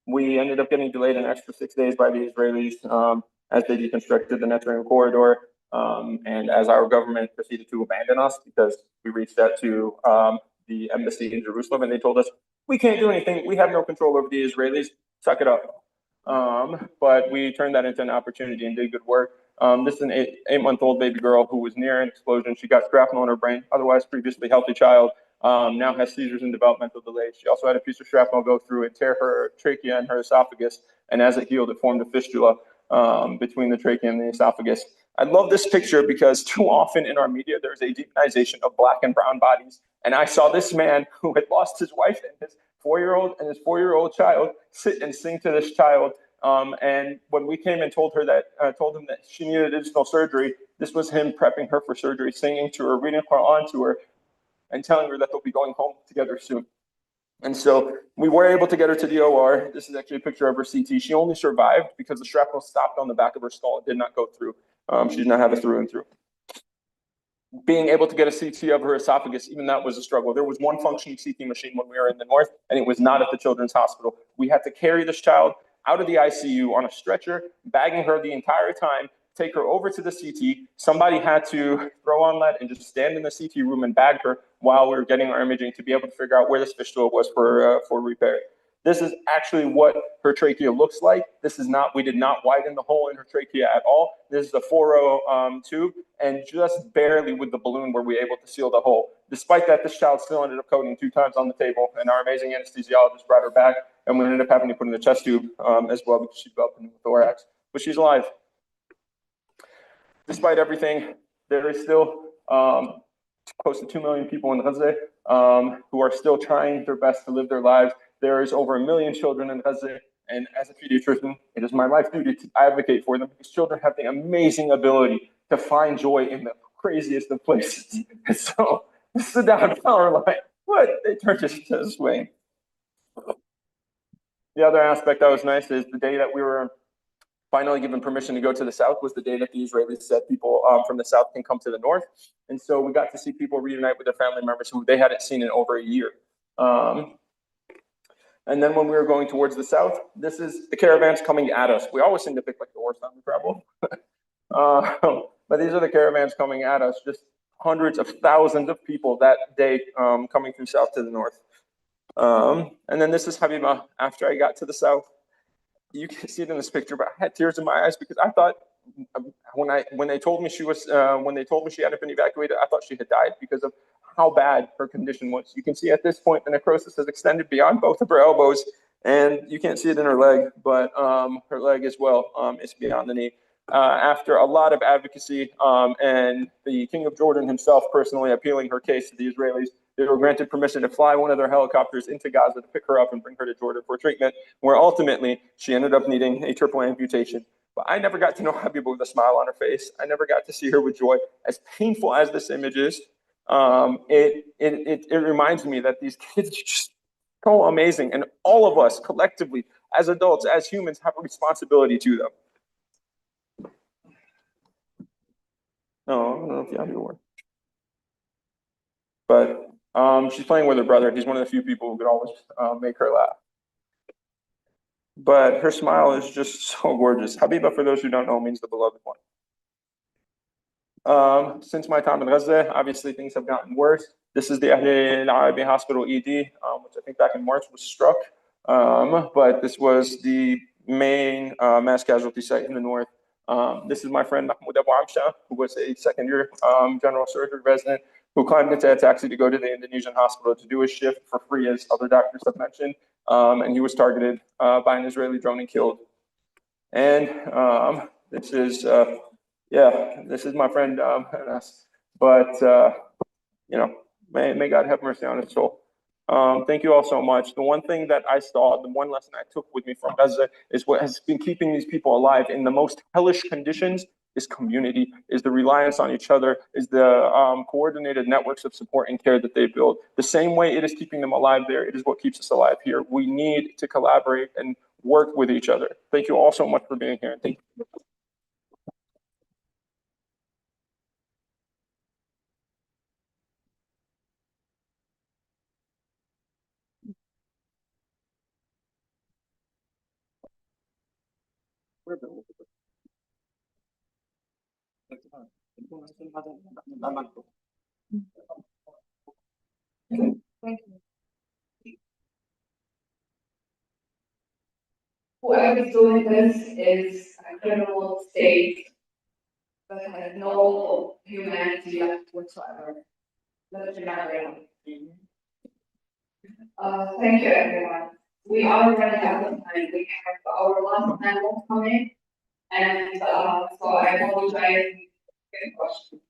Speaker 20: we ended up getting delayed an extra 6 days by the Israelis as they deconstructed the Netzarim corridor, and as our government proceeded to abandon us, because we reached out to the embassy in Jerusalem and they told us, we can't do anything, we have no control over the Israelis, suck it up. But we turned that into an opportunity and did good work. This is an 8-month-old baby girl who was near an explosion. She got shrapnel in her brain, otherwise previously healthy child, now has seizures and developmental delays. She also had a piece of shrapnel go through and tear her trachea and her esophagus, and as it healed, it formed a fistula between the trachea and the esophagus. I love this picture because too often in our media, there's a demonization of Black and brown bodies. And I saw this man who had lost his wife and his 4-year-old child sit and sing to this child. And when we came and told him that she needed additional surgery, this was him prepping her for surgery, singing to her, reading Quran to her, and telling her that they'll be going home together soon. And so we were able to get her to the OR. This is actually a picture of her CT. She only survived because the shrapnel stopped on the back of her skull and did not go through. She did not have it through and through. Being able to get a CT of her esophagus, even that was a struggle. There was one functioning CT machine when we were in the north, and it was not at the children's hospital. We had to carry this child out of the ICU on a stretcher, bagging her the entire time, take her over to the CT. Somebody had to throw on lead and just stand in the CT room and bag her while we were getting our imaging to be able to figure out where this fistula was for repair. This is actually what her trachea looks like. This is not, we did not widen the hole in her trachea at all. This is a 4-row tube, and just barely with the balloon were we able to seal the hole. Despite that, this child still ended up coding 2 times on the table, and our amazing anesthesiologist brought her back, and we ended up having to put in a chest tube as well because she developed a pneumothorax, but she's alive. Despite everything, there is still close to 2 million people in Gaza who are still trying their best to live their lives. There is over 1 million children in Gaza, and as a pediatrician, it is my life duty to advocate for them because children have the amazing ability to find joy in the craziest of places. And so, this is down power line. What? They turned us this way. The other aspect that was nice is the day that we were finally given permission to go to the south was the day that the Israelis said people from the south can come to the north. And so we got to see people reunite with their family members who they hadn't seen in over a year. And then when we were going towards the south, this is the caravans coming at us. We always seem to pick like the worst time to travel. But these are the caravans coming at us, just hundreds of thousands of people that day coming from south to the north. And then this is Habiba after I got to the south. You can see it in this picture, but I had tears in my eyes because I thought when they told me she hadn't been evacuated, I thought she had died because of how bad her condition was. You can see at this point the necrosis has extended beyond both of her elbows, and you can't see it in her leg, but her leg as well is beyond the knee. After a lot of advocacy and the King of Jordan himself personally appealing her case to the Israelis, They were granted permission to fly one of their helicopters into Gaza to pick her up and bring her to Jordan for treatment, where ultimately she ended up needing a triple amputation. But I never got to know Habiba with a smile on her face. I never got to see her with joy. As painful as this image is, it reminds me that these kids are just so amazing. And all of us collectively, as adults, as humans, have a responsibility to them. No, I don't know if you have your word. But she's playing with her brother. He's one of the few people who could always make her laugh. But her smile is just so gorgeous. Habiba, for those who don't know, means the beloved one. Since my time in Gaza, obviously things have gotten worse. This is the Ahli al-Arabi Hospital ED, which I think back in March was struck. But this was the main mass casualty site in the north. This is my friend Mahmoud Abu Amsha, who was a second-year general surgery resident who climbed into a taxi to go to the Indonesian hospital to do his shift for free, as other doctors have mentioned. And he was targeted by an Israeli drone and killed. And this is, this is my friend Anas. But, you know, may God have mercy on his soul. Thank you all so much. The one thing that I saw, the one lesson I took with me from Gaza is what has been keeping these people alive in the most hellish conditions is community, is the reliance on each other, is the coordinated networks of support and care that they build. The same way it is keeping them alive there, it is what keeps us alive here. We need to collaborate and work with each other. Thank you all so much for being here. Thank you.
Speaker 10: Whoever's doing this is a criminal state that has no humanity left whatsoever. Let's remember that. Thank you, everyone. We are running out of time. We have our last panel coming, and so I apologize. Good question.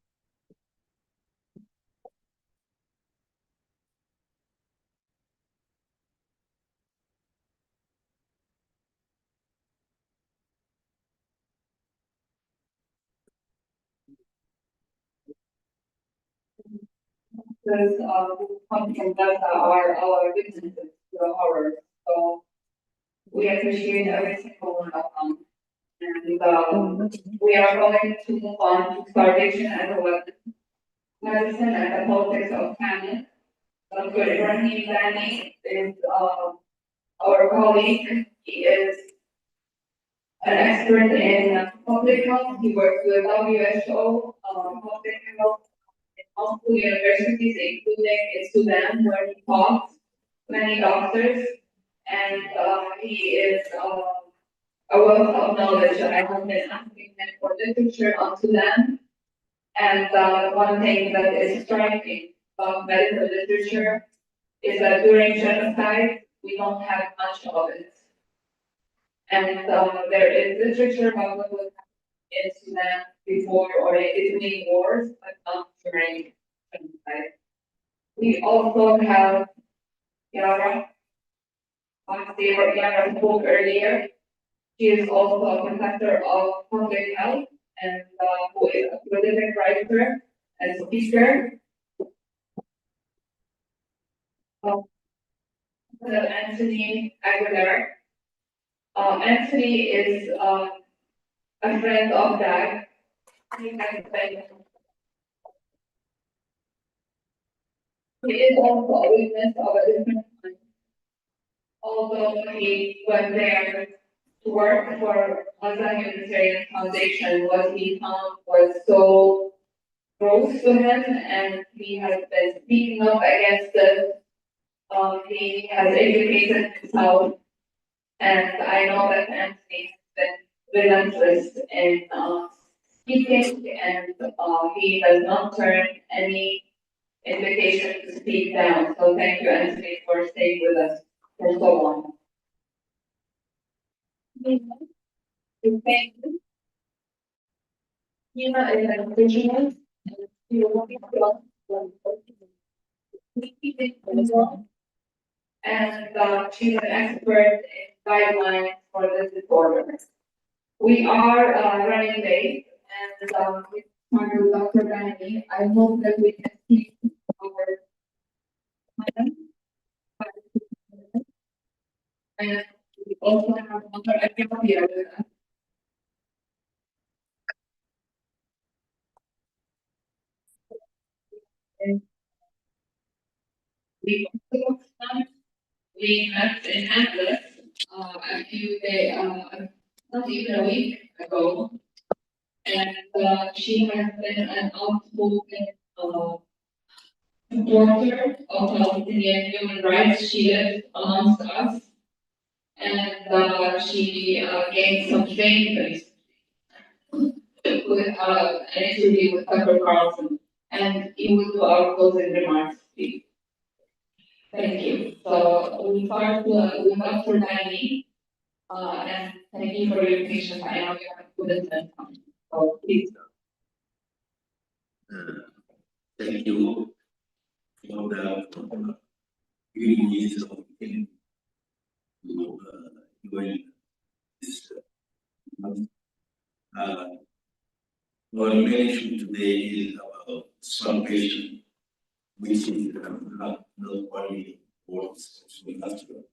Speaker 10: Because come from that are our witnesses to the horror. So we appreciate every single one of them. And we are going to move on to starvation as a weapon, medicine and the politics of famine. Dr. Ibrahim Bani is our colleague. He is an expert in public health. He works with WHO, public health in multiple universities, including in Sudan, where he taught many doctors, and he is a wealth of knowledge. I have been asking him for literature on Sudan, and one thing that is striking about medical literature is that during genocide, we don't have much of it. And there is literature about what was happening in Sudan before or in between wars, but not during genocide. We also have Yara. Yara spoke earlier. She is also a professor of public health and who is a prolific writer and speaker. Anthony Aguilar. Anthony is a friend of DAG. He is also a witness of a different kind. Although he went there to work for Gaza Humanitarian Foundation, what he found was so gross to him, and he has been speaking up against it. He has educated himself, and I know that Anthony has been relentless in speaking, and he does not turn any invitation to speak down. So thank you, Anthony, for staying with us for so long. Thank you. Nina is an indigenous, and she will be And she's an expert in guidelines for this disorder. We are running late, and with Dr. Rani, I hope that we can keep our time. And we also have Dr. Akram here with us. And we also we met in Atlas a few days, not even a week ago, and she has been an outspoken supporter of Palestinian human rights. She lives amongst us, and she gained some fame with an interview with Tucker Carlson, and you will do our closing remarks, please. Thank you. So we start with Dr. Nani, and thank you for your patience. I know you have put it in. So please.
Speaker 17: Thank you for the giving me this opportunity to join this. Our main issue today is about salvation, which is not only words we have to.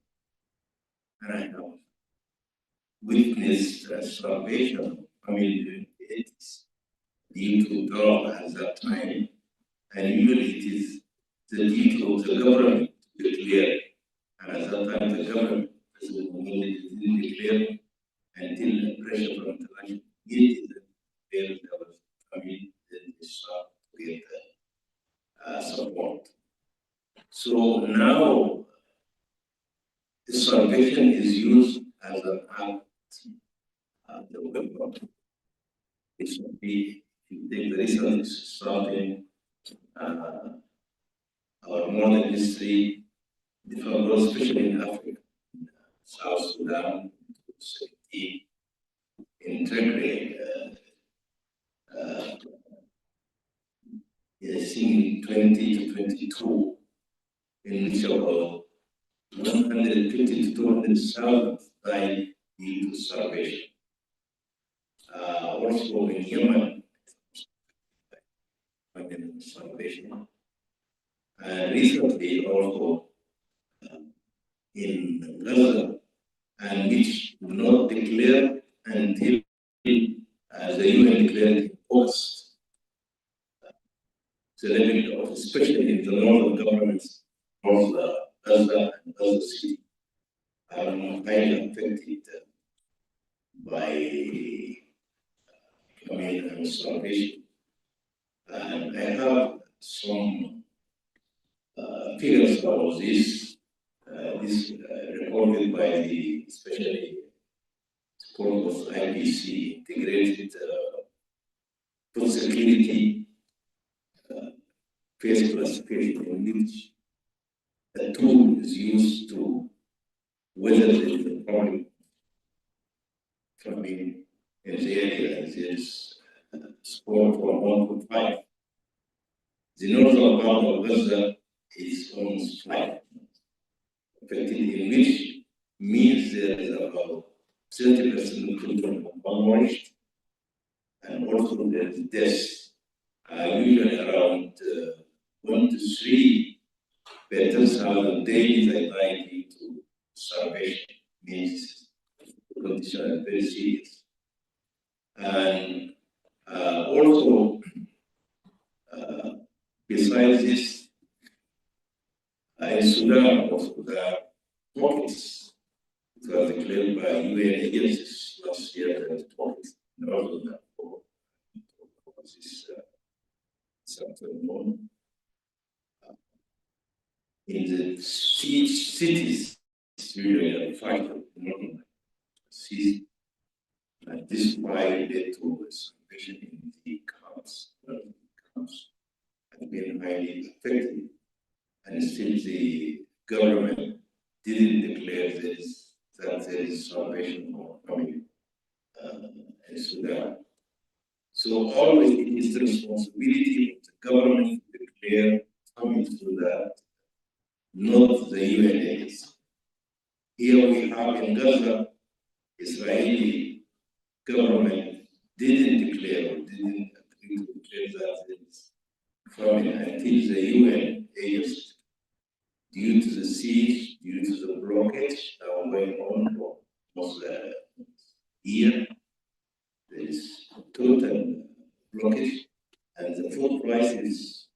Speaker 17: And I have witnessed salvation, I mean, it's due to God at that time, and usually it is the duty of the government to declare. And at that time, the government didn't declare until the pressure from international community that was coming, then they start to get support. So now, the salvation is used as an act of the weapon. It should be, if you take the recent starting our modern history, especially in Africa, South Sudan, in Tigray, I think 20 to 22, in which about 150 to 200,000 died due to starvation. Also in Yemen, starvation. And recently also in Gaza, and which do not declare until the UN declared in August. The level of, especially in the northern governments of Gaza and Gaza City, are highly affected by famine and starvation. And I have some figures about this. This recorded by the especially support of IPC, integrated food security phase classification, in which the tool is used to whether there is a problem coming in the area. There's score from 1 to 5. The northern part of Gaza is almost 5, affected, in which means there is about 30% of children malnourished, and also there is deaths, usually around 1 to 3 per 10,000 daily that die due to starvation. Means the condition is very serious. And also, besides this, in Sudan, also there are pockets that were declared by UN agencies last year as pockets in northern this something in the cities, usually fight cities, and this might lead to situation in the camps. Camps have been highly affected, and still the government didn't declare this, that there is salvation for coming in Sudan. So always it is the responsibility of the government to declare coming to that not the UN agency. Here we have in Gaza, Israeli government didn't declare or didn't agree to declare that there is famine until the UN agency, due to the siege, due to the blockage that was going on for almost a year. There is total blockage, and the food prices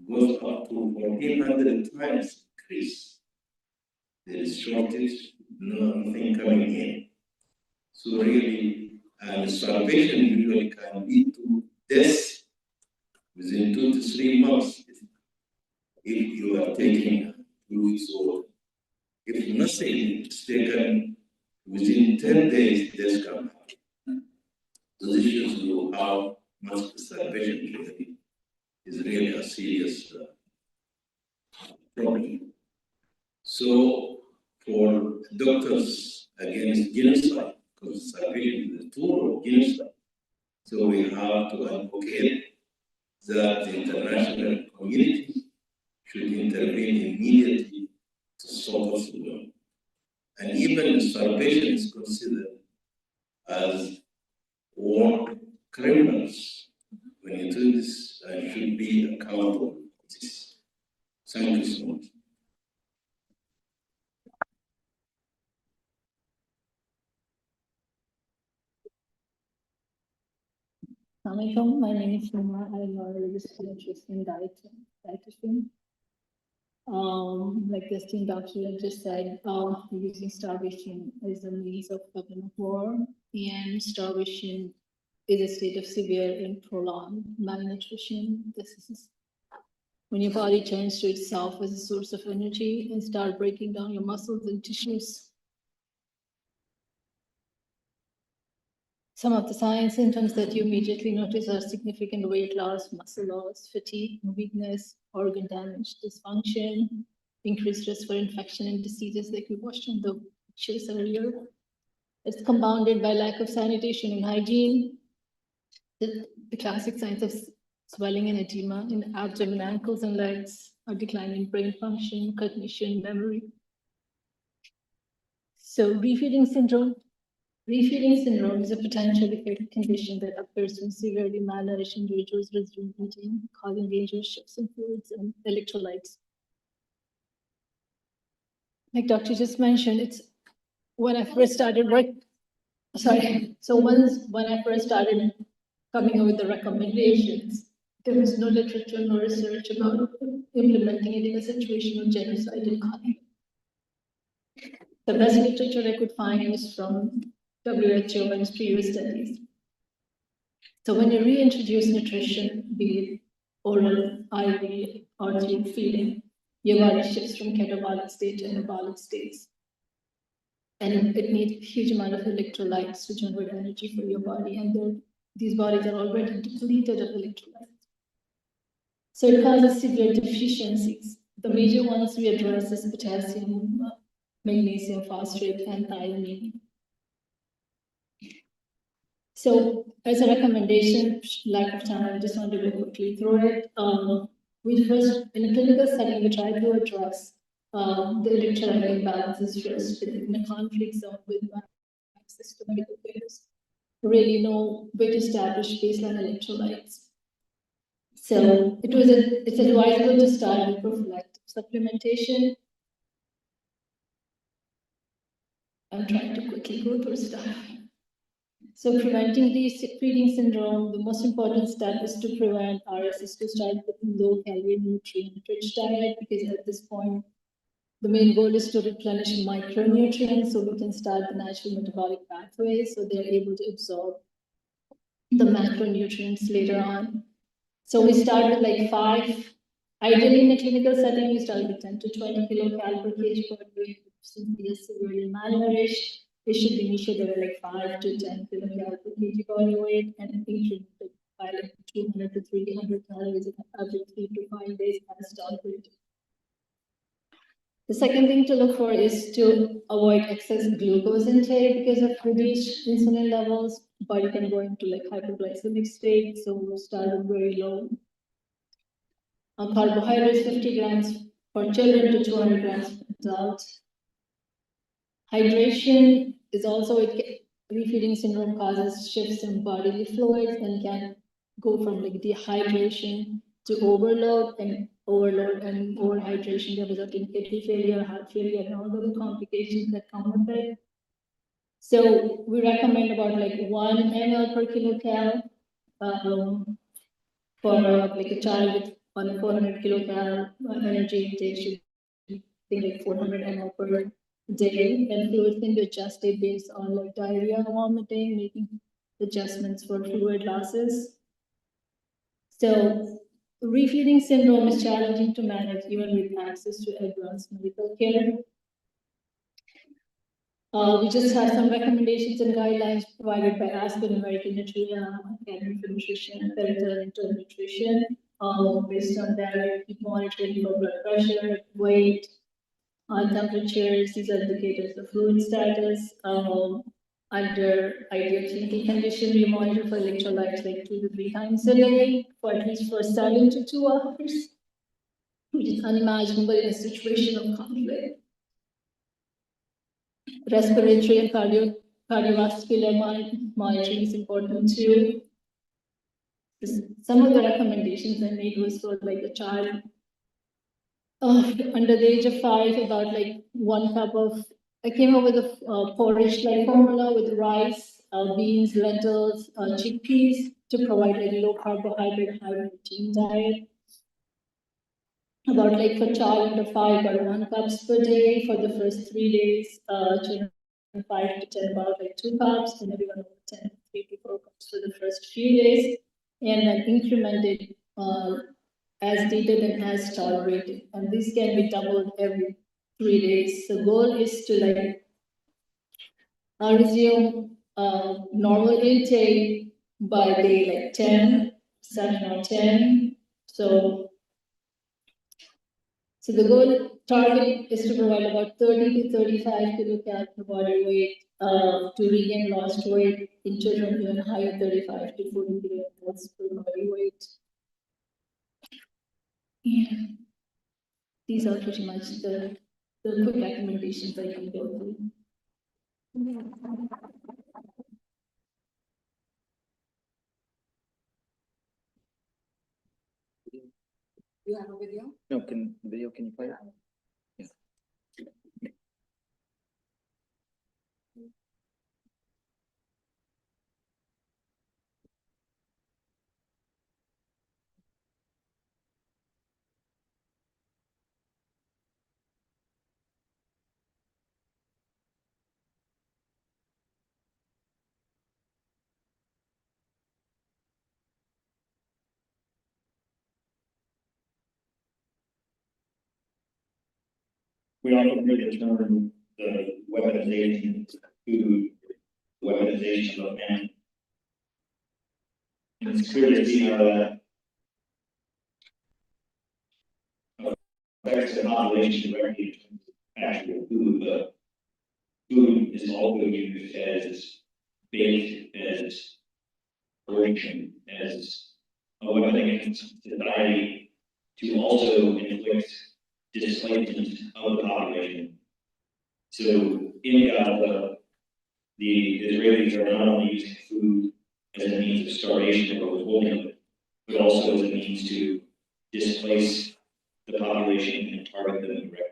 Speaker 17: goes up to 1,400 times increase. There is shortage, nothing coming in. So really, and starvation usually can lead to death within 2 to 3 months if you are taking fluids, or if nothing is taken within 10 days, death can happen. So this shows you how much starvation really is really a serious problem. So for doctors against genocide, because starvation is a tool of genocide, so we have to advocate that the international community should intervene immediately to stop this war. And even starvation is considered as war criminals when you do this, and should be accountable for this. Thank you so much.
Speaker 5: Assalamualaikum. My name is Numa. I'm a registered interest in dietitian. Like the esteemed doctor just said, using starvation as a means of weapon of war, and starvation is a state of severe and prolonged malnutrition. This is when your body turns to itself as a source of energy and start breaking down your muscles and tissues. Some of the signs symptoms that you immediately notice are significant weight loss, muscle loss, fatigue, weakness, organ damage, dysfunction, increased risk for infection and diseases like we watched in the pictures earlier. It's compounded by lack of sanitation and hygiene. The classic signs of swelling and edema in the abdomen, ankles, and legs, a decline in brain function, cognition, memory. So refeeding syndrome. Refeeding syndrome is a potentially fatal condition that occurs when severely malnourished individuals resume eating, causing dangerous shifts in fluids and electrolytes. Like Dr. just mentioned, it's when I first started work. Sorry. So when I first started coming up with the recommendations, there was no literature, no research about implementing it in a situation of genocide and conflict. The best literature I could find was from WHO and previous studies. So when you reintroduce nutrition, be it oral, IV, or tube feeding, your body shifts from catabolic state to anabolic states. And it needs a huge amount of electrolytes to generate energy for your body. And these bodies are already depleted of electrolytes. So it causes severe deficiencies. The major ones we address is potassium, magnesium, phosphate, and thiamine. So as a recommendation, lack of time, I just want to go quickly through it. We first, in a clinical setting, we try to address the electrolyte imbalances first in a conflict zone with access to medical players. Really no way to establish baseline electrolytes. So it's advisable to start with prophylactic supplementation. I'm trying to quickly go through stuff. So preventing feeding syndrome, the most important step is to prevent RS is to start with low-calorie, nutrient-rich diet, because at this point, the main goal is to replenish micronutrients so we can start the natural metabolic pathway so they're able to absorb the macronutrients later on. So we start with like 5, ideally in a clinical setting, we start with 10 to 20 kilocalories per kg per day. Since we are severely malnourished, it should be initiated at like 5 to 10 kilocalories per kg body weight and incremented by like 200 to 300 calories every 3 to 5 days as targeted. The second thing to look for is to avoid excess glucose intake because of reduced insulin levels. Body can go into like hyperglycemic state, so we'll start very low. Carbohydrates, 50 grams for children to 200 grams per adult. Hydration is also, refeeding syndrome causes shifts in bodily fluids and can go from like dehydration to overload and overhydration can result in kidney failure, heart failure, and all the complications that come with it. So we recommend about like 1 ml per kilocal for like a child with 400 kilocal energy intake should be like 400 ml per day, and fluids can be adjusted based on like diarrhea, vomiting, making adjustments for fluid losses. So refeeding syndrome is challenging to manage even with access to advanced medical care. We just have some recommendations and guidelines provided by Aspen American Academy for Nutrition and Parental Nutrition. Based on that, we keep monitoring for blood pressure, weight, temperatures. These are indicators of fluid status. Under ideal clinical condition, we monitor for electrolytes like 2 to 3 times a day for at least 7 to 2 hours, which is unimaginable in a situation of conflict. Respiratory and cardiovascular monitoring is important too. Some of the recommendations I made was for like a child under the age of 5, about like 1 cup of, I came up with a porridge like formula with rice, beans, lentils, chickpeas to provide like low carbohydrate, high protein diet. About like for child under 5, about 1 cups per day for the first 3 days. Children 5 to 10, about like 2 cups, and everyone over 10, 3 to 4 cups for the first few days, and then incremented as needed and as tolerated. And this can be doubled every 3 days. The goal is to like resume normal intake by day like 10, 7 or 10. So the goal target is to provide about 30 to 35 kilocalories per body weight to regain lost weight in children even higher, 35 to 40 kilograms per body weight. Yeah. These are pretty much the quick recommendations I can go through.
Speaker 16: You have a video? No, can you play it? Yeah.
Speaker 17: We often hear the term the weaponization of food, weaponization of man. And it's clear to see how that affects the population directly in terms of actual food, but food is also used as bait, as coercion, as a weapon against society to also inflict displacement of the population. So in Gaza, the Israelis are not only using food as a means of starvation or withholding, but also as a means to displace the population and target them directly.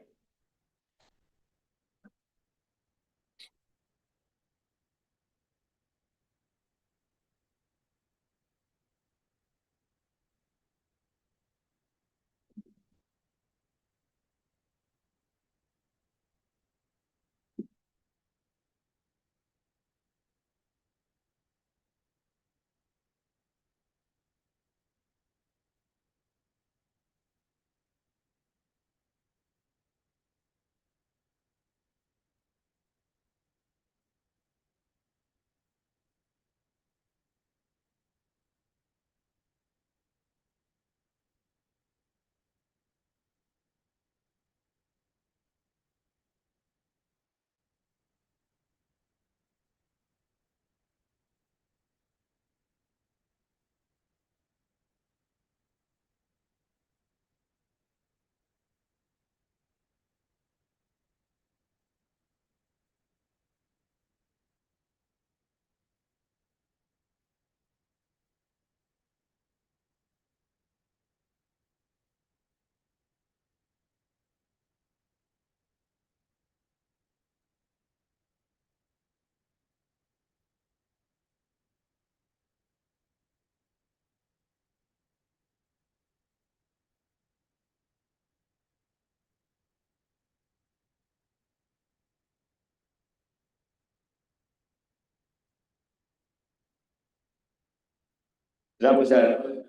Speaker 21: That was a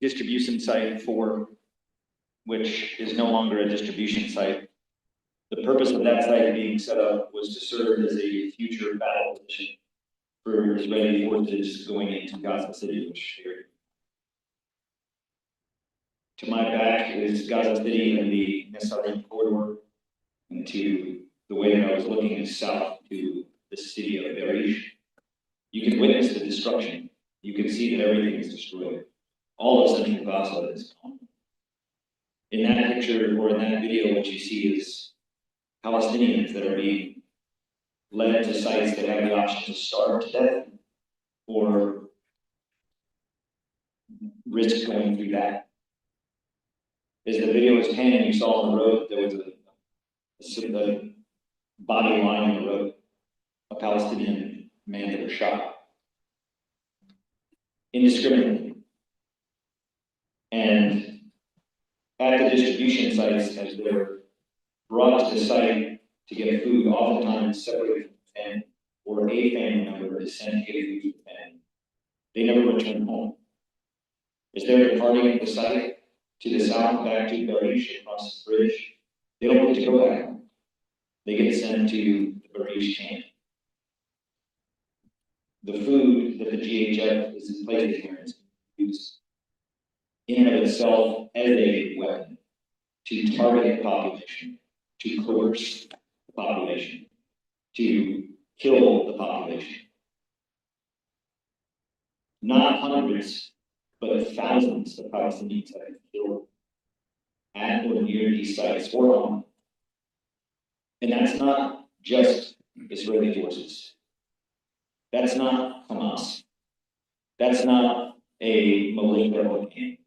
Speaker 21: distribution site for, which is no longer a distribution site. The purpose of that site being set up was to serve as a future battle position for Israeli forces going into Gaza City, which here. To my back is Gaza City and the Netzarim corridor, and to the way that I was looking is south to the city of Berish. You can witness the destruction. You can see that everything is destroyed. All of central Gaza is gone. In that picture or in that video, what you see is Palestinians that are being led to sites that have the option to starve to death or risk going through that. As the video was panning, you saw on the road there was a body lying on the road, a Palestinian man that was shot indiscriminately. And at the distribution sites, as they're brought to the site to get food, oftentimes separated from the family, or a family member is sent to get food to the family. They never return home. As they're departing the site to the south back to Barish across the bridge, they don't get to go back home. They get sent to the Barish camp. The food that the GHF is placing here is used in and of itself as a weapon to target the population, to coerce the population, to kill the population. Not hundreds, but thousands of Palestinians have been killed at or near these sites or on. And that's not just Israeli forces. That's not Hamas. That's not a militia or gang.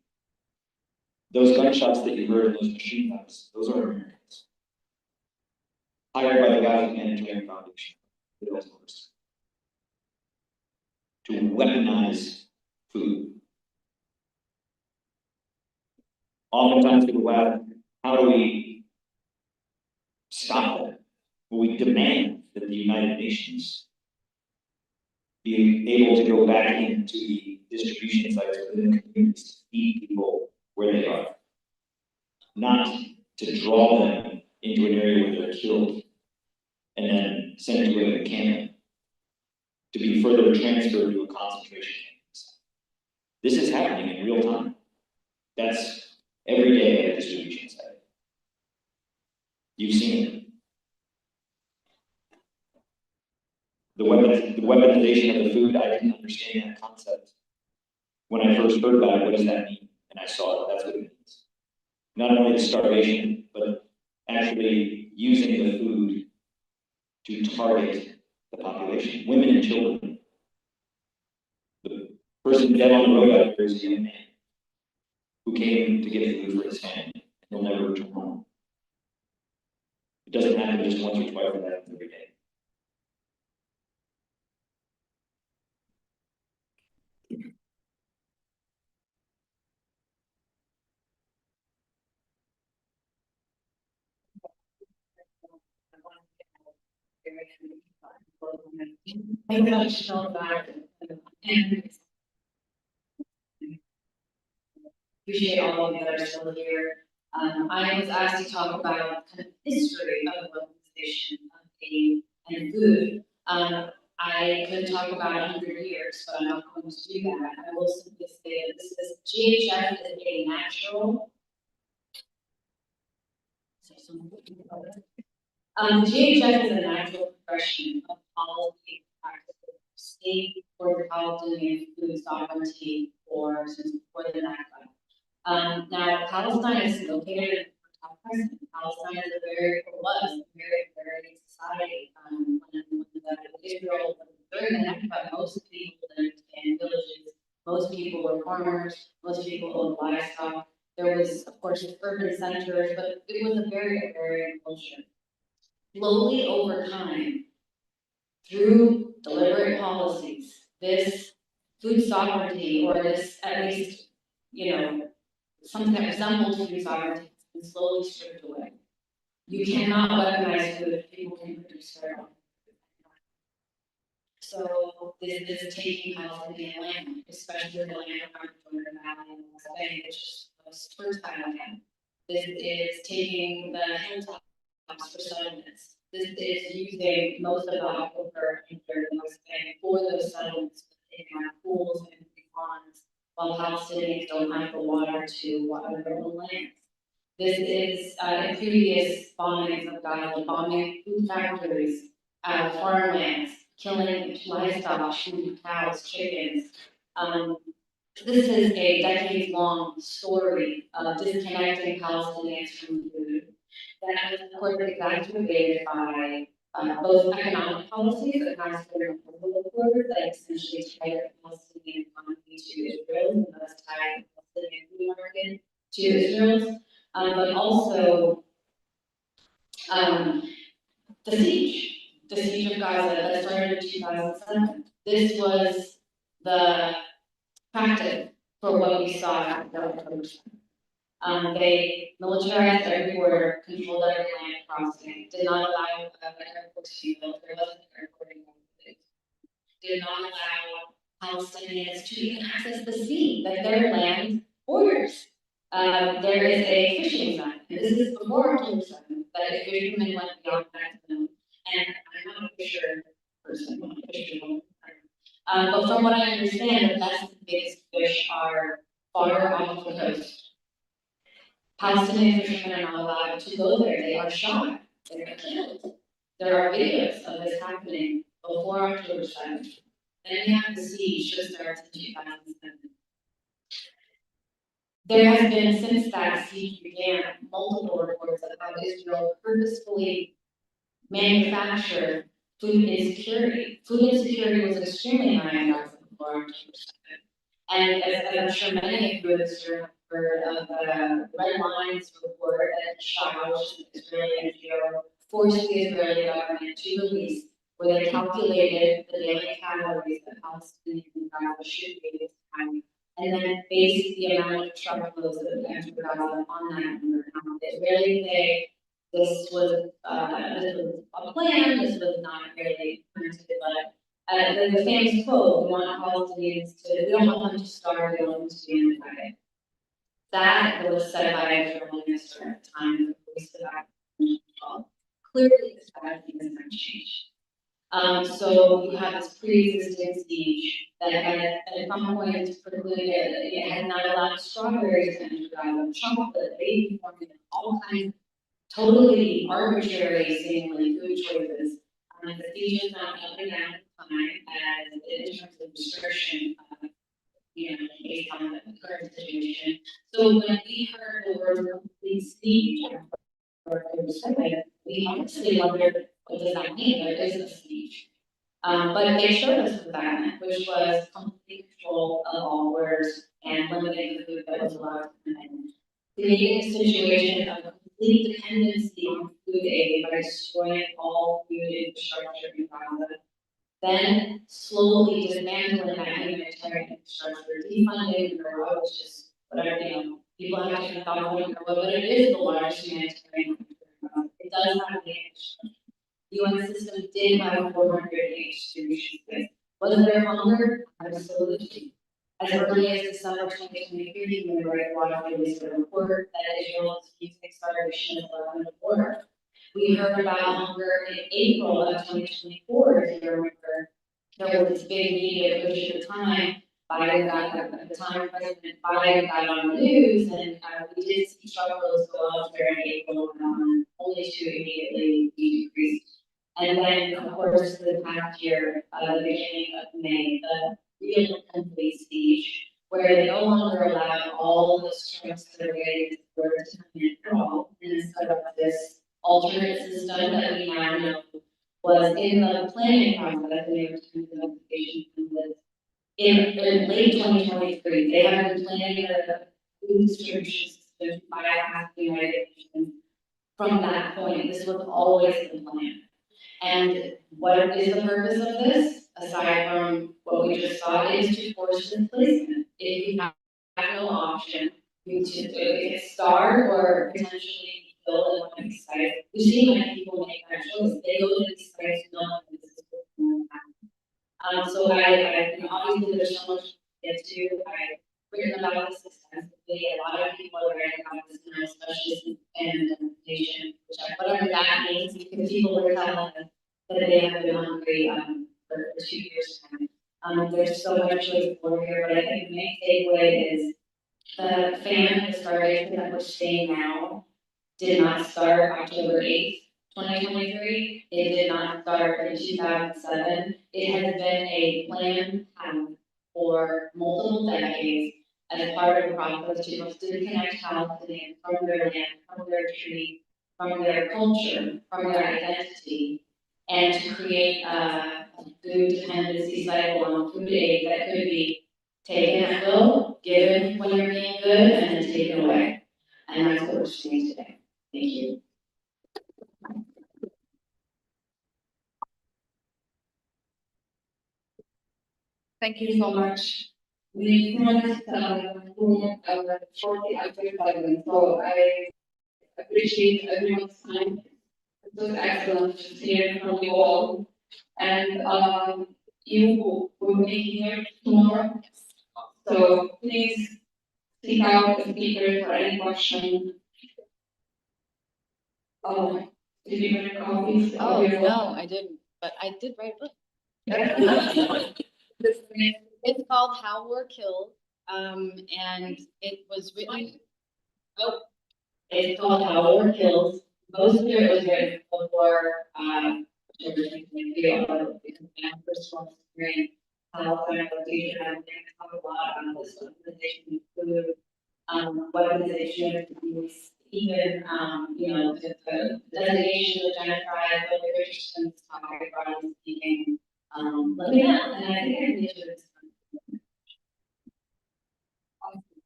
Speaker 21: Those gunshots that you heard, those machine guns, those are Americans. Hired by the Gaza Humanitarian Foundation to weaponize food. Oftentimes people ask, how do we stop that? Well, we demand that the United Nations be able to go back into the distribution sites within the communities to feed people where they are. Not to draw them into an area where they're killed and then sent to a camp to be further transferred to a concentration camp. This is happening in real time. That's every day at a distribution site. You've seen it. The weaponization of the food, I didn't understand that concept. When I first heard about it, what does that mean? And I saw it, that's what it means. Not only the starvation, but actually using the food to target the population, women and children. The person dead on the road out there is a young man who came to get food for his family, and he'll never return home. It doesn't happen just once or twice, it happens every day.
Speaker 22: Emotional back and appreciate all of you that are still here. I was asked to talk about kind of history of weaponization of aid and food. I could talk about 100 years, but I'm not going to do that. I will simply say that this is GHF is a natural. GHF is a natural progression of policy practices, state or Palestinian food sovereignty for since before the Nakba. Now, Palestine is located in top present. Palestine is was a very society. When Israel during the Nakba, most people lived in villages. Most people were farmers. Most people owned livestock. There was, of course, urban centers, but it was a very agrarian culture. Slowly over time, through deliberate policies, this food sovereignty, or this at least, something that resembles food sovereignty, has been slowly stripped away. You cannot weaponize food if people can produce their own. So this is taking Palestinian land, especially the land around Jordan Valley and West Bank, which was fertile land. This is taking the hilltops for settlements. This is using most of the aquifer in the West Bank for those settlements. They can have pools and ponds, while Palestinians don't have the water to water their own lands. This is in previous bombings of Gaza, bombing food factories, farmlands, killing livestock, shooting cows, chickens. This is a decades-long story of disconnecting Palestinians from food. That was, of course, exacerbated by both economic policies that passed through the quarter that essentially tied the Palestinian economy to Israel and thus tied the Palestinian food market to Israel, but also the siege of Gaza that started in 2007. This was the practice for what we saw after October 7th. They militarized every border, controlled every land crossing, did not allow airports to be built. There wasn't an airport in Gaza. Did not allow Palestinians to even access the sea that their land borders. There is a fishing zone, and this is before October 7th, that a fisherman went beyond that zone. And I'm not a fisher person, I'm a fisherman. But from what I understand, the best and biggest fish are far off the coast. Palestinian fishermen are not allowed to go there. They are shot. They are killed. There are videos of this happening before October 7th. And we have the siege just starts in 2007. There has been, since that siege began, multiple reports of how Israel purposefully manufactured food insecurity. Food insecurity was extremely high in Gaza before October 7th. And as I'm sure many of you have heard of the Red Lines report that Shah, which is an Israeli NGO, forced the Israeli government to release, where they calculated the daily calories that Palestinians in Gaza should be able to have, and then based the amount of truckloads that would enter Gaza on that number. Now, the Israelis say this was a plan, this was not really printed, but the famous quote, we want Palestinians to, we don't want them to starve, we want them to be in diet. That was said by a Israeli minister at the time, the police of that. Clearly, this bad thing has not changed. So you have this pre-existing siege that had at some point precluded, it had not allowed strawberries to enter Gaza, chocolate, baby formula, all kinds of totally arbitrary, seemingly food choices. The siege is not up and down time as in terms of restriction, based on the current situation. So when we heard the word complete siege, we honestly wondered, what does that mean? There is a siege. But they showed us what that meant, which was complete control of all borders and limiting the food that was allowed to come in. Creating a situation of complete dependency on food aid by destroying all food infrastructure in Gaza. Then slowly dismantling that humanitarian infrastructure, defunding UNRWA, which is whatever, people have different thoughts on UNRWA, but it is the largest humanitarian infrastructure. It does have the infrastructure. The UN system did have 400 aid distribution sites. Was there hunger? Absolutely. As early as December 2023, Human Rights Watch released a report that Israel is using starvation as a weapon of war. We heard about hunger in April of 2024, if you remember. There was this big media push at the time. At the time, President Biden got on the news, and we did see truckloads go out there in April, only to immediately be decreased. And then, of course, the past year, the beginning of May, the real complete siege, where they no longer allowed all the trucks that are waiting for to come in at all, and set up this alternate system that we now know was in the planning process, and they were doing the notification was in late 2023. They have been planning the food distribution system by the United Nations from that point. This was always the plan. And what is the purpose of this? Aside from what we just saw, is to force displacement. If you have no option, you to starve or potentially kill in one of these sites. We've seen many people make that choice. They go to these sites knowing this is what's going to so I, obviously there's so much to get to. I've written about this extensively. A lot of people are writing about this now, especially in implementation, whatever that means, because people were telling us that they have been hungry, for 2 years now. There's so much to explore here, but I think the main takeaway is the famine and starvation that we're seeing now did not start October 8th, 2023. It did not start in 2007. It has been a planned path for multiple decades as part of the process to disconnect Palestinians from their land, from their tree, from their culture, from their identity, and to create a food dependency cycle on food aid that could be taken at will, given when you're being good, and then taken away. And that's what we're seeing today. Thank you.
Speaker 10: Thank you so much. We promised shortly after the so I appreciate everyone's time. It was excellent to hear from you all. And you will be here tomorrow. So please seek out the speaker for any question. Did you bring copies?
Speaker 1: Oh, no, I didn't, but I did write a book. It's called How We're Killed, and it was written,
Speaker 22: It's called How We're Killed. Most of it was written before, first one experience. Palestine, and talk a lot about this organization of food, weaponization of abuse, even, the designation of genocide, but the Christians topic, broadly speaking. Let me know, and I think I can get you this.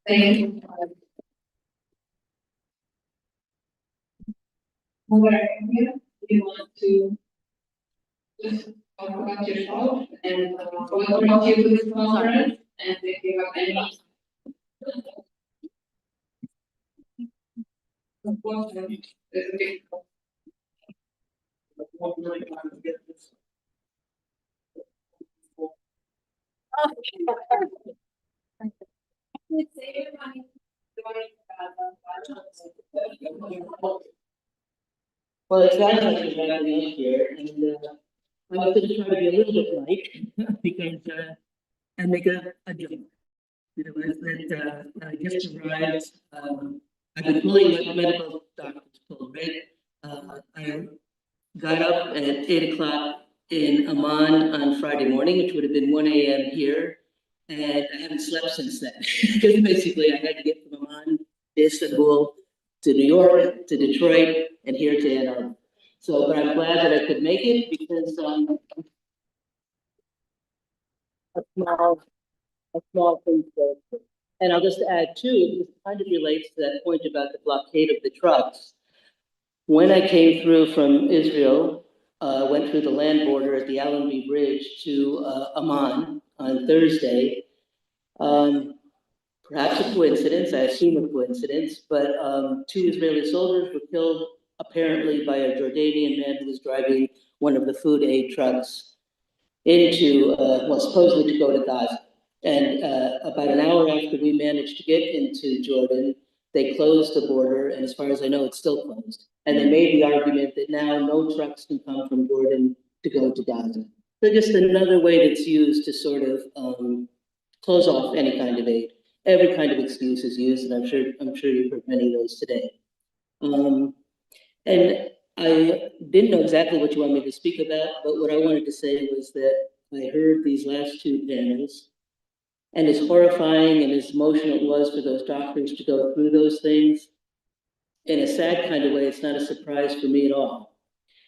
Speaker 22: Thank you. You want to just talk about yourself and what brought you to this conference, and if you have any.
Speaker 3: Well, it's nice that you're having us here, and I was going to try to be a little bit light because and make a joke. You know, that I just arrived. I've been pulling what medical doctors pull, right? I got up at 8 o'clock in Amman on Friday morning, which would have been 1 a.m. here, and I haven't slept since then. Because basically, I had to get from Amman to Istanbul to New York to Detroit and here to Ann Arbor. So, but I'm glad that I could make it because a small thing. And I'll just add too, this kind of relates to that point about the blockade of the trucks. When I came through from Israel, went through the land border at the Allenby Bridge to Amman on Thursday. Perhaps a coincidence, I assume a coincidence, but 2 Israeli soldiers were killed apparently by a Jordanian man who was driving one of the food aid trucks into, supposedly to go to Gaza. And about an hour after we managed to get into Jordan, they closed the border, and as far as I know, it's still closed. And they made the argument that now no trucks can come from Jordan to go to Gaza. So just another way that's used to sort of close off any kind of aid. Every kind of excuse is used, and I'm sure you've heard many of those today. And I didn't know exactly what you wanted me to speak about, but what I wanted to say was that I heard these last 2 panels, and as horrifying and as emotional it was for those doctors to go through those things, in a sad kind of way, it's not a surprise for me at all,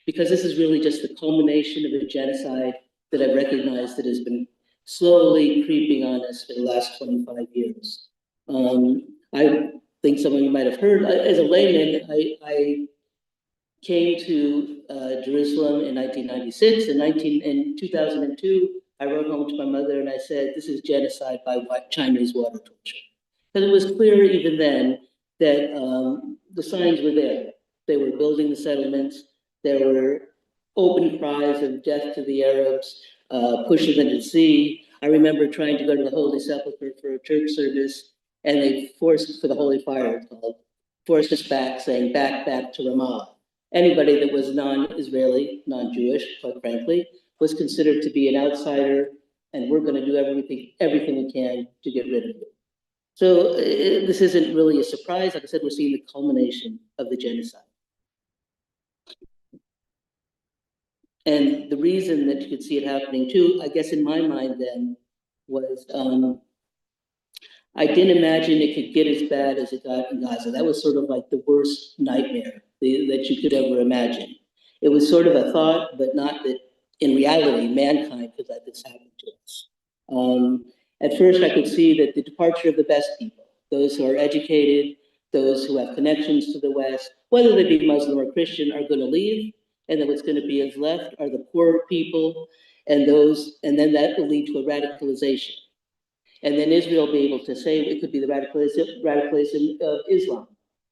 Speaker 3: because this is really just the culmination of a genocide that I recognize that has been slowly creeping on us for the last 25 years. I think some of you might have heard, as a layman, I came to Jerusalem in 1996. In 2002, I wrote home to my mother and I said, this is genocide by Chinese water torture. Because it was clear even then that the signs were there. They were building the settlements. There were open cries of death to the Arabs. push them into the sea. I remember trying to go to the Holy Sepulchre for a church service, and they forced, for the Holy Fire, it's called, forced us back, saying back to Ramallah. Anybody that was non-Israeli, non-Jewish, quite frankly, was considered to be an outsider, and we're going to do everything we can to get rid of you. So this isn't really a surprise. Like I said, we're seeing the culmination of the genocide. And the reason that you could see it happening too, I guess in my mind then, was I didn't imagine it could get as bad as it got in Gaza. That was sort of like the worst nightmare that you could ever imagine. It was sort of a thought, but not that in reality, mankind could let this happen to us. At first, I could see that the departure of the best people, those who are educated, those who have connections to the West, whether they be Muslim or Christian, are going to leave, and then what's going to be is left are the poor people, and then that will lead to a radicalization. And then Israel will be able to say it could be the radicalization of Islam.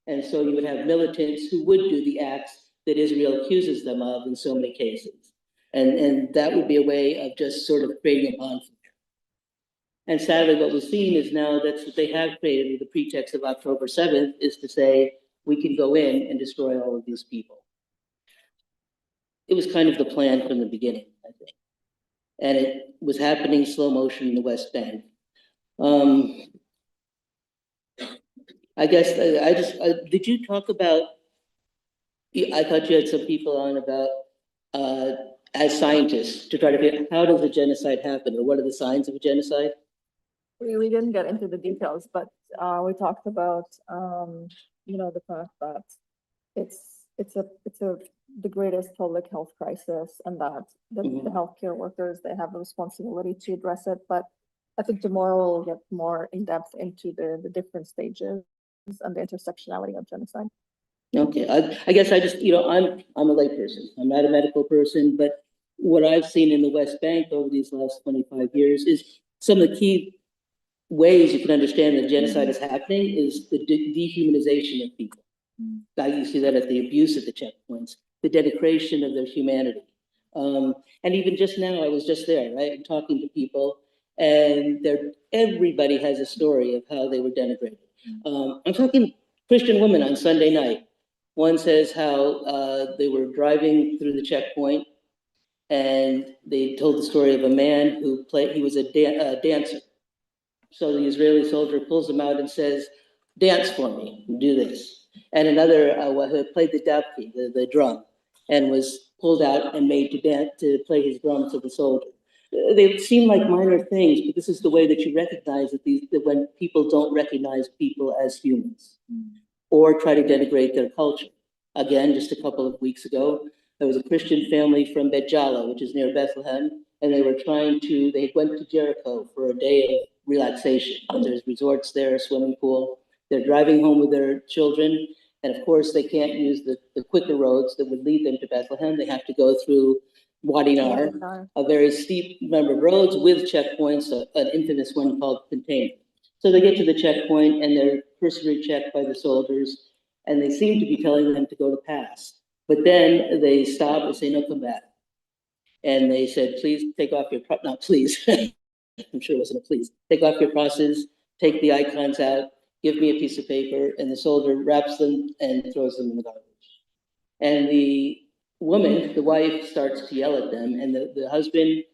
Speaker 3: And so you would have militants who would do the acts that Israel accuses them of in so many cases. And that would be a way of just sort of creating a bonfire. And sadly, what we've seen is now that's what they have created with the pretext of October 7th, is to say we can go in and destroy all of these people. It was kind of the plan from the beginning, I think. And it was happening slow motion in the West Bank. I guess did you talk about, I thought you had some people on about, as scientists, to try to figure out how does a genocide happen, or what are the signs of a genocide?
Speaker 2: We didn't get into the details, but we talked about, the fact that it's the greatest public health crisis, and that the healthcare workers, they have a responsibility to address it. But I think tomorrow we'll get more in depth into the different stages and the intersectionality of genocide.
Speaker 3: Okay, I guess I just, I'm a layperson. I'm not a medical person, but what I've seen in the West Bank over these last 25 years is some of the key ways you can understand that genocide is happening is the dehumanization of people. You see that at the abuse at the checkpoints, the denigration of their humanity. And even just now, I was just there, right, talking to people, and everybody has a story of how they were denigrated. I'm talking Christian women on Sunday night. One says how they were driving through the checkpoint, and they told the story of a man who he was a dancer. So the Israeli soldier pulls him out and says, dance for me, do this. And another who played the dabki, the drum, and was pulled out and made to dance, to play his drum to the soldier. They seem like minor things, but this is the way that you recognize that when people don't recognize people as humans or try to denigrate their culture. Again, just a couple of weeks ago, there was a Christian family from Bet Jala, which is near Bethlehem, and they went to Jericho for a day of relaxation. There's resorts there, a swimming pool. They're driving home with their children, and of course they can't use the quicker roads that would lead them to Bethlehem. They have to go through Wadi Nar, a very steep number of roads with checkpoints, an infamous one called containment. So they get to the checkpoint and they're cursory checked by the soldiers, and they seem to be telling them to go to pass. But then they stop and say, no, come back. And they said, please take off your, not please, I'm sure it wasn't a please, take off your crosses, take the icons out, give me a piece of paper, and the soldier wraps them and throws them in the garbage. And the woman, the wife, starts to yell at them, and the husband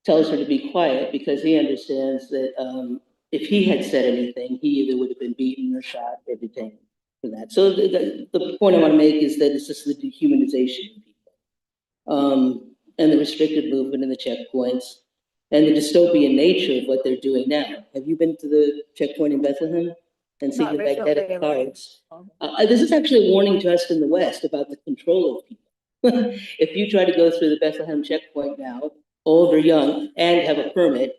Speaker 3: tells her to be quiet because he understands that if he had said anything, he either would have been beaten or shot or detained for that. So the point I want to make is that it's just the dehumanization of people, and the restricted movement and the checkpoints, and the dystopian nature of what they're doing now. Have you been to the checkpoint in Bethlehem and seen the magnetic cards? This is actually a warning to us in the West about the control of people. If you try to go through the Bethlehem checkpoint now, old or young, and have a permit,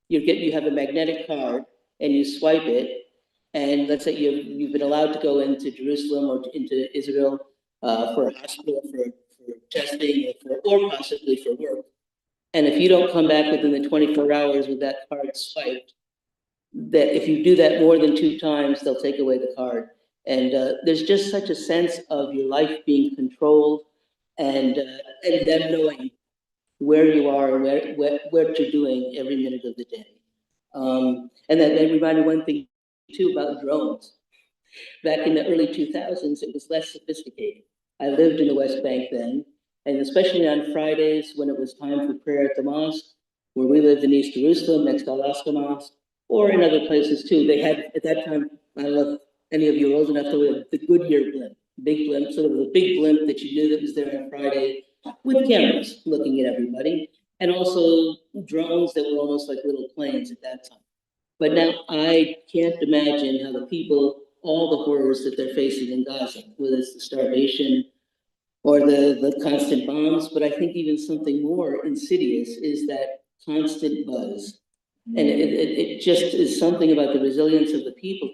Speaker 3: you have a magnetic card, and you swipe it, and let's say you've been allowed to go into Jerusalem or into Israel for a hospital, for testing, or possibly for work. And if you don't come back within the 24 hours with that card swiped, that if you do that more than 2 times, they'll take away the card. And there's just such a sense of your life being controlled, and them knowing where you are and what you're doing every minute of the day. And that reminded one thing too about drones. Back in the early 2000s, it was less sophisticated. I lived in the West Bank then, and especially on Fridays when it was time for prayer at the mosque, where we lived in East Jerusalem, next to Al-Aqsa Mosque, or in other places too. They had, at that time, I don't know if any of you are old enough to live, the Goodyear blimp, big blimp. So there was a big blimp that you knew that was there on Friday with cameras looking at everybody, and also drones that were almost like little planes at that time. But now I can't imagine how the people, all the horrors that they're facing in Gaza, whether it's the starvation or the constant bombs, but I think even something more insidious is that constant buzz. And it just is something about the resilience of the people.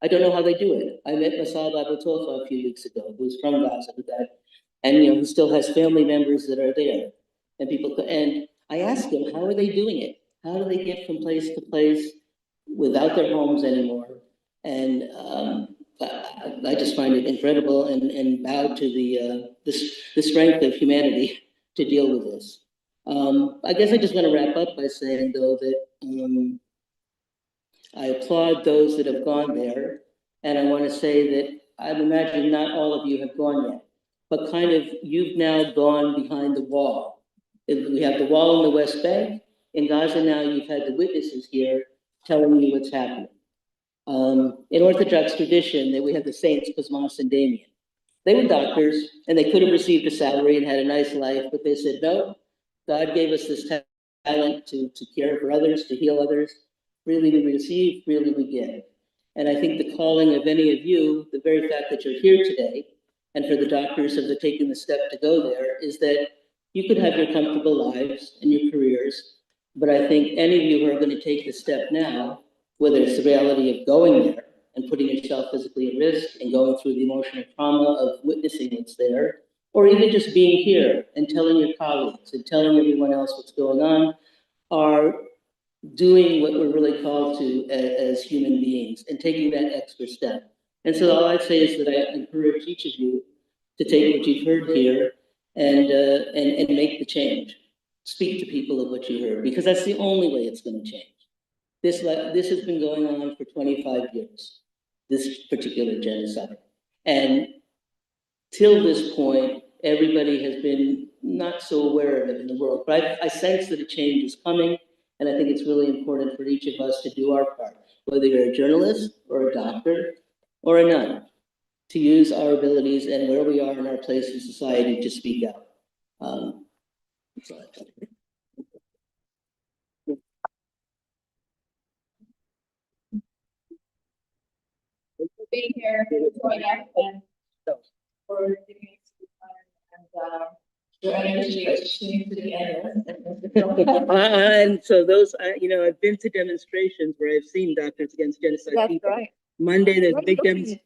Speaker 3: I don't know how they do it. I met Masab Abu Tofa a few weeks ago, who's from Gaza with that. And he still has family members that are there. And I asked him, how are they doing it? How do they get from place to place without their homes anymore? And I just find it incredible and bow to the strength of humanity to deal with this. I guess I just want to wrap up by saying, though, that I applaud those that have gone there. And I want to say that I imagine not all of you have gone yet, but kind of you've now gone behind the wall. We have the wall in the West Bank. In Gaza now, you've had the witnesses here telling you what's happening. In Orthodox tradition, that we have the saints, Cosmas and Damien. They were doctors, and they could have received a salary and had a nice life, but they said, no, God gave us this talent to care for others, to heal others. Freely we receive, freely we give. And I think the calling of any of you, the very fact that you're here today, and for the doctors of taking the step to go there, is that you could have your comfortable lives and your careers, but I think any of you who are going to take the step now, whether it's the reality of going there and putting yourself physically at risk and going through the emotional trauma of witnessing what's there, or even just being here and telling your colleagues and telling everyone else what's going on, are doing what we're really called to as human beings and taking that extra step. And so all I'd say is that I encourage each of you to take what you've heard here and make the change. Speak to people of what you heard, because that's the only way it's going to change. This has been going on for 25 years, this particular genocide. And till this point, everybody has been not so aware of it in the world. But I sense that a change is coming, and I think it's really important for each of us to do our part, whether you're a journalist or a doctor or a nun, to use our abilities and where we are in our place in society to speak out.
Speaker 2: Being here, joining us, and for giving us some time, and your energy seems to be endless.
Speaker 3: And so those, I've been to demonstrations where I've seen Doctors Against Genocide
Speaker 2: That's
Speaker 3: people.
Speaker 2: right.
Speaker 3: Monday, there's a big demonstration.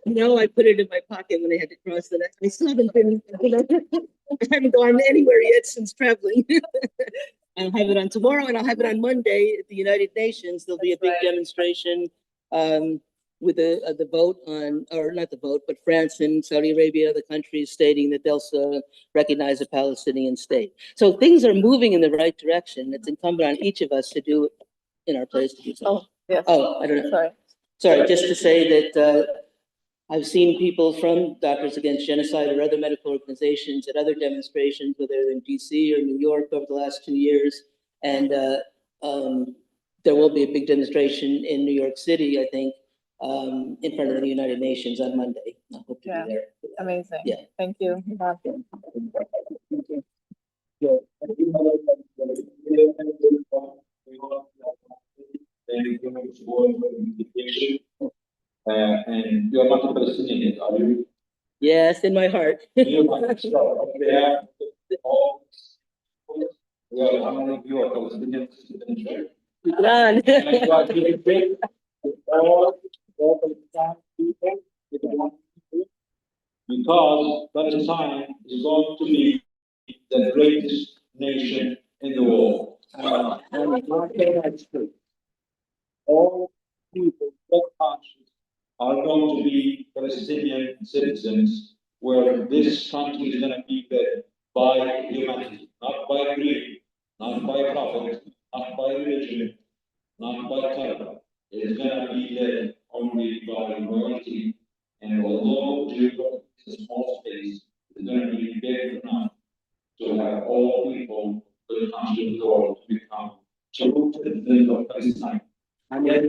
Speaker 3: No, I put it in my pocket when I had to cross the next. I still haven't been, I haven't gone anywhere yet since traveling. I'll have it on tomorrow, and I'll have it on Monday at the United Nations. There'll be a big demonstration with the vote on, or not the vote, but France and Saudi Arabia, other countries stating that they'll recognize a Palestinian state. So things are moving in the right direction. It's incumbent on each of us to do it in our place to do so.
Speaker 2: Oh, yes.
Speaker 3: Oh, I don't know. Sorry, just to say that I've seen people from Doctors Against Genocide or other medical organizations at other demonstrations, whether in DC or New York over the last 2 years. And there will be a big demonstration in New York City, I think, in front of the United Nations on Monday. I hope to be there.
Speaker 2: Amazing.
Speaker 3: Yeah.
Speaker 2: Thank you.
Speaker 17: And you are not a Palestinian, are you?
Speaker 3: Yes, in my heart.
Speaker 17: Well, how many of you are Palestinians?
Speaker 3: None.
Speaker 17: And you are giving faith to all Palestinian people with one people, because Palestine is going to be the greatest nation in the world. All people, all countries, are going to be Palestinian citizens, where this country is going to be the by humanity, not by greed, not by profit, not by religion, not by color. It's gonna be led only by loyalty. And although geography is a small space, it's gonna be big enough to have all people will come to the door to become true citizens of Palestine. And yet,